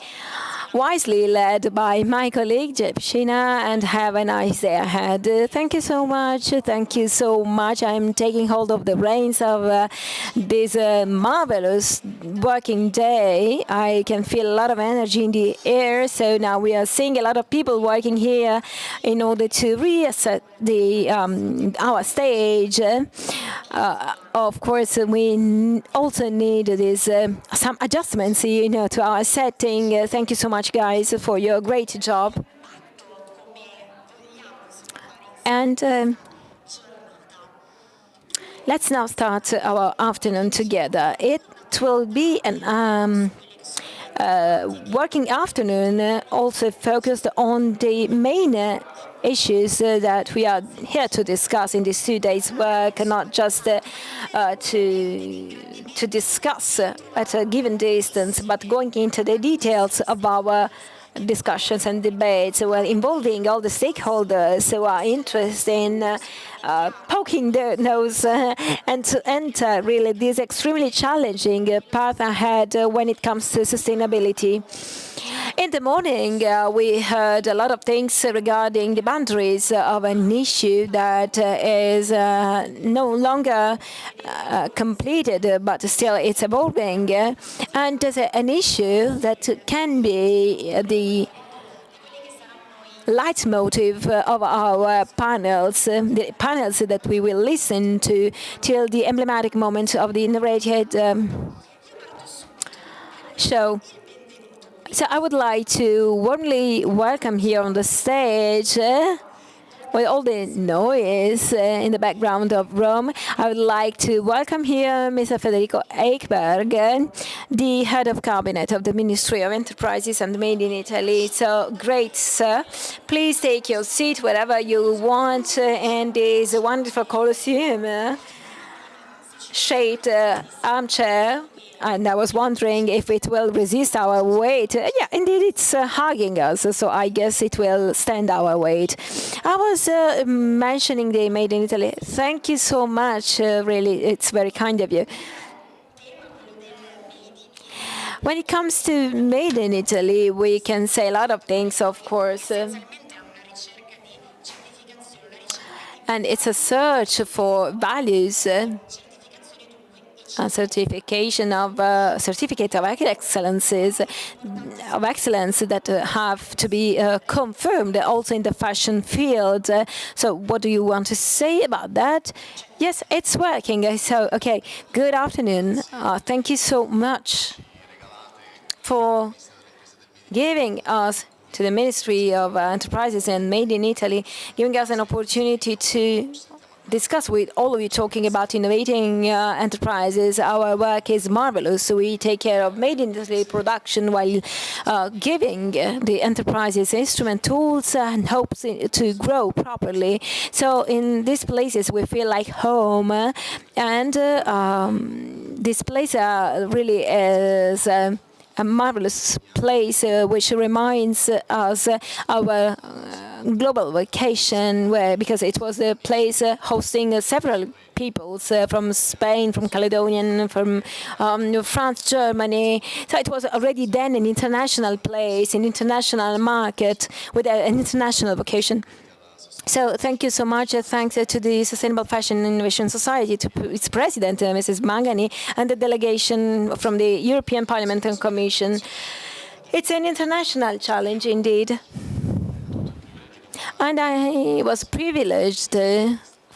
wisely led by my colleague, Jeff Sheena, and have a nice day ahead. Thank you so much. Thank you so much. I'm taking hold of the reins of this marvelous working day. I can feel a lot of energy in the air. So now we are seeing a lot of people working here in order to reset the our stage. Of course, we also need this some adjustments, to our setting. Thank you so much, guys, for your great job. And let's now start our afternoon together. It will be an working afternoon, also focused on the main issues that we are here to discuss in these 2 days' work, not just to discuss at a given distance, but going into the details of our discussions and debates, involving all the stakeholders who are interested in poking their nose and to enter really this extremely challenging path ahead when it comes to sustainability. In the morning, we heard a lot of things regarding the boundaries of an issue that is no longer completed, but still it's evolving. And there's an issue that can be the leitmotif of our panels, the panels that we will listen to till the emblematic moment of the narrated show. So I would like to warmly welcome here on the stage, with all the noise in the background of Rome, I would like to welcome here Mr. Federico Eichberg, the head of cabinet of the Ministry of Enterprises and Made in Italy. So great, sir. Please take your seat wherever you want in this wonderful Colosseum shaped armchair. And I was wondering if it will resist our weight. Yeah, indeed, it's hugging us, so I guess it will stand our weight. I was mentioning the Made in Italy. Thank you so much. Really, it's very kind of you. When it comes to Made in Italy, we can say a lot of things, of course. And it's a search for values. A certification of certificate of excellence that have to be confirmed also in the fashion field. So what do you want to say about that? Yes, it's working. So, okay, good afternoon. Thank you so much for giving us, to the Ministry of Enterprises and Made in Italy, giving us an opportunity to discuss with all of you, talking about innovating enterprises. Our work is marvelous. We take care of Made in Italy production while giving the enterprises instrument tools and hopes to grow properly. So in these places, we feel like home. And this place really is a marvelous place which reminds us our global vacation, because it was a place hosting several peoples from Spain, from Caledonian, from France, Germany. So it was already then an international place, an international market with an international vocation. So thank you so much. Thanks to the Sustainable Fashion Innovation Society, to its president, Mrs. Mangani, and the delegation from the European Parliament and Commission. It's an international challenge indeed. And I was privileged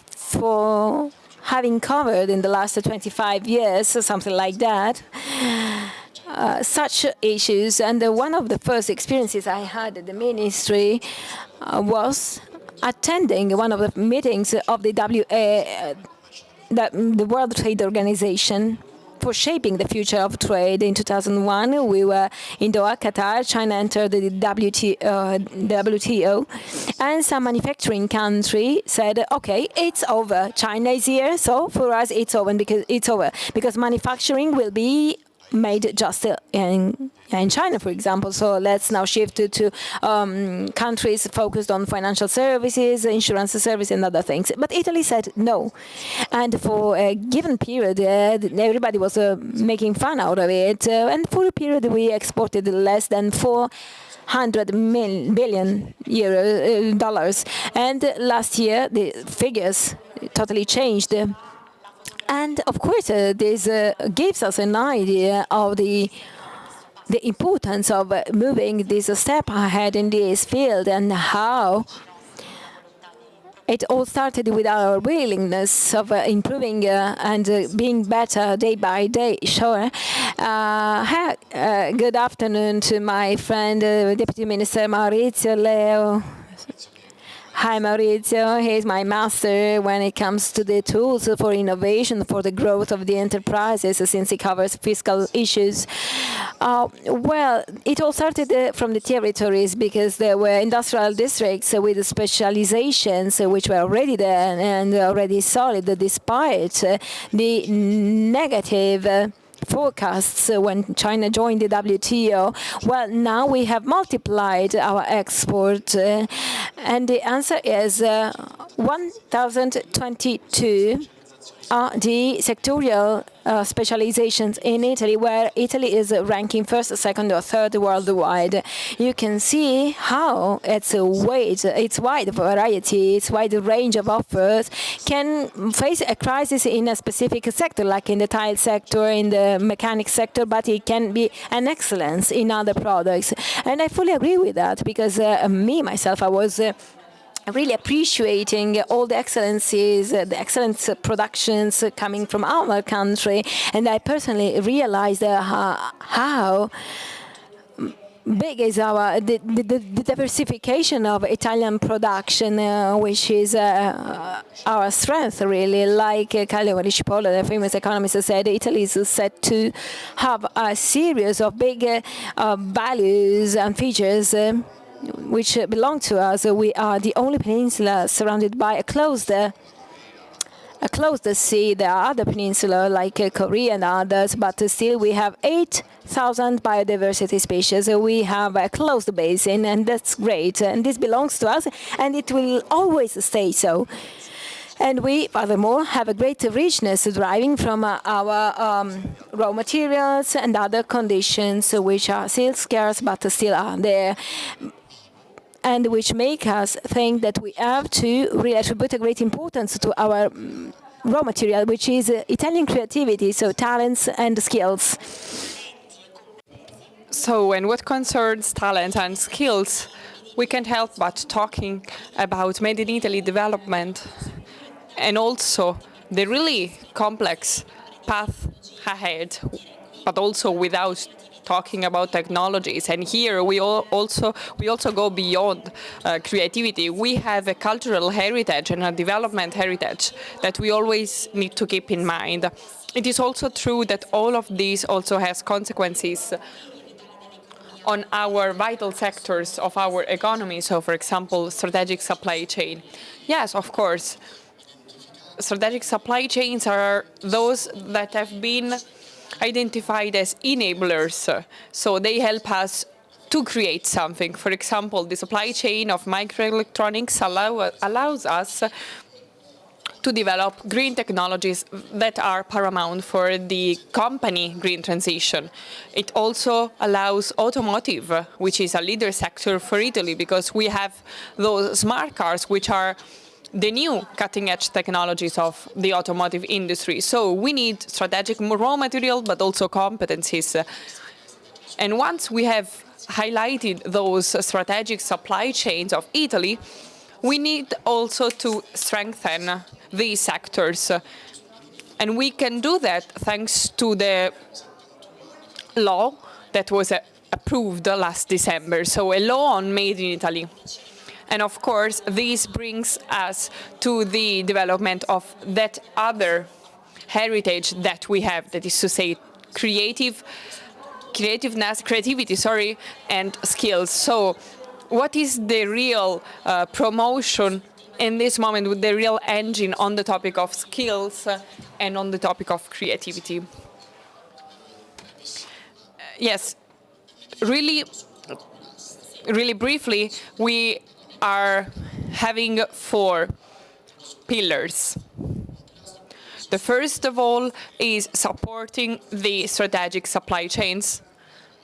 for having covered in the last 25 years, something like that, such issues. And one of the first experiences I had at the ministry was attending one of the meetings of the the World Trade Organization for shaping the future of trade. In 2001, we were in Doha, Qatar. China entered the WTO, and some manufacturing country said, "Okay, it's over. China is here, so for us it's over because manufacturing will be made just in China, for example. So let's now shift to countries focused on financial services, insurance services, and other things." But Italy said no. And for a given period, everybody was making fun out of it. And for a period, we exported less than 400 billion dollars. And last year, the figures totally changed. And of course, this gives us an idea of the importance of moving this step ahead in this field, and how it all started with our willingness of improving and being better day by day. Sure. Good afternoon to my friend, Deputy Minister Maurizio Leo. Hi, Maurizio. He's my master when it comes to the tools for innovation, for the growth of the enterprises, since he covers fiscal issues. Well, it all started from the territories, because there were industrial districts with specializations which were already there and already solid, despite the negative forecasts when China joined the WTO. Well, now we have multiplied our export, and the answer is 1,022 are the sectorial specializations in Italy, where Italy is ranking first, second, or third worldwide. You can see how its wide variety, its wide range of offers can face a crisis in a specific sector, like in the tile sector, in the mechanic sector, but it can be an excellence in other products. And I fully agree with that, because myself, I was really appreciating all the excellencies, the excellent productions coming from our country, and I personally realized how big is the diversification of Italian production, which is our strength, really. Like Carlo Cipolla, the famous economist, said, Italy is set to have a series of big values and features which belong to us. We are the only peninsula surrounded by a closed sea. There are other peninsulas like Korea and others, but still we have 8,000 biodiversity species. We have a closed basin, and that's great. And this belongs to us, and it will always stay so. And we, furthermore, have a great richness deriving from our raw materials and other conditions which are still scarce but still are there, and which make us think that we have to really attribute a great importance to our raw material, which is Italian creativity, so talents and skills. So, in what concerns talent and skills, we can't help but talking about Made in Italy development, and also the really complex path ahead, but also without talking about technologies. And here we also go beyond creativity. We have a cultural heritage and a development heritage that we always need to keep in mind. It is also true that all of these also has consequences on our vital sectors of our economy. So, for example, strategic supply chain. Yes, of course, strategic supply chains are those that have been identified as enablers. So they help us to create something. For example, the supply chain of microelectronics allows us to develop green technologies that are paramount for the company green transition. It also allows automotive, which is a leader sector for Italy, because we have those smart cars, which are the new cutting-edge technologies of the automotive industry. So we need strategic raw material, but also competencies. And once we have highlighted those strategic supply chains of Italy, we need also to strengthen these sectors. And we can do that thanks to the law that was approved last December, so a law on Made in Italy. And of course, this brings us to the development of that other heritage that we have, that is to say, creativity, and skills. So what is the real promotion in this moment, with the real engine on the topic of skills and on the topic of creativity? Yes, really briefly, we are having 4 pillars. The first of all is supporting the strategic supply chains.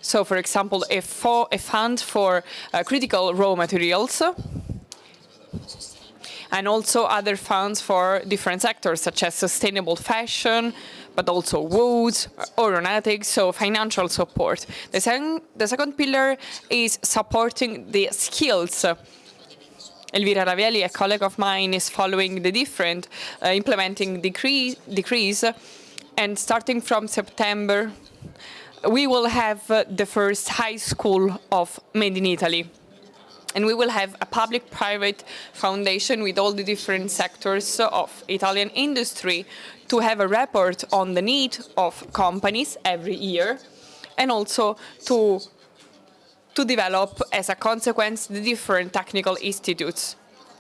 So, for example, a fund for critical raw materials, and also other funds for different sectors, such as sustainable fashion, but also woods, aeronautics, so financial support. The second pillar is supporting the skills. Elvira Ravielli, a colleague of mine, is following the different implementing decrees, and starting from September, we will have the first high school of Made in Italy. And we will have a public-private foundation with all the different sectors of Italian industry to have a report on the need of companies every year, and also to develop, as a consequence, the different technical institutes.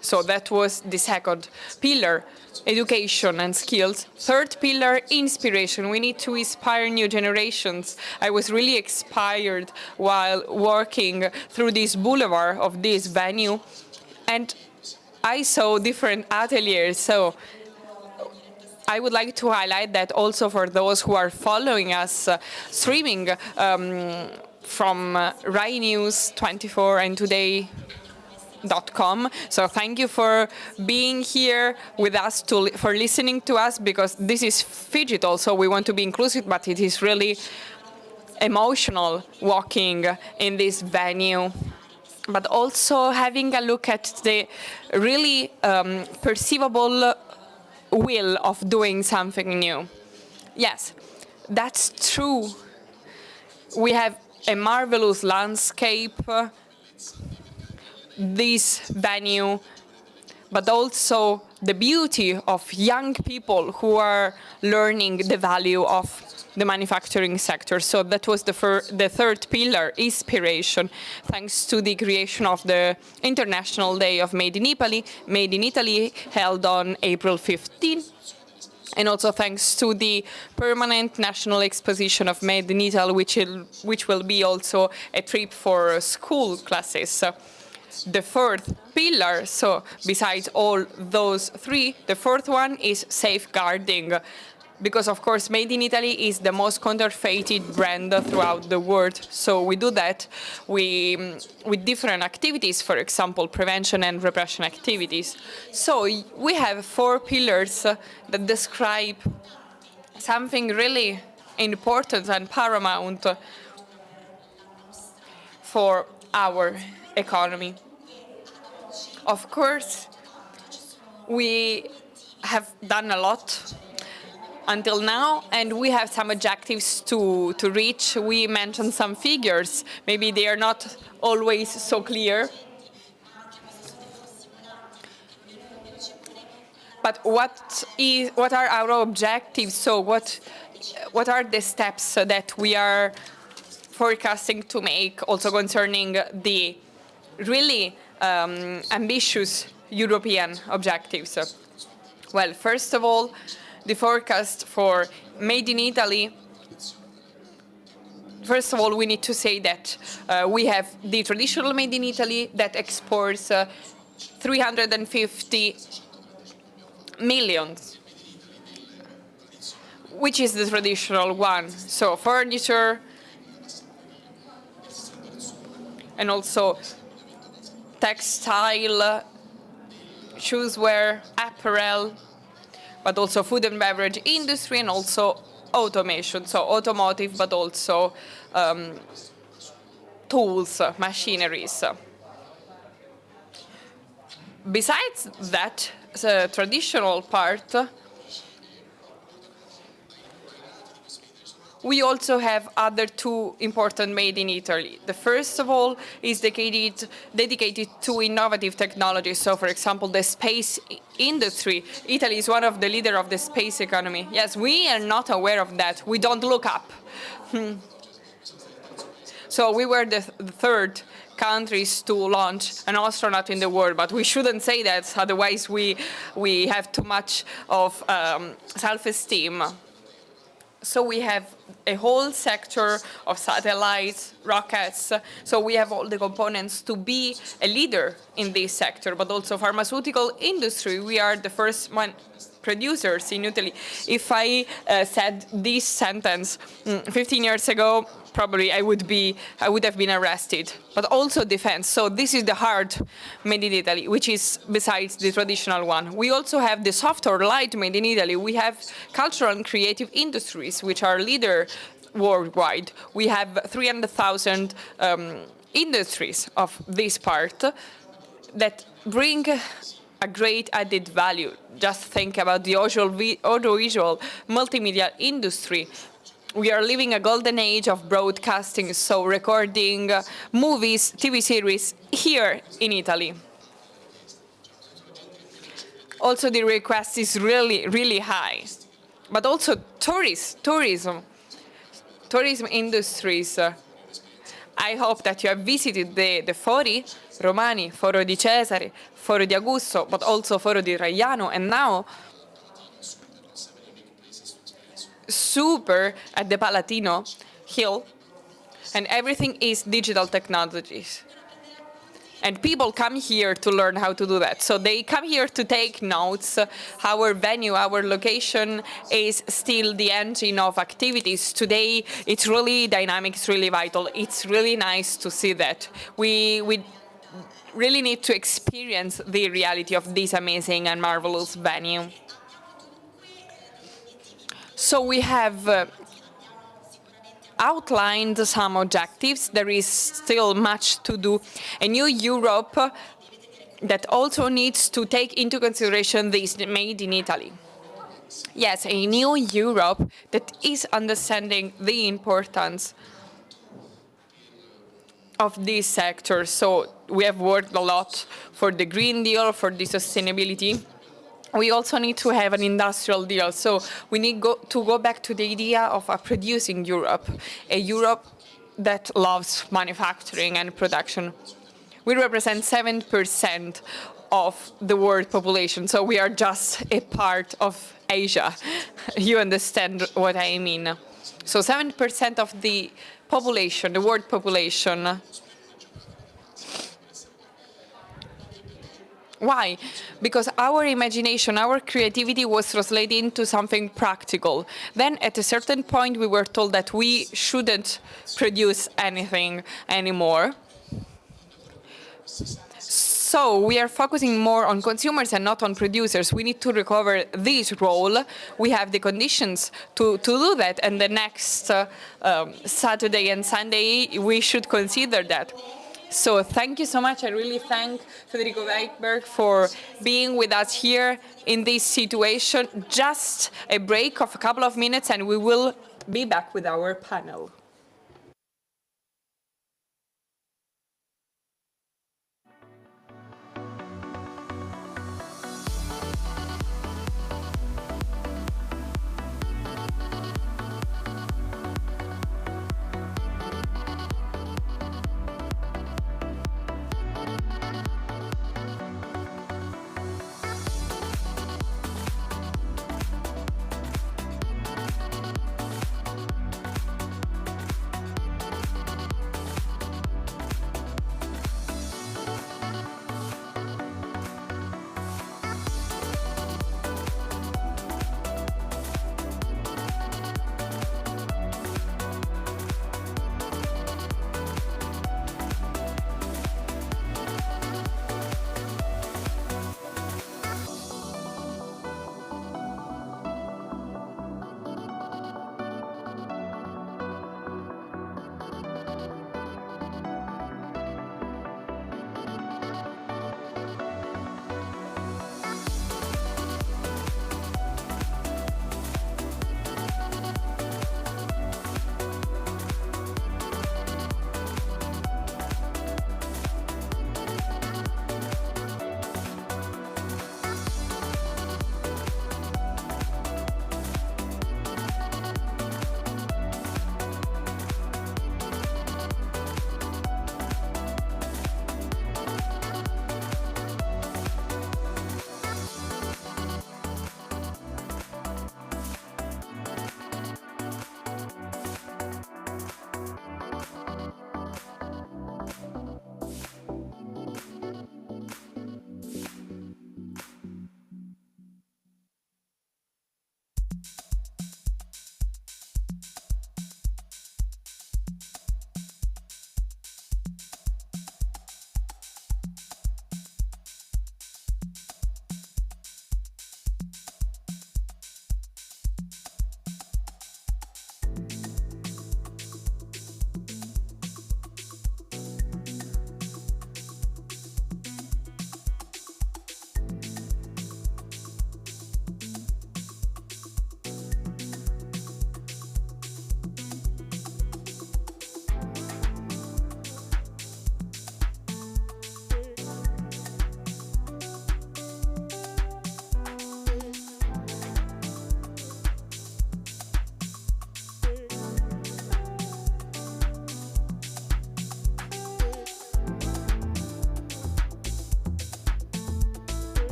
So that was the second pillar, education and skills. Third pillar, inspiration. We need to inspire new generations. I was really inspired while working through this boulevard of this venue, and I saw different ateliers. So I would like to highlight that also for those who are following us streaming from Rai News 24 and Today.com. So thank you for being here with us, for listening to us, because this is Phygital, so we want to be inclusive, but it is really emotional walking in this venue, but also having a look at the really perceivable will of doing something new. Yes, that's true. We have a marvelous landscape, this venue, but also the beauty of young people who are learning the value of the manufacturing sector. So that was the third pillar, inspiration, thanks to the creation of the International Day of Made in Italy, held on April 15. And also thanks to the permanent national exposition of Made in Italy, which will be also a trip for school classes. The fourth pillar, so besides all those 3, the fourth one is safeguarding, because of course Made in Italy is the most counterfeited brand throughout the world. So we do that with different activities, for example, prevention and repression activities. So we have 4 pillars that describe something really important and paramount for our economy. Of course, we have done a lot until now, and we have some objectives to reach. We mentioned some figures. Maybe they are not always so clear. But what are our objectives? So what are the steps that we are forecasting to make, also concerning the really ambitious European objectives? Well, first of all, the forecast for Made in Italy. First of all, we need to say that we have the traditional Made in Italy that exports 350 million, which is the traditional one. So furniture, and also textile, shoeswear, apparel, but also food and beverage industry, and also automation, so automotive, but also tools, machineries. Besides that, the traditional part, we also have other two important made in Italy. The first of all is dedicated to innovative technologies. So, for example, the space industry. Italy is one of the leaders of the space economy. Yes, we are not aware of that. We don't look up. So we were the third countries to launch an astronaut in the world, but we shouldn't say that, otherwise we have too much of self-esteem. So we have a whole sector of satellites, rockets, so we have all the components to be a leader in this sector, but also pharmaceutical industry. We are the first producers in Italy. If I said this sentence 15 years ago, probably I would have been arrested. But also defense. So this is the hard made in Italy, which is besides the traditional one. We also have the soft or light made in Italy. We have cultural and creative industries, which are leader worldwide. We have 300,000 industries of this part that bring a great added value. Just think about the audiovisual multimedia industry. We are living a golden age of broadcasting, so recording movies, TV series here in Italy. Also, the request is really, really high. But also tourism industries. I hope that you have visited the Fori Romani, Foro di Cesare, Foro di Augusto, but also Foro di Traiano, and now super at the Palatino Hill, and everything is digital technologies. And people come here to learn how to do that. So they come here to take notes. Our venue, our location is still the engine of activities. Today, it's really dynamic, it's really vital. It's really nice to see that. We really need to experience the reality of this amazing and marvelous venue. So we have outlined some objectives. There is still much to do. A new Europe that also needs to take into consideration this made in Italy. Yes, a new Europe that is understanding the importance of this sector. So we have worked a lot for the Green Deal, for the sustainability. We also need to have an industrial deal. So we need to go back to the idea of a producing Europe, a Europe that loves manufacturing and production. We represent 7% of the world population, so we are just a part of Asia. You understand what I mean. So 7% of the population, the world population. Why? Because our imagination, our creativity was translated into something practical. Then at a certain point we were told that we shouldn't produce anything anymore. So we are focusing more on consumers and not on producers. We need to recover this role. We have the conditions to do that, and the next Saturday and Sunday we should consider that. So thank you so much. I really thank Federico Weidberg for being with us here in this situation. Just a break of a couple of minutes and we will be back with our panel.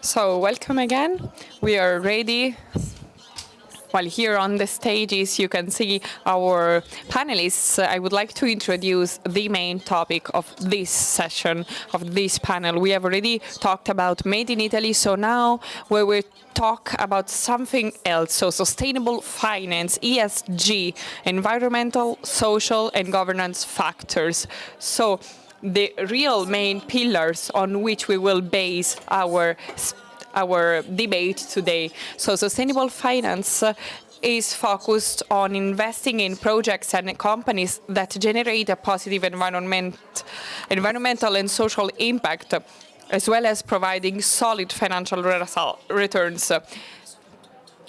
So welcome again. We are ready. While here on the stages, you can see our panelists. I would like to introduce the main topic of this session, of this panel. We have already talked about Made in Italy, so now we will talk about something else. So sustainable finance, ESG, environmental, social, and governance factors. So the real main pillars on which we will base our debate today. So sustainable finance is focused on investing in projects and companies that generate a positive environmental and social impact, as well as providing solid financial returns.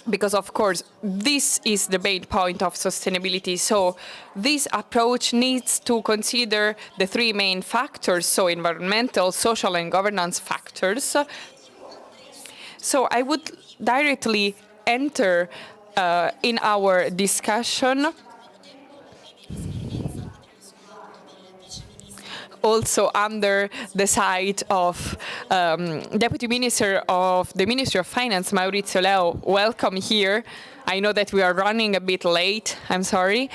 Because, of course, this is the main point of sustainability. So this approach needs to consider the three main factors, so environmental, social, and governance factors. So I would directly enter in our discussion. Also under the side of Deputy Minister of the Ministry of Finance, Maurizio Leo. Welcome here. I know that we are running a bit late. I'm sorry.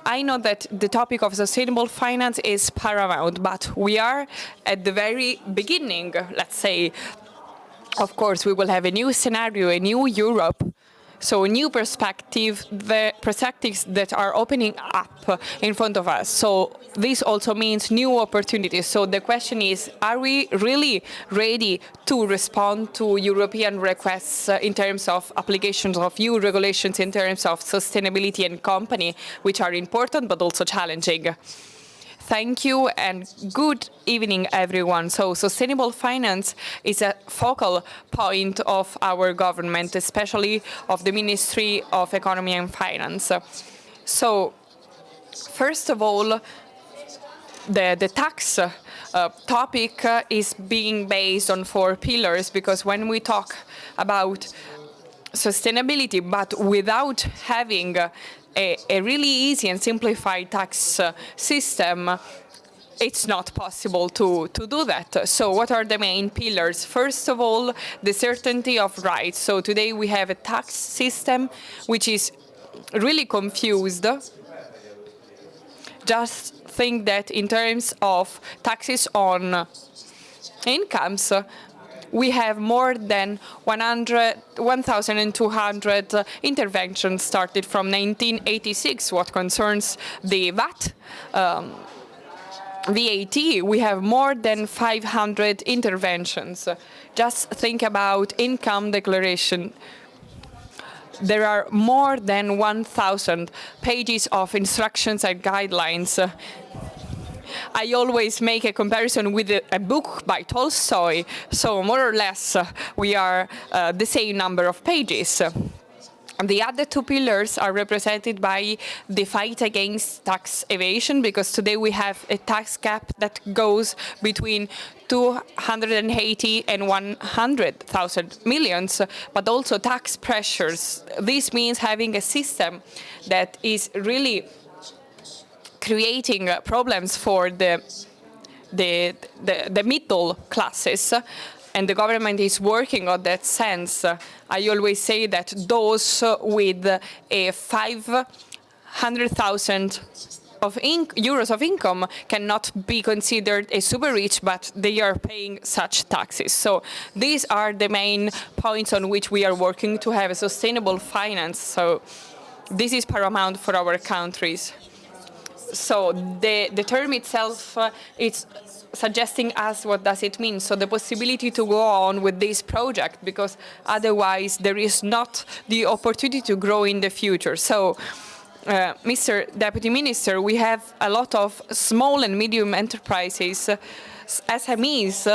I know that the topic of sustainable finance is paramount, but we are at the very beginning, let's say. Of course, we will have a new scenario, a new Europe, so a new perspective, the perspectives that are opening up in front of us. So this also means new opportunities. So the question is, are we really ready to respond to European requests in terms of applications of EU regulations in terms of sustainability and company, which are important but also challenging? Thank you and good evening, everyone. So sustainable finance is a focal point of our government, especially of the Ministry of Economy and Finance. So first of all, the tax topic is being based on 4 pillars, because when we talk about sustainability, but without having a really easy and simplified tax system, it's not possible to do that. So what are the main pillars? First of all, the certainty of rights. So today we have a tax system which is really confused. Just think that in terms of taxes on incomes, we have more than 1,200 interventions started from 1986. What concerns the VAT, we have more than 500 interventions. Just think about income declaration. There are more than 1,000 pages of instructions and guidelines. I always make a comparison with a book by Tolstoy, so more or less we are the same number of pages. The other 2 pillars are represented by the fight against tax evasion, because today we have a tax gap that goes between 280 and 100,000 millions, but also tax pressures. This means having a system that is really creating problems for the middle classes, and the government is working on that sense. I always say that those with a 500,000 euros of income cannot be considered a super rich, but they are paying such taxes. So these are the main points on which we are working to have a sustainable finance. So this is paramount for our countries. So the term itself, it's suggesting us what does it mean. So the possibility to go on with this project, because otherwise there is not the opportunity to grow in the future. So, Mr. Deputy Minister, we have a lot of small and medium enterprises, SMEs,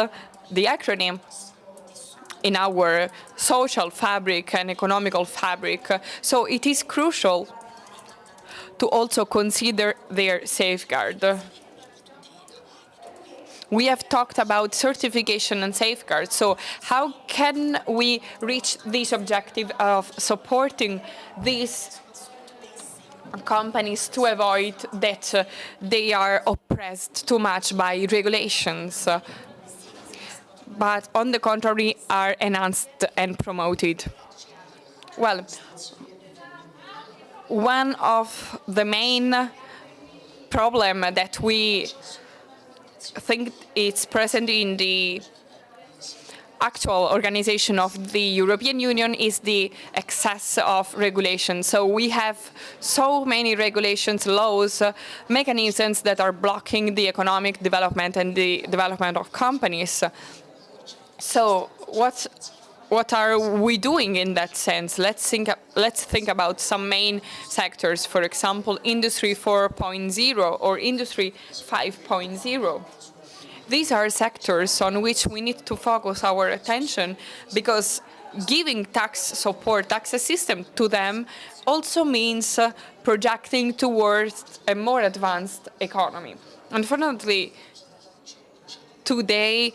the acronym, in our social fabric and economical fabric. So it is crucial to also consider their safeguard. We have talked about certification and safeguards. So how can we reach this objective of supporting these companies to avoid that they are oppressed too much by regulations? but on the contrary are enhanced and promoted. Well, one of the main problem that we think is present in the actual organization of the European Union is the excess of regulation. So we have so many regulations, laws, mechanisms that are blocking the economic development and the development of companies. So what are we doing in that sense? Let's think about some main sectors, for example, Industry 4.0 or Industry 5.0. These are sectors on which we need to focus our attention because giving tax support, tax assistance to them also means projecting towards a more advanced economy. Unfortunately, today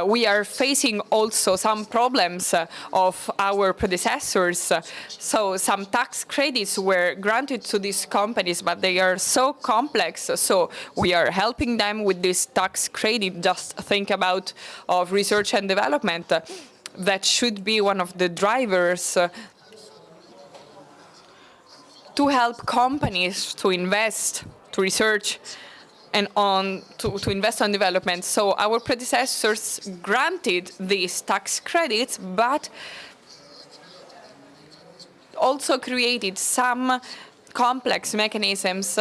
we are facing also some problems of our predecessors. So some tax credits were granted to these companies, but they are so complex. So we are helping them with this tax credit. Just think about of research and development. That should be one of the drivers to help companies to invest, to research, and to invest on development. So our predecessors granted these tax credits, but also created some complex mechanisms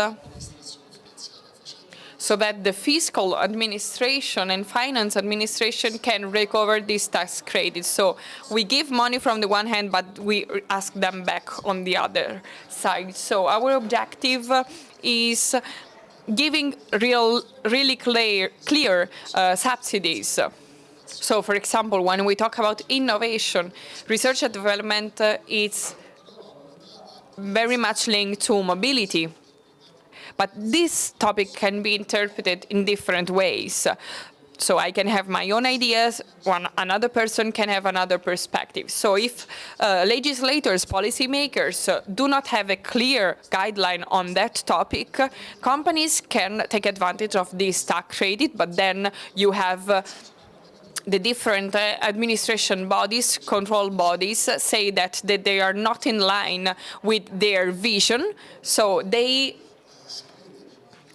so that the fiscal administration and finance administration can recover these tax credits. So we give money from the one hand, but we ask them back on the other side. So our objective is giving really clear subsidies. So, for example, when we talk about innovation, research and development is very much linked to mobility. But this topic can be interpreted in different ways. So I can have my own ideas, another person can have another perspective. So if legislators, policymakers do not have a clear guideline on that topic, companies can take advantage of this tax credit, but then you have the different administration bodies, control bodies, say that they are not in line with their vision, so they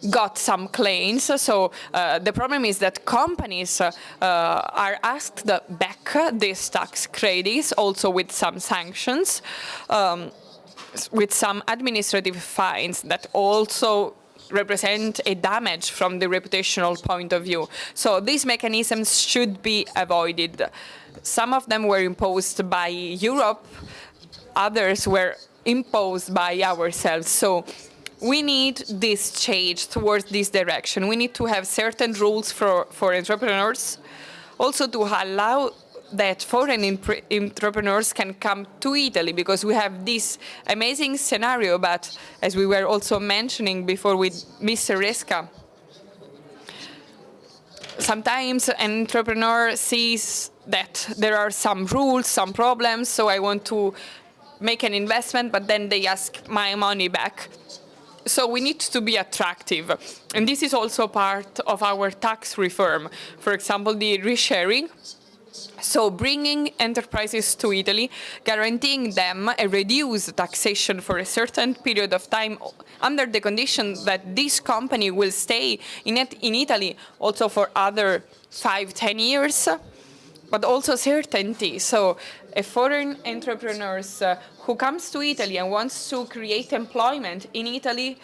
got some claims. So the problem is that companies are asked back these tax credits, also with some sanctions, with some administrative fines that also represent a damage from the reputational point of view. So these mechanisms should be avoided. Some of them were imposed by Europe, others were imposed by ourselves. So we need this change towards this direction. We need to have certain rules for entrepreneurs, also to allow that foreign entrepreneurs can come to Italy, because we have this amazing scenario, but as we were also mentioning before with Mr. Resca, sometimes an entrepreneur sees that there are some rules, some problems, so I want to make an investment, but then they ask my money back. So we need to be attractive. And this is also part of our tax reform. For example, the resharing. So bringing enterprises to Italy, guaranteeing them a reduced taxation for a certain period of time under the condition that this company will stay in Italy also for other 5-10 years, but also certainty. So a foreign entrepreneur who comes to Italy and wants to create employment in Italy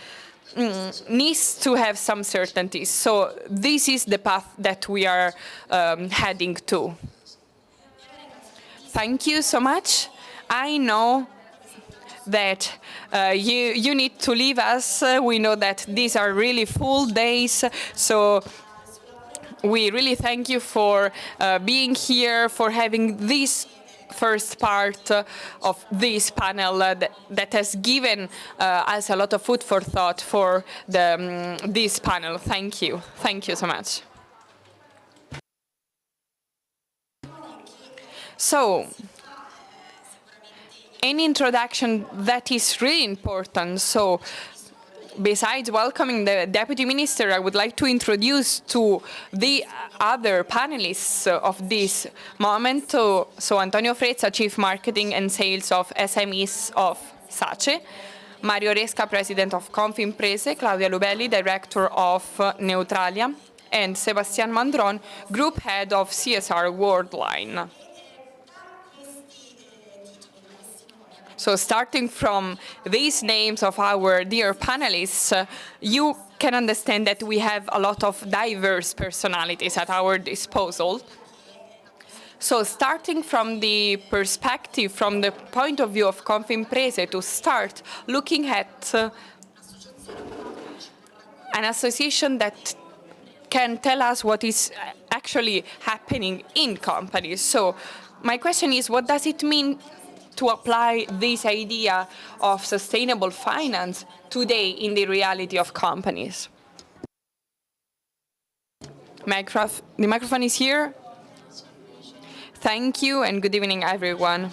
needs to have some certainty. So this is the path that we are heading to. Thank you so much. I know that you need to leave us. We know that these are really full days. So we really thank you for being here, for having this first part of this panel that has given us a lot of food for thought for this panel. Thank you. Thank you so much. So, an introduction that is really important. So, besides welcoming the Deputy Minister, I would like to introduce to the other panelists of this moment. So Antonio Frezza, Chief Marketing and Sales of SMEs of SACE, Mario Resca, President of Confimprese, Claudia Lubelli, Director of Neutralia, and Sebastian Mandron, Group Head of CSR Worldline. So starting from these names of our dear panelists, you can understand that we have a lot of diverse personalities at our disposal. So starting from the perspective, from the point of view of Confimprese, to start looking at an association that can tell us what is actually happening in companies. So my question is, what does it mean to apply this idea of sustainable finance today in the reality of companies? The microphone is here. Thank you and good evening, everyone.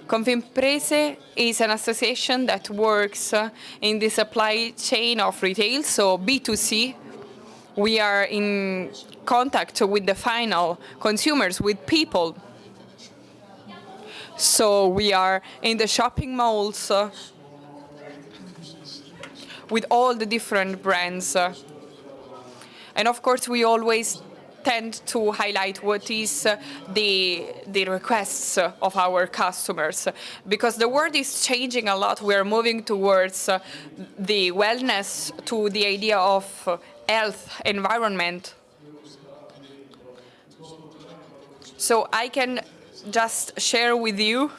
Confimprese is an association that works in the supply chain of retail, so B2C. We are in contact with the final consumers, with people. So we are in the shopping malls with all the different brands. And of course, we always tend to highlight what is the requests of our customers. Because the world is changing a lot. We are moving towards the wellness, to the idea of health, environment. So I can just share with you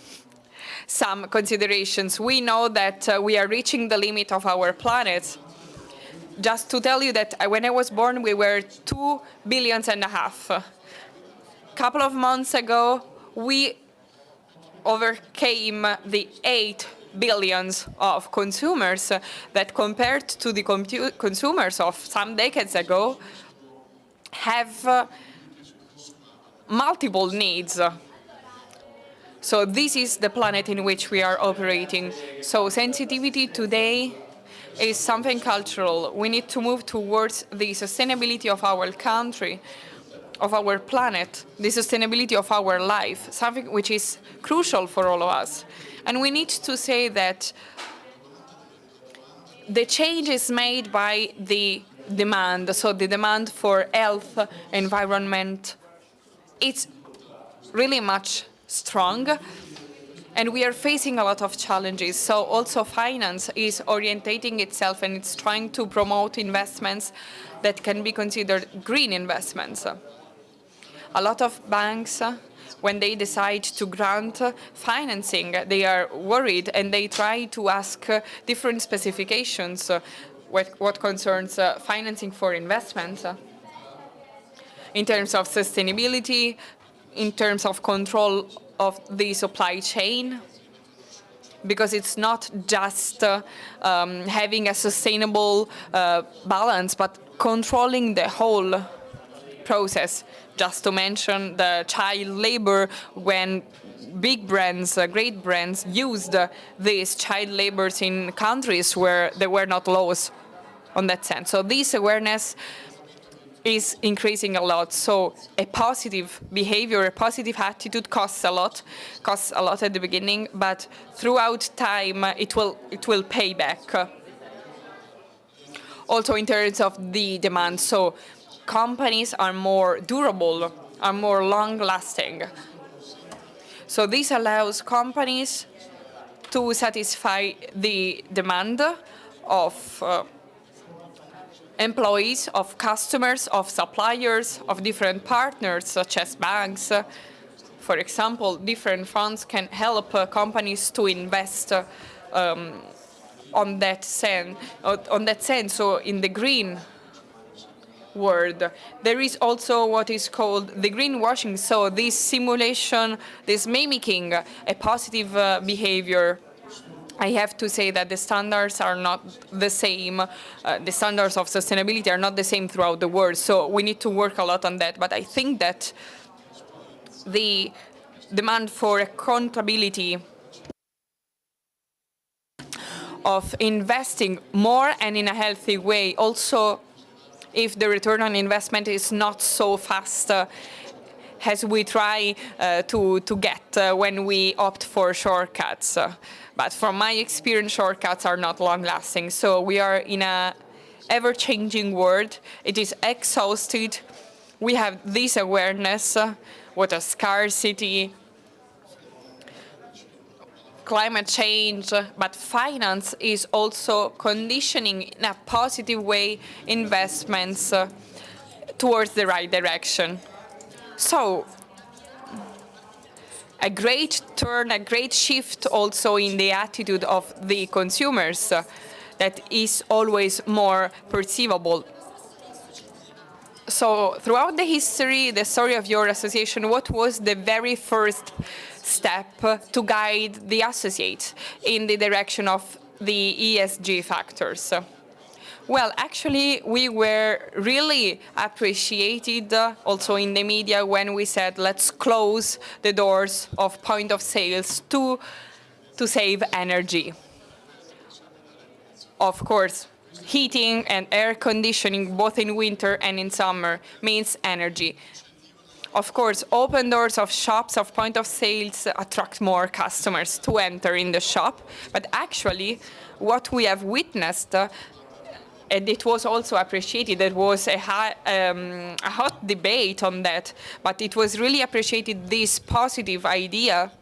some considerations. We know that we are reaching the limit of our planet. Just to tell you that when I was born, we were 2.5 billion. A couple of months ago, we overcame the 8 billions of consumers that, compared to the consumers of some decades ago, have multiple needs. So this is the planet in which we are operating. So sensitivity today is something cultural. We need to move towards the sustainability of our country, of our planet, the sustainability of our life, something which is crucial for all of us. And we need to say that the change is made by the demand. So the demand for health, environment, it's really much strong, and we are facing a lot of challenges. So also finance is orientating itself, and it's trying to promote investments that can be considered green investments. A lot of banks, when they decide to grant financing, they are worried and they try to ask different specifications what concerns financing for investments. In terms of sustainability, in terms of control of the supply chain, because it's not just having a sustainable balance, but controlling the whole process. Just to mention the child labor, when big brands, great brands, used these child labors in countries where there were not laws on that sense. So this awareness is increasing a lot. So a positive behavior, a positive attitude costs a lot at the beginning, but throughout time it will pay back. Also in terms of the demand, so companies are more durable, are more long-lasting. So this allows companies to satisfy the demand of employees, of customers, of suppliers, of different partners, such as banks. For example, different funds can help companies to invest on that sense. So in the green world, there is also what is called the greenwashing. So this simulation, this mimicking a positive behavior. I have to say that the standards are not the same. The standards of sustainability are not the same throughout the world. So we need to work a lot on that. But I think that the demand for accountability of investing more and in a healthy way. Also, if the return on investment is not so fast as we try to get when we opt for shortcuts. But from my experience, shortcuts are not long-lasting. So we are in a ever-changing world. It is exhausted. We have this awareness, water scarcity, climate change, but finance is also conditioning in a positive way investments towards the right direction. So a great turn, a great shift also in the attitude of the consumers that is always more perceivable. So throughout the history, the story of your association, what was the very first step to guide the associates in the direction of the ESG factors? Well, actually, we were really appreciated also in the media when we said, let's close the doors of point of sales to save energy. Of course, heating and air conditioning, both in winter and in summer, means energy. Of course, open doors of shops, of point of sales, attract more customers to enter in the shop. But actually, what we have witnessed, and it was also appreciated, there was a hot debate on that, but it was really appreciated, this positive idea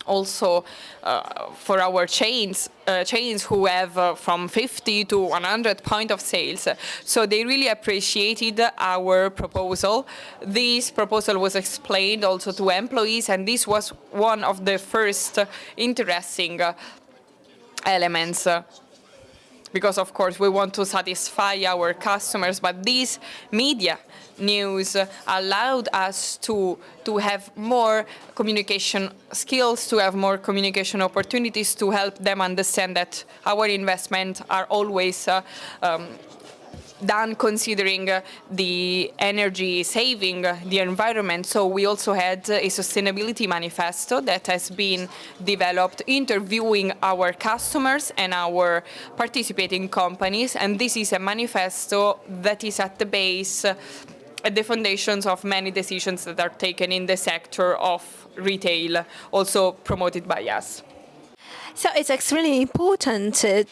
also for our chains who have from 50 to 100 point of sales. So they really appreciated our proposal. This proposal was explained also to employees, and this was one of the first interesting elements. Because, of course, we want to satisfy our customers, but this media news allowed us to have more communication skills, to have more communication opportunities, to help them understand that our investments are always done considering the energy saving, the environment. So we also had a sustainability manifesto that has been developed interviewing our customers and our participating companies. And this is a manifesto that is at the base, at the foundations of many decisions that are taken in the sector of retail, also promoted by us. So it's extremely important to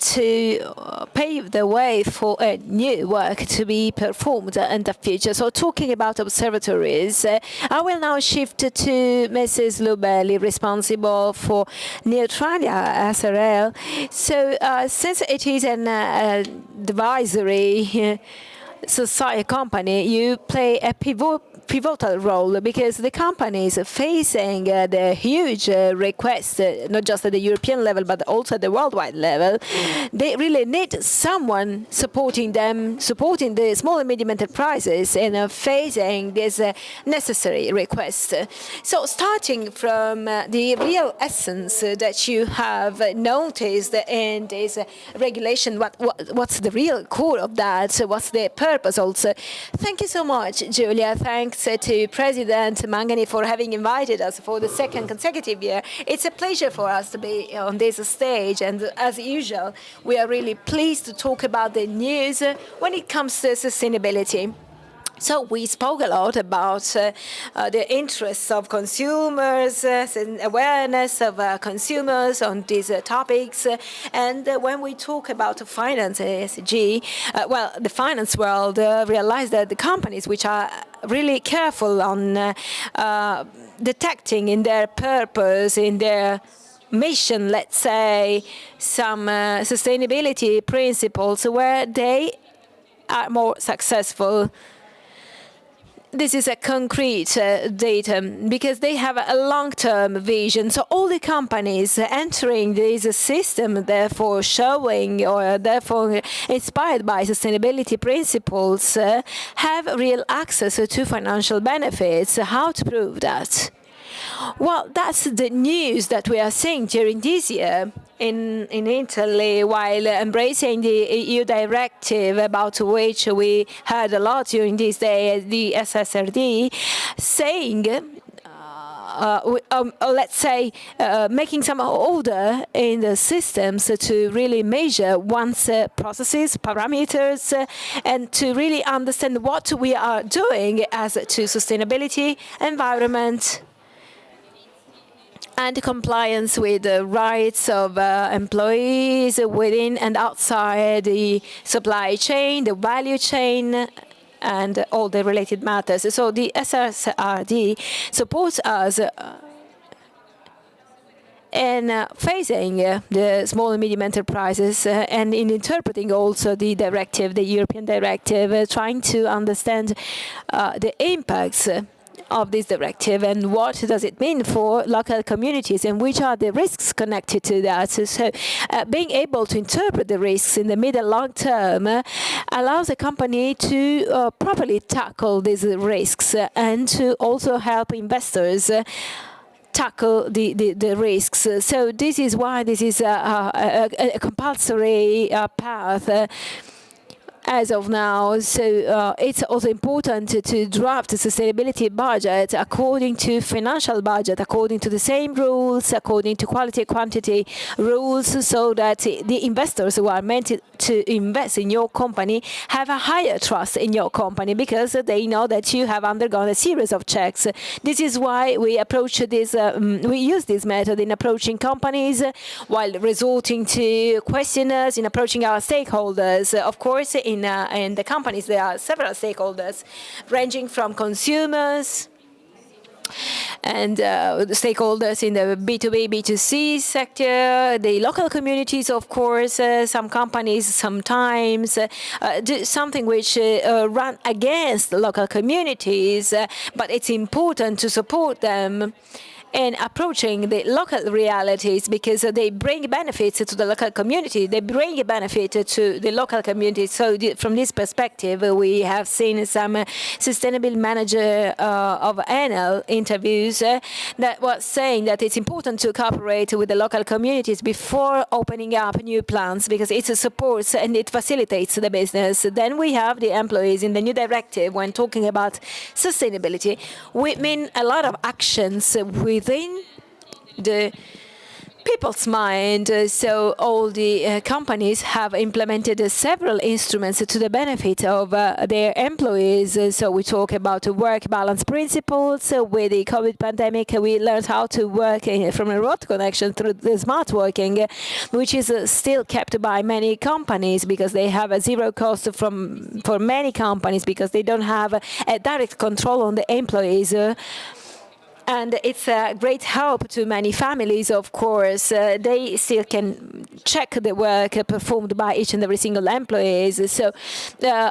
pave the way for new work to be performed in the future. So talking about observatories, I will now shift to Mrs. Lubelli, responsible for Neutralia SRL. So since it is an advisory society company, you play a pivotal role because the company is facing the huge request, not just at the European level, but also at the worldwide level. They really need someone supporting them, supporting the small and medium enterprises in facing this necessary request. So starting from the real essence that you have noticed in this regulation, what's the real core of that? What's the purpose also? Thank you so much, Julia. Thanks to President Mangani for having invited us for the second consecutive year. It's a pleasure for us to be on this stage, and as usual, we are really pleased to talk about the news when it comes to sustainability. So we spoke a lot about the interests of consumers and awareness of consumers on these topics. And when we talk about finance ESG, well, the finance world realized that the companies which are really careful on detecting in their purpose, in their mission, let's say, some sustainability principles where they are more successful. This is a concrete data because they have a long-term vision. So all the companies entering this system, therefore showing or therefore inspired by sustainability principles, have real access to financial benefits. How to prove that? Well, that's the news that we are seeing during this year in Italy, while embracing the EU directive about which we heard a lot during this day, the SSRD, saying let's say, making some order in the systems to really measure one's processes, parameters, and to really understand what we are doing as to sustainability, environment, and compliance with the rights of employees within and outside the supply chain, the value chain, and all the related matters. So the SRD supports us in facing the small and medium enterprises and in interpreting also the directive, the European directive, trying to understand the impacts of this directive and what does it mean for local communities and which are the risks connected to that. So being able to interpret the risks in the mid and long term allows a company to properly tackle these risks and to also help investors tackle the risks. So this is why this is a compulsory path as of now. So it's also important to draft a sustainability budget according to financial budget, according to the same rules, according to quality and quantity rules, so that the investors who are meant to invest in your company have a higher trust in your company because they know that you have undergone a series of checks. This is why we approach this, we use this method in approaching companies while resorting to questionnaires, in approaching our stakeholders. Of course, in the companies, there are several stakeholders, ranging from consumers and the stakeholders in the B2B, B2C sector, the local communities, of course. Some companies sometimes do something which run against the local communities, but it's important to support them in approaching the local realities because they bring benefits to the local community. They bring a benefit to the local community. So from this perspective, we have seen some sustainable manager of Enel interviews that was saying that it's important to cooperate with the local communities before opening up new plants because it supports and it facilitates the business. Then we have the employees in the new directive. When talking about sustainability, we mean a lot of actions within the people's mind. So all the companies have implemented several instruments to the benefit of their employees. So we talk about work balance principles. With the COVID pandemic, we learned how to work from a remote connection through the smart working, which is still kept by many companies because they have a zero cost for many companies because they don't have a direct control on the employees. And it's a great help to many families, of course. They still can check the work performed by each and every single employee. So,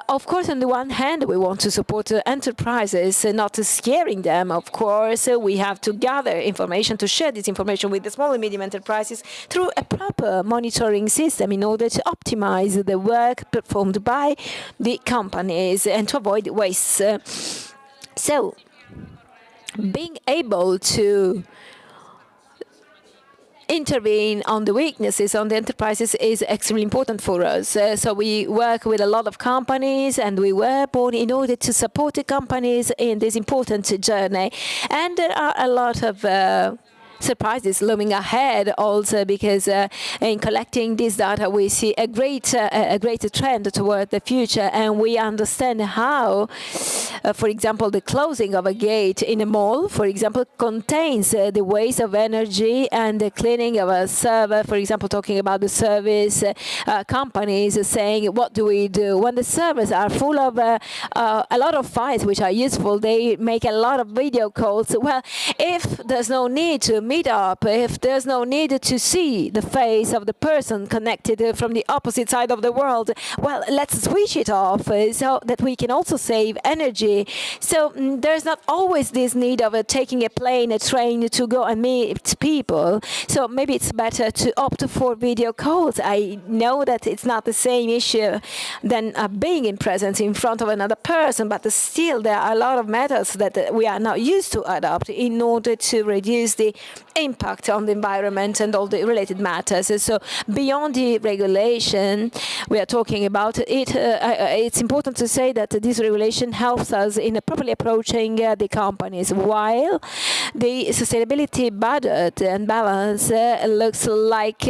of course, on the one hand, we want to support enterprises, not scaring them, of course. We have to gather information, to share this information with the small and medium enterprises through a proper monitoring system in order to optimize the work performed by the companies and to avoid waste. So, being able to intervene on the weaknesses on the enterprises is extremely important for us. So we work with a lot of companies and we were born in order to support the companies in this important journey. And there are a lot of surprises looming ahead also because in collecting this data we see a great trend toward the future, and we understand how for example the closing of a gate in a mall, for example, contains the waste of energy, and the cleaning of a server, for example, talking about the service companies saying what do we do when the servers are full of a lot of files which are useful. They make a lot of video calls. Well, if there's no need to meet up, if there's no need to see the face of the person connected from the opposite side of the world, well, let's switch it off so that we can also save energy. So there's not always this need of taking a plane, a train to go and meet people. So maybe it's better to opt for video calls. I know that it's not the same issue than being in presence in front of another person, but still there are a lot of methods that we are not used to adopt in order to reduce the impact on the environment and all the related matters. So beyond the regulation we are talking about, it's important to say that this regulation helps us in properly approaching the companies, while the sustainability budget and balance looks like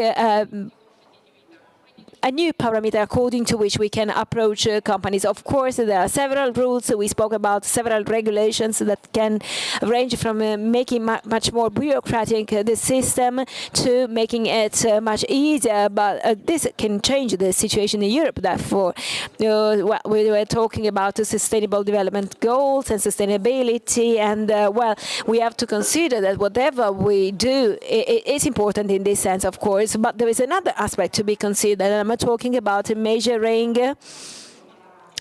a new parameter according to which we can approach companies. Of course, there are several rules. We spoke about several regulations that can range from making much more bureaucratic the system to making it much easier. But this can change the situation in Europe. Therefore, we were talking about the sustainable development goals and sustainability. And, well, we have to consider that whatever we do is important in this sense, of course. But there is another aspect to be considered. I'm talking about measuring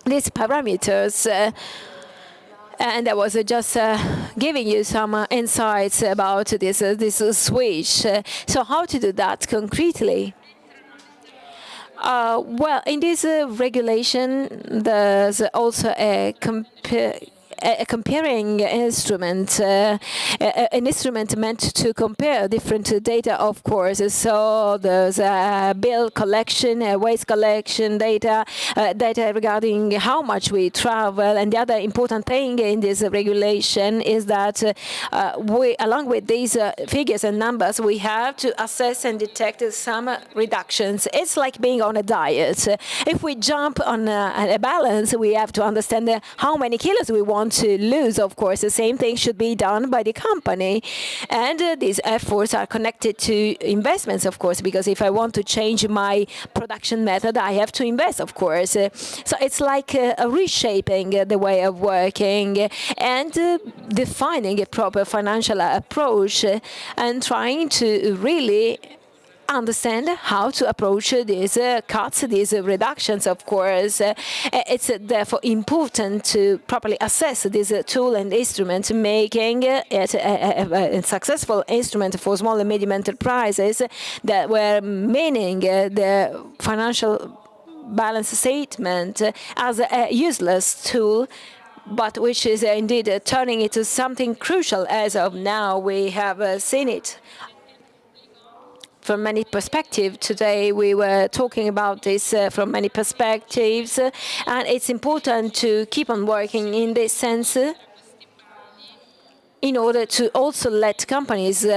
these parameters. And I was just giving you some insights about this switch. So how to do that concretely? Well, in this regulation, there's also a comparing instrument, an instrument meant to compare different data, of course. So there's bill collection, waste collection data, data regarding how much we travel. And the other important thing in this regulation is that along with these figures and numbers, we have to assess and detect some reductions. It's like being on a diet. If we jump on a balance, we have to understand how many kilos we want to lose. Of course, the same thing should be done by the company. And these efforts are connected to investments, of course, because if I want to change my production method, I have to invest, of course. So it's like reshaping the way of working and defining a proper financial approach and trying to really understand how to approach these cuts, these reductions, of course. It's therefore important to properly assess this tool and instrument, making it a successful instrument for small and medium enterprises that were meaning the financial balance statement as a useless tool, but which is indeed turning into something crucial as of now. We have seen it from many perspectives. Today we were talking about this from many perspectives, and it's important to keep on working in this sense in order to also let companies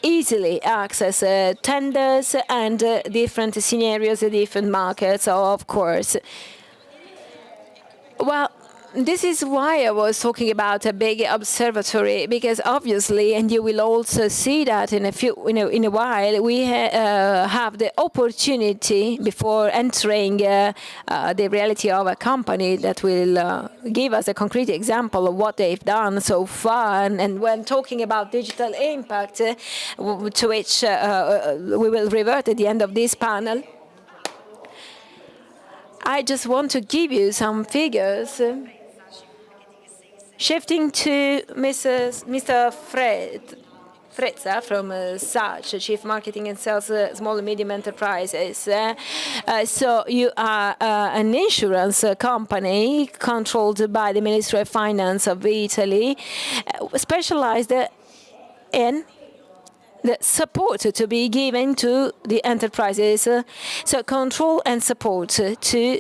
easily access tenders and different scenarios, different markets, of course. Well, this is why I was talking about a big observatory, because obviously, and you will also see that in a while, we have the opportunity before entering the reality of a company that will give us a concrete example of what they've done so far. And when talking about digital impact, to which we will revert at the end of this panel, I just want to give you some figures. Shifting to Mr. Frezza from SACE, Chief Marketing and Sales, Small and Medium Enterprises. So you are an insurance company controlled by the Ministry of Finance of Italy, specialized in the support to be given to the enterprises. So control and support to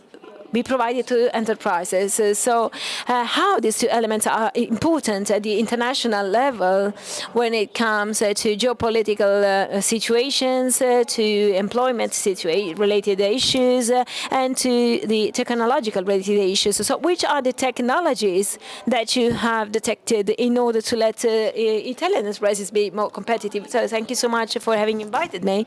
be provided to enterprises. So how these two elements are important at the international level when it comes to geopolitical situations, to employment related issues, and to the technological related issues. So which are the technologies that you have detected in order to let Italian enterprises be more competitive? So thank you so much for having invited me.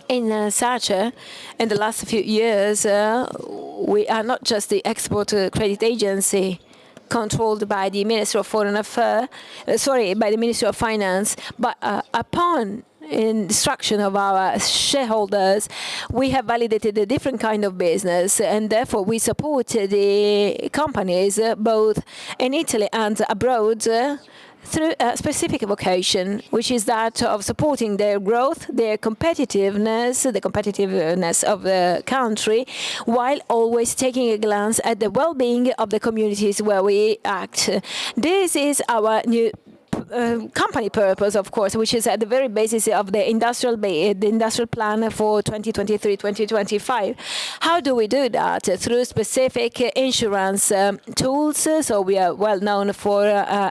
In SACE, in the last few years, we are not just the export credit agency controlled by the Ministry of Foreign Affairs, by the Ministry of Finance, but upon instruction of our shareholders, we have validated a different kind of business, and therefore we support the companies both in Italy and abroad through a specific vocation, which is that of supporting their growth, their competitiveness, the competitiveness of the country, while always taking a glance at the well-being of the communities where we act. This is our new company purpose, of course, which is at the very basis of the industrial plan for 2023-2025. How do we do that? Through specific insurance tools. So we are well known for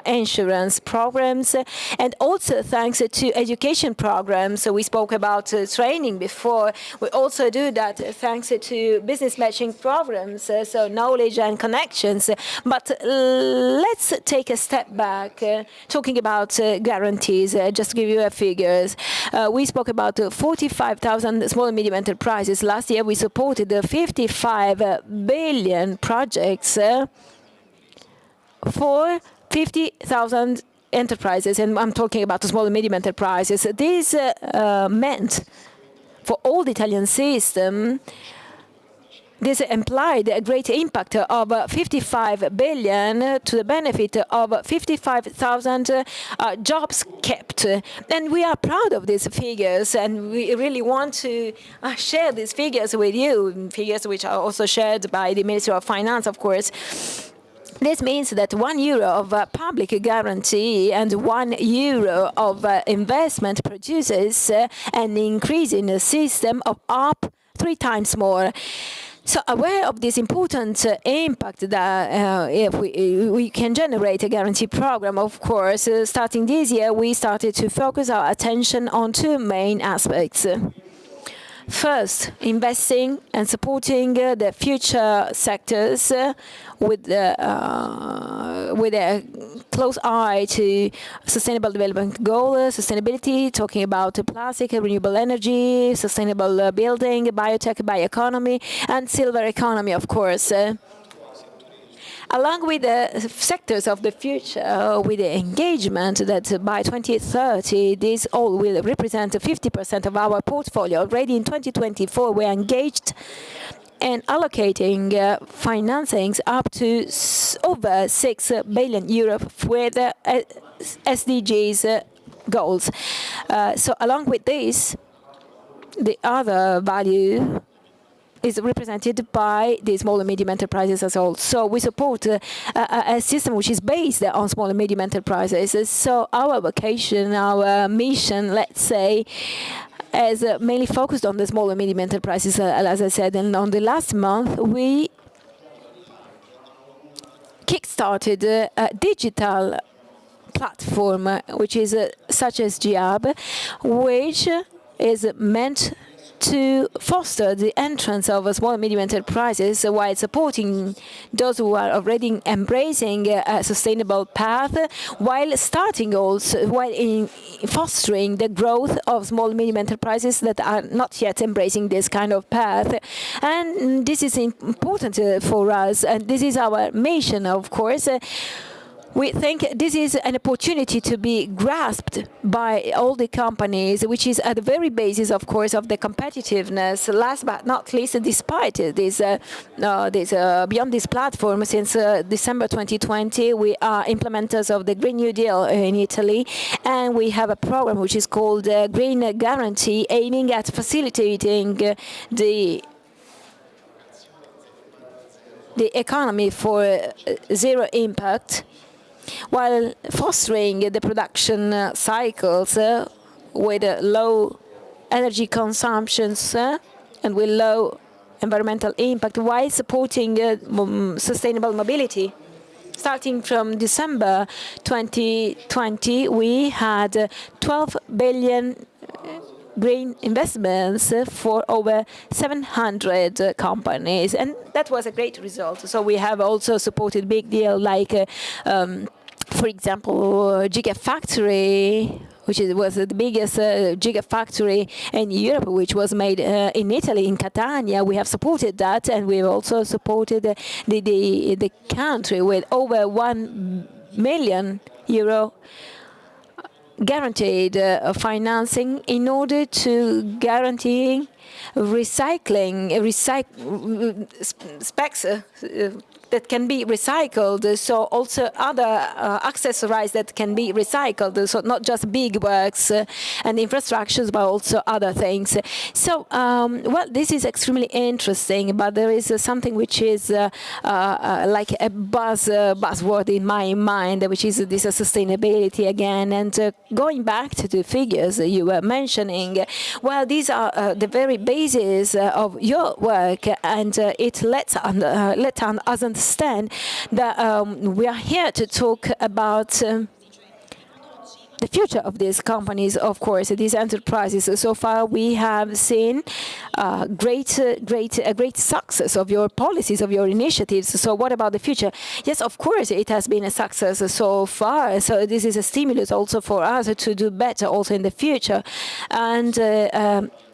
insurance programs, and also thanks to education programs. So we spoke about training before. We also do that thanks to business matching programs, so knowledge and connections. But let's take a step back, talking about guarantees. Just to give you figures, we spoke about 45,000 small and medium enterprises. Last year, we supported 55 billion projects for 50,000 enterprises, and I'm talking about the small and medium enterprises. This meant for all the Italian system, this implied a great impact of 55 billion to the benefit of 55,000 jobs kept. And we are proud of these figures, and we really want to share these figures with you, figures which are also shared by the Ministry of Finance, of course. This means that €1 of public guarantee and €1 of investment produces an increase in the system of up 3 times more. So aware of this important impact that if we can generate a guarantee program, of course, starting this year, we started to focus our attention on 2 main aspects. First, investing and supporting the future sectors with a close eye to sustainable development goals, sustainability, talking about plastic, renewable energy, sustainable building, biotech, bioeconomy, and silver economy, of course. Along with the sectors of the future, with the engagement that by 2030, this all will represent 50% of our portfolio. Already in 2024, we're engaged in allocating financings up to over €6 billion with SDGs goals. So along with this, the other value is represented by the small and medium enterprises as well. So we support a system which is based on small and medium enterprises. So our vocation, our mission, let's say, is mainly focused on the small and medium enterprises, as I said. And on the last month, we kick-started a digital platform, which is such as GIAB, which is meant to foster the entrance of small and medium enterprises while supporting those who are already embracing a sustainable path, while starting also, while fostering the growth of small and medium enterprises that are not yet embracing this kind of path. And this is important for us, and this is our mission, of course. We think this is an opportunity to be grasped by all the companies, which is at the very basis, of course, of the competitiveness. Last but not least, despite this, beyond this platform, since December 2020, we are implementers of the Green New Deal in Italy, and we have a program which is called Green Guarantee, aiming at facilitating the economy for zero impact, while fostering the production cycles with low energy consumptions and with low environmental impact, while supporting sustainable mobility. Starting from December 2020, we had 12 billion green investments for over 700 companies, and that was a great result. So we have also supported big deals like, for example, Gigafactory, which was the biggest gigafactory in Europe, which was made in Italy, in Catania. We have supported that, and we've also supported the country with over €1 million guaranteed financing in order to guarantee recycling, specs, that can be recycled, so also other accessories that can be recycled, so not just big works and infrastructures, but also other things. So, well, this is extremely interesting, but there is something which is like a buzzword in my mind, which is this sustainability again. And going back to the figures you were mentioning, well, these are the very basis of your work, and it lets us understand that we are here to talk about the future of these companies, of course, these enterprises. So far, we have seen great success of your policies, of your initiatives. So what about the future? Yes, of course, it has been a success so far. So this is a stimulus also for us to do better also in the future. And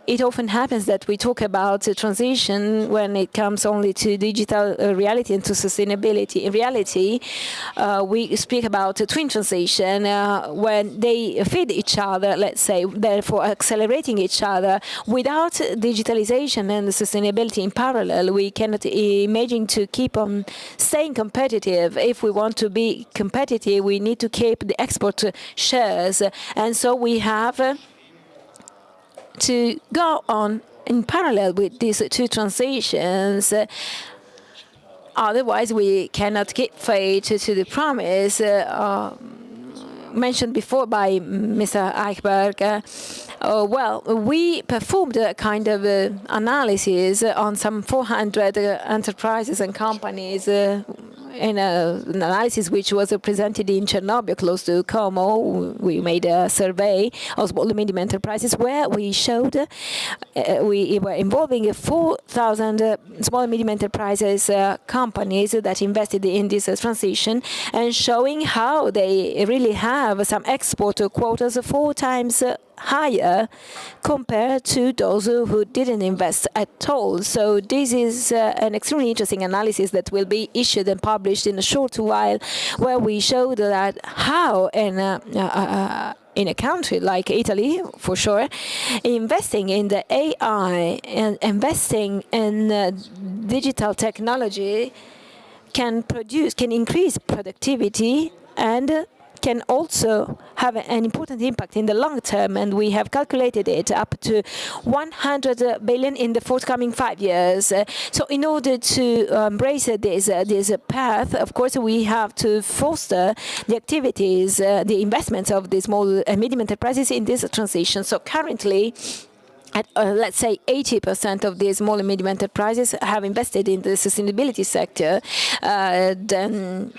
it often happens that we talk about transition when it comes only to digital reality and to sustainability. In reality, we speak about twin transition when they feed each other, let's say, therefore accelerating each other. Without digitalization and sustainability in parallel, we cannot imagine to keep on staying competitive. If we want to be competitive, we need to keep the export shares. And so we have to go on in parallel with these two transitions. Otherwise, we cannot keep faith to the promise mentioned before by Mr. Eichberg. Well, we performed a kind of analysis on some 400 enterprises and companies in an analysis which was presented in Chernobyl, close to Como. We made a survey of small and medium enterprises where we showed we were involving 4,000 small and medium enterprises companies that invested in this transition, and showing how they really have some export quotas 4 times higher compared to those who didn't invest at all. So this is an extremely interesting analysis that will be issued and published in a short while, where we showed that how in a country like Italy, for sure, investing in the AI and investing in digital technology can increase productivity and can also have an important impact in the long term, and we have calculated it up to 100 billion in the forthcoming 5 years. So in order to embrace this path, of course, we have to foster the activities, the investments of the small and medium enterprises in this transition. So currently, let's say 80% of these small and medium enterprises have invested in the sustainability sector. Then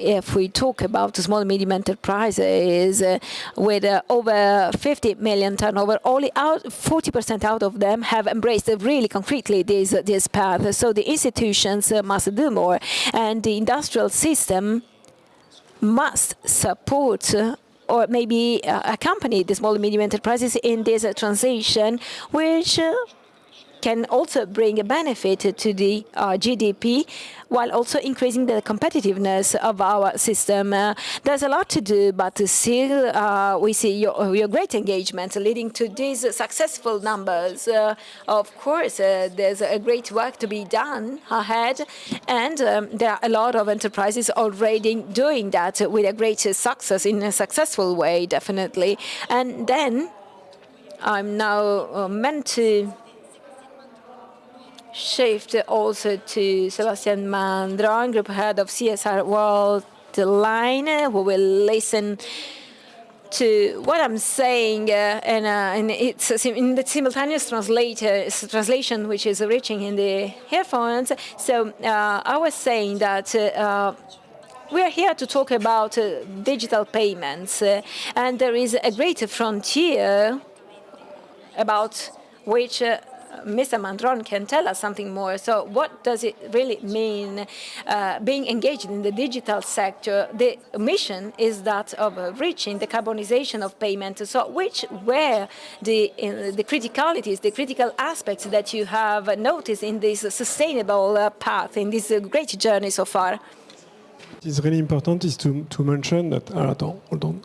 if we talk about small and medium enterprises with over 50 million turnover, only 40% out of them have embraced really concretely this path. So the institutions must do more, and the industrial system must support or maybe accompany the small and medium enterprises in this transition, which can also bring a benefit to the GDP, while also increasing the competitiveness of our system. There's a lot to do, but still we see your great engagement leading to these successful numbers. Of course, there's a great work to be done ahead, and there are a lot of enterprises already doing that with a great success, in a successful way, definitely. And then I'm now meant to shift also to Sebastian Mandron, Group Head of CSR World Line, who will listen to what I'm saying, and it's in the simultaneous translation, which is reaching in the earphones. So I was saying that we are here to talk about digital payments, and there is a great frontier about which Mr. Mandron can tell us something more. So what does it really mean being engaged in the digital sector? The mission is that of reaching the carbonization of payment. So which were the criticalities, the critical aspects that you have noticed in this sustainable path, in this great journey so far? What is really important is to mention that, hold on.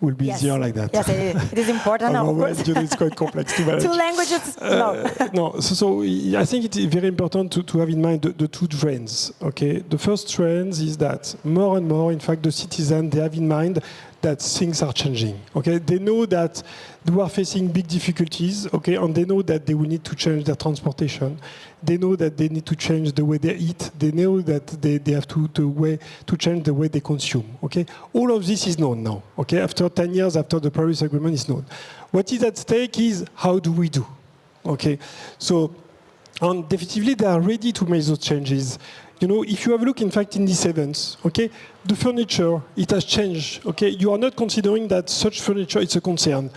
will be easier like that. Yes, it is important. Of course. It's quite complex to manage. Two languages, no. No, so I think it's very important to have in mind the two trends. Okay, the first trend is that more and more, in fact, the citizens, they have in mind that things are changing. Okay, they know that they are facing big difficulties. Okay, and they know that they will need to change their transportation. They know that they need to change the way they eat. They know that they have to change the way they consume. Okay, all of this is known now. Okay, after 10 years after the Paris Agreement is known. What is at stake is how do we do? Okay, so and definitively they are ready to make those changes. You know, if you have a look, in fact, in these events, okay, the furniture, it has changed, okay? You are not considering that such furniture is a concern.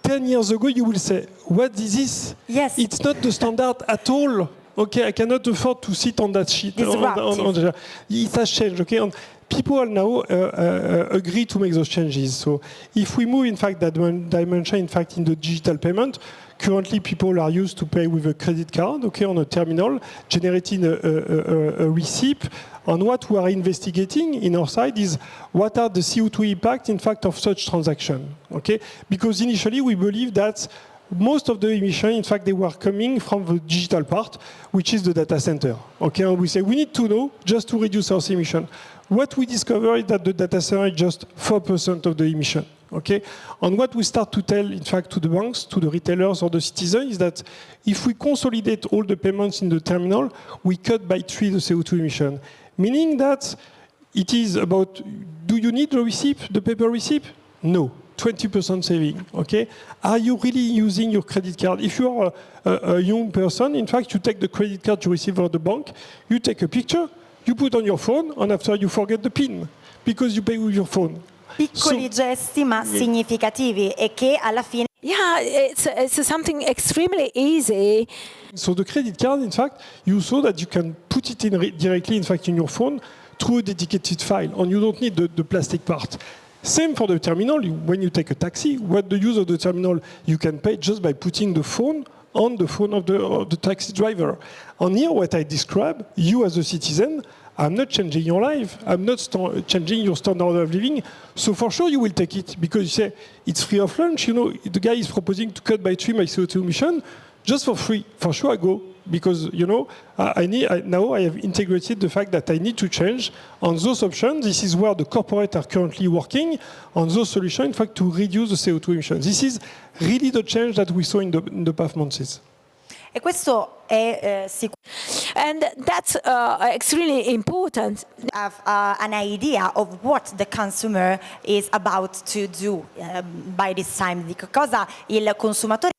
10 years ago, you will say, what is this? Yes. It's not the standard at all, okay? I cannot afford to sit on that sheet. It has changed, okay? And people now agree to make those changes. So if we move, in fact, that one dimension, in fact, in the digital payment, currently, people are used to pay with a credit card, okay, on a terminal, generating a receipt. And what we are investigating in our side is what are the CO2 impact, in fact, of such transaction, okay? Because initially, we believe that most of the emissions, in fact, they were coming from the digital part, which is the data center, okay? And we say we need to know just to reduce our emission. What we discover is that the data center is just 4% of the emission. Okay, and what we start to tell, in fact, to the banks, to the retailers or the citizens is that if we consolidate all the payments in the terminal, we cut by 3 the CO2 emission. Meaning that it is about, do you need the receipt, the paper receipt? No, 20% saving, okay? Are you really using your credit card? If you are a young person, in fact, you take the credit card you receive from the bank, you take a picture, you put on your phone, and after you forget the PIN, because you pay with your phone. Piccoli gesti ma significativi e che alla fine. Yeah, it's something extremely easy. So the credit card, in fact, you saw that you can put it in directly, in fact, in your phone through a dedicated file, and you don't need the plastic part. Same for the terminal. When you take a taxi, what the use of the terminal, you can pay just by putting the phone on the phone of the taxi driver. And here, what I describe, you as a citizen, I'm not changing your life. I'm not changing your standard of living. So for sure you will take it because you say it's free of lunch. You know, the guy is proposing to cut by 3 my CO2 emission just for free. For sure I go because you know now I have integrated the fact that I need to change on those options. This is where the corporates are currently working on those solutions, in fact, to reduce the CO2 emissions. This is really the change that we saw in the past months. E questo è and that's extremely important. Have an idea of what the consumer is about to do by this time. Di cosa il consumatore.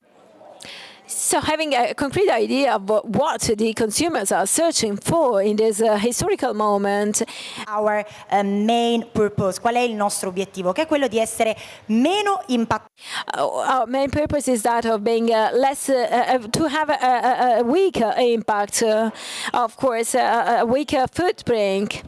So having a concrete idea of what the consumers are searching for in this historical moment. Our main purpose, qual è il nostro obiettivo? Che è quello di essere meno impattanti. Our main purpose is that of being less, to have a weaker impact, of course, a weaker footprint.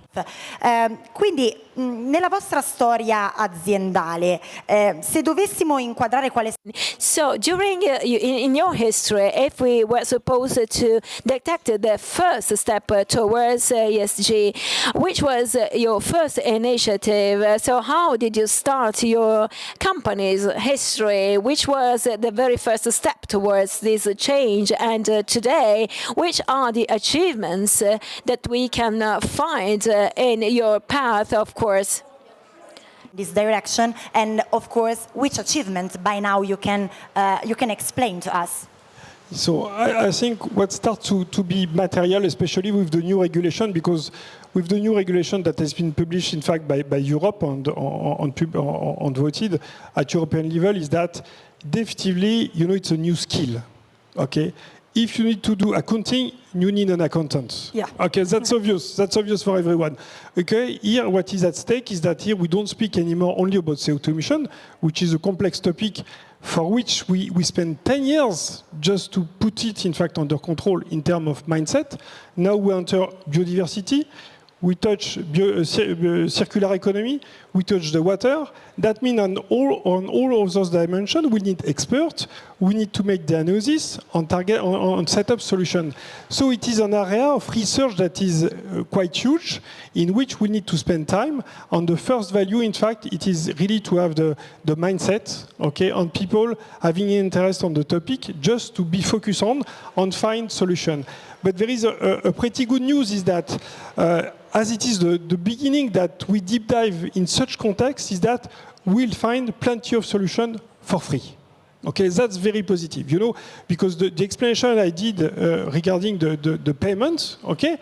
Quindi nella vostra storia aziendale, se dovessimo inquadrare quale. So during in your history, if we were supposed to detect the first step towards ESG, which was your first initiative? So how did you start your company's history? Which was the very first step towards this change? And today, which are the achievements that we can find in your path, of course? This direction, and of course, which achievements by now you can explain to us. So I think what starts to be material, especially with the new regulation, because with the new regulation that has been published, in fact, by Europe and voted at European level, is that definitively, you know, it's a new skill. Okay. If you need to do accounting, you need an accountant. Yeah. Okay, that's obvious. That's obvious for everyone. Okay, here what is at stake is that here we don't speak anymore only about CO2 emission, which is a complex topic for which we spend 10 years just to put it, in fact, under control in terms of mindset. Now we enter biodiversity. we touch circular economy, we touch the water. That means on all of those dimensions, we need experts, we need to make diagnosis on target, on set up solution. So it is an area of research that is quite huge, in which we need to spend time. On the first value, in fact, it is really to have the mindset, okay, on people having interest on the topic, just to be focused on find solution. But there is a pretty good news is that, as it is the beginning that we deep dive in such context, is that we'll find plenty of solutions for free. Okay, that's very positive, you know, because the explanation I did regarding the payments, okay,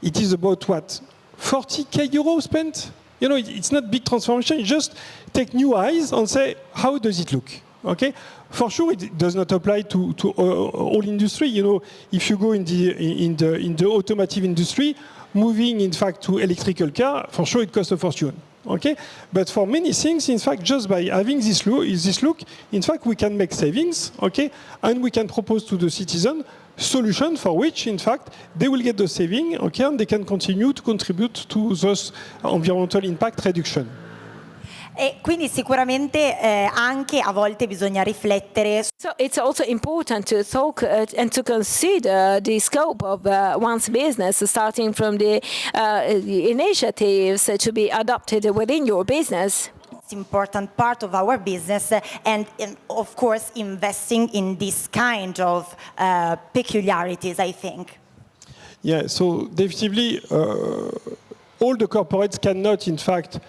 it is about what? 40k euros spent? You know, it's not big transformation, you just take new eyes and say, how does it look? Okay, for sure it does not apply to all industry. You know, if you go in the automotive industry, moving in fact to electrical car, for sure it costs a fortune. Okay, but for many things, in fact, just by having this look, in fact, we can make savings. Okay, and we can propose to the citizen solution for which, in fact, they will get the saving. Okay, and they can continue to contribute to those environmental impact reduction. E quindi sicuramente anche a volte bisogna riflettere. So it's also important to talk and to consider the scope of one's business, starting from the initiatives to be adopted within your business. It's an important part of our business, and of course investing in this kind of peculiarities, I think. Yeah, so definitely all the corporates cannot, in fact,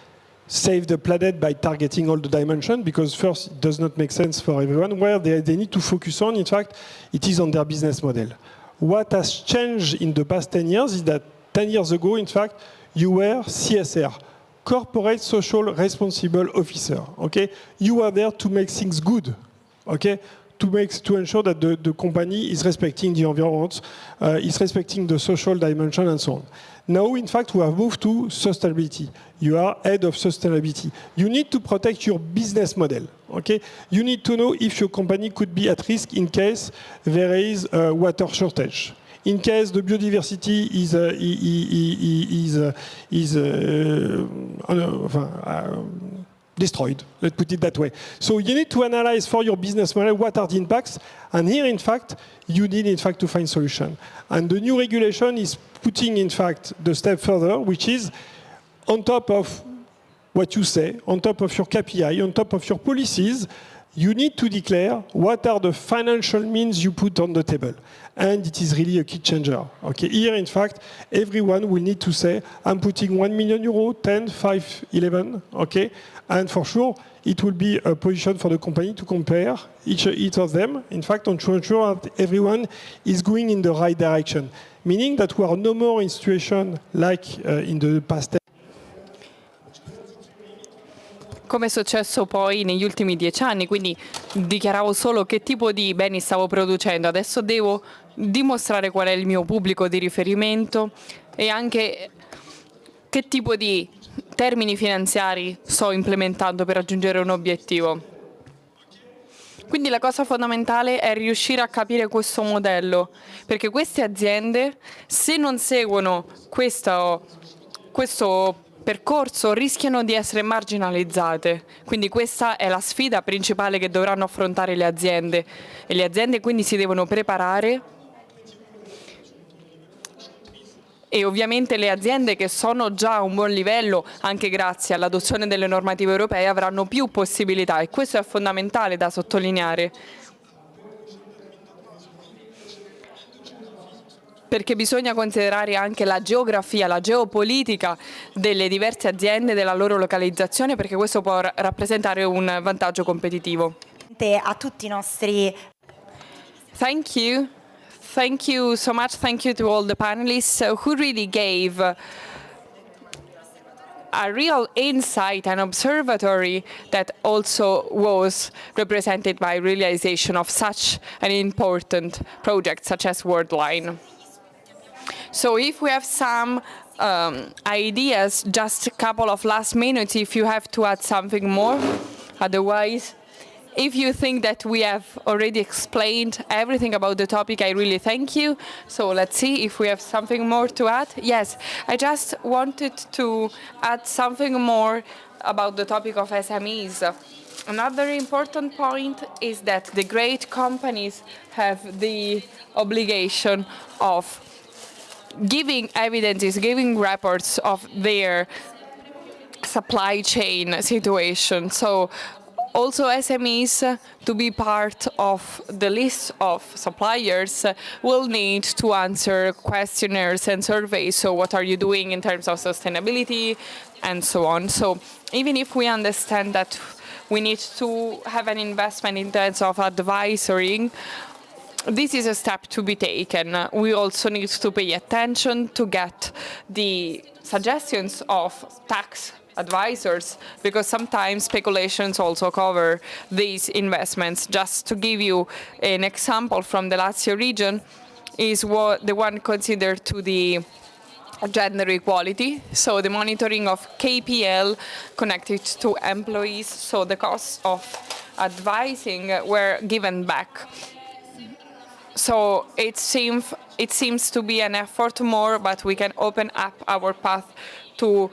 save the planet by targeting all the dimensions, because first, it does not make sense for everyone. Where they need to focus on, in fact, it is on their business model. What has changed in the past 10 years is that 10 years ago, in fact, you were CSR, Corporate Social Responsible Officer. Okay, you were there to make things good. Okay, to ensure that the company is respecting the environment, is respecting the social dimension, and so on. Now, in fact, we have moved to sustainability. You are head of sustainability. You need to protect your business model. Okay? You need to know if your company could be at risk in case there is a water shortage, in case the biodiversity is destroyed, let's put it that way. So you need to analyze for your business model what are the impacts, and here, in fact, you need, in fact, to find solution. And the new regulation is putting, in fact, the step further, which is on top of what you say, on top of your KPI, on top of your policies, you need to declare what are the financial means you put on the table. And it is really a key changer. Okay, here, in fact, everyone will need to say, I'm putting 1 million euro, 10, 5, 11, okay? And for sure, it will be a position for the company to compare each of them, in fact, and to ensure that everyone is going in the right direction. Meaning that we are no more in situation like in the past. Come è successo poi negli ultimi 10 anni, quindi dichiaravo solo che tipo di beni stavo producendo, adesso devo dimostrare qual è il mio pubblico di riferimento e anche che tipo di termini finanziari sto implementando per raggiungere un obiettivo. Quindi la cosa fondamentale è riuscire a capire questo modello, perché queste aziende, se non seguono questo percorso, rischiano di essere marginalizzate. Quindi questa è la sfida principale che dovranno affrontare le aziende, e le aziende quindi si devono preparare. E ovviamente le aziende che sono già a un buon livello, anche grazie all'adozione delle normative europee, avranno più possibilità, e questo è fondamentale da sottolineare. Perché bisogna considerare anche la geografia, la geopolitica delle diverse aziende, della loro localizzazione, perché questo può rappresentare un vantaggio competitivo. A tutti i nostri... Thank you. Thank you so much. Thank you to all the panelists who really gave a real insight and observatory that also was represented by realization of such an important project such as Worldline. So if we have some ideas, just a couple of last minutes if you have to add something more. Otherwise, If you think that we have already explained everything about the topic, I really thank you. So let's see if we have something more to add. Yes, I just wanted to add something more about the topic of SMEs. Another important point is that the great companies have the obligation of giving evidences, giving reports of their supply chain situation. So also SMEs, to be part of the list of suppliers, will need to answer questionnaires and surveys. So what are you doing in terms of sustainability and so on. So even if we understand that we need to have an investment in terms of advisory, this is a step to be taken. We also need to pay attention to get the suggestions of tax advisors, because sometimes speculations also cover these investments. Just to give you an example from the Lazio region, is what the one considered to the gender equality, so the monitoring of KPL connected to employees, so the costs of advising were given back. So it seems to be an effort more, but we can open up our path to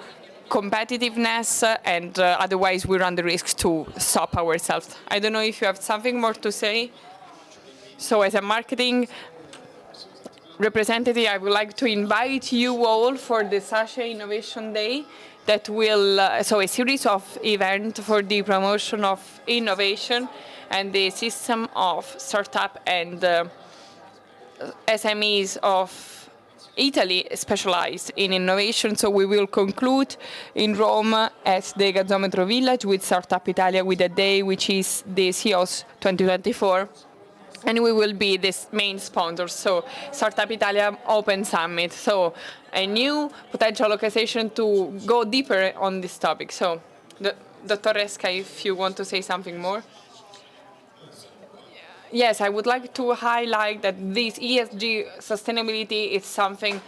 competitiveness, and otherwise we run the risk to stop ourselves. I don't know if you have something more to say. So as a marketing representative, I would like to invite you all for the Sachet Innovation Day that will, so a series of events for the promotion of innovation and the system of startup and SMEs of Italy specialized in innovation. So we will conclude in Rome at the Gazzometro Village with Startup Italia with a day which is the CEO's 2024. And we will be the main sponsors, so Startup Italia Open Summit. So a new potential location to go deeper on this topic. So, Dr. Resca, if you want to say something more. Yes, I would like to highlight that this ESG sustainability is something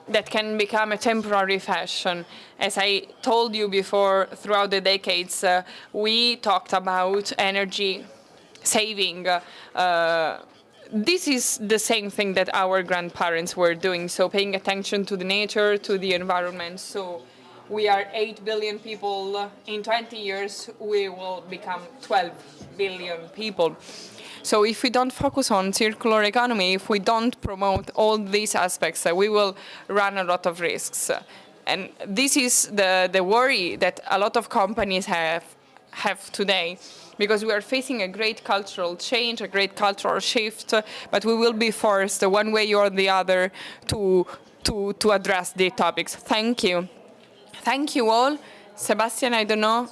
that can become a temporary fashion. As I told you before, throughout the decades, we talked about energy saving. This is the same thing that our grandparents were doing, so paying attention to the nature, to the environment. So we are 8 billion people. In 20 years, we will become 12 billion people. So if we don't focus on circular economy, if we don't promote all these aspects, we will run a lot of risks. And this is the worry that a lot of companies have today, because we are facing a great cultural change, a great cultural shift, but we will be forced one way or the other to address the topics. Thank you. Thank you all. Sebastian, I don't know.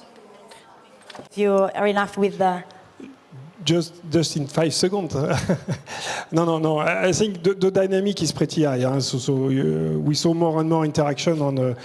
If you are enough with the... Just in 5 seconds. No. I think the dynamic is pretty high. So we saw more and more interaction on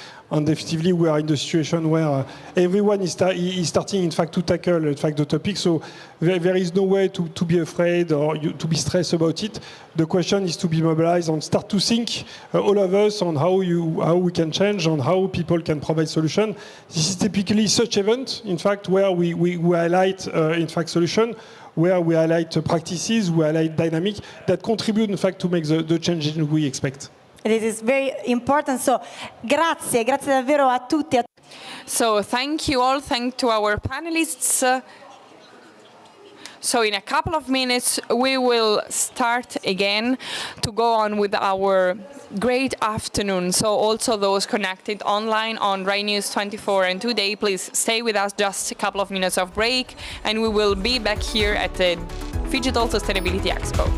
definitively we are in the situation where everyone is starting, in fact, to tackle, in fact, the topic. So there is no way to be afraid or to be stressed about it. The question is to be mobilized and start to think, all of us, on how we can change, on how people can provide solutions. This is typically such event, in fact, where we highlight, in fact, solution, where we highlight practices, we highlight dynamic that contribute, in fact, to make the change we expect. It is very important. So, grazie davvero a tutti. So, thank you all. Thank to our panelists. So in a couple of minutes, we will start again to go on with our great afternoon. So also those connected online on Rai News 24 and today, please stay with us, just a couple of minutes of break, and we will be back here at the Phygital Sustainability Expo.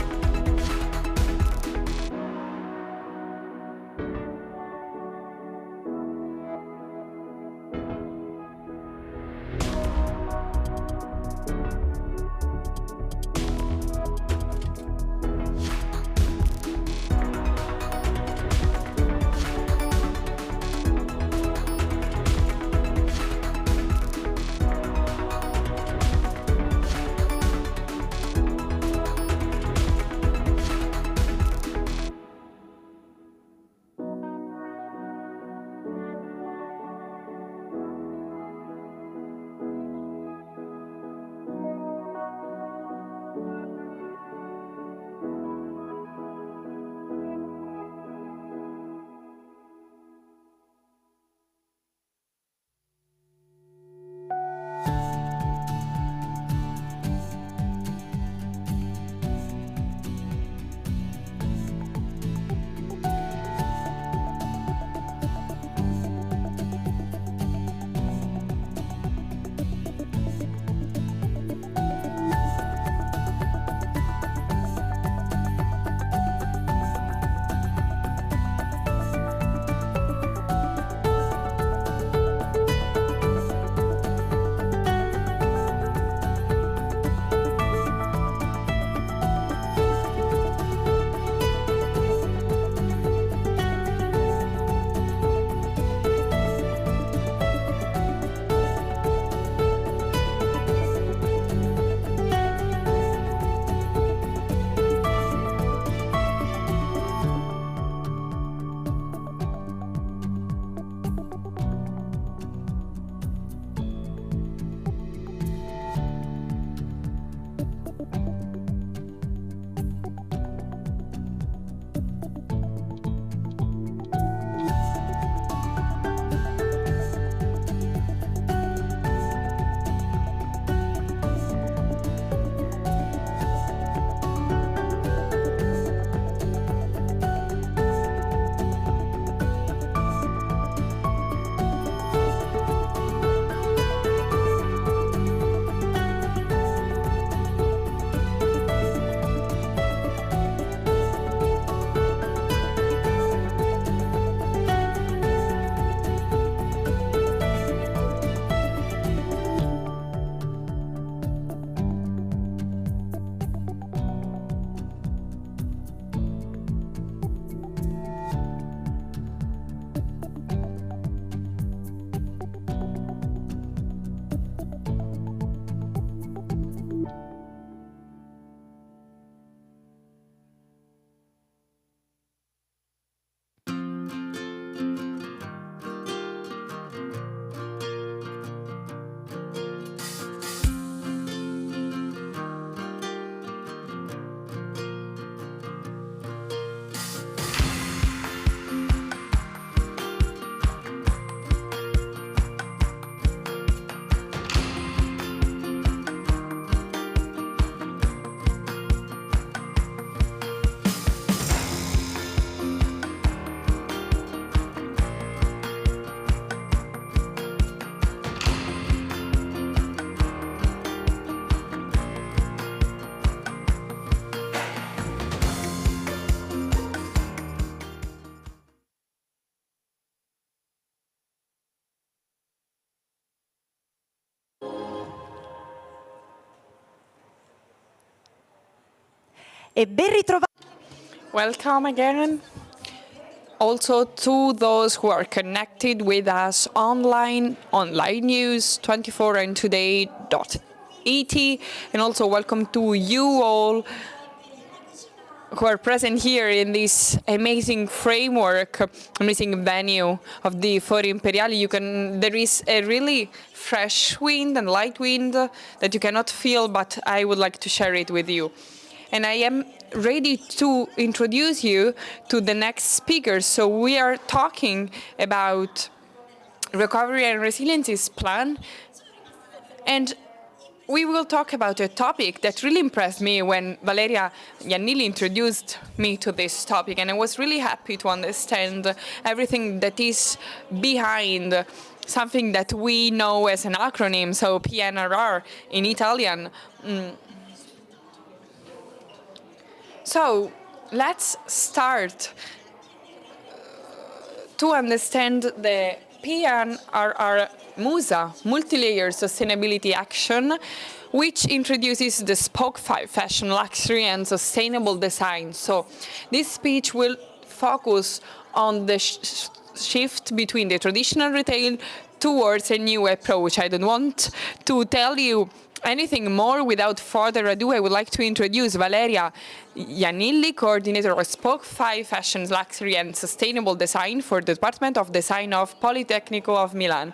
E ben ritrovati. Welcome again. Also to those who are connected with us online news 24 and today.et, and also welcome to you all who are present here in this amazing framework, amazing venue of the Foro Imperiali. There is a really fresh wind and light wind that you cannot feel, but I would like to share it with you. And I am ready to introduce you to the next speakers. So we are talking about Recovery and Resiliences Plan, and we will talk about a topic that really impressed me when Valeria Iannilli introduced me to this topic, and I was really happy to understand everything that is behind something that we know as an acronym, so PNRR in Italian. So let's start to understand the PNRR MUSA, Multi-Layer Sustainability Action, which introduces the Spoke 5, Fashion, Luxury and Sustainable Design. So this speech will focus on the shift between the traditional retail towards a new approach. I don't want to tell you anything more. Without further ado, I would like to introduce Valeria Iannilli, coordinator of Spoke 5 Fashion, Luxury and Sustainable Design for the Department of Design of Politecnico of Milan.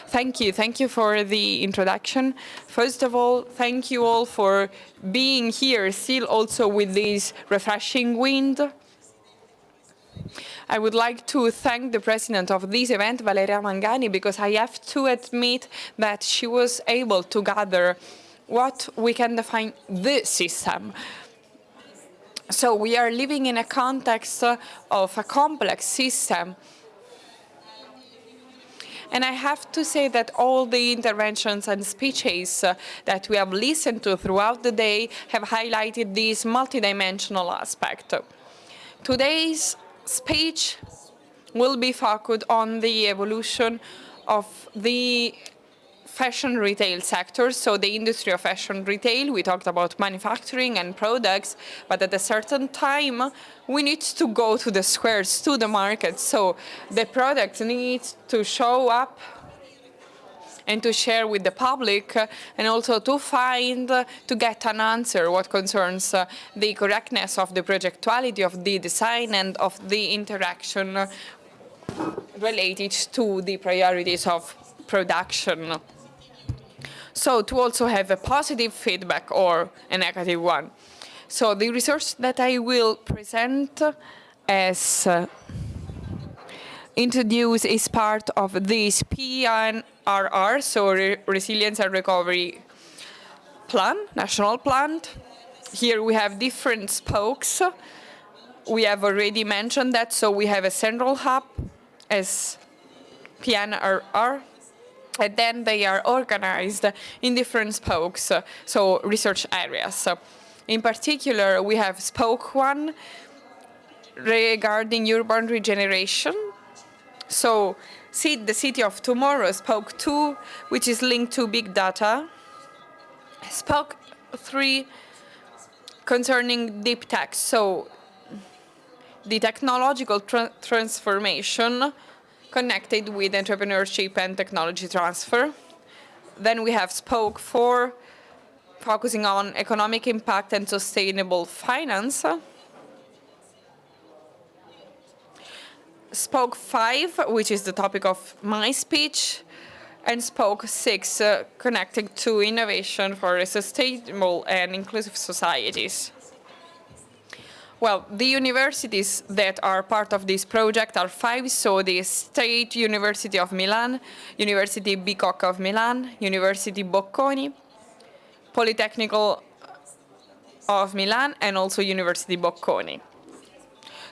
Thank you for the introduction. First of all, thank you all for being here, still also with this refreshing wind. I would like to thank the president of this event, Valeria Mangani, because I have to admit that she was able to gather what we can define the system. So we are living in a context of a complex system. And I have to say that all the interventions and speeches that we have listened to throughout the day have highlighted this multidimensional aspect. Today's speech will be focused on the evolution of the fashion retail sector, so the industry of fashion retail. We talked about manufacturing and products, but at a certain time, we need to go to the squares, to the market. So the products need to show up and to share with the public, and also to get an answer what concerns the correctness of the projectuality of the design and of the interaction related to the priorities of production. So to also have a positive feedback or a negative one. So the research that I will present as introduced is part of this PNRR, so Resilience and Recovery Plan, National Plan. Here we have different spokes. We have already mentioned that, so we have a central hub as PNRR, and then they are organized in different spokes, so research areas. In particular, we have Spoke 1 regarding urban regeneration. So the city of tomorrow, Spoke 2, which is linked to big data. Spoke 3 concerning deep tech, so the technological transformation connected with entrepreneurship and technology transfer. Then we have Spoke 4, focusing on economic impact and sustainable finance. Spoke 5, which is the topic of my speech, and Spoke 6, connecting to innovation for sustainable and inclusive societies. Well, the universities that are part of this project are 5, so the State University of Milan, University Bicocca of Milan, University Bocconi, Politecnico of Milan, and also University Bocconi.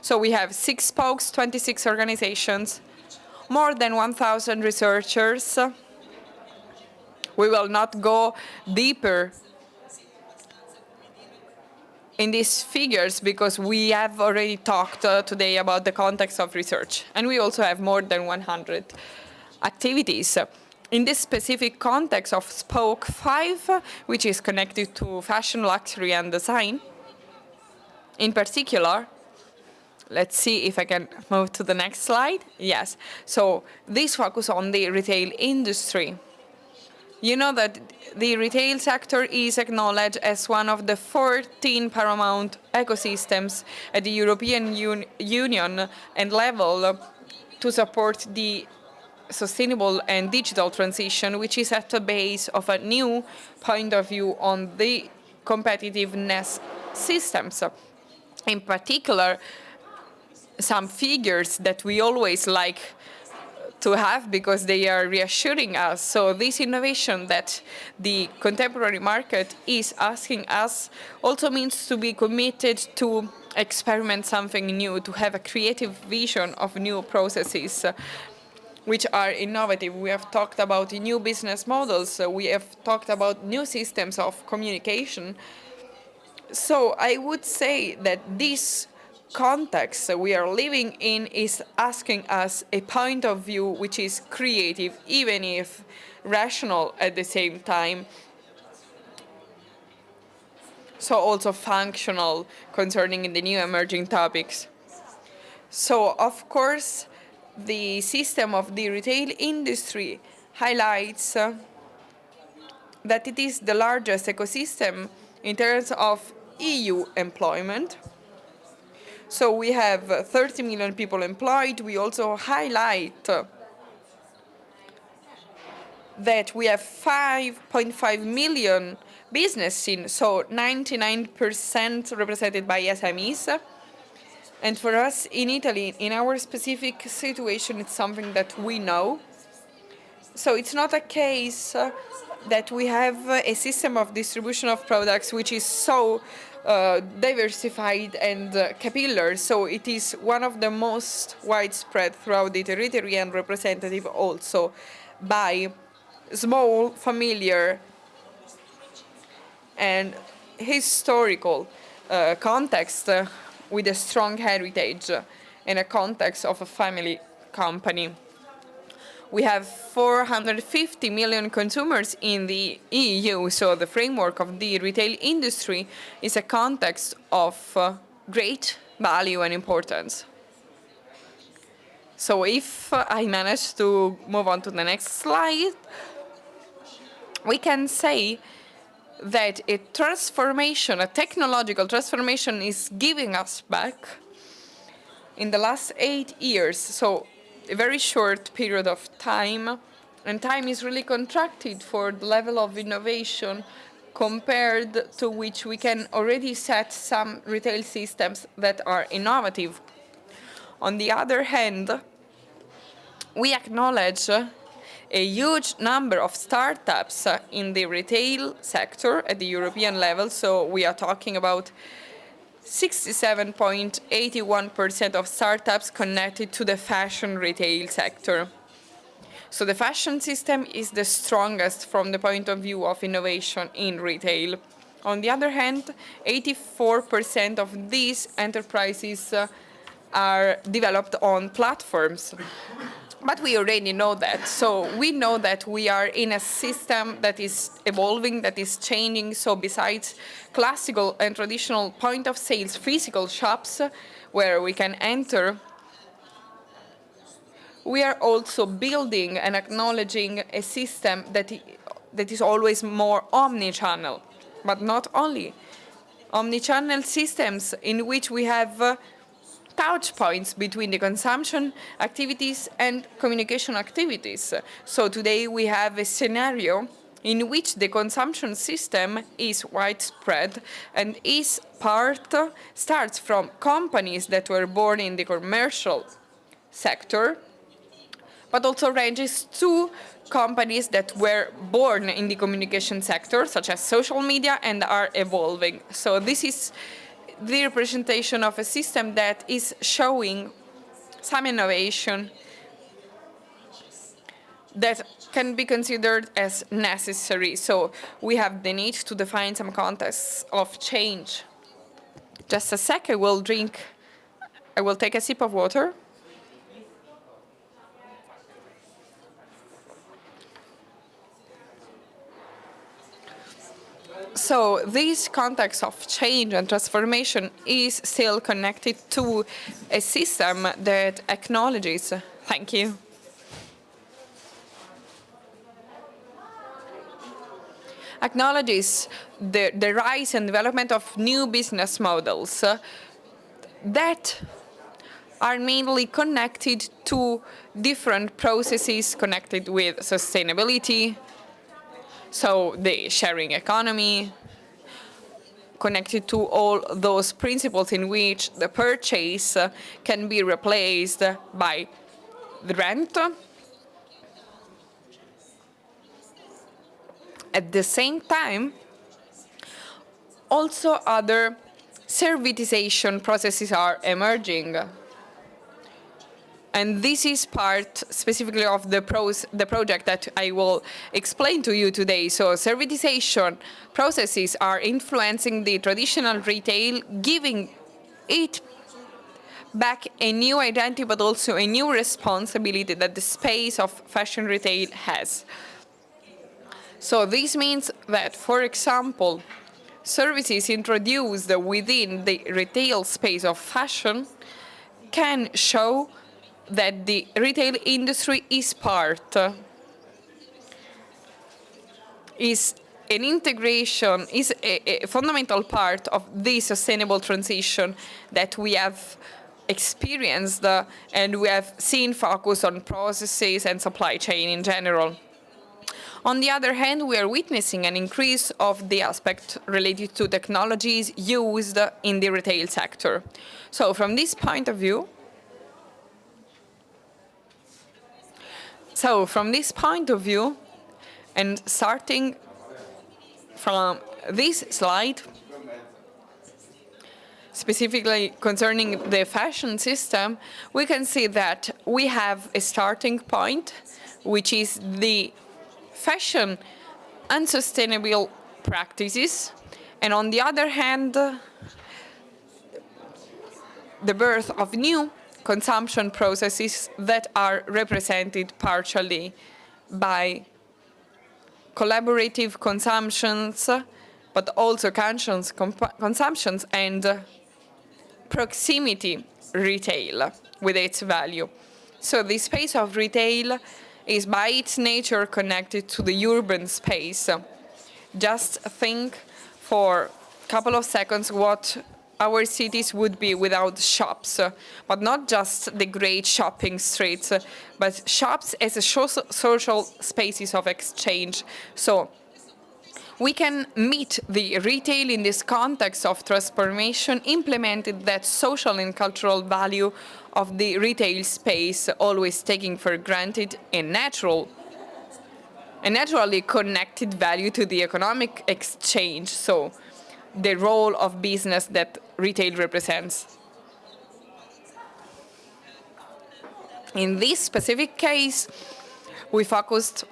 So we have 6 spokes, 26 organizations, more than 1,000 researchers. We will not go deeper in these figures because we have already talked today about the context of research. And we also have more than 100 activities. In this specific context of Spoke 5, which is connected to fashion, luxury, and design, In particular, let's see if I can move to the next slide. Yes. So this focus on the retail industry. You know that the retail sector is acknowledged as one of the 14 paramount ecosystems at the European Union and level to support the sustainable and digital transition, which is at the base of a new point of view on the competitiveness systems. In particular, some figures that we always like to have because they are reassuring us. So this innovation that the contemporary market is asking us also means to be committed to experiment something new, to have a creative vision of new processes which are innovative. We have talked about new business models. We have talked about new systems of communication. So I would say that this context we are living in is asking us a point of view which is creative, even if rational at the same time. So also functional concerning the new emerging topics. So of course, the system of the retail industry highlights that it is the largest ecosystem in terms of EU employment. So we have 30 million people employed. We also highlight that we have 5.5 million businesses, so 99% represented by SMEs. And for us in Italy, in our specific situation, it's something that we know. So it's not a case that we have a system of distribution of products which is so diversified and capillary. So it is one of the most widespread throughout the territory and representative also by small, familiar, and historical context with a strong heritage in a context of a family company. We have 450 million consumers in the EU, so the framework of the retail industry is a context of great value and importance. So if I manage to move on to the next slide, we can say that a transformation, a technological transformation is giving us back in the last 8 years. So a very short period of time, and time is really contracted for the level of innovation compared to which we can already set some retail systems that are innovative. On the other hand, we acknowledge a huge number of startups in the retail sector at the European level, so we are talking about 67.81% of startups connected to the fashion retail sector. So the fashion system is the strongest from the point of view of innovation in retail. On the other hand, 84% of these enterprises are developed on platforms. But we already know that. So we know that we are in a system that is evolving, that is changing. So besides classical and traditional point of sales, physical shops where we can enter, we are also building and acknowledging a system that is always more omni-channel, but not only. Omni-channel systems in which we have touch points between the consumption activities and communication activities. So today we have a scenario in which the consumption system is widespread and starts from companies that were born in the commercial sector, but also ranges to companies that were born in the communication sector, such as social media, and are evolving. So this is the representation of a system that is showing some innovation that can be considered as necessary. So we have the need to define some contexts of change. Just a sec, I will take a sip of water. So this context of change and transformation is still connected to a system that acknowledges, thank you, acknowledges the rise and development of new business models that are mainly connected to different processes connected with sustainability, so the sharing economy, connected to all those principles in which the purchase can be replaced by the rent. At the same time, also other servitization processes are emerging. And this is part specifically of the project that I will explain to you today. So servitization processes are influencing the traditional retail, giving it back a new identity, but also a new responsibility that the space of fashion retail has. So this means that, for example, services introduced within the retail space of fashion can show that the retail industry is an integration, is a fundamental part of the sustainable transition that we have experienced and we have seen focus on processes and supply chain in general. On the other hand, we are witnessing an increase of the aspect related to technologies used in the retail sector. So from this point of view, and starting from this slide, specifically concerning the fashion system, we can see that we have a starting point, which is the fashion unsustainable practices, and on the other hand, the birth of new consumption processes that are represented partially by collaborative consumptions, but also conscious consumptions and proximity retail with its value. So the space of retail is by its nature connected to the urban space. Just think for a couple of seconds what our cities would be without shops, but not just the great shopping streets, but shops as a social spaces of exchange. So we can meet the retail in this context of transformation, implemented that social and cultural value of the retail space, always taking for granted a naturally connected value to the economic exchange. So the role of business that retail represents. In this specific case, we focused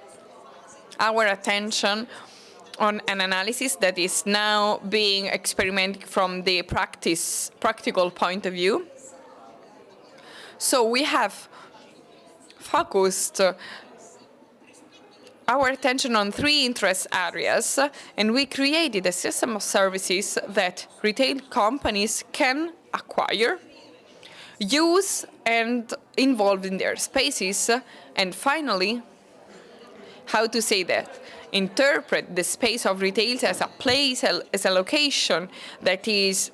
our attention on an analysis that is now being experimented from the practical point of view. So we have focused our attention on 3 interest areas, and we created a system of services that retail companies can acquire, use, and involve in their spaces, and finally, how to say that, interpret the space of retail as a place, as a location that is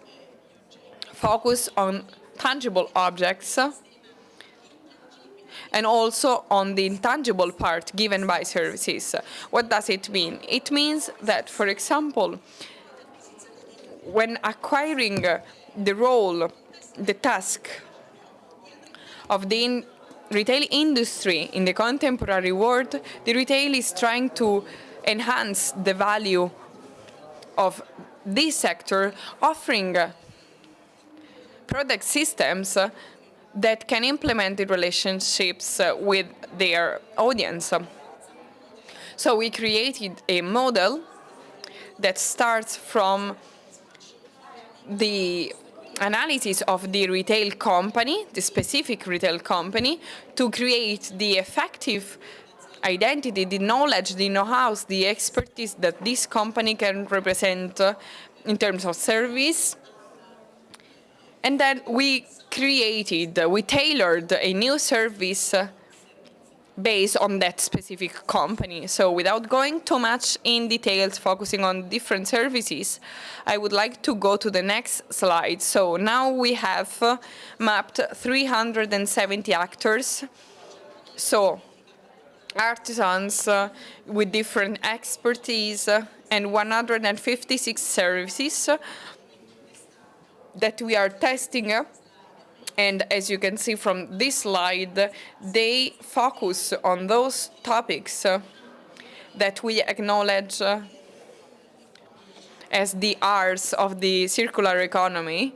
focused on tangible objects, and also on the intangible part given by services. What does it mean? It means that, for example, when acquiring the role, the task of the retail industry in the contemporary world, the retail is trying to enhance the value of this sector, offering product systems that can implement the relationships with their audience. So we created a model that starts from the analysis of the retail company, the specific retail company, to create the effective identity, the knowledge, the know-how, the expertise that this company can represent in terms of service. And then we tailored a new service based on that specific company. So without going too much in details, focusing on different services, I would like to go to the next slide. So now we have mapped 370 actors. So artisans with different expertise and 156 services that we are testing. And as you can see from this slide, they focus on those topics that we acknowledge as the R's of the circular economy,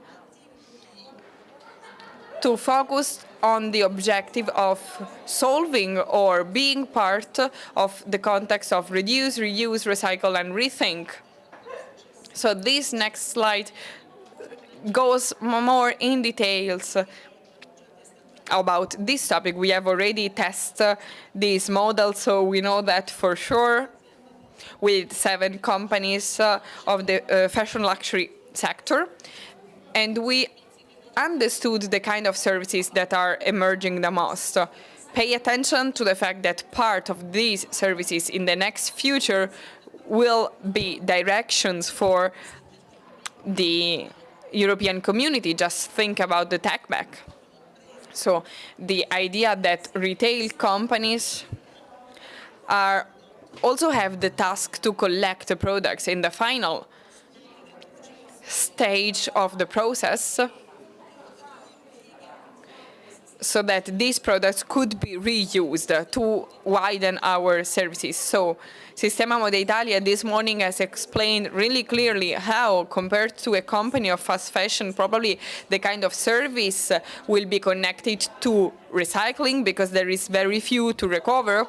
to focus on the objective of solving or being part of the context of reduce, reuse, recycle, and rethink. So this next slide goes more in details about this topic. We have already tested this model, so we know that for sure with 7 companies of the fashion luxury sector. And we understood the kind of services that are emerging the most. Pay attention to the fact that part of these services in the next future will be directions for the European community. Just think about the tech back. So the idea that retail companies also have the task to collect the products in the final stage of the process, so that these products could be reused to widen our services. So Sistema Moda Italia this morning has explained really clearly how, compared to a company of fast fashion, probably the kind of service will be connected to recycling because there is very few to recover,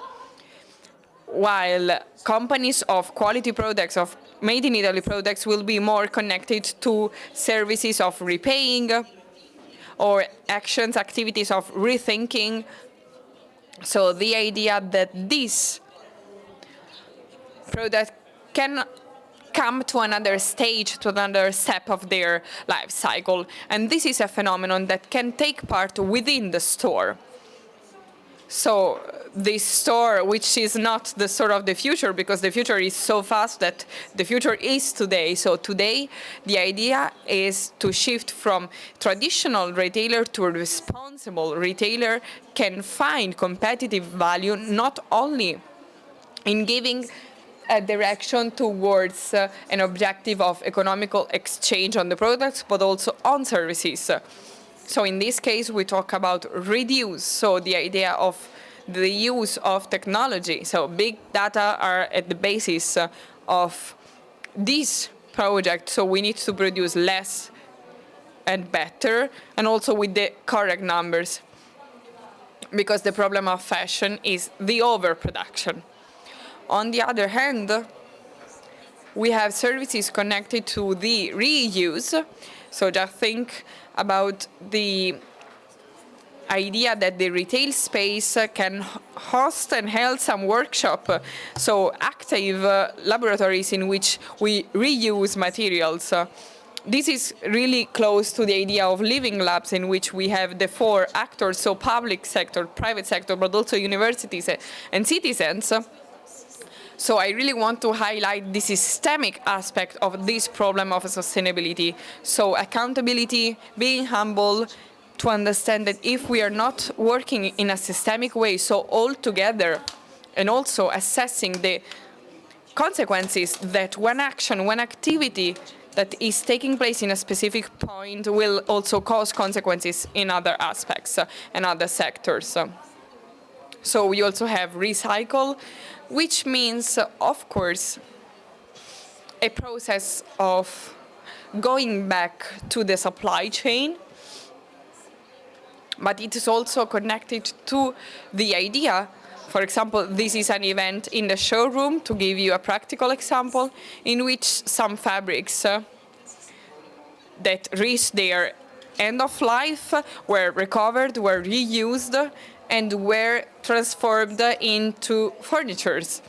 while companies of quality products, of made in Italy products, will be more connected to services of repaying or actions, activities of rethinking. So the idea that this product can come to another stage, to another step of their life cycle. And this is a phenomenon that can take part within the store. So this store, which is not the store of the future, because the future is so fast that the future is today. So today, the idea is to shift from traditional retailer to a responsible retailer can find competitive value not only in giving a direction towards an objective of economical exchange on the products, but also on services. So in this case, we talk about reduce, so the idea of the use of technology. So big data are at the basis of this project, so we need to produce less and better, and also with the correct numbers, because the problem of fashion is the overproduction. On the other hand, we have services connected to the reuse. So just think about the idea that the retail space can host and hold some workshop, so active laboratories in which we reuse materials. This is really close to the idea of living labs, in which we have the 4 actors, so public sector, private sector, but also universities and citizens. So I really want to highlight the systemic aspect of this problem of sustainability. So accountability, being humble, to understand that if we are not working in a systemic way, so all together, and also assessing the consequences that one action, one activity that is taking place in a specific point will also cause consequences in other aspects and other sectors. So we also have recycle, which means, of course, a process of going back to the supply chain, but it is also connected to the idea. For example, this is an event in the showroom, to give you a practical example, in which some fabrics that reached their end of life were recovered, were reused, and were transformed into furnitures.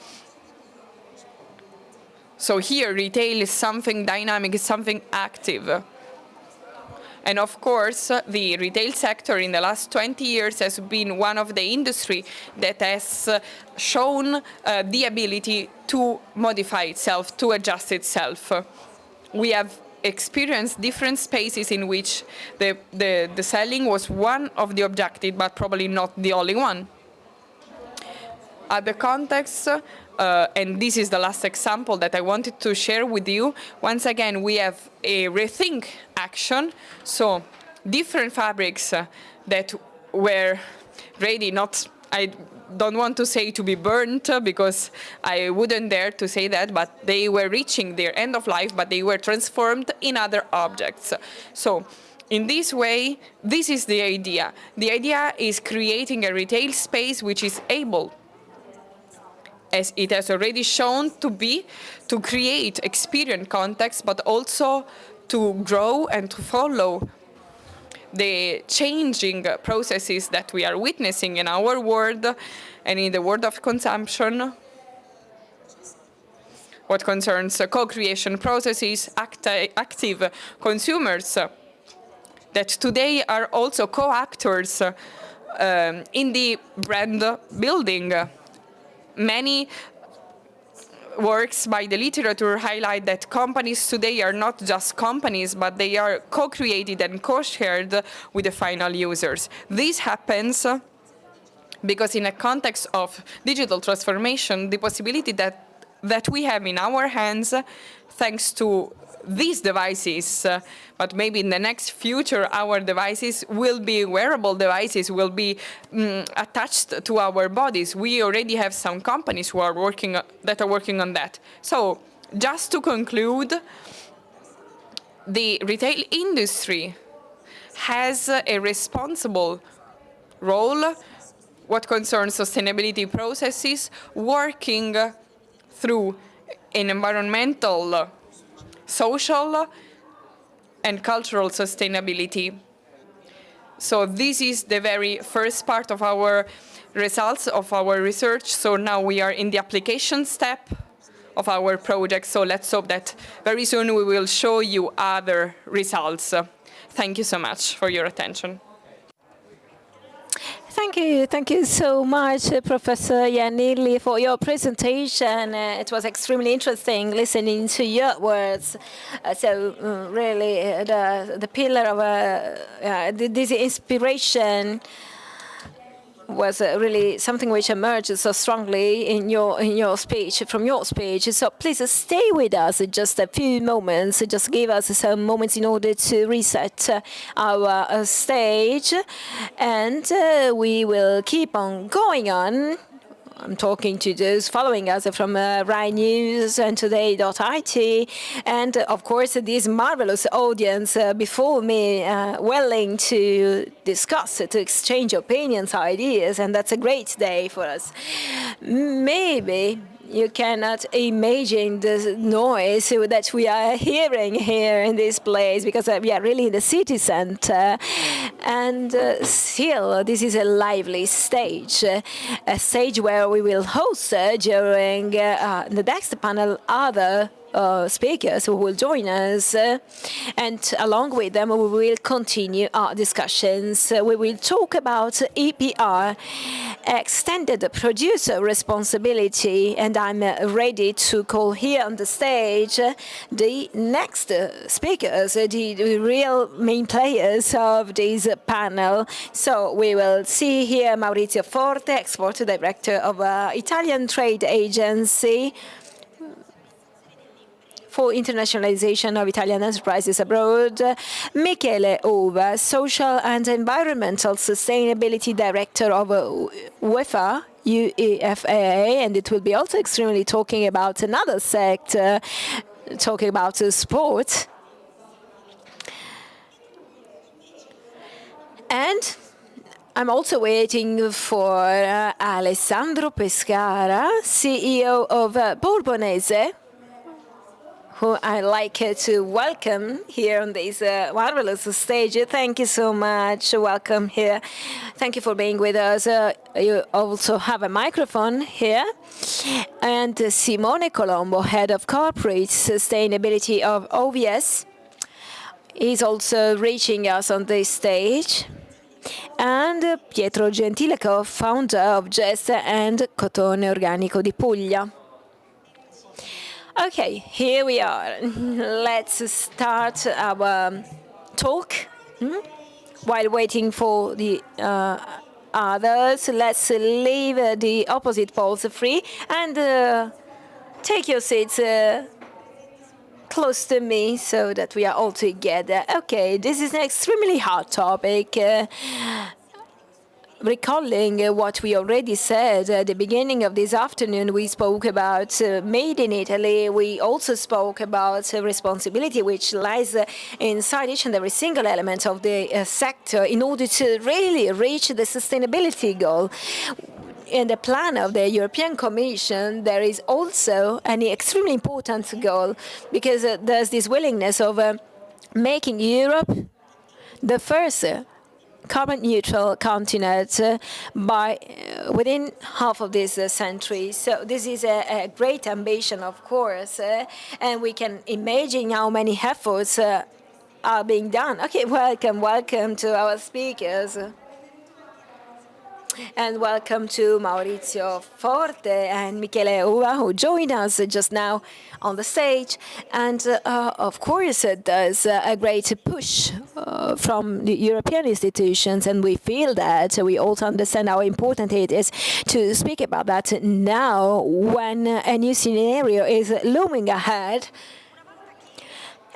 So here, retail is something dynamic, is something active. And of course, the retail sector in the last 20 years has been one of the industry that has shown the ability to modify itself, to adjust itself. We have experienced different spaces in which the selling was one of the objectives, but probably not the only one. Other contexts, and this is the last example that I wanted to share with you. Once again, we have a rethink action. So different fabrics that were ready, I don't want to say to be burnt because I wouldn't dare to say that, but they were reaching their end of life, but they were transformed in other objects. So in this way, this is the idea. The idea is creating a retail space which is able, as it has already shown to be, to create experience context, but also to grow and to follow the changing processes that we are witnessing in our world and in the world of consumption. What concerns co-creation processes, active consumers that today are also co-actors in the brand building. Many works by the literature highlight that companies today are not just companies, but they are co-created and co-shared with the final users. This happens because in a context of digital transformation, the possibility that we have in our hands, thanks to these devices, but maybe in the next future, our devices will be wearable devices, will be attached to our bodies. We already have some companies who are working on that. So, just to conclude, the retail industry has a responsible role what concerns sustainability processes, working through an environmental, social and cultural sustainability. So this is the very first part of our results of our research. So now we are in the application step of our project. So let's hope that very soon we will show you other results. Thank you so much for your attention. Thank you so much, Professor Iannilli, for your presentation. It was extremely interesting listening to your words. Really, the pillar of this inspiration was really something which emerged so strongly in your speech, from your speech. So please stay with us just a few moments. Just give us some moments in order to reset our stage, and we will keep on going on. I'm talking to those following us from Rai News and Today.it, and of course this marvelous audience before me willing to discuss, to exchange opinions, ideas, and that's a great day for us. Maybe you cannot imagine the noise that we are hearing here in this place, because we are really in the city center. And still, this is a lively stage, a stage where we will host during the next panel other speakers who will join us, and along with them we will continue our discussions. We will talk about EPR, extended producer responsibility, and I'm ready to call here on the stage the next speakers, the real main players of this panel. So we will see here Maurizio Forte, Export Director of Italian Trade Agency for internationalization of Italian enterprises abroad, Michele Ova, Social and Environmental Sustainability Director of UEFA, and it will be also extremely talking about another sector, talking about sport. And I'm also waiting for Alessandro Pescara, CEO of Bourbonese, who I like to welcome here on this marvelous stage. Thank you so much. Welcome here. Thank you for being with us. You also have a microphone here. And Simone Colombo, Head of Corporate Sustainability of OVS, is also reaching us on this stage. And Pietro Gentile, co-founder of Gesta and Cotone Organico di Puglia. Okay, here we are. Let's start our talk. While waiting for the others, let's leave the opposite poles free and take your seats close to me so that we are all together. Okay, this is an extremely hot topic. Recalling what we already said at the beginning of this afternoon, we spoke about made in Italy. We also spoke about responsibility, which lies inside each and every single element of the sector in order to really reach the sustainability goal. In the plan of the European Commission, there is also an extremely important goal, because there's this willingness of making Europe the first carbon neutral continent by within half of this century. So this is a great ambition, of course, and we can imagine how many efforts are being done. Okay, welcome to our speakers. And welcome to Maurizio Forte and Michele Uva, who joined us just now on the stage. And of course, there's a great push from the European institutions, and we feel that. We also understand how important it is to speak about that now when a new scenario is looming ahead.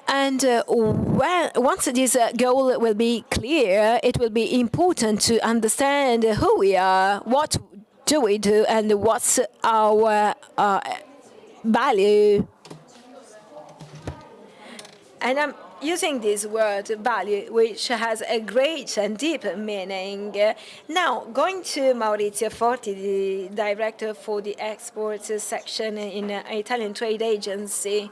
And once this goal will be clear, it will be important to understand who we are, what do we do, and what's our value. And I'm using this word value, which has a great and deep meaning. Now, going to Maurizio Forti, the director for the exports section in Italian Trade Agency.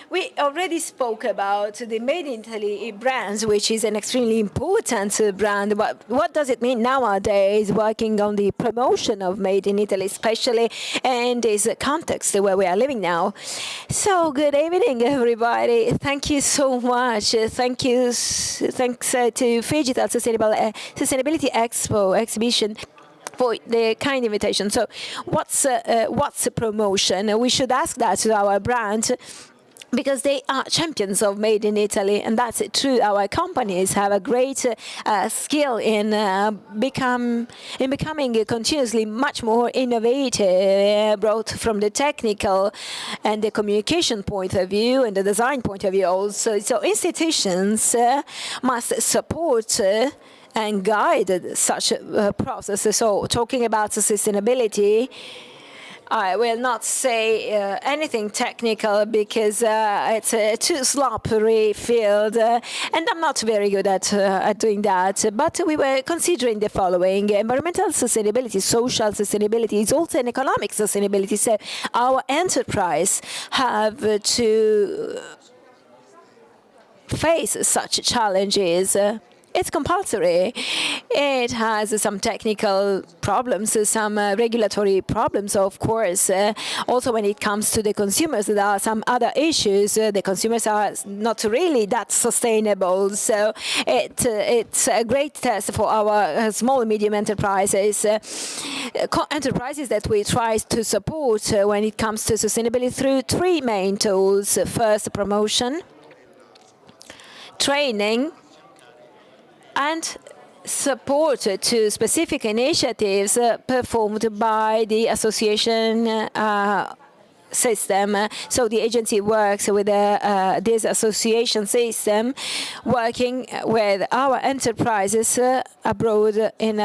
We already spoke about the Made in Italy brand, which is an extremely important brand. But what does it mean nowadays, working on the promotion of Made in Italy, especially in this context where we are living now? So, good evening, everybody. Thank you so much. Thanks to Phygital Sustainability Expo exhibition for the kind invitation. So, what's a promotion? We should ask that to our brand, because they are champions of Made in Italy, and that's true. Our companies have a great skill in becoming continuously much more innovative, both from the technical and the communication point of view and the design point of view also. So institutions must support and guide such a process. So talking about sustainability, I will not say anything technical because it's a too slippery field, and I'm not very good at doing that. But we were considering the following: environmental sustainability, social sustainability is also an economic sustainability. So our enterprise have to face such challenges. It's compulsory. It has some technical problems, some regulatory problems, of course. Also, when it comes to the consumers, there are some other issues. The consumers are not really that sustainable. So it's a great test for our small and medium enterprises. Enterprises that we try to support when it comes to sustainability through three main tools. First, promotion, training, and support to specific initiatives performed by the association system. So the agency works with this association system, working with our enterprises abroad in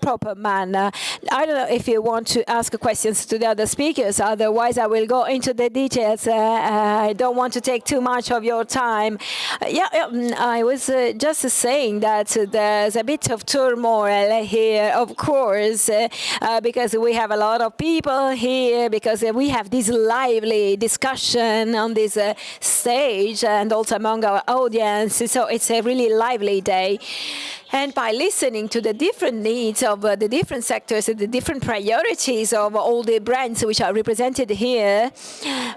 proper manner. I don't know if you want to ask questions to the other speakers, otherwise I will go into the details. I don't want to take too much of your time. I was just saying that there's a bit of turmoil here, of course, because we have a lot of people here, because we have this lively discussion on this stage and also among our audience. So it's a really lively day. And by listening to the different needs of the different sectors, the different priorities of all the brands which are represented here,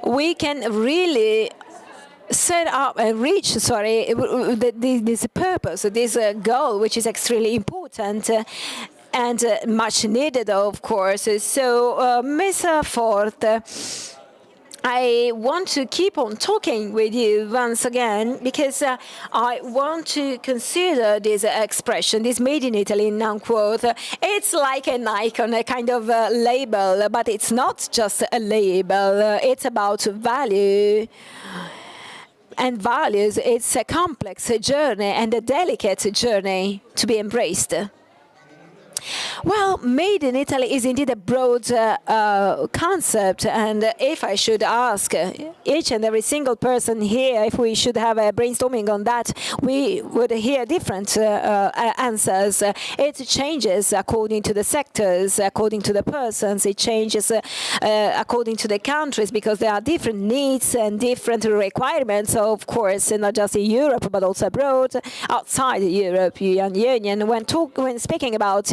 we can really set up and reach, this purpose, this goal, which is extremely important and much needed, of course. So, Mr. Ford, I want to keep on talking with you once again because I want to consider this expression, this made in Italy, unquote. It's like an icon, a kind of label, but it's not just a label. It's about value. And values, it's a complex journey and a delicate journey to be embraced. Well, made in Italy is indeed a broad concept, and if I should ask each and every single person here, if we should have a brainstorming on that, we would hear different answers. It changes according to the sectors, according to the persons, it changes according to the countries, because there are different needs and different requirements, of course, not just in Europe, but also abroad, outside the European Union. When speaking about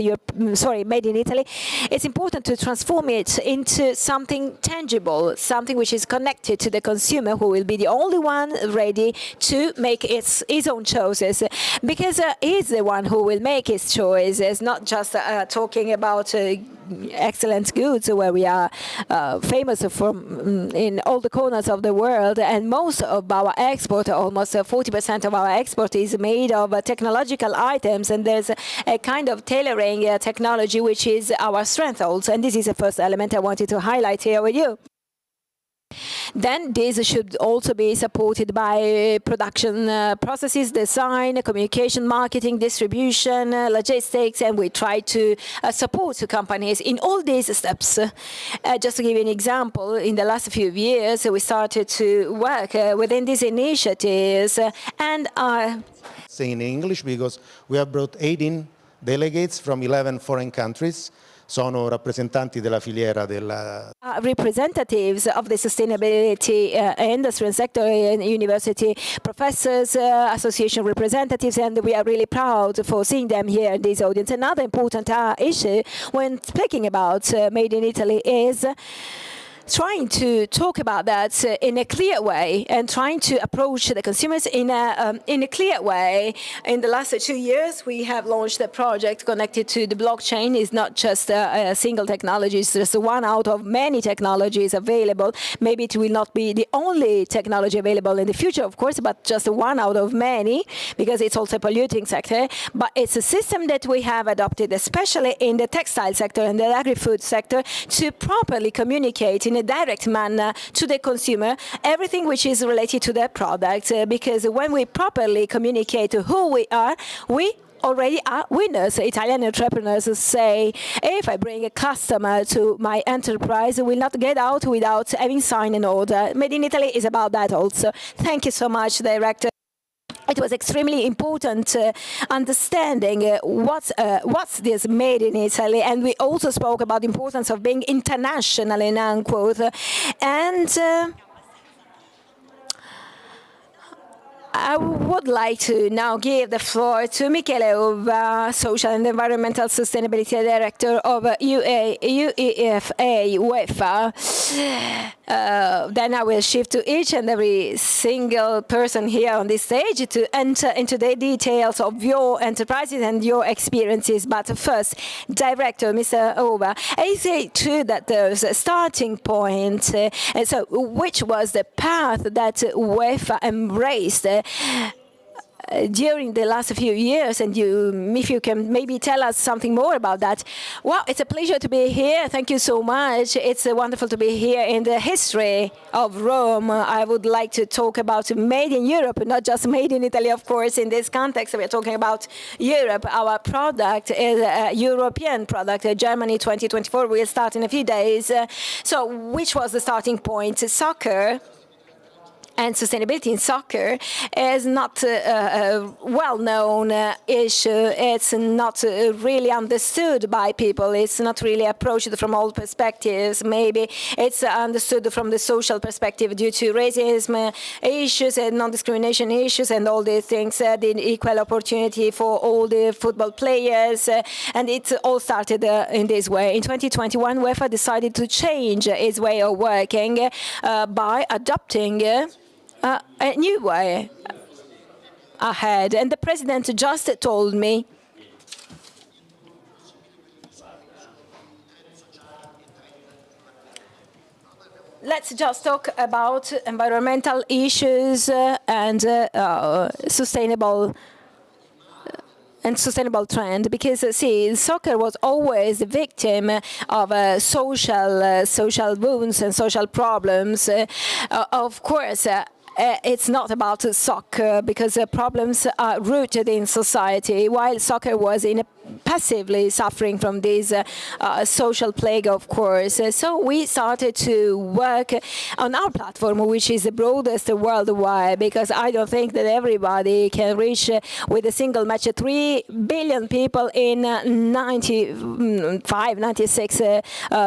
made in Italy, it's important to transform it into something tangible, something which is connected to the consumer, who will be the only one ready to make his own choices, because he's the one who will make his choices, not just talking about excellent goods where we are famous from in all the corners of the world, and most of our export, almost 40% of our export, is made of technological items, and there's a kind of tailoring technology which is our strength also, and this is the first element I wanted to highlight here with you. Then this should also be supported by production processes, design, communication, marketing, distribution, logistics, and we try to support companies in all these steps. Just to give you an example, in the last few years, we started to work within these initiatives, and say in English, because we have brought 18 delegates from 11 foreign countries. Sono rappresentanti della filiera della representatives of the sustainability industry and sector, and university professors, association representatives, and we are really proud for seeing them here in this audience. Another important issue when speaking about Made in Italy is trying to talk about that in a clear way and trying to approach the consumers in a clear way. In the last 2 years, we have launched a project connected to the blockchain. It's not just a single technology, it's just one out of many technologies available. Maybe it will not be the only technology available in the future, of course, but just one out of many, because it's also a polluting sector. But it's a system that we have adopted, especially in the textile sector and the agri-food sector, to properly communicate in a direct manner to the consumer everything which is related to their product, because when we properly communicate who we are, we already are winners. Italian entrepreneurs say, if I bring a customer to my enterprise, I will not get out without having signed an order. Made in Italy is about that also. Thank you so much, Director. It was extremely important understanding what's this Made in Italy, and we also spoke about the importance of being international, in unquote, and I would like to now give the floor to Michele Uva, Social and Environmental Sustainability Director of UEFA. Then I will shift to each and every single person here on this stage to enter into the details of your enterprises and your experiences. But first, Director, Mr. Uva, is it true that there's a starting point? So which was the path that UEFA embraced during the last few years, and if you can maybe tell us something more about that. Well, it's a pleasure to be here. Thank you so much. It's wonderful to be here in the history of Rome. I would like to talk about made in Europe, not just made in Italy, of course. In this context, we're talking about Europe. Our product is a European product. Germany 2024 will start in a few days. So which was the starting point? Soccer and sustainability in soccer is not a well-known issue. It's not really understood by people. It's not really approached from all perspectives. Maybe it's understood from the social perspective due to racism issues and non-discrimination issues and all these things, the equal opportunity for all the football players. And it all started in this way. In 2021, UEFA decided to change its way of working by adopting a new way ahead. And the president just told me let's just talk about environmental issues and sustainable trend, because see, soccer was always the victim of social wounds and social problems. Of course, it's not about soccer, because problems are rooted in society, while soccer was passively suffering from this social plague, of course. So we started to work on our platform, which is the broadest worldwide, because I don't think that everybody can reach with a single match 3 billion people in 95, 96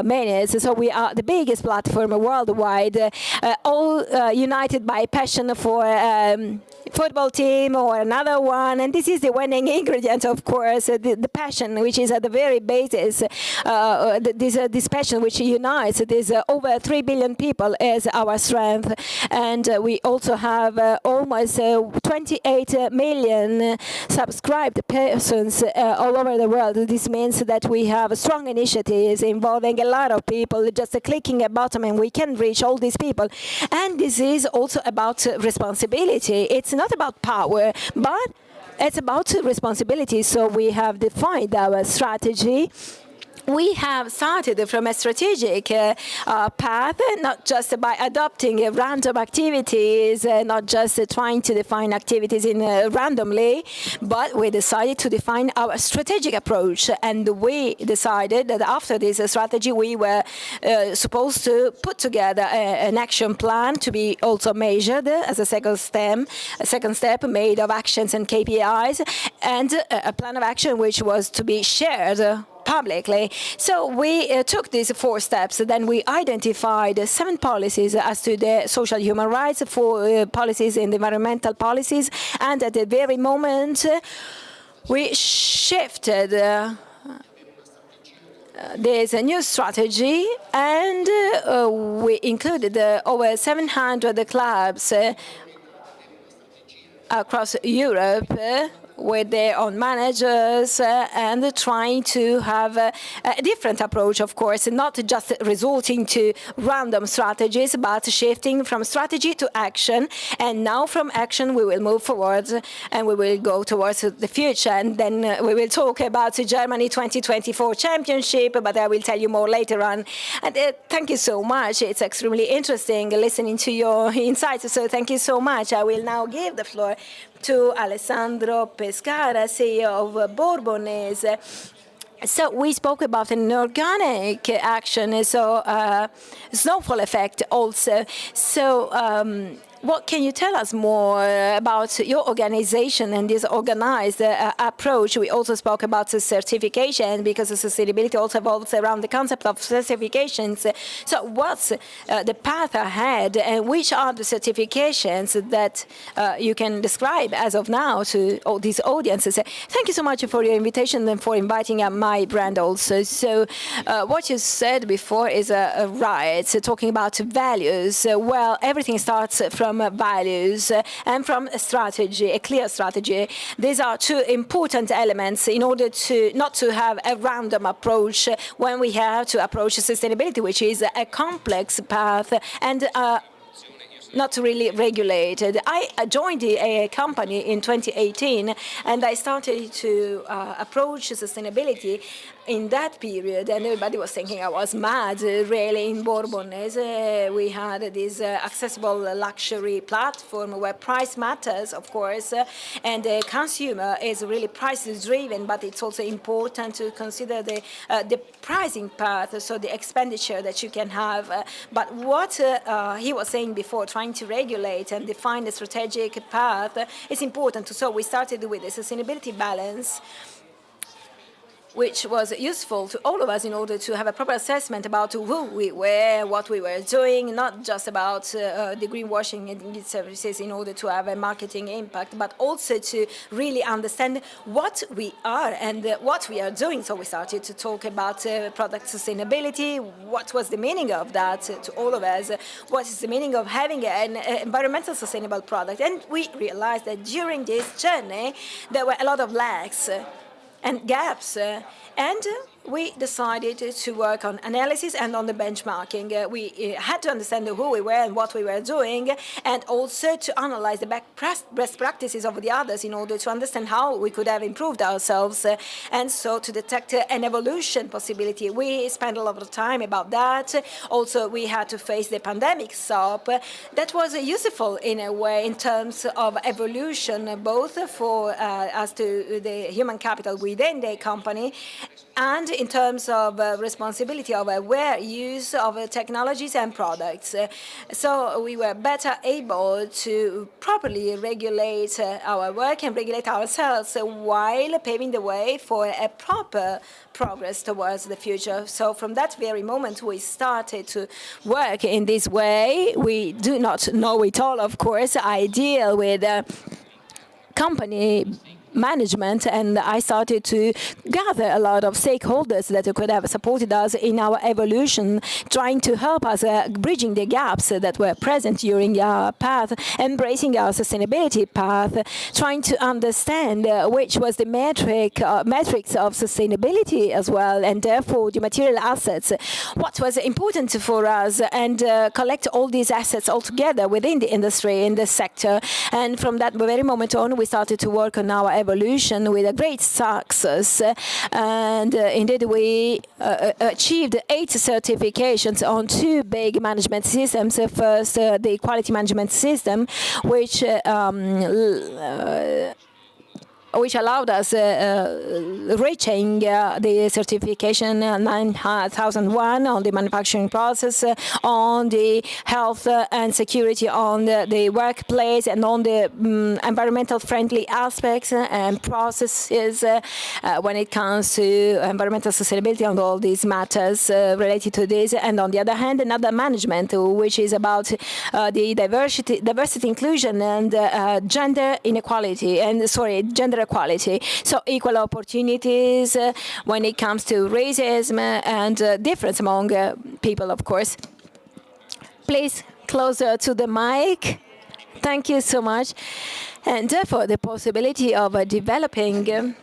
minutes. So we are the biggest platform worldwide, all united by passion for football team or another one. And this is the winning ingredient, of course, the passion, which is at the very basis, this passion which unites these over 3 billion people is our strength. And we also have almost 28 million subscribed persons all over the world. This means that we have strong initiatives involving a lot of people. Just clicking a button and we can reach all these people. And this is also about responsibility. It's not about power, but it's about responsibility. So we have defined our strategy. We have started from a strategic path, not just by adopting random activities, not just trying to define activities randomly, but we decided to define our strategic approach. And we decided that after this strategy, we were supposed to put together an action plan to be also measured as a second step made of actions and KPIs, and a plan of action which was to be shared publicly. So we took these 4 steps. Then we identified 7 policies as to the social human rights, 4 policies in the environmental policies, and at the very moment we shifted there's a new strategy, and we included over 700 clubs across Europe with their own managers and trying to have a different approach, of course, not just resorting to random strategies, but shifting from strategy to action. And now from action, we will move forward and we will go towards the future. And then we will talk about the Germany 2024 championship, but I will tell you more later on. And thank you so much. It's extremely interesting listening to your insights. So thank you so much. I will now give the floor to Alessandro Pescara, CEO of Bourbonese. So we spoke about an organic action, so snowfall effect also. So what can you tell us more about your organization and this organized approach? We also spoke about the certification, because the sustainability also evolves around the concept of certifications. So what's the path ahead, and which are the certifications that you can describe as of now to all these audiences? Thank you so much for your invitation and for inviting my brand also. So what you said before is right, so talking about values. Well, everything starts from values and from a strategy, a clear strategy. These are 2 important elements in order to not to have a random approach when we have to approach sustainability, which is a complex path and not really regulated. I joined a company in 2018, and I started to approach sustainability in that period, and everybody was thinking I was mad, really. In Bourbonnais, we had this accessible luxury platform where price matters, of course, and the consumer is really price-driven, but it's also important to consider the pricing path, so the expenditure that you can have. But what he was saying before, trying to regulate and define the strategic path, is important. So we started with the sustainability balance, which was useful to all of us in order to have a proper assessment about who we were, what we were doing, not just about the greenwashing and services in order to have a marketing impact, but also to really understand what we are and what we are doing. So we started to talk about product sustainability. What was the meaning of that to all of us? What is the meaning of having an environmental sustainable product? And we realized that during this journey, there were a lot of lags and gaps, and we decided to work on analysis and on the benchmarking. We had to understand who we were and what we were doing, and also to analyze the best practices of the others in order to understand how we could have improved ourselves, and so to detect an evolution possibility. We spent a lot of time about that. Also, we had to face the pandemic stop. That was useful in a way in terms of evolution, both for as to the human capital within the company, and in terms of responsibility of aware use of technologies and products. So we were better able to properly regulate our work and regulate ourselves while paving the way for a proper progress towards the future. So from that very moment, we started to work in this way. We do not know it all, of course. I deal with company management, and I started to gather a lot of stakeholders that could have supported us in our evolution, trying to help us bridging the gaps that were present during our path, embracing our sustainability path, trying to understand which was the metrics of sustainability as well, and therefore the material assets, what was important for us, and collect all these assets all together within the industry, in the sector. And from that very moment on, we started to work on our evolution with a great success, and indeed we achieved 8 certifications on 2 big management systems. First, the quality management system, which allowed us reaching the certification 9001 on the manufacturing process, on the health and security on the workplace, and on the environmental friendly aspects and processes when it comes to environmental sustainability and all these matters related to this. And on the other hand, another management, which is about the diversity, inclusion, and gender inequality, and gender equality. So equal opportunities when it comes to racism and difference among people, of course. Please, closer to the mic. Thank you so much. And therefore, the possibility of developing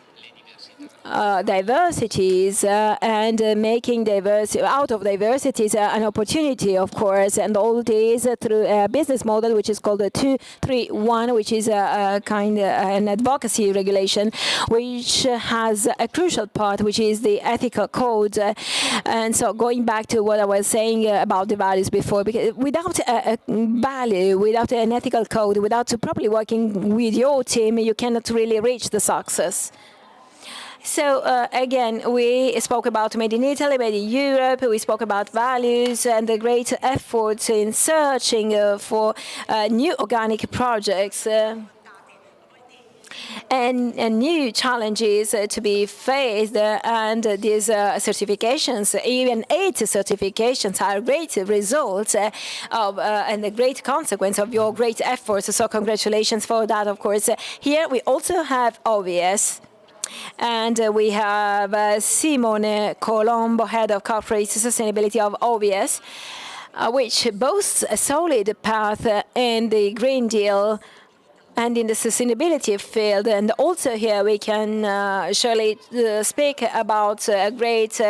diversities and making out of diversities an opportunity, of course, and all this through a business model which is called the 231, which is a kind of an advocacy regulation, which has a crucial part, which is the ethical code. And so going back to what I was saying about the values before, because without a value, without an ethical code, without properly working with your team, you cannot really reach the success. So again, we spoke about Made in Italy, Made in Europe. We spoke about values and the great efforts in searching for new organic projects and new challenges to be faced. And these certifications, even 8 certifications, are great results of and a great consequence of your great efforts. So congratulations for that, of course. Here we also have OVS. And we have Simone Colombo, Head of Corporate Sustainability of OVS, which boasts a solid path in the Green Deal and in the sustainability field. And also here we can surely speak about great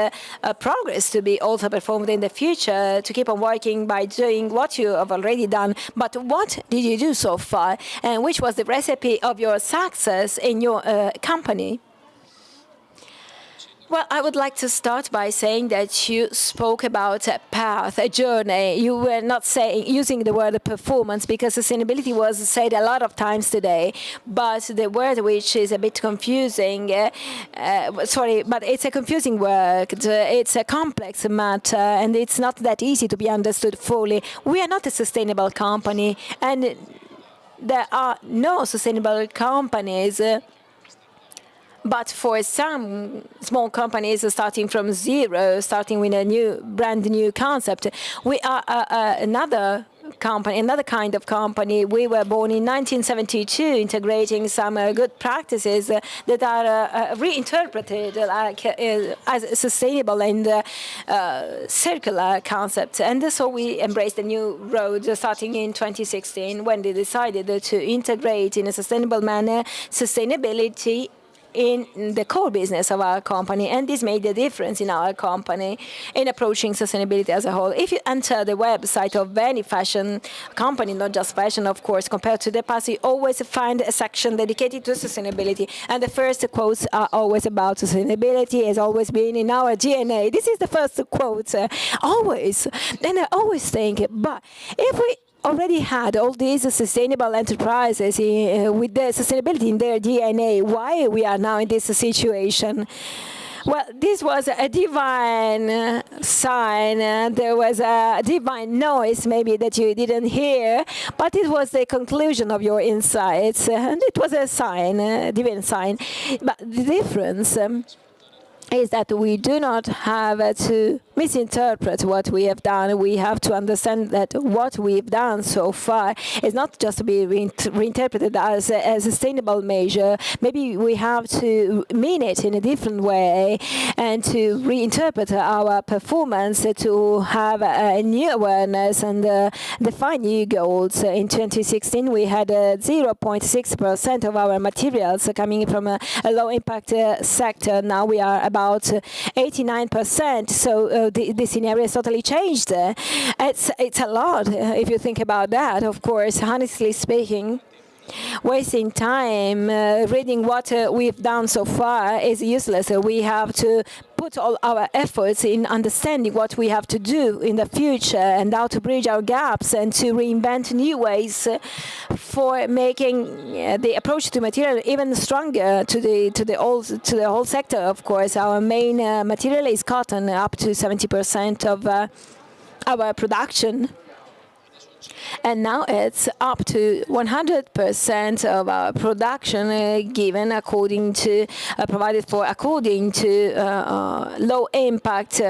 progress to be also performed in the future, to keep on working by doing what you have already done. But what did you do so far? And which was the recipe of your success in your company? Well, I would like to start by saying that you spoke about a path, a journey. You were not using the word performance, because sustainability was said a lot of times today. But the word which is a bit confusing, but it's a confusing word. It's a complex matter, and it's not that easy to be understood fully. We are not a sustainable company, and there are no sustainable companies. But for some small companies starting from zero, starting with a brand new concept, we are another company, another kind of company. We were born in 1972, integrating some good practices that are reinterpreted as sustainable and circular concepts. And so we embraced a new road starting in 2016, when they decided to integrate in a sustainable manner sustainability in the core business of our company, and this made a difference in our company in approaching sustainability as a whole. If you enter the website of any fashion company, not just fashion, of course, compared to the past, you always find a section dedicated to sustainability, and the first quotes are always about sustainability. It has always been in our DNA. This is the first quote, always. And I always think, but if we already had all these sustainable enterprises with the sustainability in their DNA, why we are now in this situation? Well, this was a divine sign. There was a divine noise, maybe, that you didn't hear, but it was the conclusion of your insights, and it was a sign, a divine sign. But the difference is that we do not have to misinterpret what we have done. We have to understand that what we've done so far is not just to be reinterpreted as a sustainable measure. Maybe we have to mean it in a different way and to reinterpret our performance, to have a new awareness and define new goals. In 2016, we had 0.6% of our materials coming from a low-impact sector. Now we are about 89%. So the scenario has totally changed. It's a lot if you think about that. Of course, honestly speaking, wasting time reading what we've done so far is useless. We have to put all our efforts in understanding what we have to do in the future and how to bridge our gaps and to reinvent new ways for making the approach to material even stronger to the whole sector. Of course, our main material is cotton, up to 70% of our production. And now it's up to 100% of our production given according to, provided for according to low impact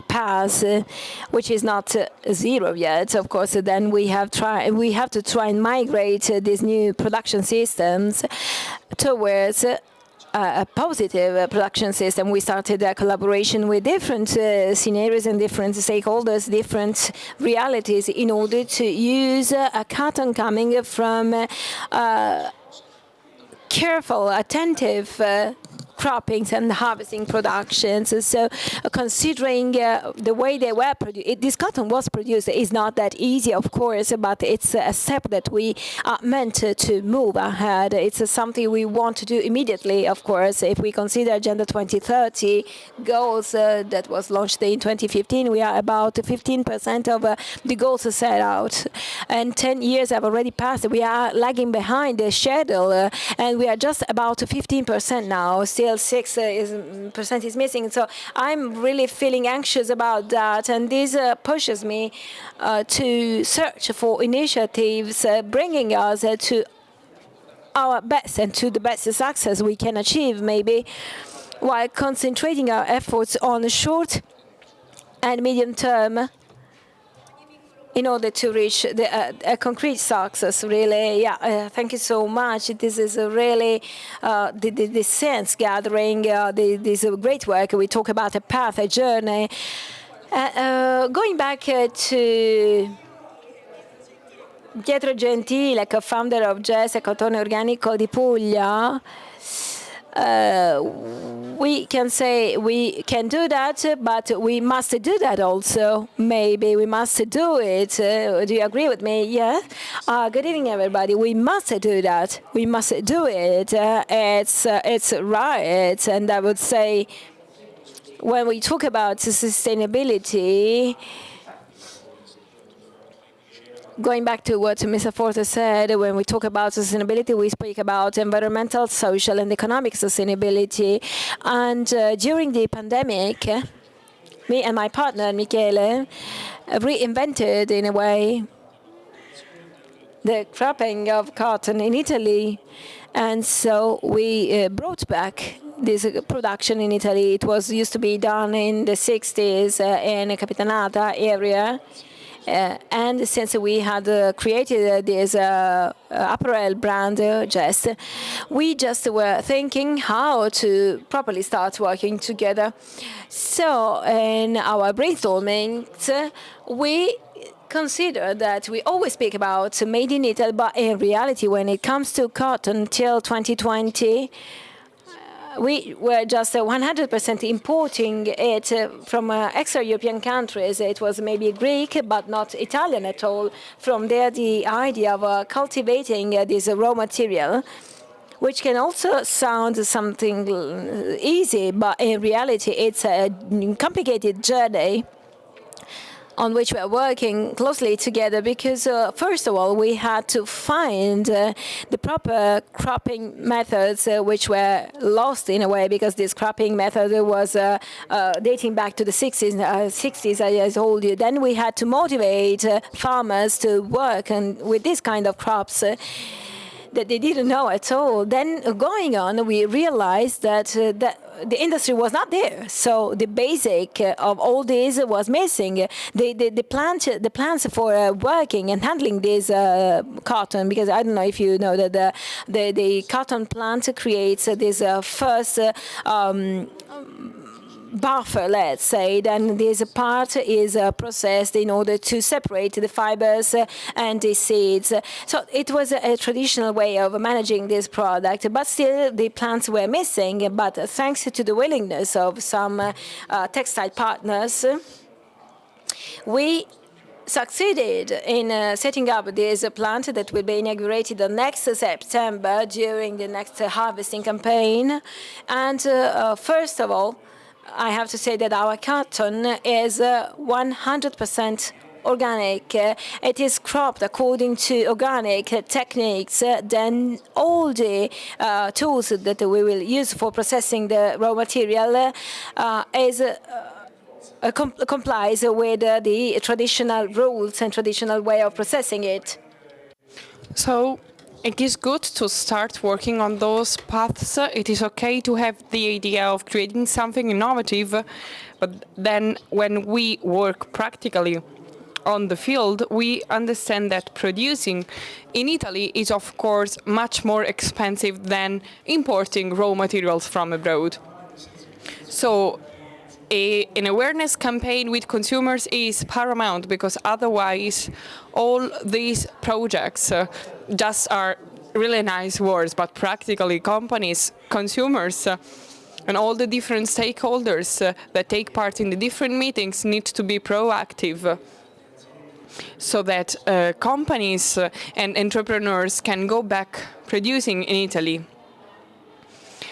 paths, which is not zero yet. Of course, then we have to try and migrate these new production systems towards a positive production system. We started a collaboration with different scenarios and different stakeholders, different realities, in order to use a cotton coming from careful, attentive croppings and harvesting productions. So considering the way they were produced, this cotton was produced is not that easy, of course, but it's a step that we are meant to move ahead. It's something we want to do immediately, of course. If we consider Agenda 2030 goals that was launched in 2015, we are about 15% of the goals set out. And 10 years have already passed. We are lagging behind the schedule, and we are just about 15% now. Still 6% is missing. So I'm really feeling anxious about that, and this pushes me to search for initiatives bringing us to our best and to the best success we can achieve, maybe, while concentrating our efforts on short and medium term in order to reach a concrete success, really. Yeah, thank you so much. This is really the sense gathering, this great work. We talk about a path, a journey. Going back to Pietro Gentile, co-founder of Jazz Cotone Organico di Puglia, we can say we can do that, but we must do that also. Maybe we must do it. Do you agree with me? Yeah. Good evening, everybody. We must do that. We must do it. It's right. And I would say when we talk about sustainability, going back to what Mr. Forte said, when we talk about sustainability, we speak about environmental, social, and economic sustainability. And during the pandemic, me and my partner, Michele, reinvented, in a way, the cropping of cotton in Italy. And so we brought back this production in Italy. It was used to be done in the 60s in Capitanata area. And since we had created this apparel brand, Jest, we just were thinking how to properly start working together. So in our brainstorming, we consider that we always speak about made in Italy, but in reality, when it comes to cotton till 2020, we were just 100% importing it from extra-European countries. It was maybe Greek, but not Italian at all. From there, the idea of cultivating this raw material, which can also sound something easy, but in reality, it's a complicated journey on which we are working closely together because, first of all, we had to find the proper cropping methods which were lost in a way because this cropping method was dating back to the 60s, I told you. Then we had to motivate farmers to work with this kind of crops that they didn't know at all. Then going on, we realized that the industry was not there. So the basic of all this was missing. The plants for working and handling this cotton, because I don't know if you know that the cotton plant creates this first buffer, let's say, then this part is processed in order to separate the fibers and the seeds. So it was a traditional way of managing this product, but still the plants were missing. But thanks to the willingness of some textile partners, we succeeded in setting up this plant that will be inaugurated next September during the next harvesting campaign. And first of all, I have to say that our cotton is 100% organic. It is cropped according to organic techniques. Then all the tools that we will use for processing the raw material complies with the traditional rules and traditional way of processing it. So it is good to start working on those paths. It is okay to have the idea of creating something innovative, but then when we work practically on the field, we understand that producing in Italy is, of course, much more expensive than importing raw materials from abroad. So an awareness campaign with consumers is paramount, because otherwise all these projects just are really nice words, but practically companies, consumers, and all the different stakeholders that take part in the different meetings need to be proactive, so that companies and entrepreneurs can go back producing in Italy.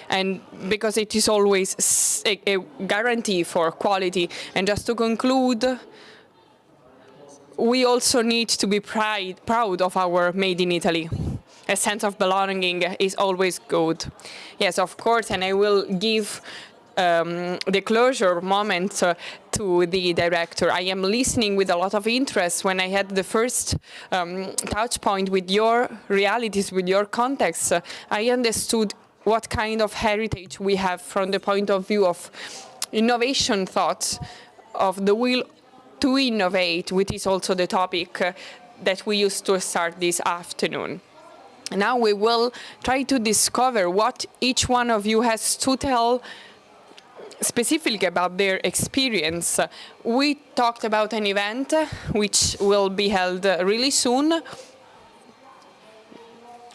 And because it is always a guarantee for quality. And just to conclude, we also need to be proud of our Made in Italy. A sense of belonging is always good. Yes, of course, and I will give the closure moment to the director. I am listening with a lot of interest. When I had the first touch point with your realities, with your context, I understood what kind of heritage we have from the point of view of innovation thoughts, of the will to innovate, which is also the topic that we used to start this afternoon. Now we will try to discover what each one of you has to tell specifically about their experience. We talked about an event which will be held really soon.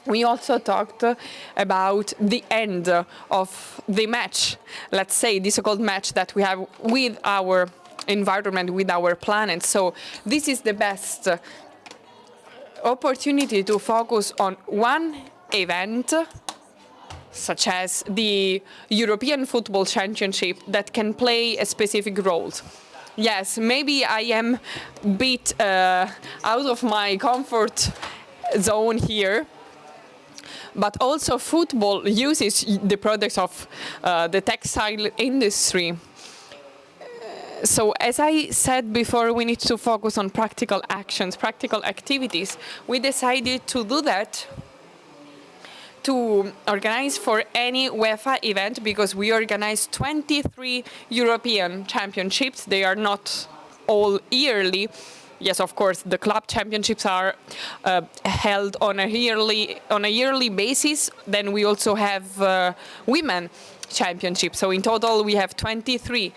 We also talked about the end of the match, let's say the so-called match that we have with our environment, with our planet. So this is the best opportunity to focus on one event, such as the European Football Championship, that can play a specific role. Yes, maybe I am a bit out of my comfort zone here, but also football uses the products of the textile industry. So as I said before, we need to focus on practical actions, practical activities. We decided to do that, to organize for any UEFA event, because we organize 23 European championships. They are not all yearly. Yes, of course, the club championships are held on a yearly basis. Then we also have women championships. So in total, we have 23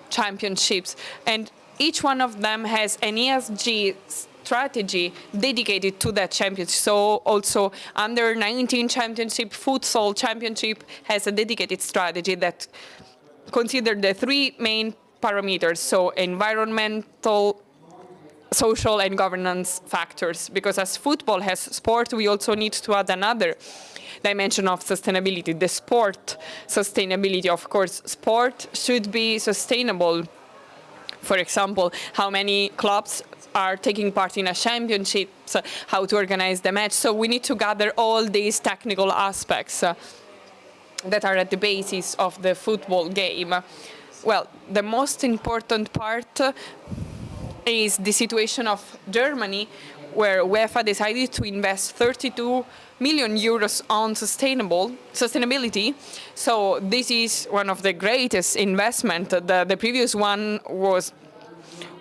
championships, and each one of them has an ESG strategy dedicated to that championship. So also under 19 championship, futsal championship has a dedicated strategy that considers the three main parameters, so environmental, social and governance factors, because as football has sport, we also need to add another dimension of sustainability, the sport sustainability. Of course, sport should be sustainable. For example, how many clubs are taking part in a championship, how to organize the match. So we need to gather all these technical aspects that are at the basis of the football game. Well, the most important part is the situation of Germany, where UEFA decided to invest 32 million euros on sustainability. So this is one of the greatest investment. The previous one was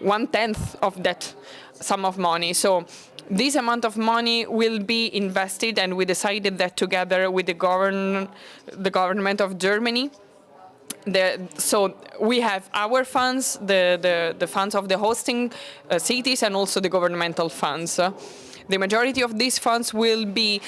1/10 of that sum of money. So this amount of money will be invested, and we decided that together with the government of Germany. So we have our funds, the funds of the hosting cities, and also the governmental funds. The majority of these funds will be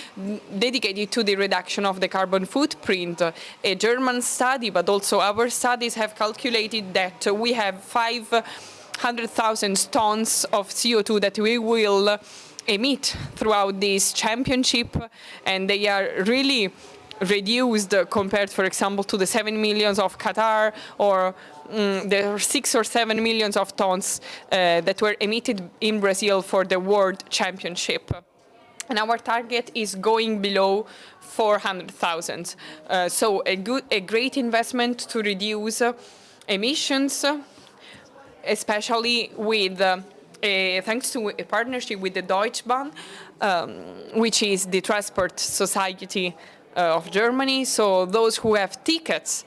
dedicated to the reduction of the carbon footprint. A German study, but also our studies, have calculated that we have 500,000 tons of CO2 that we will emit throughout this championship, and they are really reduced compared, for example, to the 7 millions of Qatar, or the 6 or 7 millions of tons that were emitted in Brazil for the World Championship. And our target is going below 400,000. So a great investment to reduce emissions, especially with thanks to a partnership with the Deutsche Bahn, which is the transport society of Germany. So those who have tickets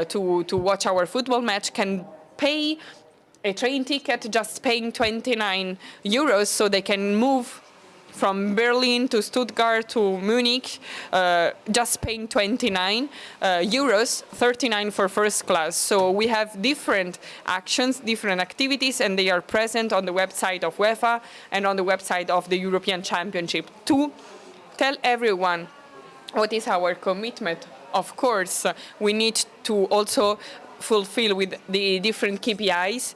to watch our football match can pay a train ticket, just paying 29 euros, so they can move from Berlin to Stuttgart to Munich, just paying 29 euros, 39 for first class. So we have different actions, different activities, and they are present on the website of UEFA and on the website of the European Championship to tell everyone what is our commitment. Of course, we need to also fulfill with the different KPIs,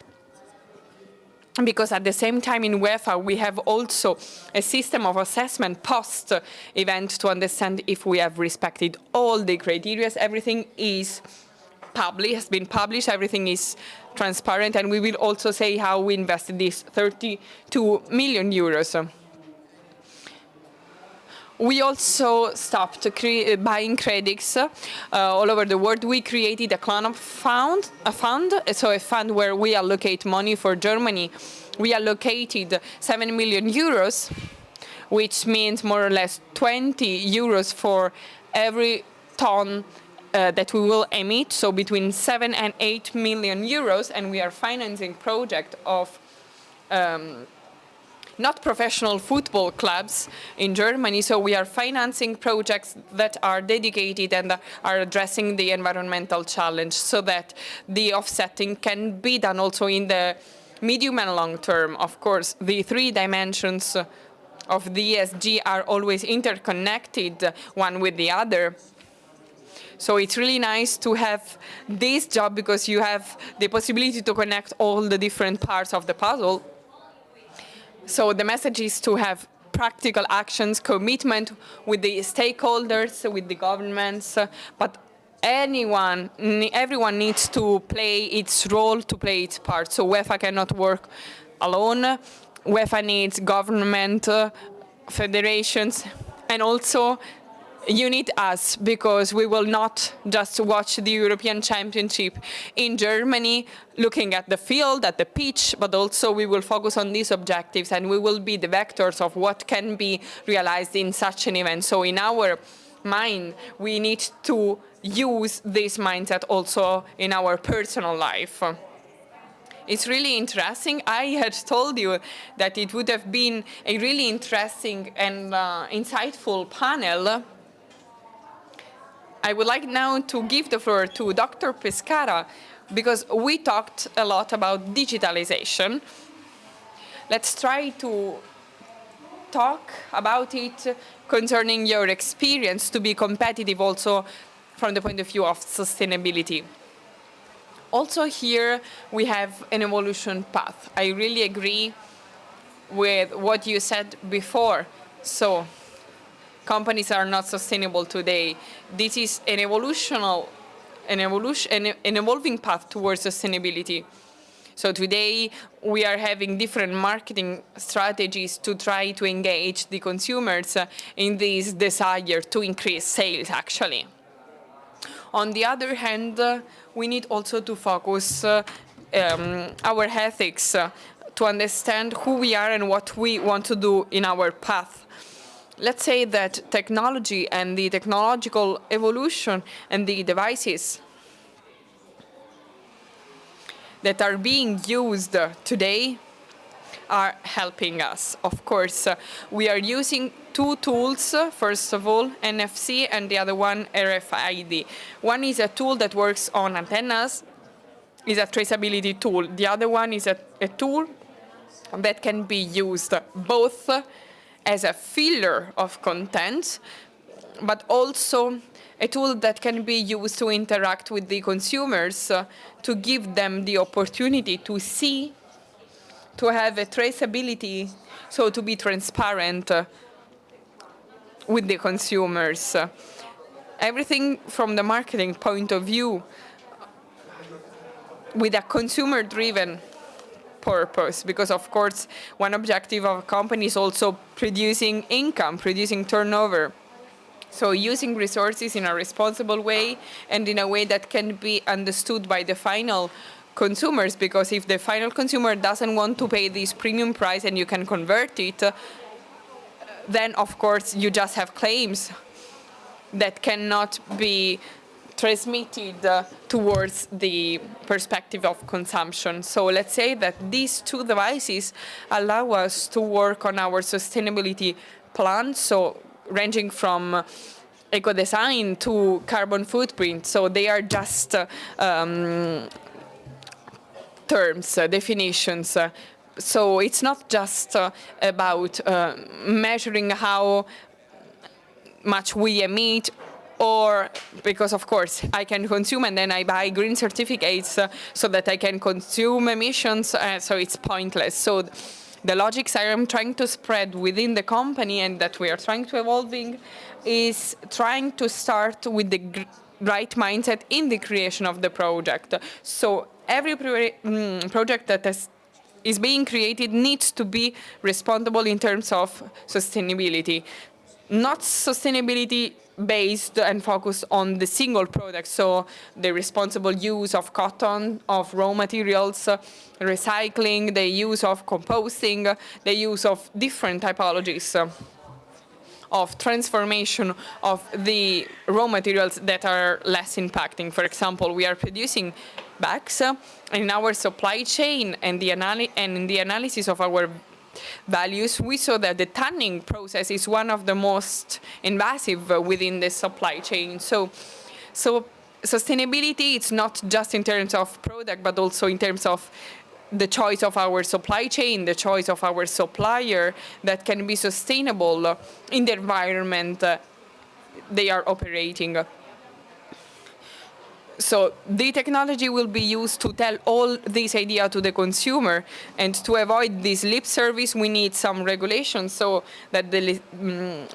because at the same time in UEFA we have also a system of assessment post-event to understand if we have respected all the criteria. Everything is published, has been published, everything is transparent, and we will also say how we invested these 32 million euros. We also stopped buying credits all over the world. We created a cleanup fund, so a fund where we allocate money for Germany. We allocated 7 million euros, which means more or less 20 euros for every ton that we will emit, so between 7 and 8 million euros, and we are financing project of not professional football clubs in Germany, so we are financing projects that are dedicated and are addressing the environmental challenge, so that the offsetting can be done also in the medium and long term. Of course, the three dimensions of the ESG are always interconnected one with the other. So it's really nice to have this job because you have the possibility to connect all the different parts of the puzzle. So the message is to have practical actions, commitment with the stakeholders, with the governments, but everyone needs to play its role, to play its part. So UEFA cannot work alone. UEFA needs government, federations, and also you need us, because we will not just watch the European Championship in Germany looking at the field, at the pitch, but also we will focus on these objectives and we will be the vectors of what can be realized in such an event. So in our mind, we need to use this mindset also in our personal life. It's really interesting. I had told you that it would have been a really interesting and insightful panel. I would like now to give the floor to Dr. Pescara, because we talked a lot about digitalization. Let's try to talk about it concerning your experience to be competitive also from the point of view of sustainability. Also here we have an evolution path. I really agree with what you said before. So companies are not sustainable today. This is an evolving path towards sustainability. So today we are having different marketing strategies to try to engage the consumers in this desire to increase sales, actually. On the other hand, we need also to focus our ethics to understand who we are and what we want to do in our path. Let's say that technology and the technological evolution and the devices that are being used today are helping us. Of course, we are using two tools, first of all, NFC, and the other one, RFID. One is a tool that works on antennas, is a traceability tool. The other one is a tool that can be used both as a filler of content, but also a tool that can be used to interact with the consumers, to give them the opportunity to see, to have a traceability, so to be transparent with the consumers. Everything from the marketing point of view, with a consumer-driven purpose, because of course one objective of a company is also producing income, producing turnover. So using resources in a responsible way and in a way that can be understood by the final consumers, because if the final consumer doesn't want to pay this premium price and you can convert it, then of course you just have claims that cannot be transmitted towards the perspective of consumption. So let's say that these two devices allow us to work on our sustainability plan, so ranging from eco-design to carbon footprint. So they are just terms, definitions. So it's not just about measuring how much we emit, or because of course I can consume and then I buy green certificates so that I can consume emissions, so it's pointless. So the logics I am trying to spread within the company and that we are trying to evolving is trying to start with the right mindset in the creation of the project. So every project that is being created needs to be responsible in terms of sustainability. Not sustainability based and focused on the single product, so the responsible use of cotton, of raw materials, recycling, the use of composting, the use of different typologies of transformation of the raw materials that are less impacting. For example, we are producing bags in our supply chain, and in the analysis of our values, we saw that the tanning process is one of the most invasive within the supply chain. So sustainability, it's not just in terms of product, but also in terms of the choice of our supply chain, the choice of our supplier that can be sustainable in the environment they are operating. So the technology will be used to tell all this idea to the consumer, and to avoid this lip service, we need some regulations so that the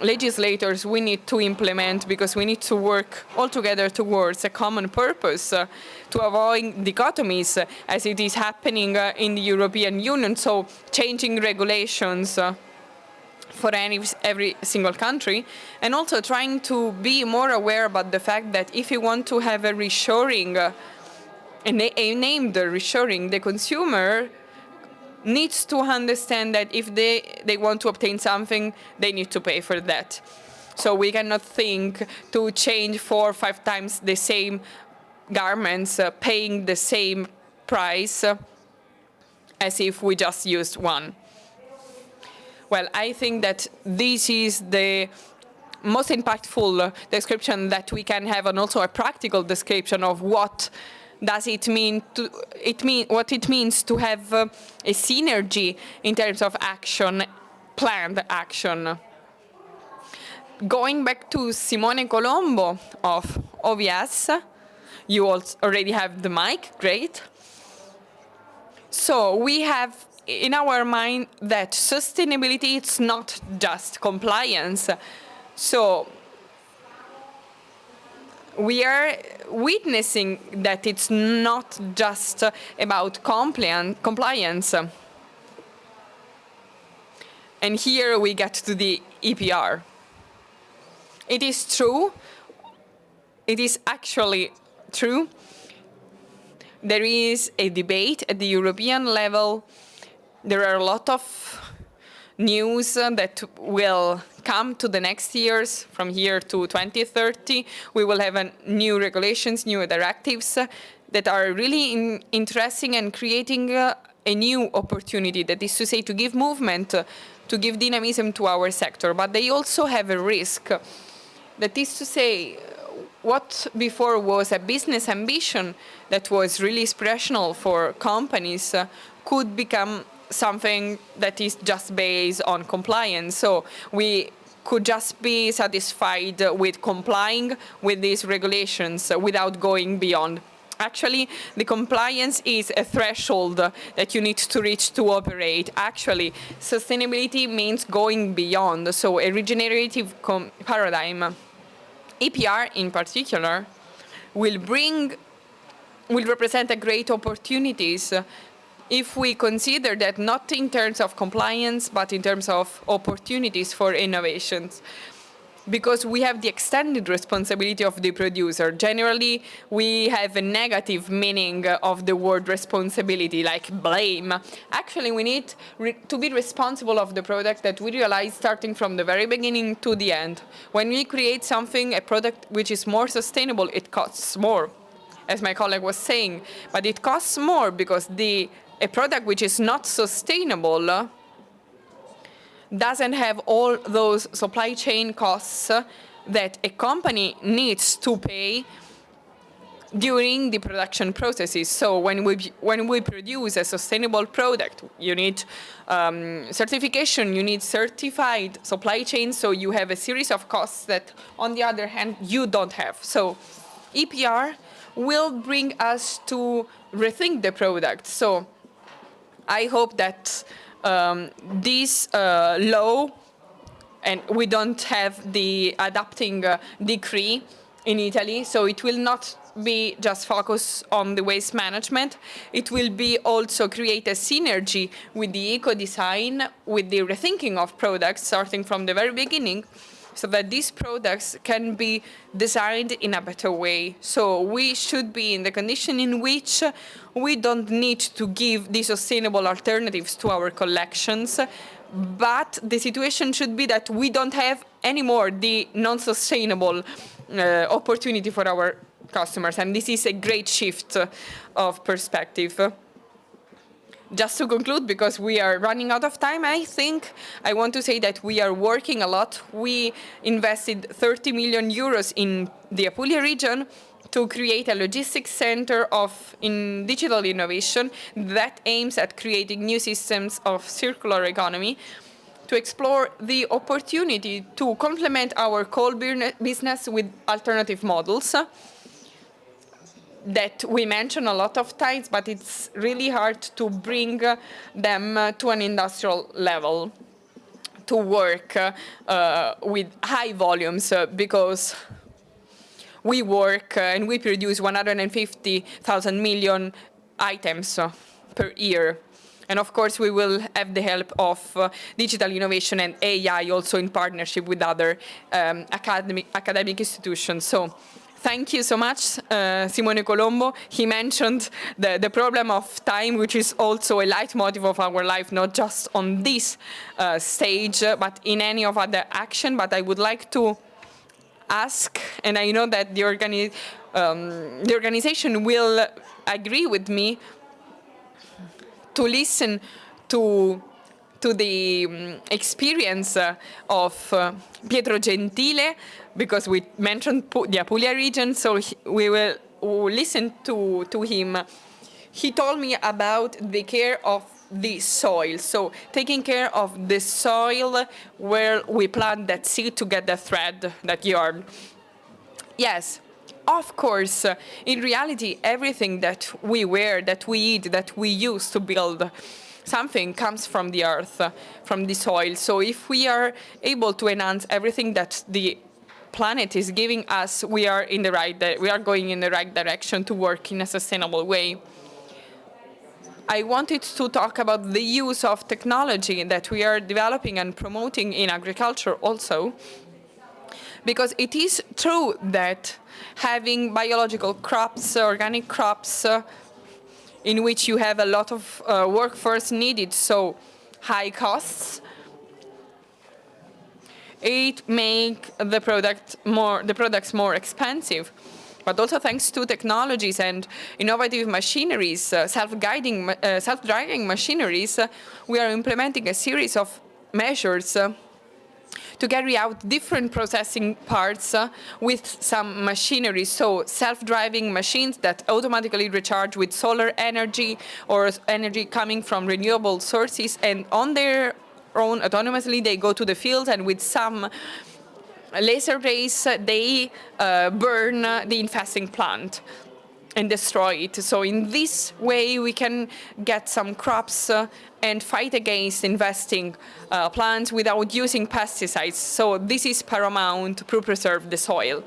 legislators we need to implement, because we need to work all together towards a common purpose to avoid dichotomies as it is happening in the European Union. So changing regulations for every single country, and also trying to be more aware about the fact that if you want to have a reshoring, a named reshoring, the consumer needs to understand that if they want to obtain something, they need to pay for that. So we cannot think to change 4 or 5 times the same garments, paying the same price as if we just used one. Well, I think that this is the most impactful description that we can have, and also a practical description of what does it mean what it means to have a synergy in terms of action, planned action. Going back to Simone Colombo of OVS, you already have the mic, great. So we have in our mind that sustainability, it's not just compliance. So we are witnessing that it's not just about compliance. And here we get to the EPR. It is true, it is actually true. There is a debate at the European level. There are a lot of news that will come to the next years. From here to 2030, we will have new regulations, new directives that are really interesting and creating a new opportunity, that is to say, to give movement, to give dynamism to our sector. But they also have a risk. That is to say, what before was a business ambition that was really inspirational for companies could become something that is just based on compliance. So we could just be satisfied with complying with these regulations without going beyond. Actually, the compliance is a threshold that you need to reach to operate. Actually, sustainability means going beyond, so a regenerative paradigm. EPR, in particular, will represent a great opportunities if we consider that not in terms of compliance, but in terms of opportunities for innovations. Because we have the extended responsibility of the producer. Generally, we have a negative meaning of the word responsibility, like blame. Actually, we need to be responsible of the product that we realize starting from the very beginning to the end. When we create something, a product which is more sustainable, it costs more, as my colleague was saying. But it costs more because a product which is not sustainable doesn't have all those supply chain costs that a company needs to pay during the production processes. So when we produce a sustainable product, you need certification, you need certified supply chain, so you have a series of costs that, on the other hand, you don't have. So EPR will bring us to rethink the product. So I hope that this law, and we don't have the adapting decree in Italy, so it will not be just focused on the waste management. It will be also create a synergy with the eco-design, with the rethinking of products starting from the very beginning, so that these products can be designed in a better way. So we should be in the condition in which we don't need to give the sustainable alternatives to our collections, but the situation should be that we don't have anymore the non-sustainable opportunity for our customers. And this is a great shift of perspective. Just to conclude, because we are running out of time, I think I want to say that we are working a lot. We invested 30 million euros in the Apulia region to create a logistics center in digital innovation that aims at creating new systems of circular economy, to explore the opportunity to complement our coal business with alternative models that we mention a lot of times, but it's really hard to bring them to an industrial level, to work with high volumes, because we work and we produce 150,000 million items per year. And of course, we will have the help of digital innovation and AI, also in partnership with other academic institutions. So thank you so much, Simone Colombo. He mentioned the problem of time, which is also a leitmotif of our life, not just on this stage, but in any of other action. But I would like to ask, and I know that the organization will agree with me, to listen to the experience of Pietro Gentile, because we mentioned the Apulia region, so we will listen to him. He told me about the care of the soil, so taking care of the soil where we plant that seed to get the thread, that yarn. Yes, of course, in reality, everything that we wear, that we eat, that we use to build something comes from the earth, from the soil. So if we are able to enhance everything that the planet is giving us, we are going in the right direction to work in a sustainable way. I wanted to talk about the use of technology that we are developing and promoting in agriculture also, because it is true that having biological crops, organic crops, in which you have a lot of workforce needed, so high costs, it makes the products more expensive. But also thanks to technologies and innovative machineries, self-driving machineries, we are implementing a series of measures to carry out different processing parts with some machinery. So self-driving machines that automatically recharge with solar energy or energy coming from renewable sources, and on their own autonomously they go to the field, and with some laser rays they burn the infesting plant and destroy it. So in this way we can get some crops and fight against investing plants without using pesticides. So this is paramount to preserve the soil.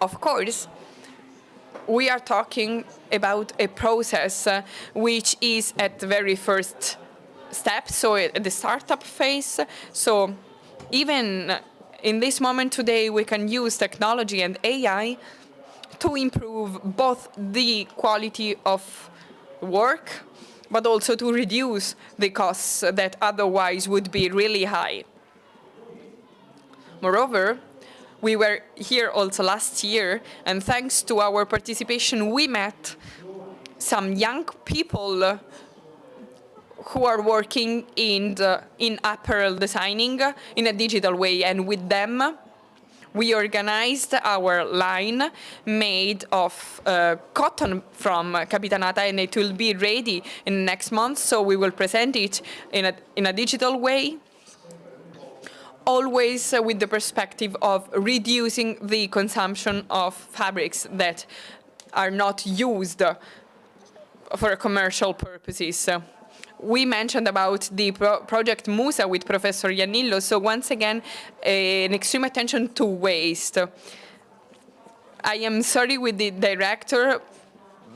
Of course, we are talking about a process which is at the very first step, so at the startup phase. So even in this moment today, we can use technology and AI to improve both the quality of work, but also to reduce the costs that otherwise would be really high. Moreover, we were here also last year, and thanks to our participation, we met some young people who are working in apparel designing in a digital way, and with them we organized our line made of cotton from Capitanata, and it will be ready in next month. So we will present it in a digital way, always with the perspective of reducing the consumption of fabrics that are not used for commercial purposes. We mentioned about the project Musa with Professor Iannillo, so once again, an extreme attention to waste. I am sorry with the director,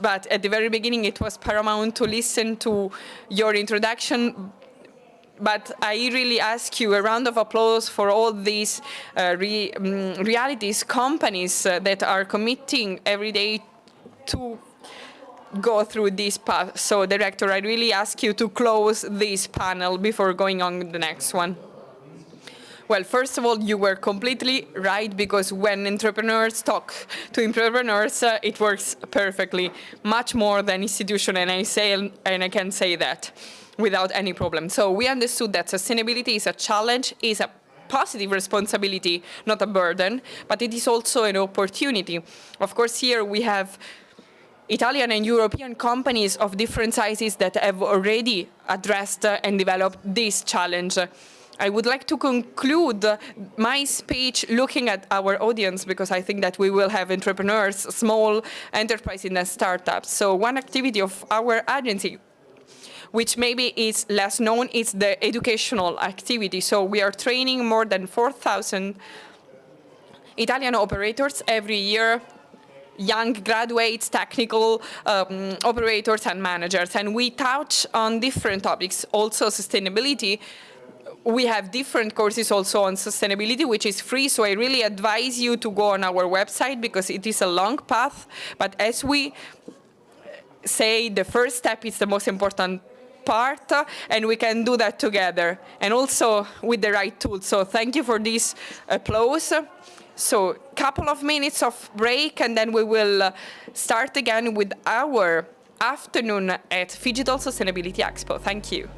but at the very beginning it was paramount to listen to your introduction. But I really ask you a round of applause for all these realities, companies that are committing every day to go through this path. So, Director, I really ask you to close this panel before going on to the next one. Well, first of all, you were completely right, because when entrepreneurs talk to entrepreneurs, it works perfectly, much more than institution, and I can say that without any problem. So we understood that sustainability is a challenge, is a positive responsibility, not a burden, but it is also an opportunity. Of course, here we have Italian and European companies of different sizes that have already addressed and developed this challenge. I would like to conclude my speech looking at our audience, because I think that we will have entrepreneurs, small enterprises and startups. So one activity of our agency, which maybe is less known, is the educational activity. So we are training more than 4,000 Italian operators every year, young graduates, technical operators and managers. And we touch on different topics, also sustainability. We have different courses also on sustainability, which is free. So I really advise you to go on our website, because it is a long path. But as we say, the first step is the most important part, and we can do that together, and also with the right tools. So thank you for this applause. So couple of minutes of break, and then we will start again with our afternoon at Phygital Sustainability Expo. Thank you.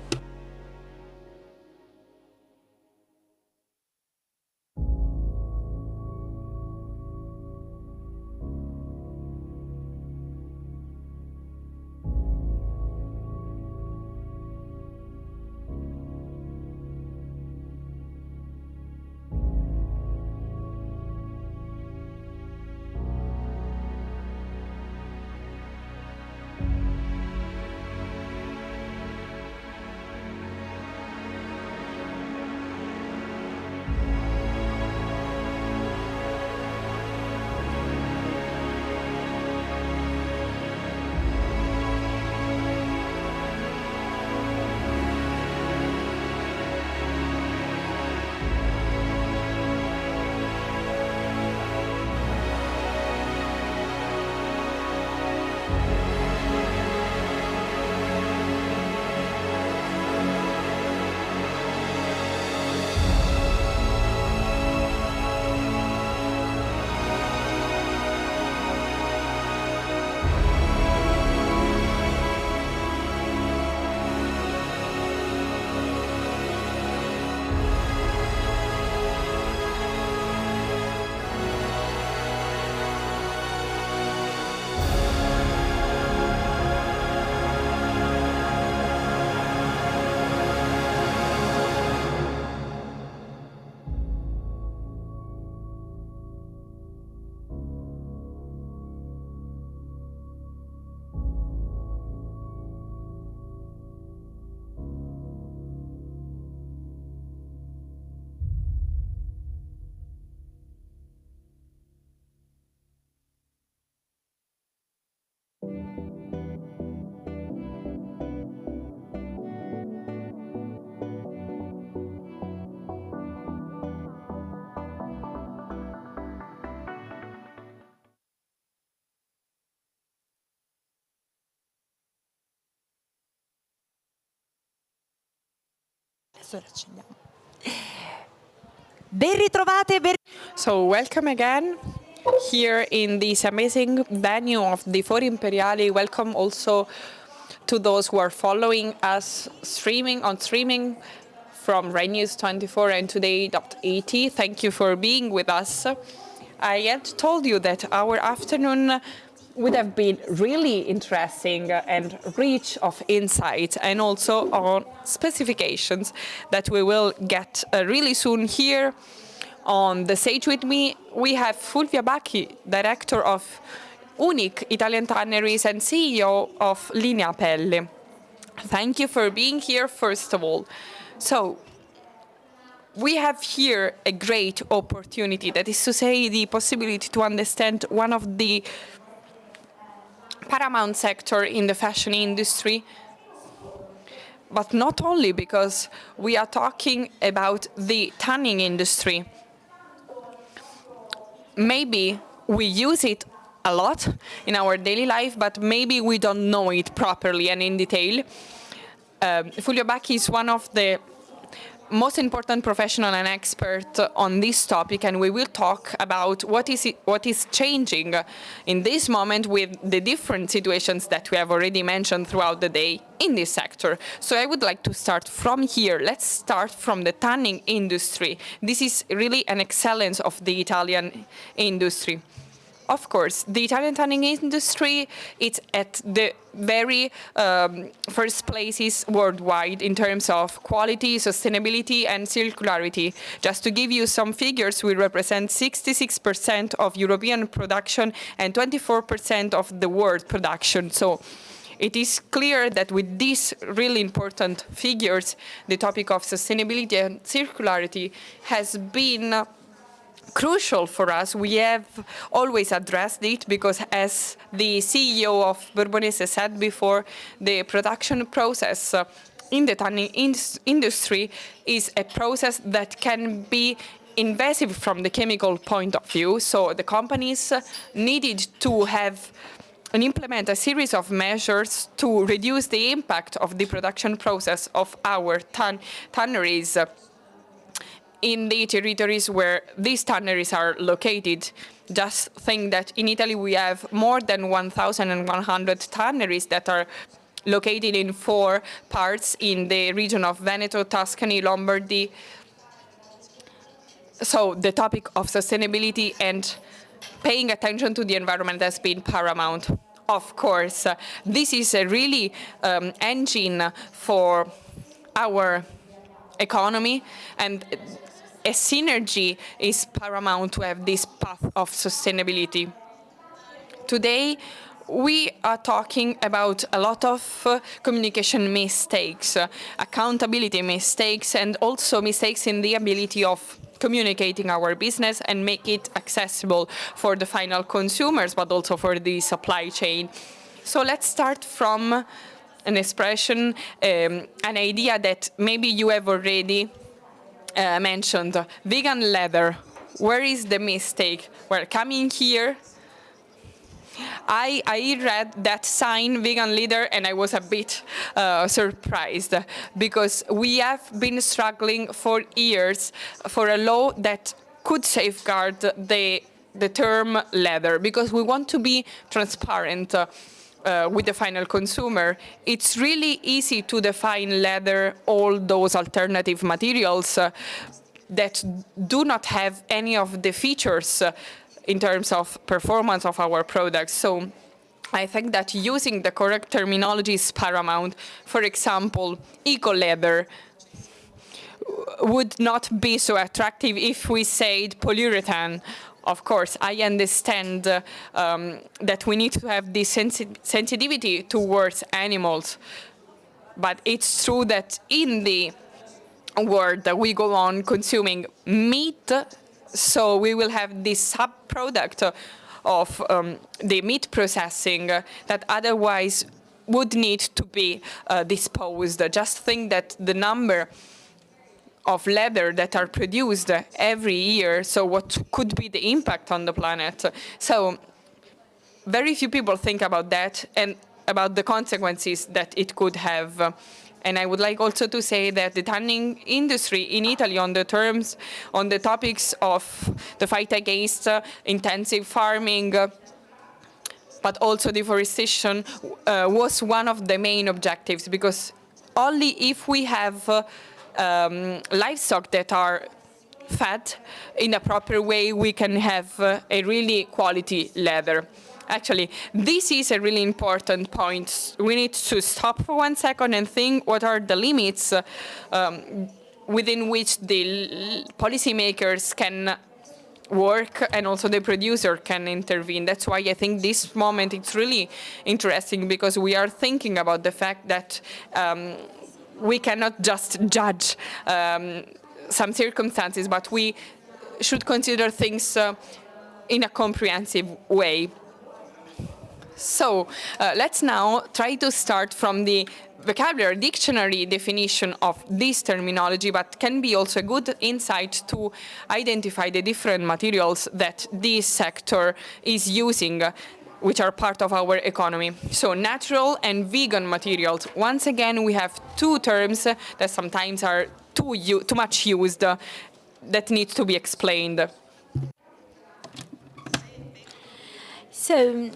So welcome again here in this amazing venue of the Fori Imperiali. Welcome also to those who are following us streaming from Rai News 24 and today.at. Thank you for being with us. I had told you that our afternoon would have been really interesting and rich of insight, and also on specifications that we will get really soon here. On the stage with me, we have Fulvia Bacchi, Director of Unique Italian Tanneries and CEO of Linea Pelle. Thank you for being here, first of all. So, we have here a great opportunity, that is to say, the possibility to understand one of the paramount sector in the fashion industry, but not only, because we are talking about the tanning industry. Maybe we use it a lot in our daily life, but maybe we don't know it properly and in detail. Fulvio Bacchi is one of the most important professional and expert on this topic, and we will talk about what is changing in this moment with the different situations that we have already mentioned throughout the day in this sector. So I would like to start from here. Let's start from the tanning industry. This is really an excellence of the Italian industry. Of course, the Italian tanning industry is at the very first places worldwide in terms of quality, sustainability, and circularity. Just to give you some figures, we represent 66% of European production and 24% of the world production. So it is clear that with these really important figures, the topic of sustainability and circularity has been crucial for us. We have always addressed it because, as the CEO of Bourbonese said before, the production process in the tanning industry is a process that can be invasive from the chemical point of view. So the companies needed to have and implement a series of measures to reduce the impact of the production process of our tanneries in the territories where these tanneries are located. Just think that in Italy we have more than 1,100 tanneries that are located in 4 parts in the region of Veneto, Tuscany, Lombardy. So the topic of sustainability and paying attention to the environment has been paramount. Of course, this is a really engine for our economy, and a synergy is paramount to have this path of sustainability. Today, we are talking about a lot of communication mistakes, accountability mistakes, and also mistakes in the ability of communicating our business and make it accessible for the final consumers, but also for the supply chain. So let's start from an expression, an idea that maybe you have already mentioned, vegan leather. Where is the mistake? Well, coming here, I read that sign, vegan leather, and I was a bit surprised, because we have been struggling for years for a law that could safeguard the term leather, because we want to be transparent with the final consumer. It's really easy to define leather, all those alternative materials that do not have any of the features in terms of performance of our products. So I think that using the correct terminology is paramount. For example, eco-leather would not be so attractive if we said polyurethane. Of course, I understand that we need to have this sensitivity towards animals, but it's true that in the world that we go on consuming meat, so we will have this sub-product of the meat processing that otherwise would need to be disposed. Just think that the number of leather that are produced every year, so what could be the impact on the planet? So very few people think about that and about the consequences that it could have. And I would like also to say that the tanning industry in Italy on the topics of the fight against intensive farming, but also deforestation, was one of the main objectives, because only if we have livestock that are fed in a proper way, we can have a really quality leather. Actually, this is a really important point. We need to stop for 1 second and think what are the limits within which the policymakers can work and also the producer can intervene. That's why I think this moment it's really interesting, because we are thinking about the fact that we cannot just judge some circumstances, but we should consider things in a comprehensive way. So let's now try to start from the vocabulary dictionary definition of this terminology, but can be also a good insight to identify the different materials that this sector is using, which are part of our economy. So natural and vegan materials. Once again, we have 2 terms that sometimes are too much used that needs to be explained. So,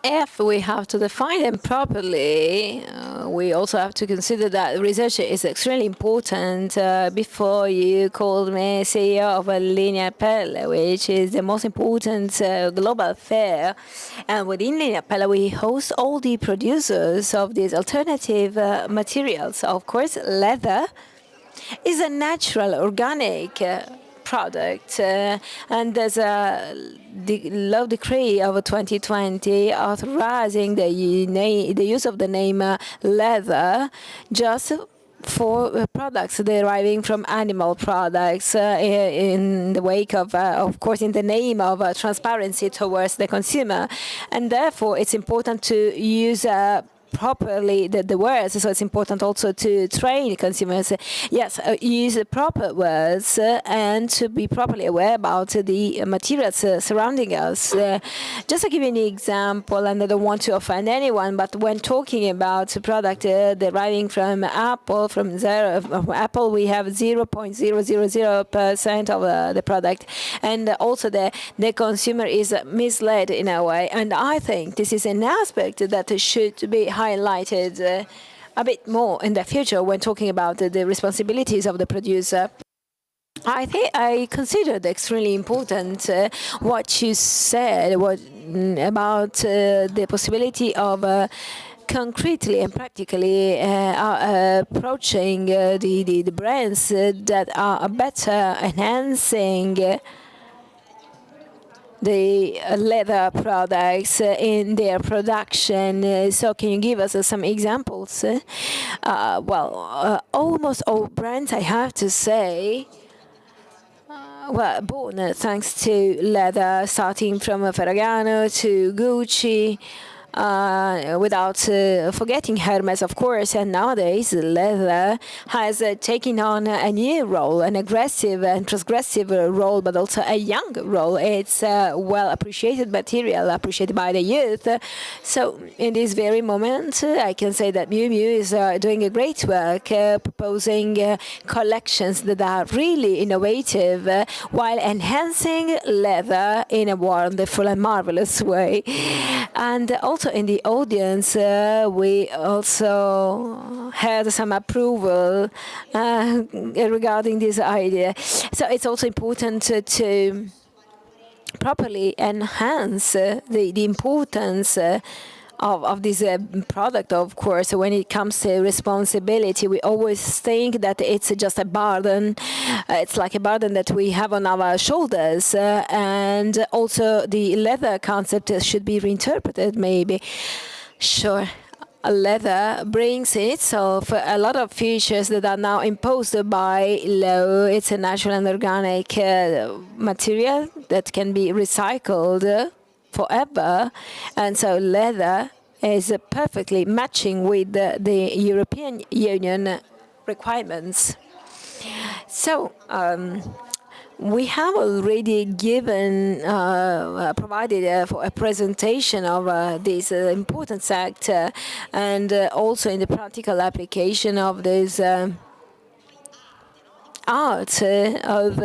if we have to define them properly, we also have to consider that research is extremely important. Before you called me CEO of a Linea Pelle, which is the most important global fair. And within Linea Pelle, we host all the producers of these alternative materials. Of course, leather is a natural, organic product, and there's a law decree of 2020 authorizing the use of the name leather just for products deriving from animal products in the wake of course, in the name of transparency towards the consumer. And therefore, it's important to use properly the words, so it's important also to train consumers. Yes, use the proper words and to be properly aware about the materials surrounding us. Just to give you an example, and I don't want to offend anyone, but when talking about a product deriving from Apple, from Apple, we have 0.000% of the product, and also the consumer is misled in a way. And I think this is an aspect that should be highlighted a bit more in the future when talking about the responsibilities of the producer. I considered extremely important what you said about the possibility of concretely and practically approaching the brands that are better enhancing the leather products in their production. So can you give us some examples? Almost all brands, I have to say, were born thanks to leather, starting from Ferragamo to Gucci, without forgetting Hermes, of course. And nowadays, leather has taken on a new role, an aggressive and transgressive role, but also a young role. It's a well-appreciated material, appreciated by the youth. So in this very moment, I can say that Miu Miu is doing a great work, proposing collections that are really innovative, while enhancing leather in a wonderful and marvelous way. And also in the audience, we also had some approval regarding this idea. So it's also important to properly enhance the importance of this product. Of course, when it comes to responsibility, we always think that it's just a burden. It's like a burden that we have on our shoulders. And also the leather concept should be reinterpreted, maybe. Sure. Leather brings in itself a lot of features that are now imposed by law. It's a natural and organic material that can be recycled forever, and so leather is perfectly matching with the European Union requirements. So we have already given, provided for a presentation of this important sector, and also in the practical application of this art of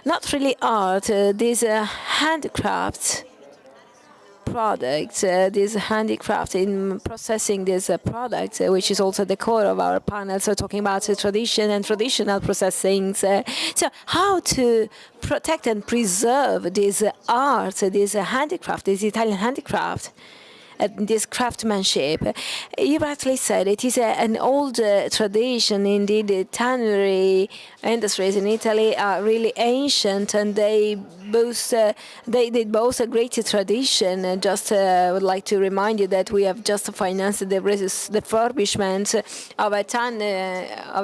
not really art, these handicraft products, this handicraft in processing this product, which is also the core of our panel. So talking about tradition and traditional processings. So how to protect and preserve this art, this handicraft, this Italian handicraft, this craftsmanship. You rightly said it is an old tradition. Indeed, the tannery industries in Italy are really ancient, and they boast a great tradition. Just would like to remind you that we have just financed the refurbishment of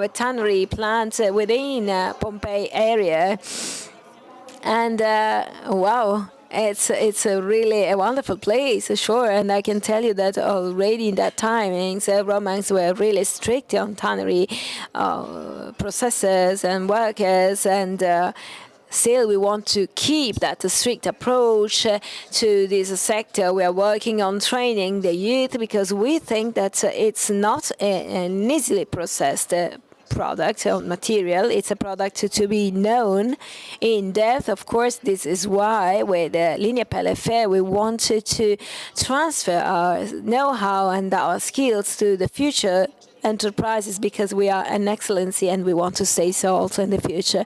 a tannery plant within Pompeii area, and wow. It's a really a wonderful place, sure, and I can tell you that already in that timing, Romans were really strict on tannery processes and workers, and still we want to keep that strict approach to this sector. We are working on training the youth because we think that it's not an easily processed product or material. It's a product to be known in depth. Of course, this is why with Linea Pellefer we wanted to transfer our know-how and our skills to the future enterprises, because we are an excellency and we want to stay so also in the future.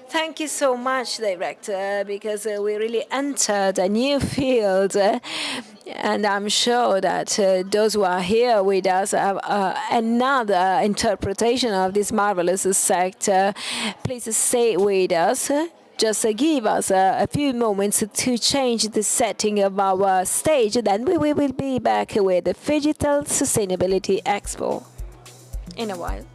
Thank you so much, Director, because we really entered a new field, and I'm sure that those who are here with us have another interpretation of this marvelous sector. Please stay with us. Just give us a few moments to change the setting of our stage, then we will be back with the Phygital Sustainability Expo in a while.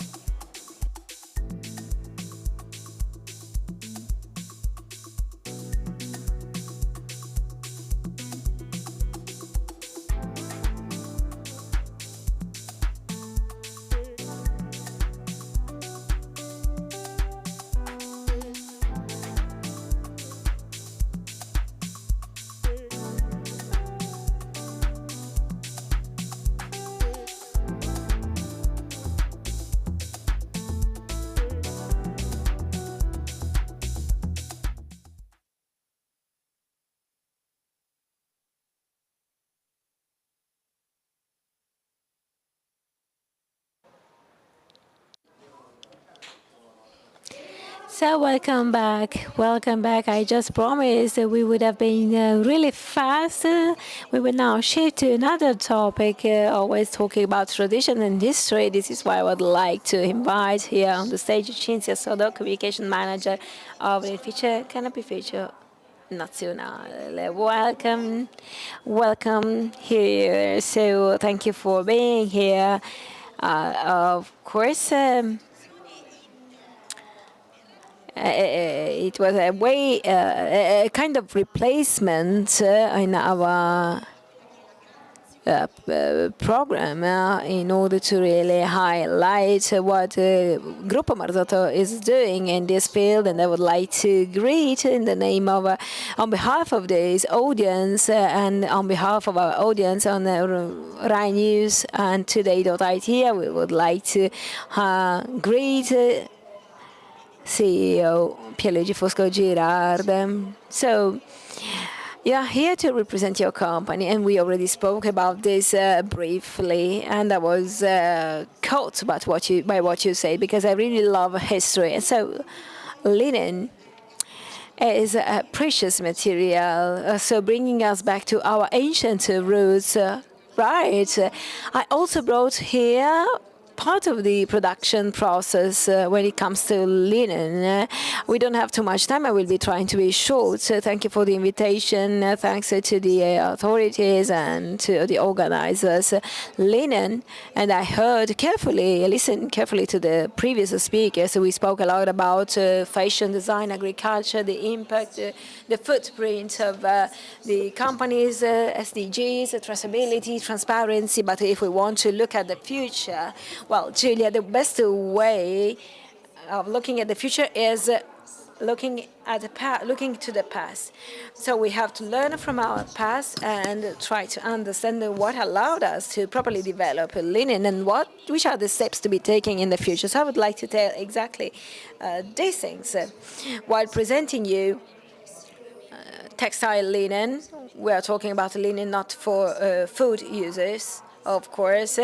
So welcome back. Welcome back. I just promised that we would have been really fast. We will now shift to another topic, always talking about tradition and history. This is why I would like to invite here on the stage Cinzia Sodo, Communication Manager of the Canopy Future Nazionale. Welcome. Welcome here. So thank you for being here. Of course, it was a way, a kind of replacement in our program in order to really highlight what Gruppo Marzotto is doing in this field. And I would like to greet in the name of, on behalf of this audience and on behalf of our audience on Rai News and Today.it, we would like to greet CEO Pierluigi Fosco Girard. So you are here to represent your company, and we already spoke about this briefly, and I was caught by what you say, because I really love history. And so linen is a precious material, so bringing us back to our ancient roots. Right. I also brought here part of the production process when it comes to linen. We don't have too much time. I will be trying to be short. So thank you for the invitation. Thanks to the authorities and to the organizers. Linen, and I listened carefully to the previous speakers. So we spoke a lot about fashion design, agriculture, the impact, the footprint of the companies, SDGs, traceability, transparency. But if we want to look at the future, well, Julia, the best way of looking at the future is looking to the past. So we have to learn from our past and try to understand what allowed us to properly develop linen and which are the steps to be taken in the future. So I would like to tell exactly these things while presenting you textile linen. We are talking about linen not for food users, of course,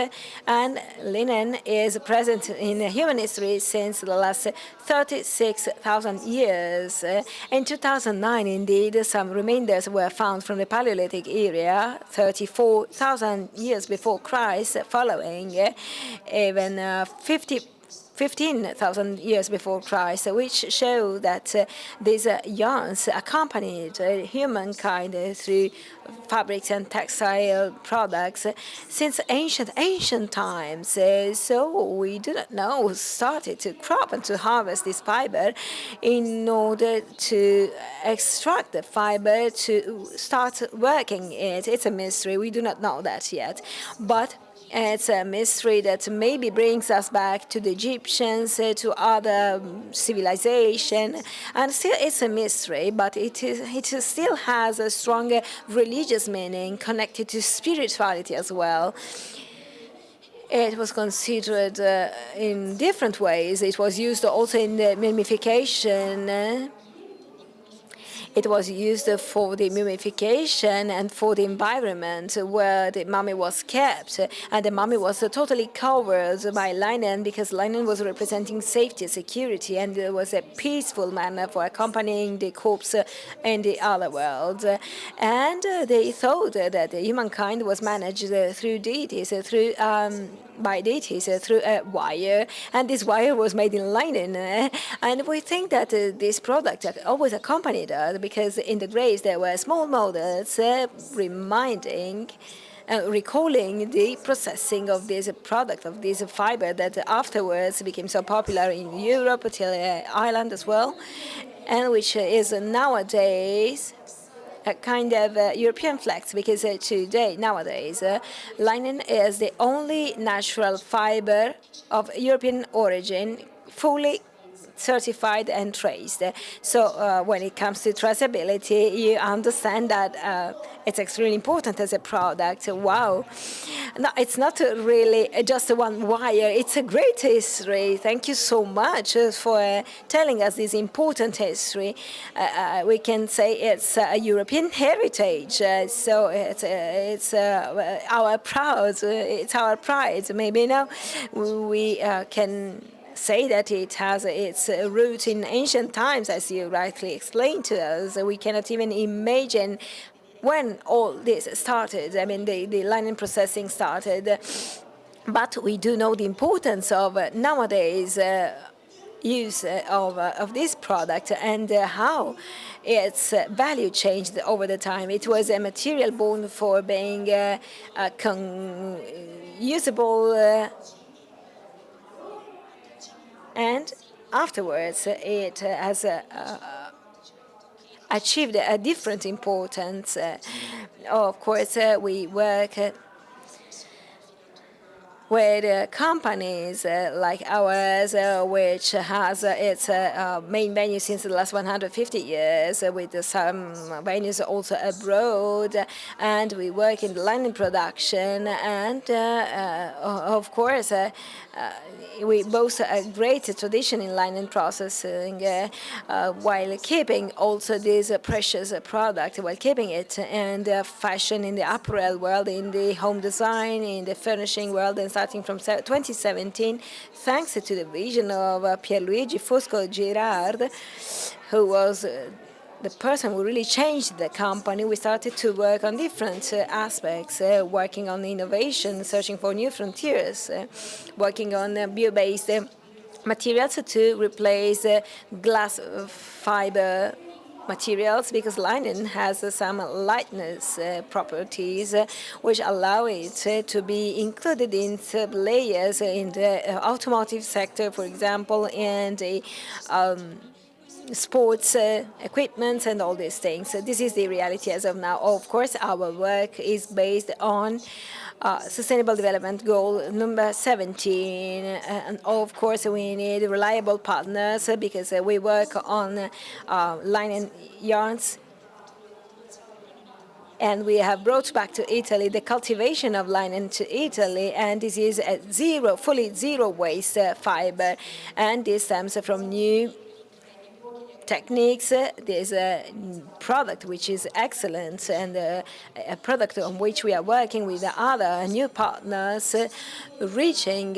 and linen is present in human history since the last 36,000 years. In 2009, indeed, some remainders were found from the Paleolithic era, 34,000 years before Christ, following even 15,000 years before Christ, which show that these yarns accompanied humankind through fabrics and textile products since ancient times. So we do not know, started to crop and to harvest this fiber in order to extract the fiber to start working it. It's a mystery. We do not know that yet. But it's a mystery that maybe brings us back to the Egyptians, to other civilization, and still it's a mystery, but it still has a strong religious meaning connected to spirituality as well. It was considered in different ways. It was used also in the mummification. It was used for the mummification and for the environment where the mummy was kept. And the mummy was totally covered by linen because linen was representing safety, security, and it was a peaceful manner for accompanying the corpse in the other world. And they thought that humankind was managed through deities, by deities through a wire, and this wire was made in linen. And we think that this product always accompanied us because in the graves there were small models recalling the processing of this product, of this fiber that afterwards became so popular in Europe, till Ireland as well, and which is nowadays a kind of European flex, because nowadays, linen is the only natural fiber of European origin, fully certified and traced. So when it comes to traceability, you understand that it's extremely important as a product. Wow. No, it's not really just one wire. It's a great history. Thank you so much for telling us this important history. We can say it's a European heritage. So it's our proud. It's our pride. Maybe now we can say that it has its root in ancient times, as you rightly explained to us. We cannot even imagine when all this started. I mean, the linen processing started. But we do know the importance of nowadays use of this product and how its value changed over the time. It was a material born for being usable, and afterwards it has achieved a different importance. Of course, we work with companies like ours, which has its main venue since the last 150 years, with some venues also abroad, and we work in the linen production, and of course we boast a great tradition in linen processing, while keeping also this precious product, while keeping it in the fashion, in the apparel world, in the home design, in the furnishing world, and starting from 2017, thanks to the vision of Pierluigi Fosco Girard, who was the person who really changed the company. We started to work on different aspects, working on innovation, searching for new frontiers, working on bio-based materials to replace glass fiber materials, because linen has some lightness properties which allow it to be included in sub-layers in the automotive sector, for example, and the sports equipment and all these things. So this is the reality as of now. Of course, our work is based on Sustainable Development Goal number 17. And of course, we need reliable partners because we work on linen yarns. And we have brought back to Italy the cultivation of linen to Italy, and this is a fully zero waste fiber. And this stems from new techniques. There's a product which is excellent, and a product on which we are working with other new partners, reaching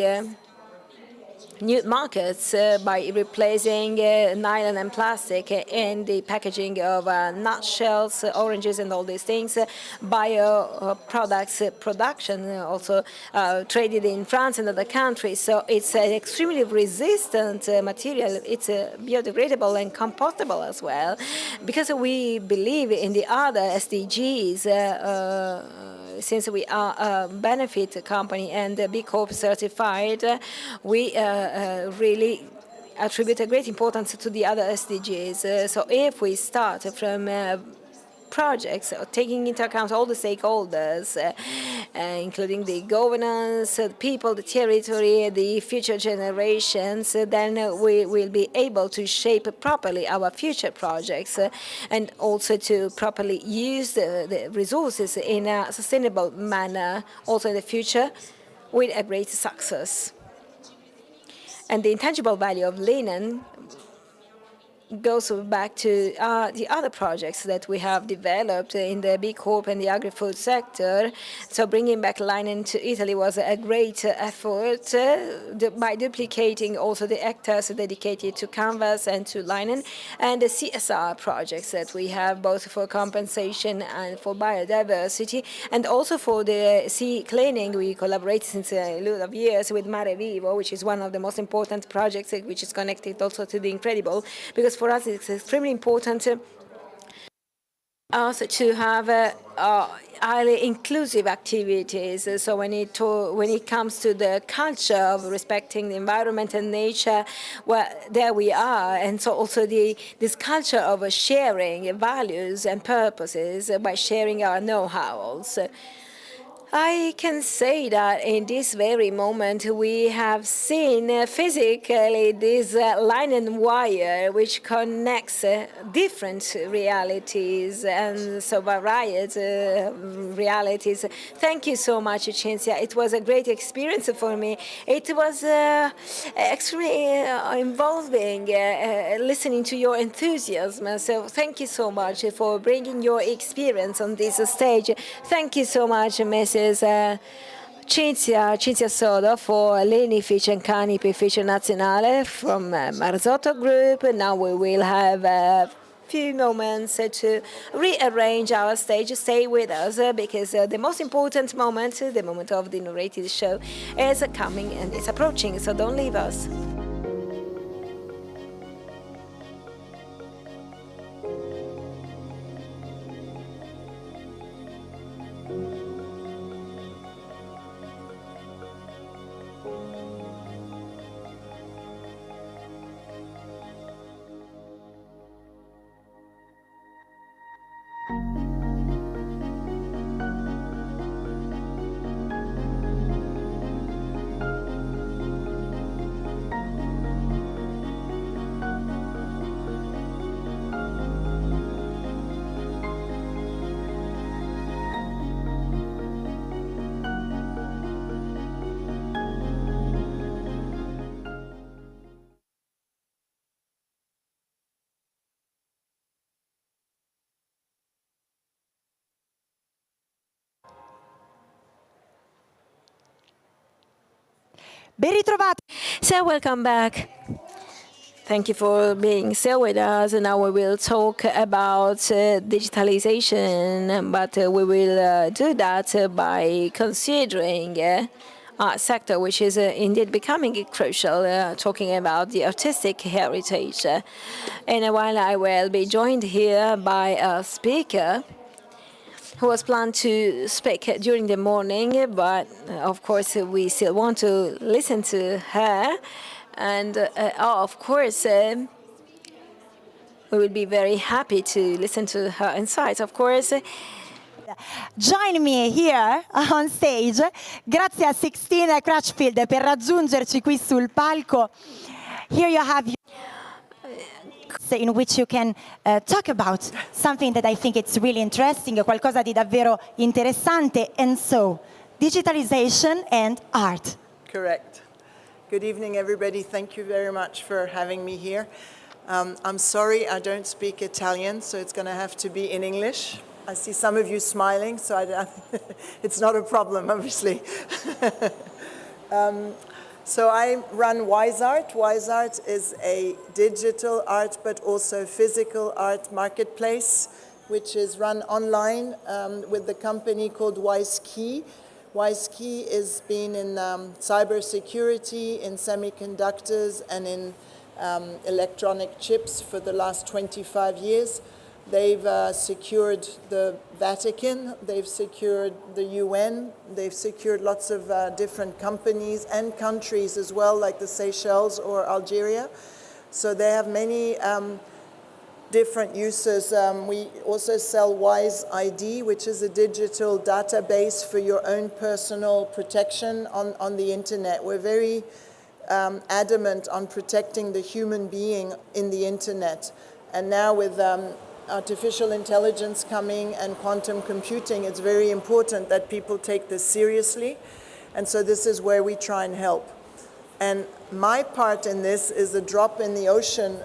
new markets by replacing nylon and plastic in the packaging of nutshells, oranges, and all these things. Bio products production also traded in France and other countries. So it's an extremely resistant material. It's biodegradable and compostable as well, because we believe in the other SDGs. Since we are a benefit company and B Corp certified, we really attribute a great importance to the other SDGs. So if we start from projects, taking into account all the stakeholders, including the governance, the people, the territory, the future generations, then we will be able to shape properly our future projects and also to properly use the resources in a sustainable manner also in the future. with a great success. And the intangible value of linen goes back to the other projects that we have developed in the B Corp and the agri-food sector. So bringing back linen to Italy was a great effort by duplicating also the hectares dedicated to canvas and to linen, and the CSR projects that we have both for compensation and for biodiversity, and also for the sea cleaning. We collaborate since a lot of years with Mare Vivo, which is one of the most important projects, which is connected also to the incredible, because for us it's extremely important also to have highly inclusive activities. So when it comes to the culture of respecting the environment and nature, well, there we are. And so also this culture of sharing values and purposes by sharing our know-how also. I can say that in this very moment we have seen physically this linen wire which connects different realities and so varied realities. Thank you so much, Cinzia. It was a great experience for me. It was extremely involving listening to your enthusiasm. So thank you so much for bringing your experience on this stage. Thank you so much, Mrs. Cinzia Sodo for Leni Fish and Canipe Fish Nazionale from Marzotto Group. Now we will have a few moments to rearrange our stage. Stay with us because the most important moment, the moment of the inaugurated show, is coming and it's approaching. So don't leave us. Ben ritrovati. So welcome back. Thank you for being still with us. And now we will talk about digitalization, but we will do that by considering a sector which is indeed becoming crucial, talking about the artistic heritage. In a while, I will be joined here by a speaker who was planned to speak during the morning, but of course we still want to listen to her. And of course, we will be very happy to listen to her insights. Of course, Join me here on stage. Grazie a Sixtine Crutchfield per raggiungerci qui sul palco. Here you have in which you can talk about something that I think it's really interesting, qualcosa di davvero interessante, and so, digitalization and art. Correct. Good evening, everybody. Thank you very much for having me here. I'm sorry I don't speak Italian, so it's going to have to be in English. I see some of you smiling, so it's not a problem, obviously. So I run WiseArt. WiseArt is a digital art but also physical art marketplace, which is run online with the company called WiseKey. WiseKey has been in cybersecurity, in semiconductors, and in electronic chips for the last 25 years. They've secured the Vatican, they've secured the UN, they've secured lots of different companies and countries as well, like the Seychelles or Algeria. So they have many different uses. We also sell Wise ID, which is a digital database for your own personal protection on the internet. We're very adamant on protecting the human being in the internet. And now with artificial intelligence coming and quantum computing, it's very important that people take this seriously. And so this is where we try and help. And my part in this is a drop in the ocean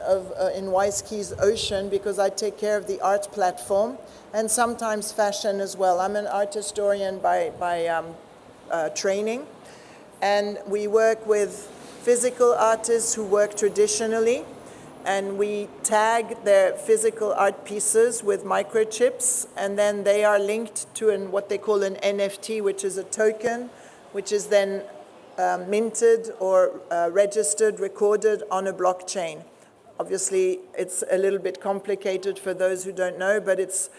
in Wise Keys Ocean, because I take care of the art platform and sometimes fashion as well. I'm an art historian by training, and we work with physical artists who work traditionally, and we tag their physical art pieces with microchips, and then they are linked to what they call an NFT, which is a token, which is then minted or registered, recorded on a blockchain. Obviously, it's a little bit complicated for those who don't know, but it's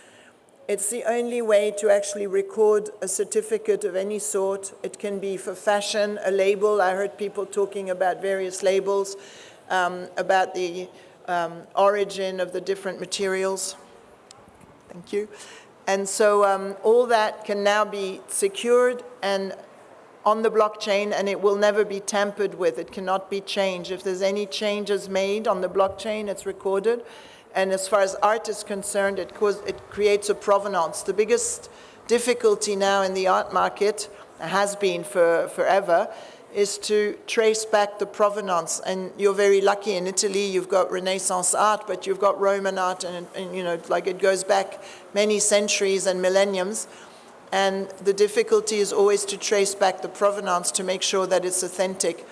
the only way to actually record a certificate of any sort. It can be for fashion, a label. I heard people talking about various labels, about the origin of the different materials. Thank you. And so all that can now be secured and on the blockchain, and it will never be tampered with. It cannot be changed. If there's any changes made on the blockchain, it's recorded. And as far as art is concerned, it creates a provenance. The biggest difficulty now in the art market, has been for forever, is to trace back the provenance. And you're very lucky in Italy, you've got Renaissance art, but you've got Roman art, and you know, like it goes back many centuries and millenniums. And the difficulty is always to trace back the provenance to make sure that it's authentic.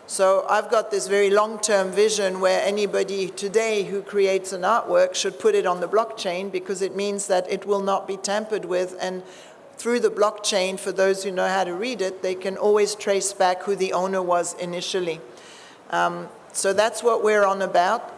So I've got this very long-term vision where anybody today who creates an artwork should put it on the blockchain, because it means that it will not be tampered with. And through the blockchain, for those who know how to read it, they can always trace back who the owner was initially. So that's what we're on about.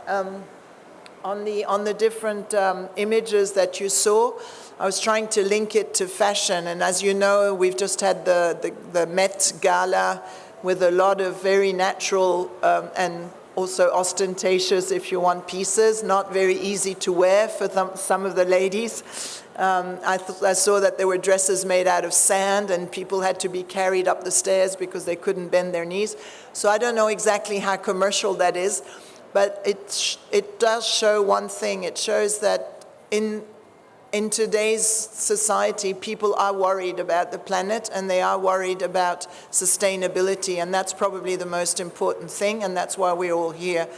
On the different images that you saw, I was trying to link it to fashion, and as you know, we've just had the Met Gala with a lot of very natural and also ostentatious, if you want, pieces, not very easy to wear for some of the ladies. I saw that there were dresses made out of sand, and people had to be carried up the stairs because they couldn't bend their knees. So I don't know exactly how commercial that is, but it does show one thing. It shows that in today's society, people are worried about the planet, and they are worried about sustainability, and that's probably the most important thing, and that's why we're all here.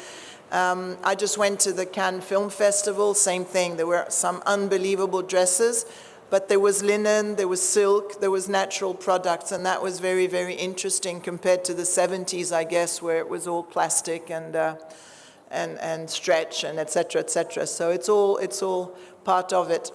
I just went to the Cannes Film Festival, same thing. There were some unbelievable dresses, but there was linen, there was silk, there was natural products, and that was very, very interesting compared to the 70s, I guess, where it was all plastic and stretch and et cetera, et cetera. So it's all part of it.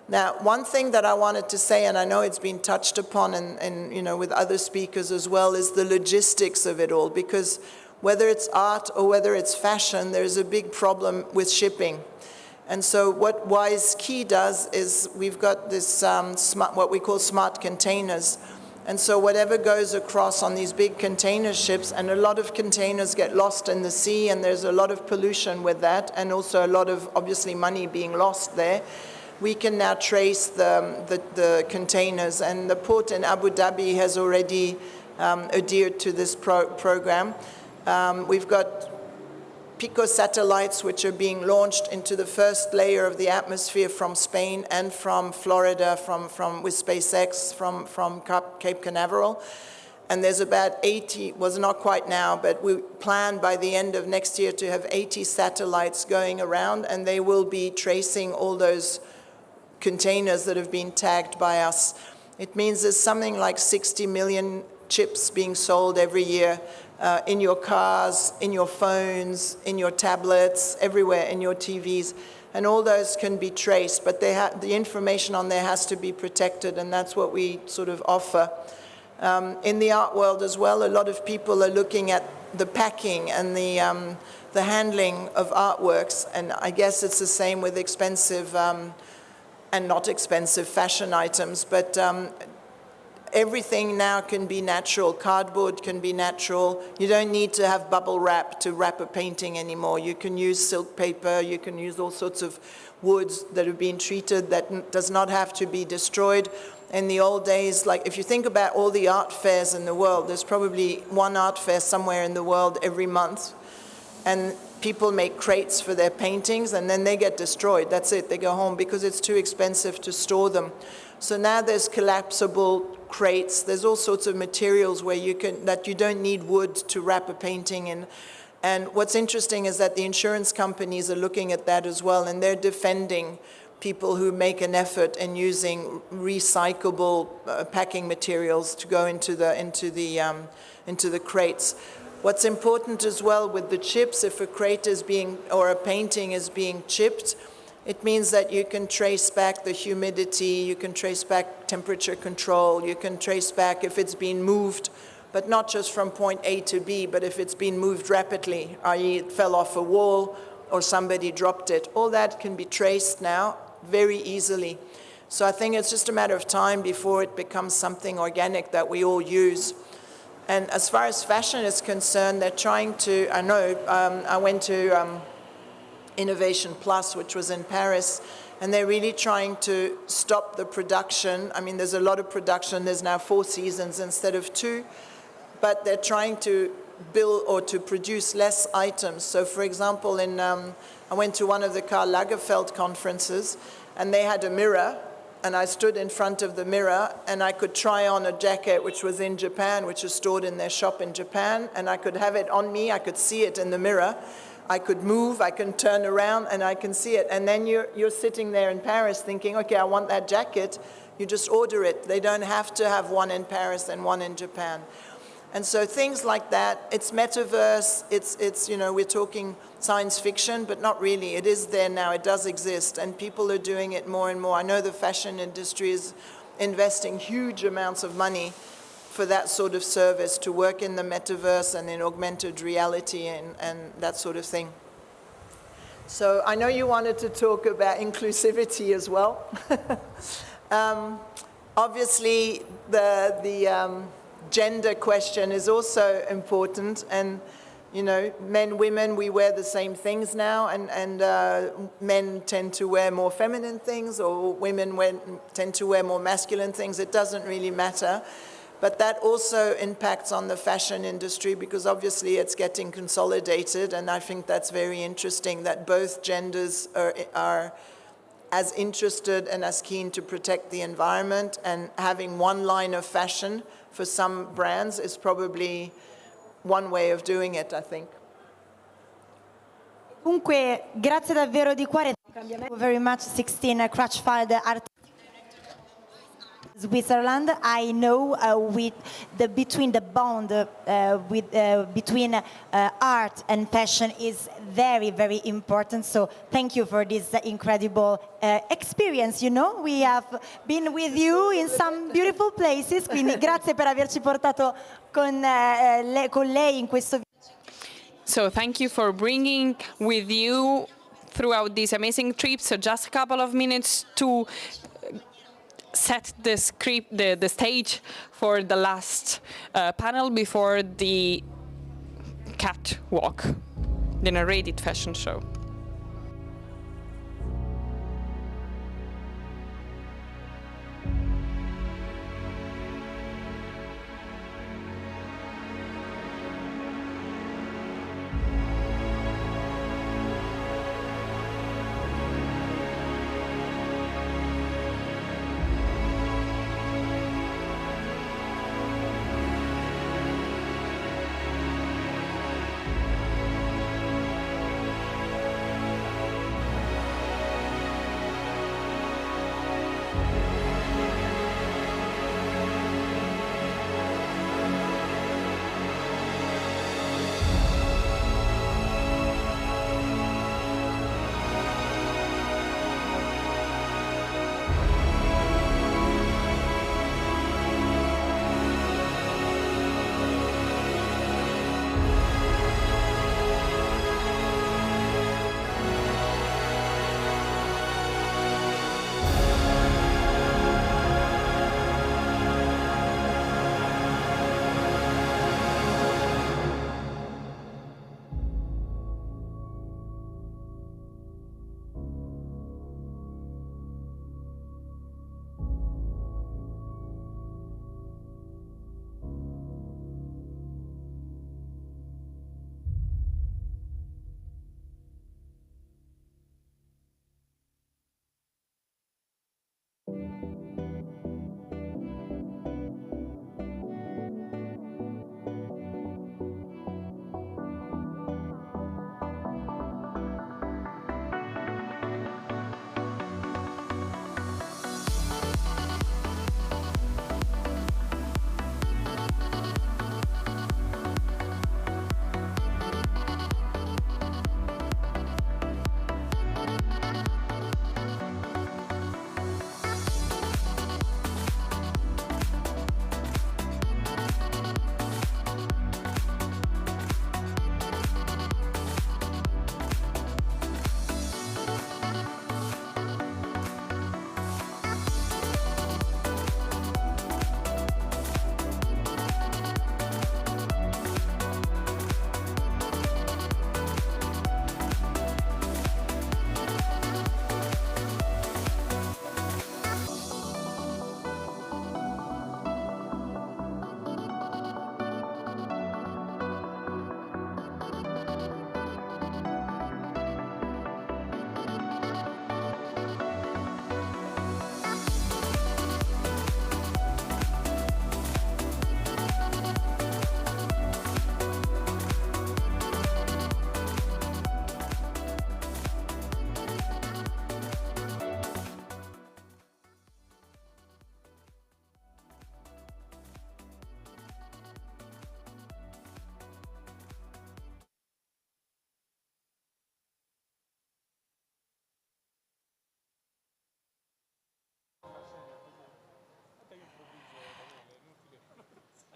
Now, one thing that I wanted to say, and I know it's been touched upon and you know, with other speakers as well, is the logistics of it all, because whether it's art or whether it's fashion, there's a big problem with shipping. And so what Wise Key does is we've got this what we call smart containers. And so whatever goes across on these big container ships, and a lot of containers get lost in the sea, and there's a lot of pollution with that, and also a lot of, obviously, money being lost there. We can now trace the containers, and the port in Abu Dhabi has already adhered to this program. We've got Pico satellites, which are being launched into the first layer of the atmosphere from Spain and from Florida, with SpaceX from Cape Canaveral. And there's about 80, well, not quite now, but we plan by the end of next year to have 80 satellites going around, and they will be tracing all those containers that have been tagged by us. It means there's something like 60 million chips being sold every year in your cars, in your phones, in your tablets, everywhere, in your TVs. And all those can be traced, but the information on there has to be protected, and that's what we sort of offer. In the art world as well, a lot of people are looking at the packing and the handling of artworks, and I guess it's the same with expensive and not expensive fashion items, but everything now can be natural. Cardboard can be natural. You don't need to have bubble wrap to wrap a painting anymore. You can use silk paper, you can use all sorts of woods that have been treated that does not have to be destroyed. In the old days, like if you think about all the art fairs in the world, there's probably one art fair somewhere in the world every month. And people make crates for their paintings and then they get destroyed. That's it, they go home because it's too expensive to store them. So now there's collapsible crates. There's all sorts of materials where that you don't need wood to wrap a painting in. And what's interesting is that the insurance companies are looking at that as well, and they're defending people who make an effort in using recyclable packing materials to go into the crates. What's important as well with the chips, if a crate is being, or a painting is being chipped, it means that you can trace back the humidity, you can trace back temperature control, you can trace back if it's been moved, but not just from point A to B, but if it's been moved rapidly, i.e. it fell off a wall or somebody dropped it. All that can be traced now very easily. So I think it's just a matter of time before it becomes something organic that we all use. And as far as fashion is concerned, they're trying to, I know, I went to Innovation Plus, which was in Paris, and they're really trying to stop the production. I mean, there's a lot of production. There's now 4 seasons instead of 2, but they're trying to build or to produce less items. So, for example, I went to one of the Karl Lagerfeld conferences, and they had a mirror, and I stood in front of the mirror, and I could try on a jacket which was in Japan, which is stored in their shop in Japan, and I could have it on me, I could see it in the mirror, I could move, I can turn around, and I can see it. And then you're sitting there in Paris thinking, okay, I want that jacket, you just order it. They don't have to have one in Paris and one in Japan. And so things like that, it's metaverse, it's you know, we're talking science fiction, but not really. It is there now, it does exist, and people are doing it more and more. I know the fashion industry is investing huge amounts of money for that sort of service, to work in the metaverse and in augmented reality and that sort of thing. So I know you wanted to talk about inclusivity as well. Obviously, the gender question is also important, and you know, men, women, we wear the same things now, and men tend to wear more feminine things, or women tend to wear more masculine things. It doesn't really matter, but that also impacts on the fashion industry, because obviously it's getting consolidated, and I think that's very interesting that both genders are as interested and as keen to protect the environment, and having one line of fashion for some brands is probably one way of doing it, I think. Comunque, grazie davvero di cuore. Thank you very much, 16 Crutchfield Art Switzerland. I know between the bond between art and fashion is very, very important. So thank you for this incredible experience. You know, we have been with you in some beautiful places. Quindi grazie per averci portato con lei in questo. So thank you for bringing with you throughout this amazing trip. So just a couple of minutes to set the stage for the last panel before the catwalk, the narrated fashion show.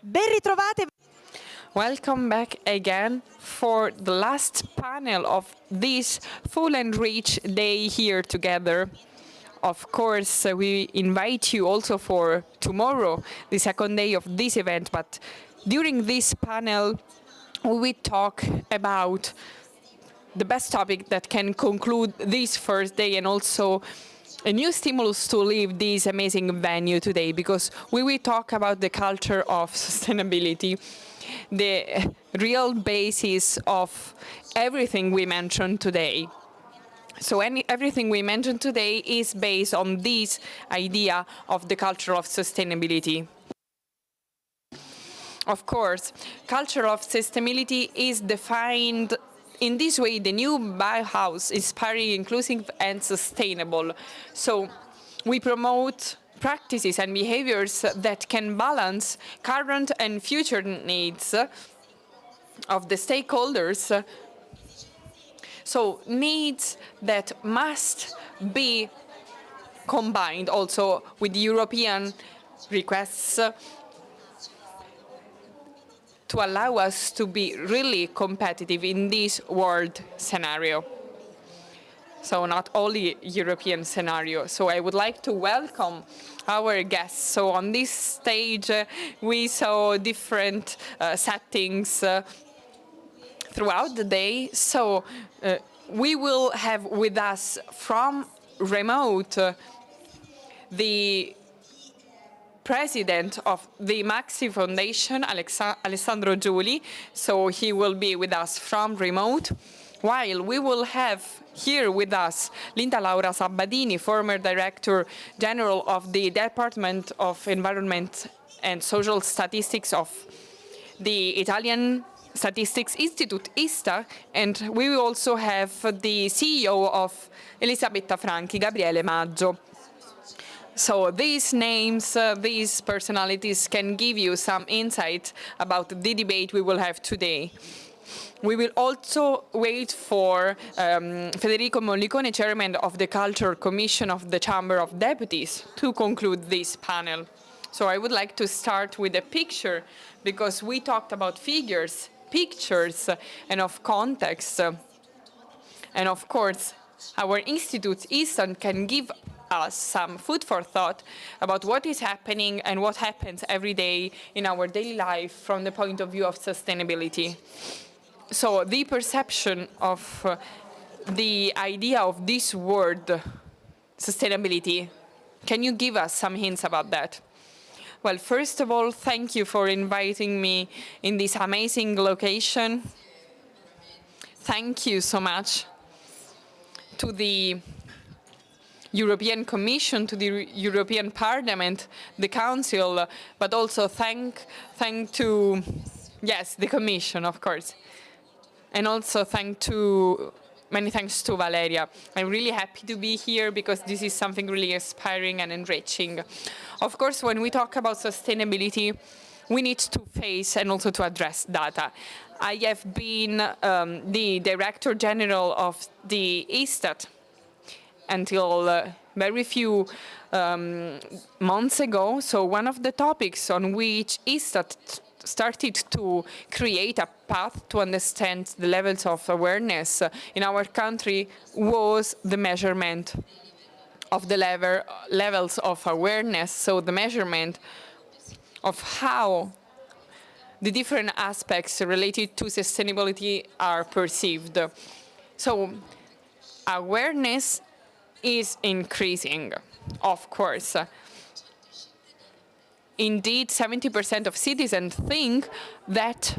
Ben ritrovate. Welcome back again for the last panel of this full and rich day here together. Of course, we invite you also for tomorrow, the second day of this event, but during this panel, we will talk about the best topic that can conclude this first day and also a new stimulus to leave this amazing venue today, because we will talk about the culture of sustainability, the real basis of everything we mentioned today. So everything we mentioned today is based on this idea of the culture of sustainability. Of course, culture of sustainability is defined in this way: the new Bauhaus, inspiring, inclusive and sustainable. So we promote practices and behaviors that can balance current and future needs of the stakeholders. So needs that must be combined also with European requests to allow us to be really competitive in this world scenario. So not only European scenario. So I would like to welcome our guests. So on this stage, we saw different settings throughout the day. So we will have with us from remote the president of the Maxi Foundation, Alessandro Giuli. So he will be with us from remote, while we will have here with us Linda Laura Sabbadini, former Director General of the Department of Environment and Social Statistics of the Italian Statistics Institute, ISTA, and we will also have the CEO of Elisabetta Franchi, Gabriele Maggio. So these names, these personalities can give you some insight about the debate we will have today. We will also wait for Federico Mollicone, Chairman of the Culture Commission of the Chamber of Deputies, to conclude this panel. So I would like to start with a picture, because we talked about figures, pictures, and of context. And of course, our institute, ISTAN, can give us some food for thought about what is happening and what happens every day in our daily life from the point of view of sustainability. So the perception of the idea of this word, sustainability, can you give us some hints about that? Well, first of all, thank you for inviting me in this amazing location. Thank you so much to the European Commission, to the European Parliament, the Council, but also thank to, yes, the Commission, of course. And also many thanks to Valeria. I'm really happy to be here because this is something really inspiring and enriching. Of course, when we talk about sustainability, we need to face and also to address data. I have been the Director General of the ISTAT until very few months ago. So one of the topics on which ISTAT started to create a path to understand the levels of awareness in our country was the measurement of the levels of awareness, so the measurement of how the different aspects related to sustainability are perceived. So awareness is increasing, of course. Indeed, 70% of citizens think that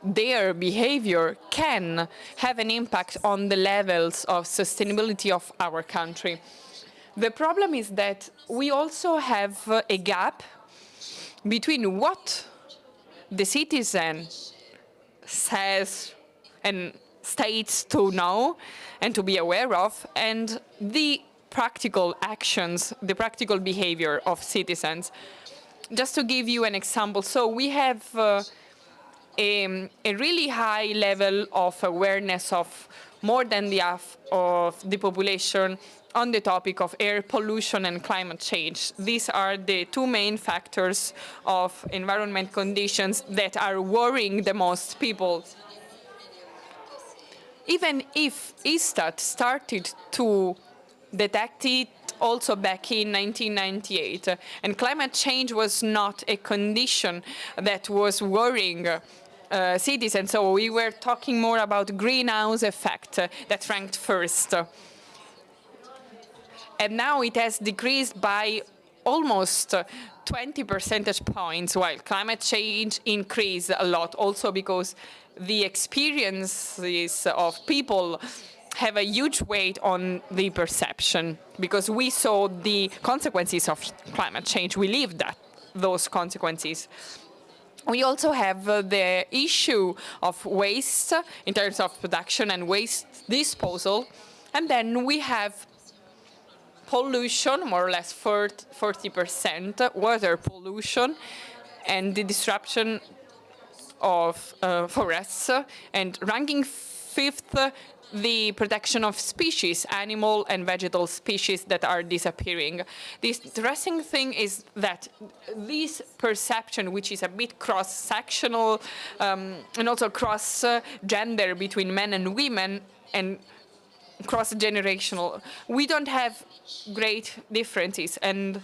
their behavior can have an impact on the levels of sustainability of our country. The problem is that we also have a gap between what the citizen says and states to know and to be aware of, and the practical actions, the practical behavior of citizens. Just to give you an example, so we have a really high level of awareness of more than the half of the population on the topic of air pollution and climate change. These are the two main factors of environment conditions that are worrying the most people. Even if ISTAT started to detect it also back in 1998, and climate change was not a condition that was worrying cities, and so we were talking more about greenhouse effect that ranked first. And now it has decreased by almost 20 percentage points, while climate change increased a lot, also because the experiences of people have a huge weight on the perception, because we saw the consequences of climate change. We lived those consequences. We also have the issue of waste in terms of production and waste disposal. And then we have pollution, more or less 40%, water pollution, and the disruption of forests, and ranking fifth, the protection of species, animal and vegetal species that are disappearing. The interesting thing is that this perception, which is a bit cross-sectional and also cross-gender between men and women, and cross-generational, we don't have great differences. And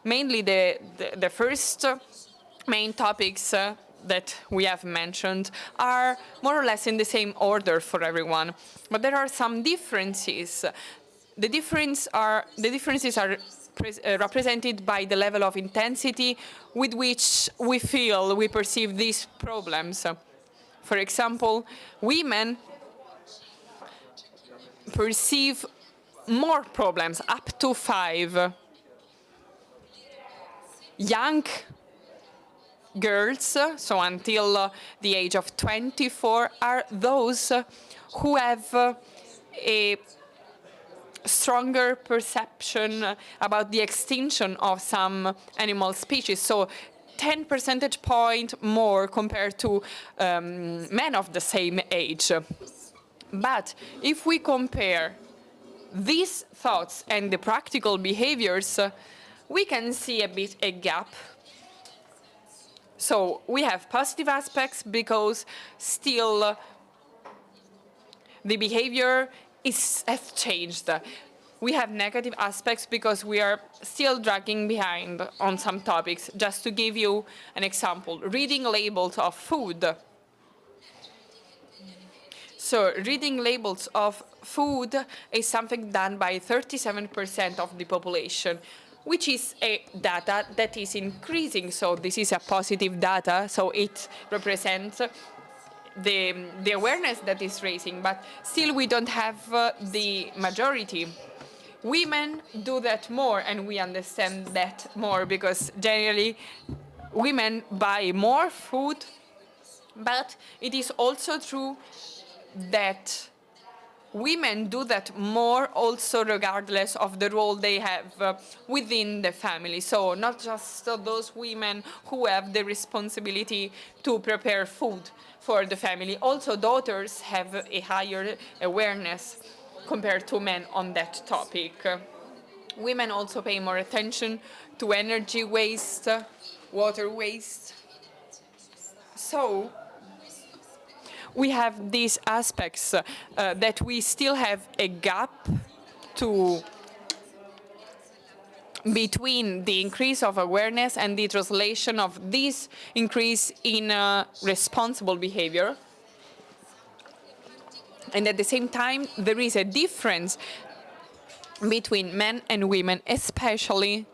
mainly the first main topics that we have mentioned are more or less in the same order for everyone. But there are some differences. The differences are represented by the level of intensity with which we perceive these problems. For example, women perceive more problems, up to 5. Young girls, so until the age of 24, are those who have a stronger perception about the extinction of some animal species. So 10 percentage point more compared to men of the same age. But if we compare these thoughts and the practical behaviors, we can see a bit a gap. So we have positive aspects because still the behavior has changed. We have negative aspects because we are still dragging behind on some topics. Just to give you an example, reading labels of food. So reading labels of food is something done by 37% of the population, which is a data that is increasing. So this is a positive data, so it represents the awareness that is raising, but still we don't have the majority. Women do that more, and we understand that more because generally women buy more food, but it is also true that women do that more also regardless of the role they have within the family. So not just those women who have the responsibility to prepare food for the family. Also daughters have a higher awareness compared to men on that topic. Women also pay more attention to energy waste, water waste. So we have these aspects that we still have a gap between the increase of awareness and the translation of this increase in responsible behavior. And at the same time, there is a difference between men and women, especially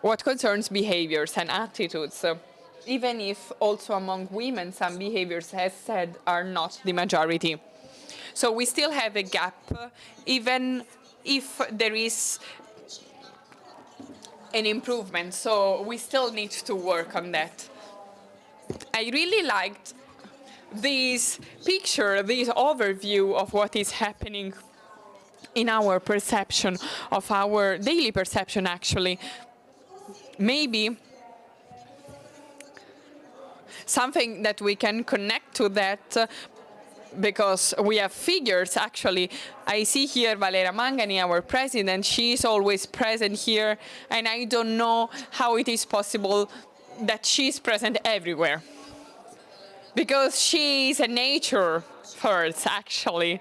what concerns behaviors and attitudes. Even if also among women some behaviors, as said, are not the majority. So we still have a gap, even if there is an improvement. So we still need to work on that. I really liked this picture, this overview of what is happening in our perception, of our daily perception actually. Maybe something that we can connect to that because we have figures. Actually, I see here Valera Mangani, our president. She is always present here, and I don't know how it is possible that she's present everywhere, because she is a nature first, actually.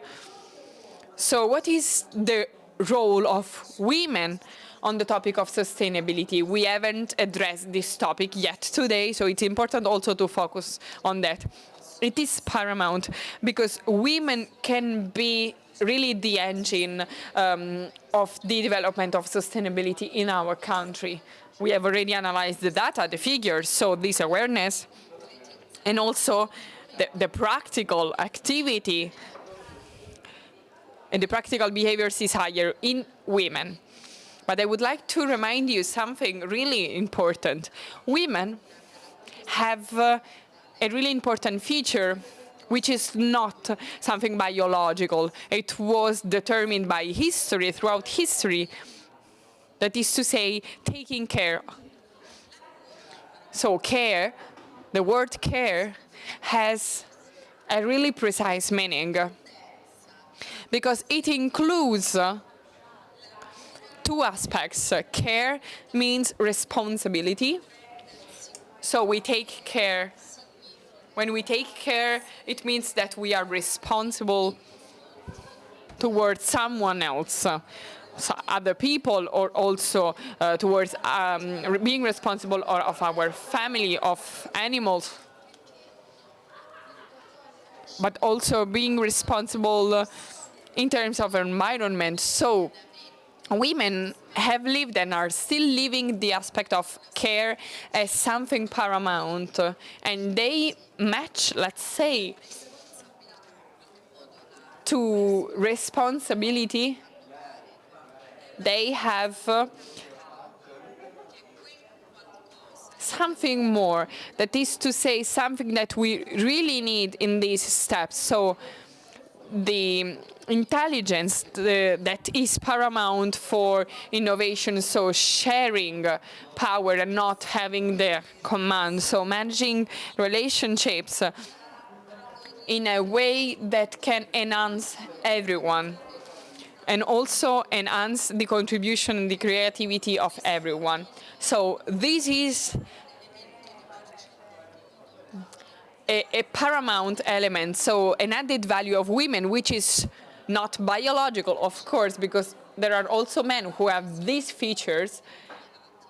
So what is the role of women on the topic of sustainability? We haven't addressed this topic yet today, so it's important also to focus on that. It is paramount because women can be really the engine of the development of sustainability in our country. We have already analyzed the data, the figures, so this awareness, and also the practical activity and the practical behaviors is higher in women. But I would like to remind you something really important. Women have a really important feature, which is not something biological. It was determined by history, throughout history. That is to say, taking care. So care, the word care, has a really precise meaning, because it includes two aspects. Care means responsibility. So we take care. When we take care, it means that we are responsible towards someone else, so other people, or also towards being responsible of our family, of animals, but also being responsible in terms of environment. So women have lived and are still living the aspect of care as something paramount, and they match, let's say, to responsibility. They have something more, that is to say, something that we really need in these steps. So the intelligence that is paramount for innovation, so sharing power and not having the command, so managing relationships in a way that can enhance everyone and also enhance the contribution and the creativity of everyone. So this is a paramount element, so an added value of women, which is not biological, of course, because there are also men who have these features,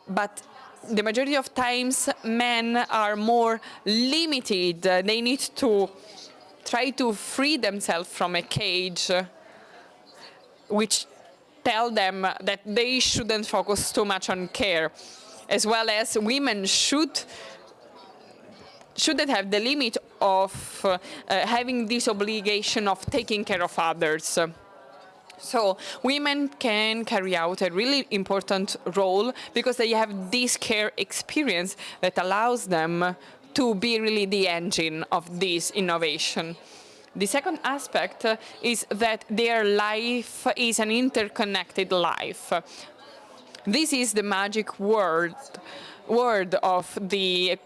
but the majority of times men are more limited. They need to try to free themselves from a cage which tell them that they shouldn't focus too much on care, as well as women shouldn't have the limit of having this obligation of taking care of others. So women can carry out a really important role because they have this care experience that allows them to be really the engine of this innovation. The second aspect is that their life is an interconnected life. This is the magic word of the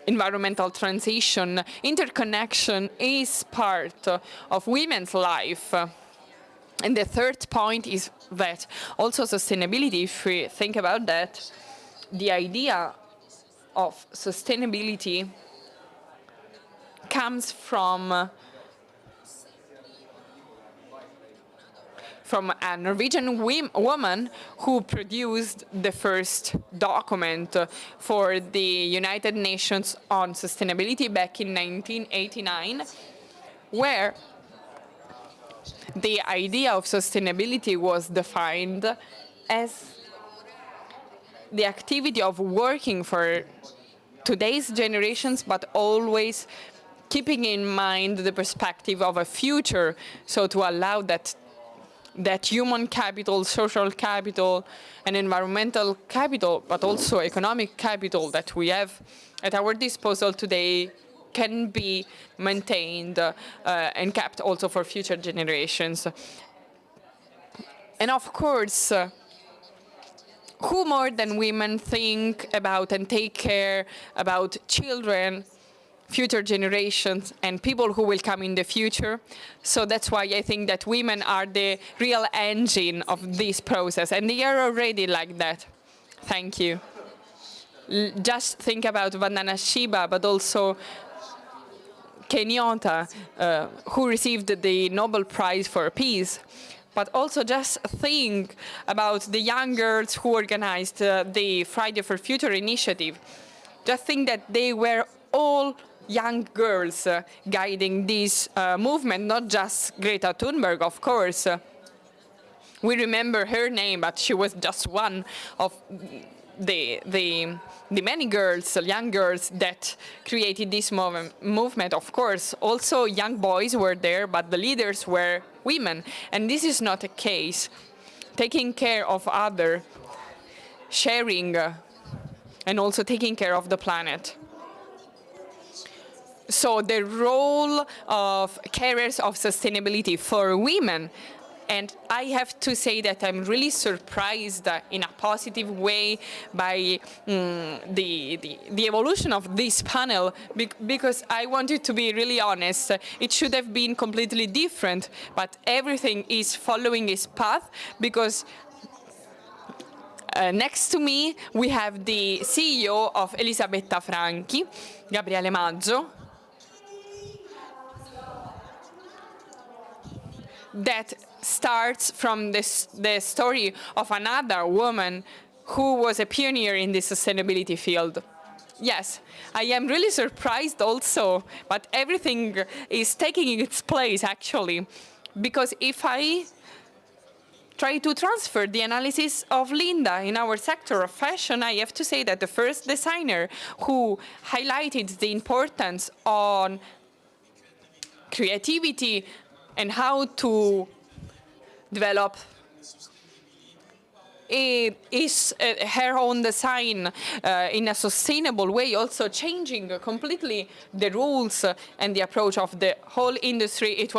environmental transition. Interconnection is part of women's life. And the third point is that also sustainability, if we think about that, the idea of sustainability comes from a Norwegian woman who produced the first document for the United Nations on sustainability back in 1989, where the idea of sustainability was defined as the activity of working for today's generations, but always keeping in mind the perspective of a future, so to allow that human capital, social capital, and environmental capital, but also economic capital that we have at our disposal today can be maintained and kept also for future generations. And of course, who more than women think about and take care about children, future generations and people who will come in the future. So that's why I think that women are the real engine of this process, and they are already like that. Thank you. Just think about Vandana Shiva, but also Kenyatta, who received the Nobel Prize for Peace. But also just think about the young girls who organized the Friday for Future initiative. Just think that they were all young girls guiding this movement, not just Greta Thunberg, of course. We remember her name, but she was just one of the many girls, young girls, that created this movement. Of course, also young boys were there, but the leaders were women. And this is not a case. Taking care of others, sharing, and also taking care of the planet. So the role of carriers of sustainability for women, and I have to say that I'm really surprised in a positive way by the evolution of this panel, because I wanted to be really honest. It should have been completely different, but everything is following its path, because next to me we have the CEO of Elisabetta Franchi, Gabriele Maggio, that starts from the story of another woman who was a pioneer in the sustainability field. Yes, I am really surprised also, but everything is taking its place actually, because if I try to transfer the analysis of Linda in our sector of fashion, I have to say that the first designer who highlighted the importance on creativity and how to develop is her own design in a sustainable way, also changing completely the rules and the approach of the whole industry.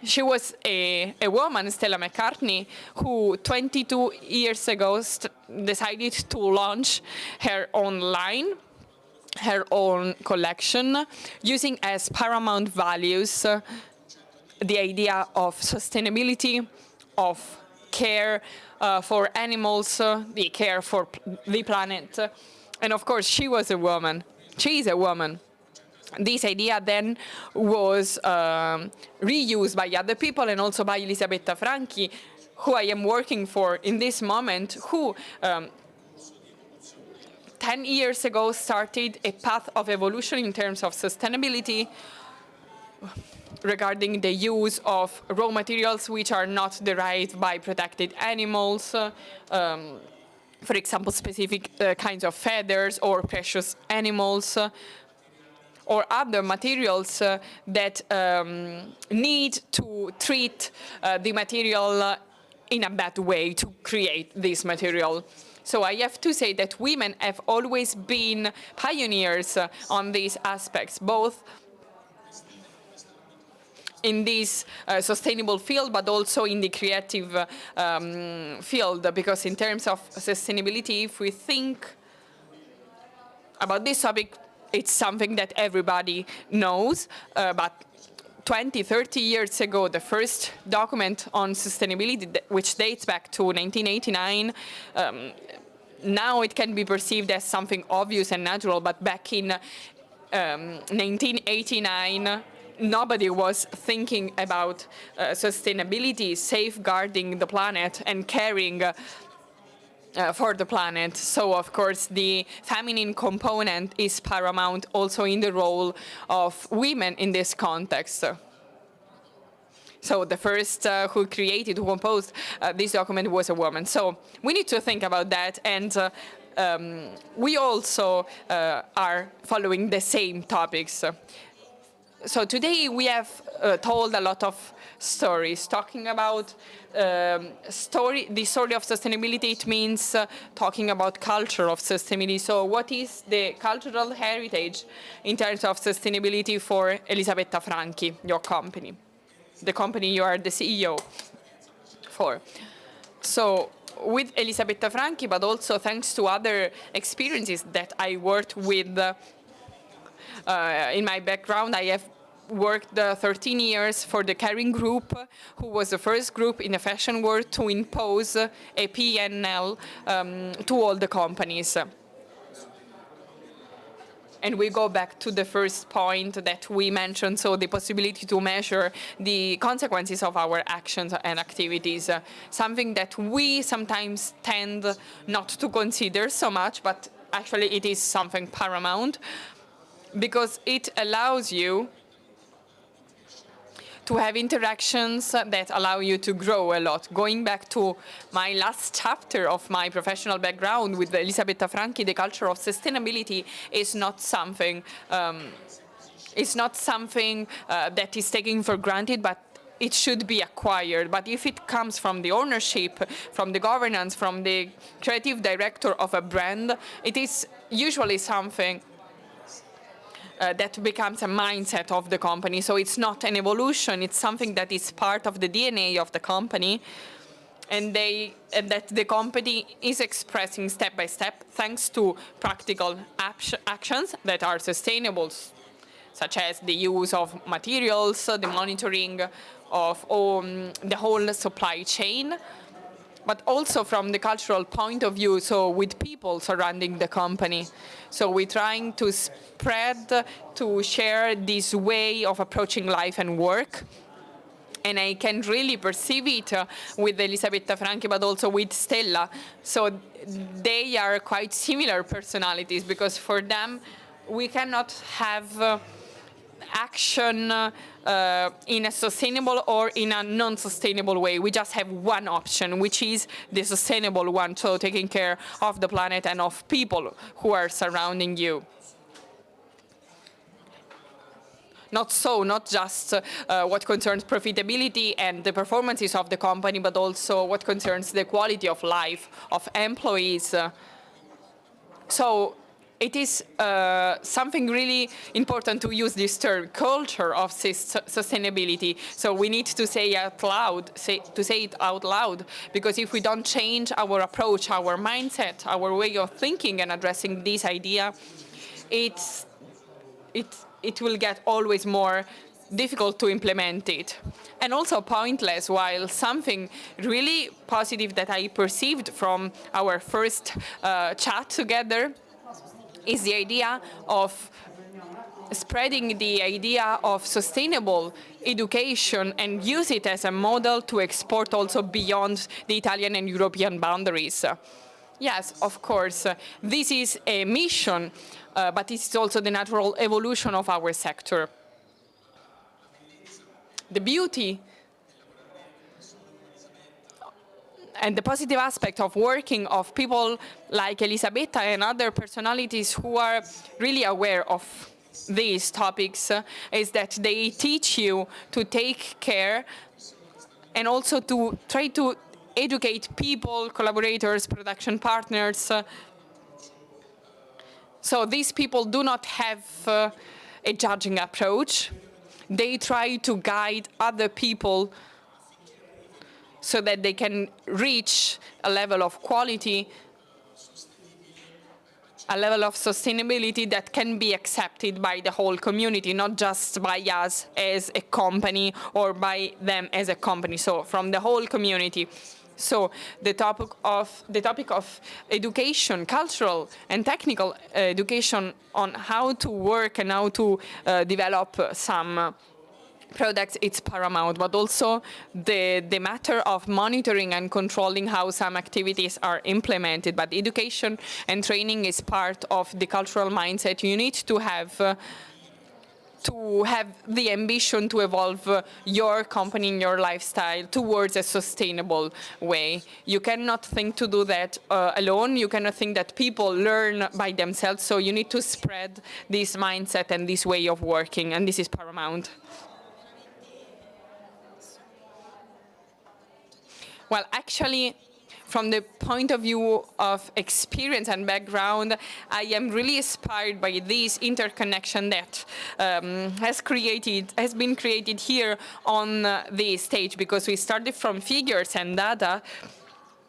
She was a woman, Stella McCartney, who 22 years ago decided to launch her own line, her own collection, using as paramount values the idea of sustainability, of care for animals, the care for the planet. And of course, she was a woman. She is a woman. This idea then was reused by other people, and also by Elisabetta Franchi, who I am working for in this moment, who 10 years ago started a path of evolution in terms of sustainability, regarding the use of raw materials which are not derived by protected animals, for example, specific kinds of feathers or precious animals, or other materials that need to treat the material in a bad way to create this material. So I have to say that women have always been pioneers on these aspects, both in this sustainable field, but also in the creative field, because in terms of sustainability, if we think about this topic, it's something that everybody knows, but 20, 30 years ago, the first document on sustainability, which dates back to 1989, now it can be perceived as something obvious and natural, but back in 1989, nobody was thinking about sustainability, safeguarding the planet and caring for the planet. So, of course, the feminine component is paramount also in the role of women in this context. So the first who composed this document was a woman. So we need to think about that, and we also are following the same topics. So today we have told a lot of stories, talking about the story of sustainability. It means talking about culture of sustainability. So what is the cultural heritage in terms of sustainability for Elisabetta Franchi, your company, the company you are the CEO for? So with Elisabetta Franchi, but also thanks to other experiences that I worked with In my background, I have worked 13 years for the Kering Group, who was the first group in the fashion world to impose a PNL to all the companies. And we go back to the first point that we mentioned, so the possibility to measure the consequences of our actions and activities, something that we sometimes tend not to consider so much, but actually it is something paramount, because it allows you to have interactions that allow you to grow a lot. Going back to my last chapter of my professional background with Elisabetta Franchi, the culture of sustainability is not something that is taken for granted, but it should be acquired. But if it comes from the ownership, from the governance, from the creative director of a brand, it is usually something that becomes a mindset of the company. So it's not an evolution, it's something that is part of the DNA of the company, and that the company is expressing step by step thanks to practical actions that are sustainable, such as the use of materials, the monitoring of the whole supply chain, but also from the cultural point of view, so with people surrounding the company. So we're trying to spread, to share this way of approaching life and work. And I can really perceive it with Elisabetta Franchi, but also with Stella. So they are quite similar personalities, because for them, we cannot have action in a sustainable or in a non-sustainable way. We just have one option, which is the sustainable one, so taking care of the planet and of people who are surrounding you. Not just what concerns profitability and the performances of the company, but also what concerns the quality of life of employees. So it is something really important to use this term, culture of sustainability. So we need to say it out loud, because if we don't change our approach, our mindset, our way of thinking and addressing this idea, it will get always more difficult to implement it. And also pointless, while something really positive that I perceived from our first chat together is the idea of spreading the idea of sustainable education and use it as a model to export also beyond the Italian and European boundaries. Yes, of course, this is a mission, but it's also the natural evolution of our sector. The beauty and the positive aspect of working of people like Elisabetta and other personalities who are really aware of these topics is that they teach you to take care and also to try to educate people, collaborators, production partners. So these people do not have a judging approach. They try to guide other people so that they can reach a level of quality, a level of sustainability that can be accepted by the whole community, not just by us as a company or by them as a company, so from the whole community. So the topic of education, cultural and technical education on how to work and how to develop some products, it's paramount, but also the matter of monitoring and controlling how some activities are implemented. But education and training is part of the cultural mindset. You need to have the ambition to evolve your company and your lifestyle towards a sustainable way. You cannot think to do that alone. You cannot think that people learn by themselves. So you need to spread this mindset and this way of working, and this is paramount. Well, actually, from the point of view of experience and background, I am really inspired by this interconnection that has been created here on the stage, because we started from figures and data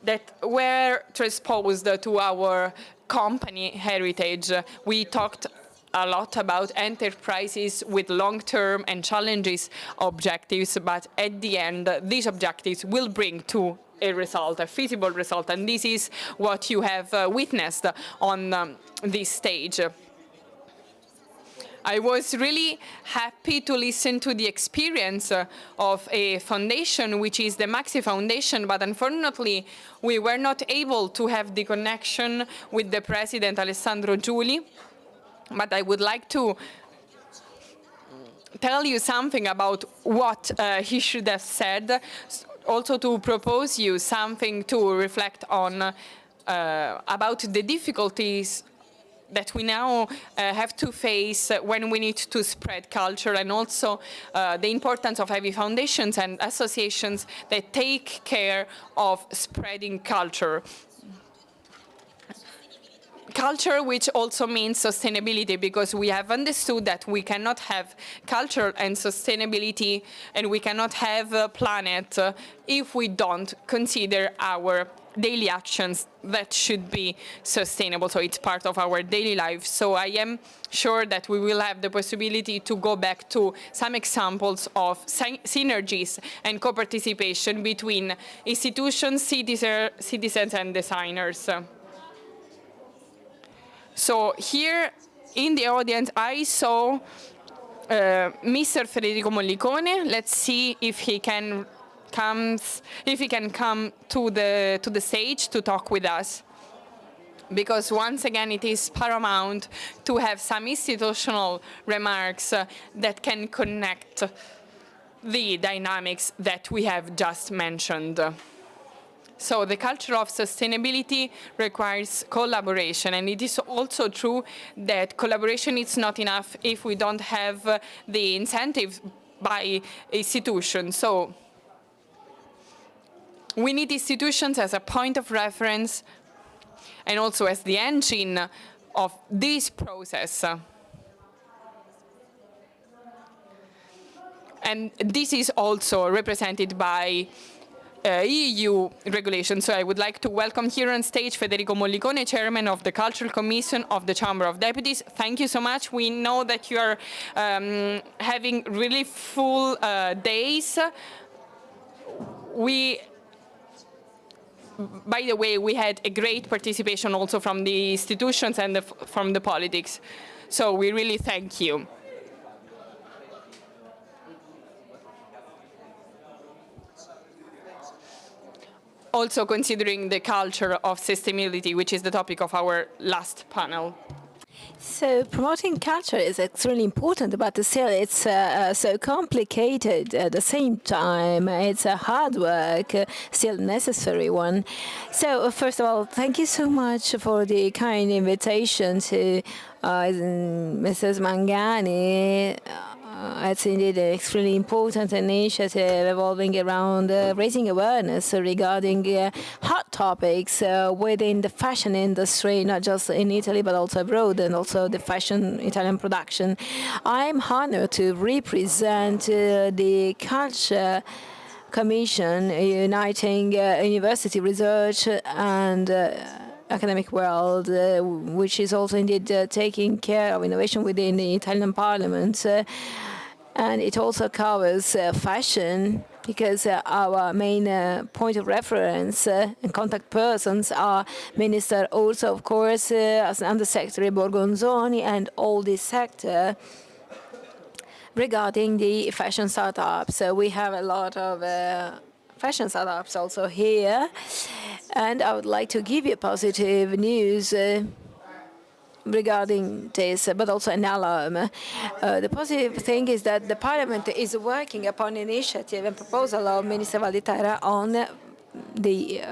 that were transposed to our company heritage. We talked a lot about enterprises with long-term and challenges objectives, but at the end, these objectives will bring to a result, a feasible result, and this is what you have witnessed on this stage. I was really happy to listen to the experience of a foundation, which is the Maxi Foundation, but unfortunately we were not able to have the connection with the president, Alessandro Giuli. But I would like to tell you something about what he should have said, also to propose you something to reflect on about the difficulties that we now have to face when we need to spread culture, and also the importance of having foundations and associations that take care of spreading culture. Culture, which also means sustainability, because we have understood that we cannot have culture and sustainability, and we cannot have a planet if we don't consider our daily actions that should be sustainable. So it's part of our daily life. So I am sure that we will have the possibility to go back to some examples of synergies and co-participation between institutions, citizens and designers. So here in the audience, I saw Mr. Federico Mollicone. Let's see if he can come to the stage to talk with us. Because once again, it is paramount to have some institutional remarks that can connect the dynamics that we have just mentioned. So the culture of sustainability requires collaboration, and it is also true that collaboration is not enough if we don't have the incentives by institutions. So we need institutions as a point of reference and also as the engine of this process. And this is also represented by EU regulation. So I would like to welcome here on stage Federico Mollicone, Chairman of the Cultural Commission of the Chamber of Deputies. Thank you so much. We know that you are having really full days. By the way, we had a great participation also from the institutions and from the politics. So we really thank you. Also considering the culture of sustainability, which is the topic of our last panel. So promoting culture is extremely important, but still it's so complicated at the same time. It's a hard work, still necessary one. So first of all, thank you so much for the kind invitation to Mrs. Mangani. It's indeed an extremely important initiative revolving around raising awareness regarding hot topics within the fashion industry, not just in Italy, but also abroad, and also the fashion Italian production. I'm honored to represent the Culture Commission, uniting university research and academic world, which is also indeed taking care of innovation within the Italian Parliament. And it also covers fashion, because our main point of reference and contact persons are Minister also, of course, as Undersecretary Borgonzoni, and all this sector regarding the fashion startups. So we have a lot of fashion startups also here. And I would like to give you positive news regarding this, but also an alarm. The positive thing is that the Parliament is working upon initiative and proposal of Minister Valditara on the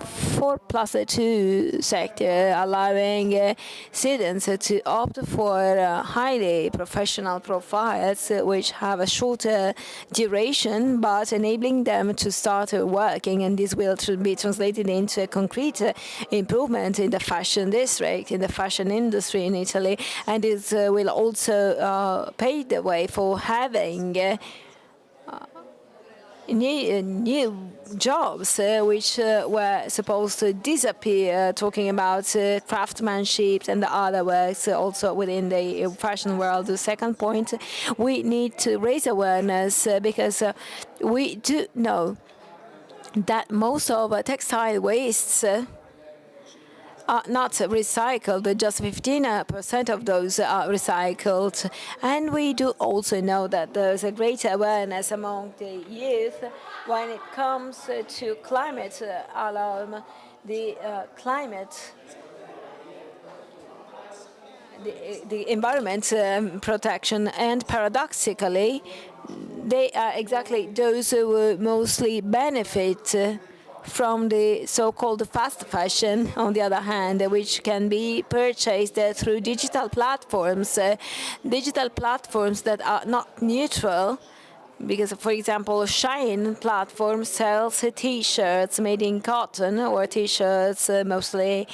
4+2 sector, allowing students to opt for highly professional profiles which have a shorter duration, but enabling them to start working, and this will be translated into a concrete improvement in the fashion district, in the fashion industry in Italy, and this will also pave the way for having new jobs which were supposed to disappear, talking about craftsmanship and the other works also within the fashion world. The second point, we need to raise awareness because we do know that most of textile wastes are not recycled, just 15% of those are recycled. And we do also know that there's a great awareness among the youth when it comes to climate alarm, the climate, the environment protection, and paradoxically, they are exactly those who mostly benefit from the so-called fast fashion, on the other hand, which can be purchased through digital platforms that are not neutral. Because, for example, Shine platform sells T-shirts made in cotton, or T-shirts mostly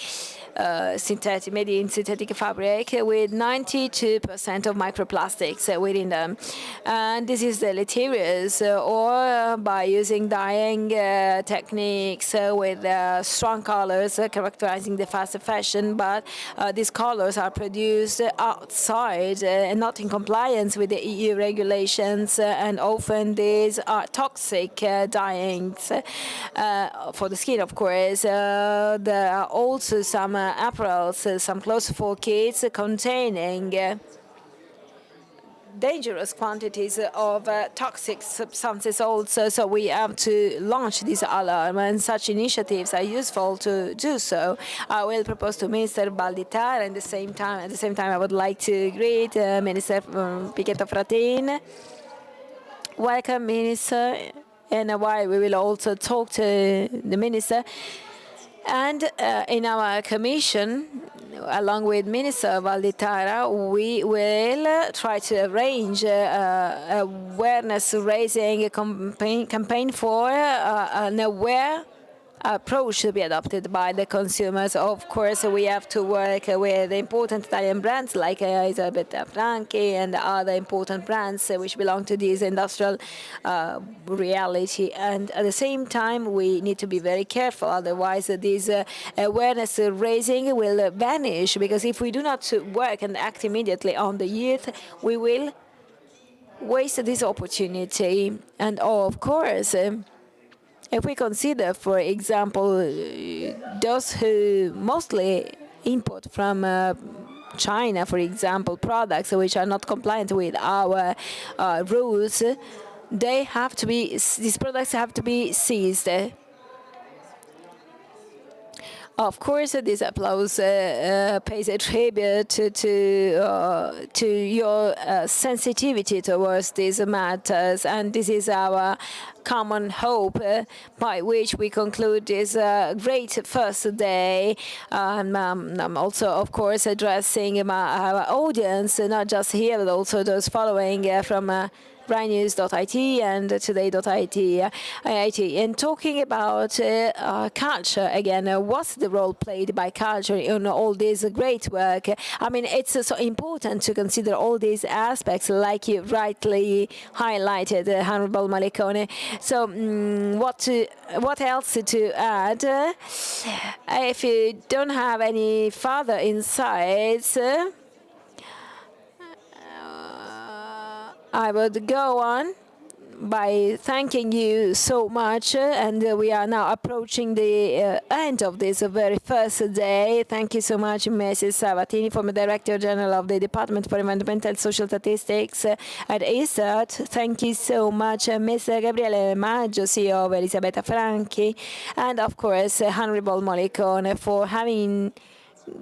synthetic, made in synthetic fabric, with 92% of microplastics within them. And this is deleterious, or by using dyeing techniques with strong colors characterizing the fast fashion, but these colors are produced outside and not in compliance with the EU regulations, and often these are toxic dyings for the skin, of course. There are also some apparels, some clothes for kids containing dangerous quantities of toxic substances also, so we have to launch this alarm, and such initiatives are useful to do so. I will propose to Minister Valditara, and at the same time I would like to greet Minister Pichetto Fratin. Welcome, Minister. In a while we will also talk to the Minister. And in our commission, along with Minister Valditara, we will try to arrange awareness-raising campaign for an aware approach to be adopted by the consumers. Of course, we have to work with important Italian brands like Elisabetta Franchi and other important brands which belong to this industrial reality. And at the same time, we need to be very careful, otherwise this awareness raising will vanish, because if we do not work and act immediately on the youth, we will waste this opportunity. And of course, if we consider, for example, those who mostly import from China, for example, products which are not compliant with our rules, these products have to be seized. Of course, this applause pays a tribute to your sensitivity towards these matters, and this is our common hope by which we conclude this great first day. I'm also, of course, addressing our audience, not just here, but also those following from brightnews.it and today.it. And talking about culture again, what's the role played by culture in all this great work? I mean, it's so important to consider all these aspects, like you rightly highlighted, Honorable Malicone. So what else to add? If you don't have any further insights, I would go on by thanking you so much, and we are now approaching the end of this very first day. Thank you so much, Mrs. Sabatini, former Director General of the Department for Environmental and Social Statistics at ISTAT. Thank you so much, Mr. Gabriele Maggio, CEO of Elisabetta Franchi, and of course, Honorable Molicone, for having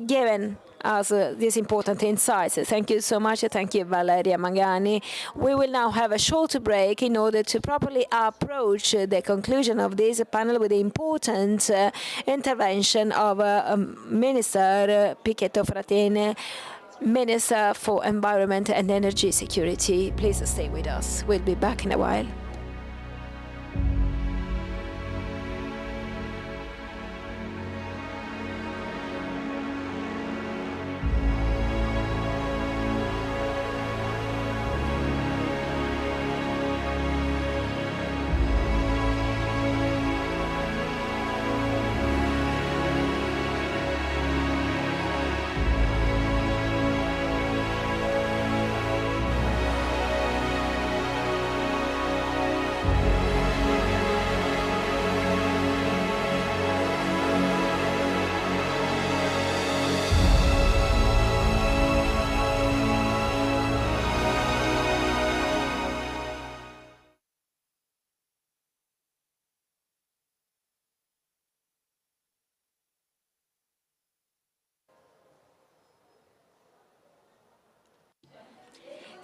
given us these important insights. Thank you so much. Thank you, Valeria Magani. We will now have a short break in order to properly approach the conclusion of this panel with the important intervention of Minister Pichetto Fratin, Minister for Environment and Energy Security. Please stay with us. We'll be back in a while.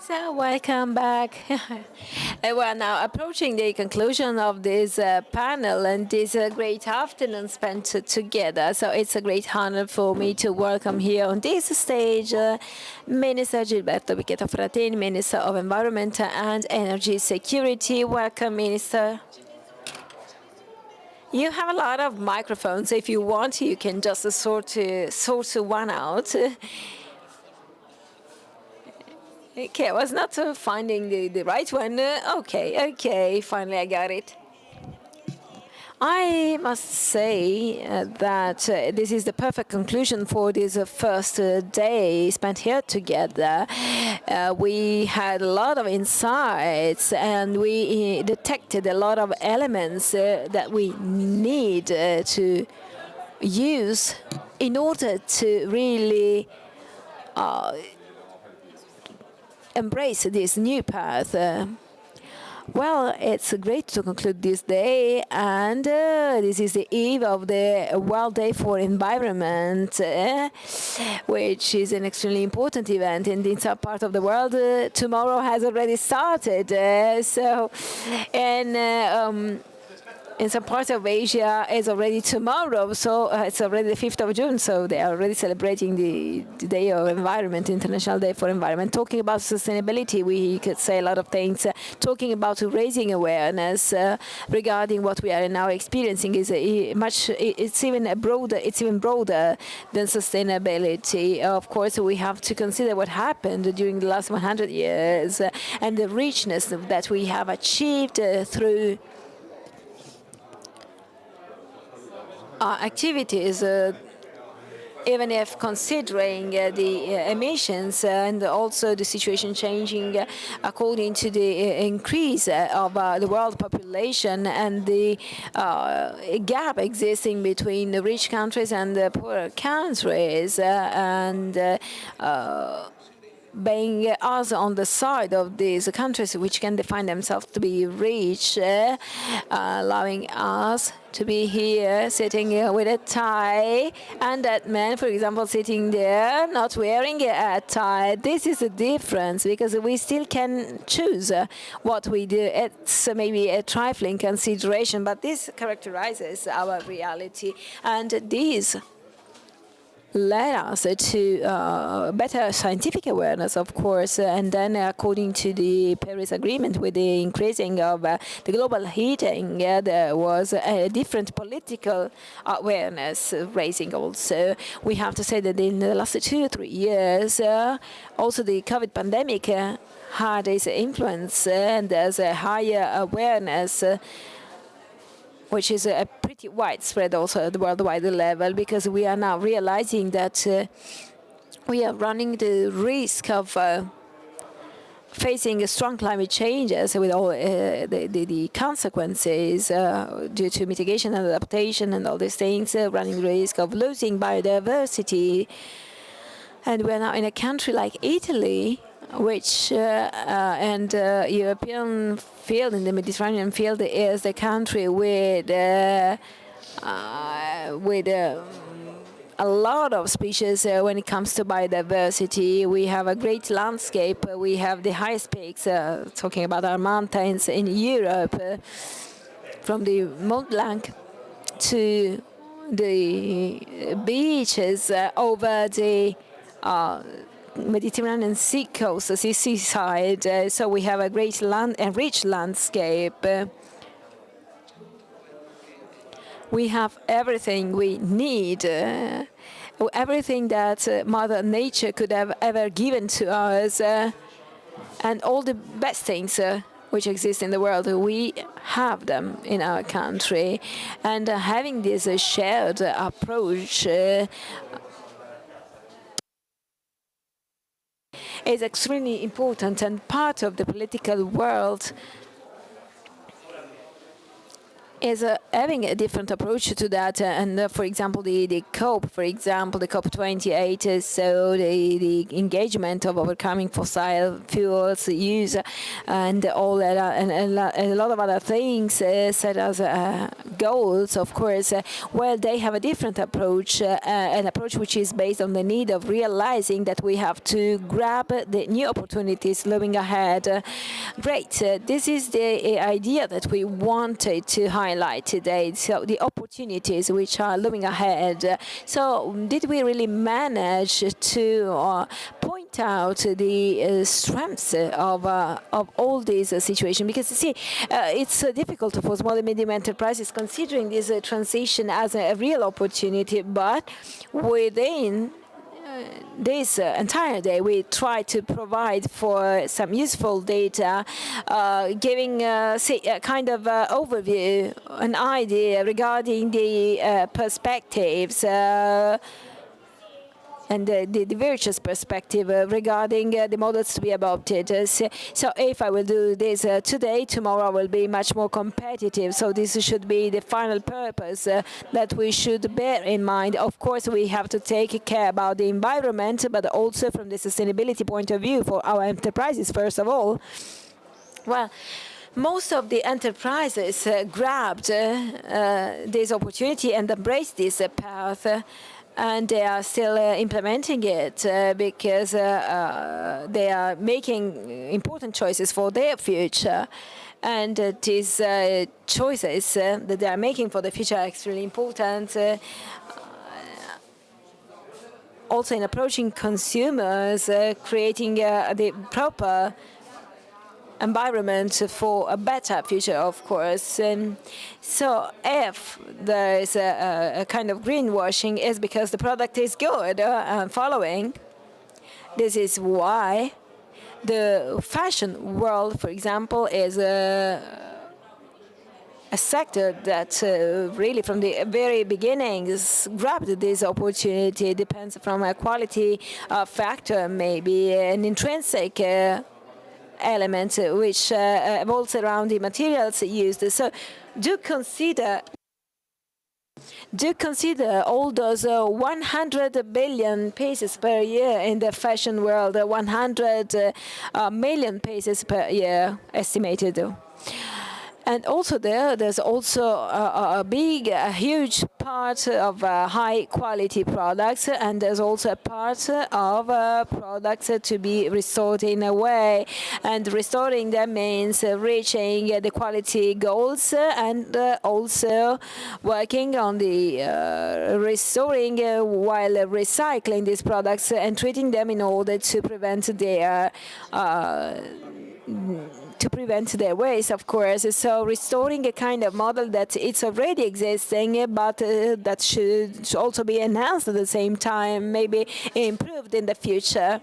So welcome back. We're now approaching the conclusion of this panel and this great afternoon spent together. So it's a great honor for me to welcome here on this stage Minister Gilberto Pichetto Frattini, Minister of Environment and Energy Security. Welcome, Minister. You have a lot of microphones. If you want, you can just sort one out. Okay, I was not finding the right one. Okay, finally I got it. I must say that this is the perfect conclusion for this first day spent here together. We had a lot of insights and we detected a lot of elements that we need to use in order to really embrace this new path. Well, it's great to conclude this day, and this is the eve of the World Day for Environment, which is an extremely important event in some part of the world. Tomorrow has already started, in some parts of Asia, it's already tomorrow, so it's already the 5th of June, so they are already celebrating the Day of Environment, International Day for Environment. Talking about sustainability, we could say a lot of things. Talking about raising awareness regarding what we are now experiencing is it's even broader than sustainability. Of course, we have to consider what happened during the last 100 years and the richness that we have achieved through activities, even if considering the emissions and also the situation changing according to the increase of the world population and the gap existing between the rich countries and the poor countries, being us on the side of these countries which can define themselves to be rich, allowing us to be here sitting with a tie, and that man, for example, sitting there not wearing a tie. This is a difference because we still can choose what we do. It's maybe a trifling consideration, but this characterizes our reality, and this led us to better scientific awareness, of course, and then according to the Paris Agreement, with the increasing of the global heating, there was a different political awareness raising also. We have to say that in the last 2 or 3 years, also the COVID pandemic had its influence, and there's a higher awareness which is a pretty widespread also at the worldwide level, because we are now realizing that we are running the risk of facing strong climate changes with all the consequences due to mitigation and adaptation and all these things, running risk of losing biodiversity. And we're now in a country like Italy, which and European field, in the Mediterranean field, is the country with a lot of species when it comes to biodiversity. We have a great landscape. We have the highest peaks, talking about our mountains in Europe, from the Mont Blanc to the beaches over the Mediterranean sea coast, the seaside. So we have a great rich landscape. We have everything we need, everything that Mother Nature could have ever given to us, and all the best things which exist in the world. We have them in our country, and having this shared approach is extremely important and part of the political world is having a different approach to that. For example, the COP, for example, the COP28, so the engagement of overcoming fossil fuels use and all that, and a lot of other things set as goals, of course. Well, they have a different approach, an approach which is based on the need of realizing that we have to grab the new opportunities looming ahead. Great. This is the idea that we wanted to highlight today. So the opportunities which are looming ahead. So did we really manage to point out the strengths of all these situations? Because you see, it's difficult for small and medium enterprises considering this transition as a real opportunity, but within this entire day, we try to provide for some useful data, giving a kind of overview, an idea regarding the perspectives and the virtuous perspective regarding the models to be adopted. So if I will do this today, tomorrow I will be much more competitive. So this should be the final purpose that we should bear in mind. Of course, we have to take care about the environment, but also from the sustainability point of view for our enterprises, first of all. Well, most of the enterprises grabbed this opportunity and embraced this path. And they are still implementing it because they are making important choices for their future. And these choices that they are making for the future are extremely important. Also in approaching consumers, creating the proper environment for a better future, of course. So if there is a kind of greenwashing, it's because the product is good and following. This is why the fashion world, for example, is a sector that really from the very beginnings grabbed this opportunity. It depends from a quality factor, maybe an intrinsic element which evolves around the materials used. So do consider all those 100 billion pieces per year in the fashion world, 100 million pieces per year estimated. And also there's also a huge part of high-quality products, and there's also a part of products to be restored in a way. And restoring them means reaching the quality goals and also working on the restoring while recycling these products and treating them in order to prevent their waste, of course. So restoring a kind of model that it's already existing, but that should also be enhanced at the same time, maybe improved in the future.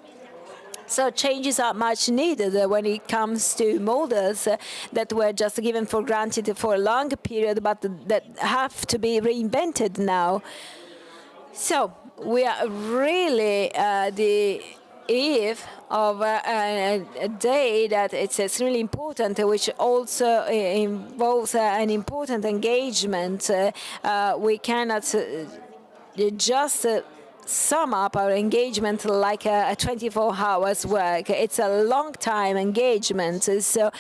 So changes are much needed when it comes to models that were just given for granted for a long period, but that have to be reinvented now. So we are really the eve of a day that it's extremely important, which also involves an important engagement. We cannot just sum up our engagement like a 24 hours work. It's a long time engagement. So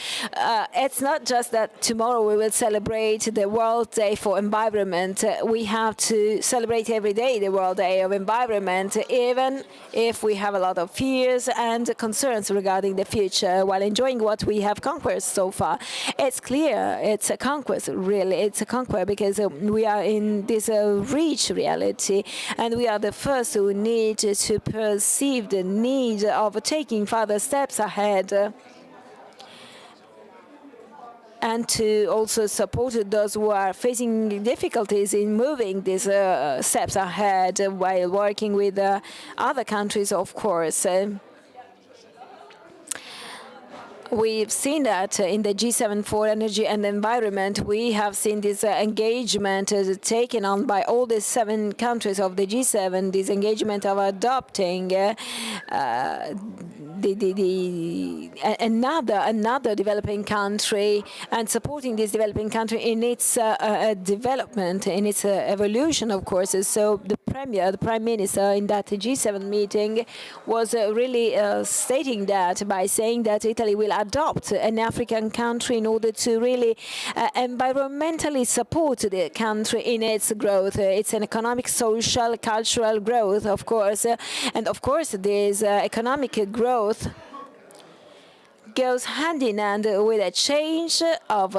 it's not just that tomorrow we will celebrate the World Day for Environment. We have to celebrate every day the World Day of Environment, even if we have a lot of fears and concerns regarding the future while enjoying what we have conquered so far. It's clear it's a conquest, really. It's a conquest because we are in this rich reality, and we are the first who need to perceive the need of taking further steps ahead and to also support those who are facing difficulties in moving these steps ahead while working with other countries, of course. we've seen that in the G7 for energy and environment. We have seen this engagement taken on by all the 7 countries of the G7, this engagement of adopting another developing country and supporting this developing country in its development, in its evolution, of course. So the Prime Minister in that G7 meeting was really stating that by saying that Italy will adopt an African country in order to really environmentally support the country in its growth. It's an economic, social, cultural growth, of course. And of course, this economic growth goes hand in hand with a change of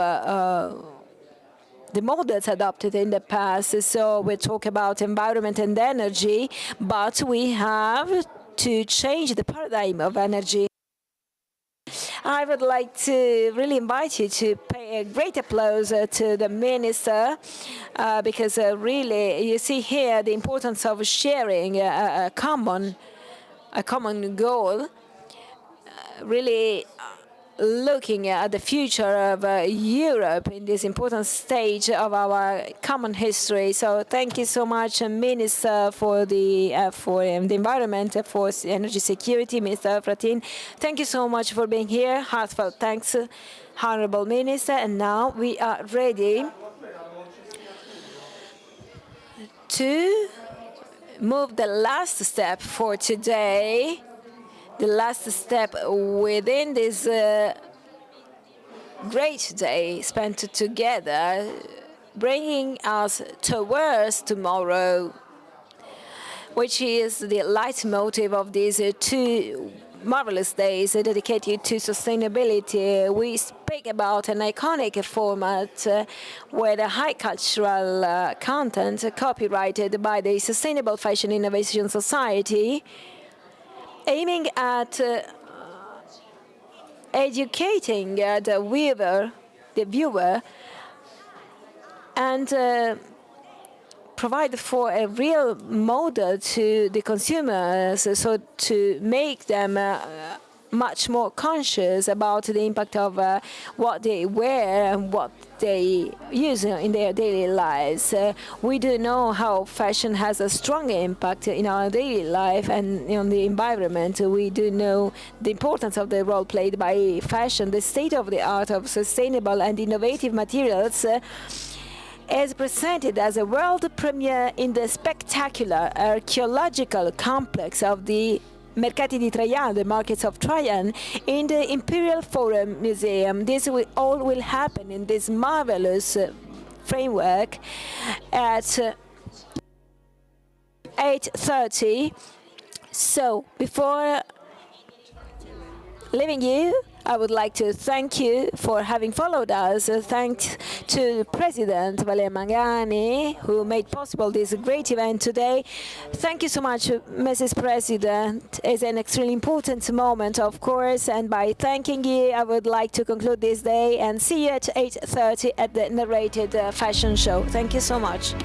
the models adopted in the past. So we talk about environment and energy, but we have to change the paradigm of energy. I would like to really invite you to pay a great applause to the minister because really you see here the importance of sharing a common goal, really looking at the future of Europe in this important stage of our common history. So thank you so much, Minister for the Environment, for Energy Security, Mr. Fratin. Thank you so much for being here. Heartfelt thanks, Honorable Minister. And now we are ready to move the last step for today. The last step within this great day spent together, bringing us towards tomorrow, which is the leitmotif of these 2 marvelous days dedicated to sustainability. We speak about an iconic format with a high cultural content copyrighted by the Sustainable Fashion Innovation Society, aiming at educating the viewer, and provide for a real model to the consumers, so to make them much more conscious about the impact of what they wear and what they use in their daily lives. We do know how fashion has a strong impact in our daily life and on the environment. We do know the importance of the role played by fashion. The state of the art of sustainable and innovative materials is presented as a world premiere in the spectacular archaeological complex of the Mercati di Traian, the markets of Trajan, in the Imperial Forum Museum. This all will happen in this marvelous framework at 8:30. So before leaving you, I would like to thank you for having followed us. Thanks to President Valeria Mangani, who made possible this great event today. Thank you so much, Mrs. President. It's an extremely important moment, of course, and by thanking you, I would like to conclude this day and see you at 8:30 at the narrated fashion show. Thank you so much.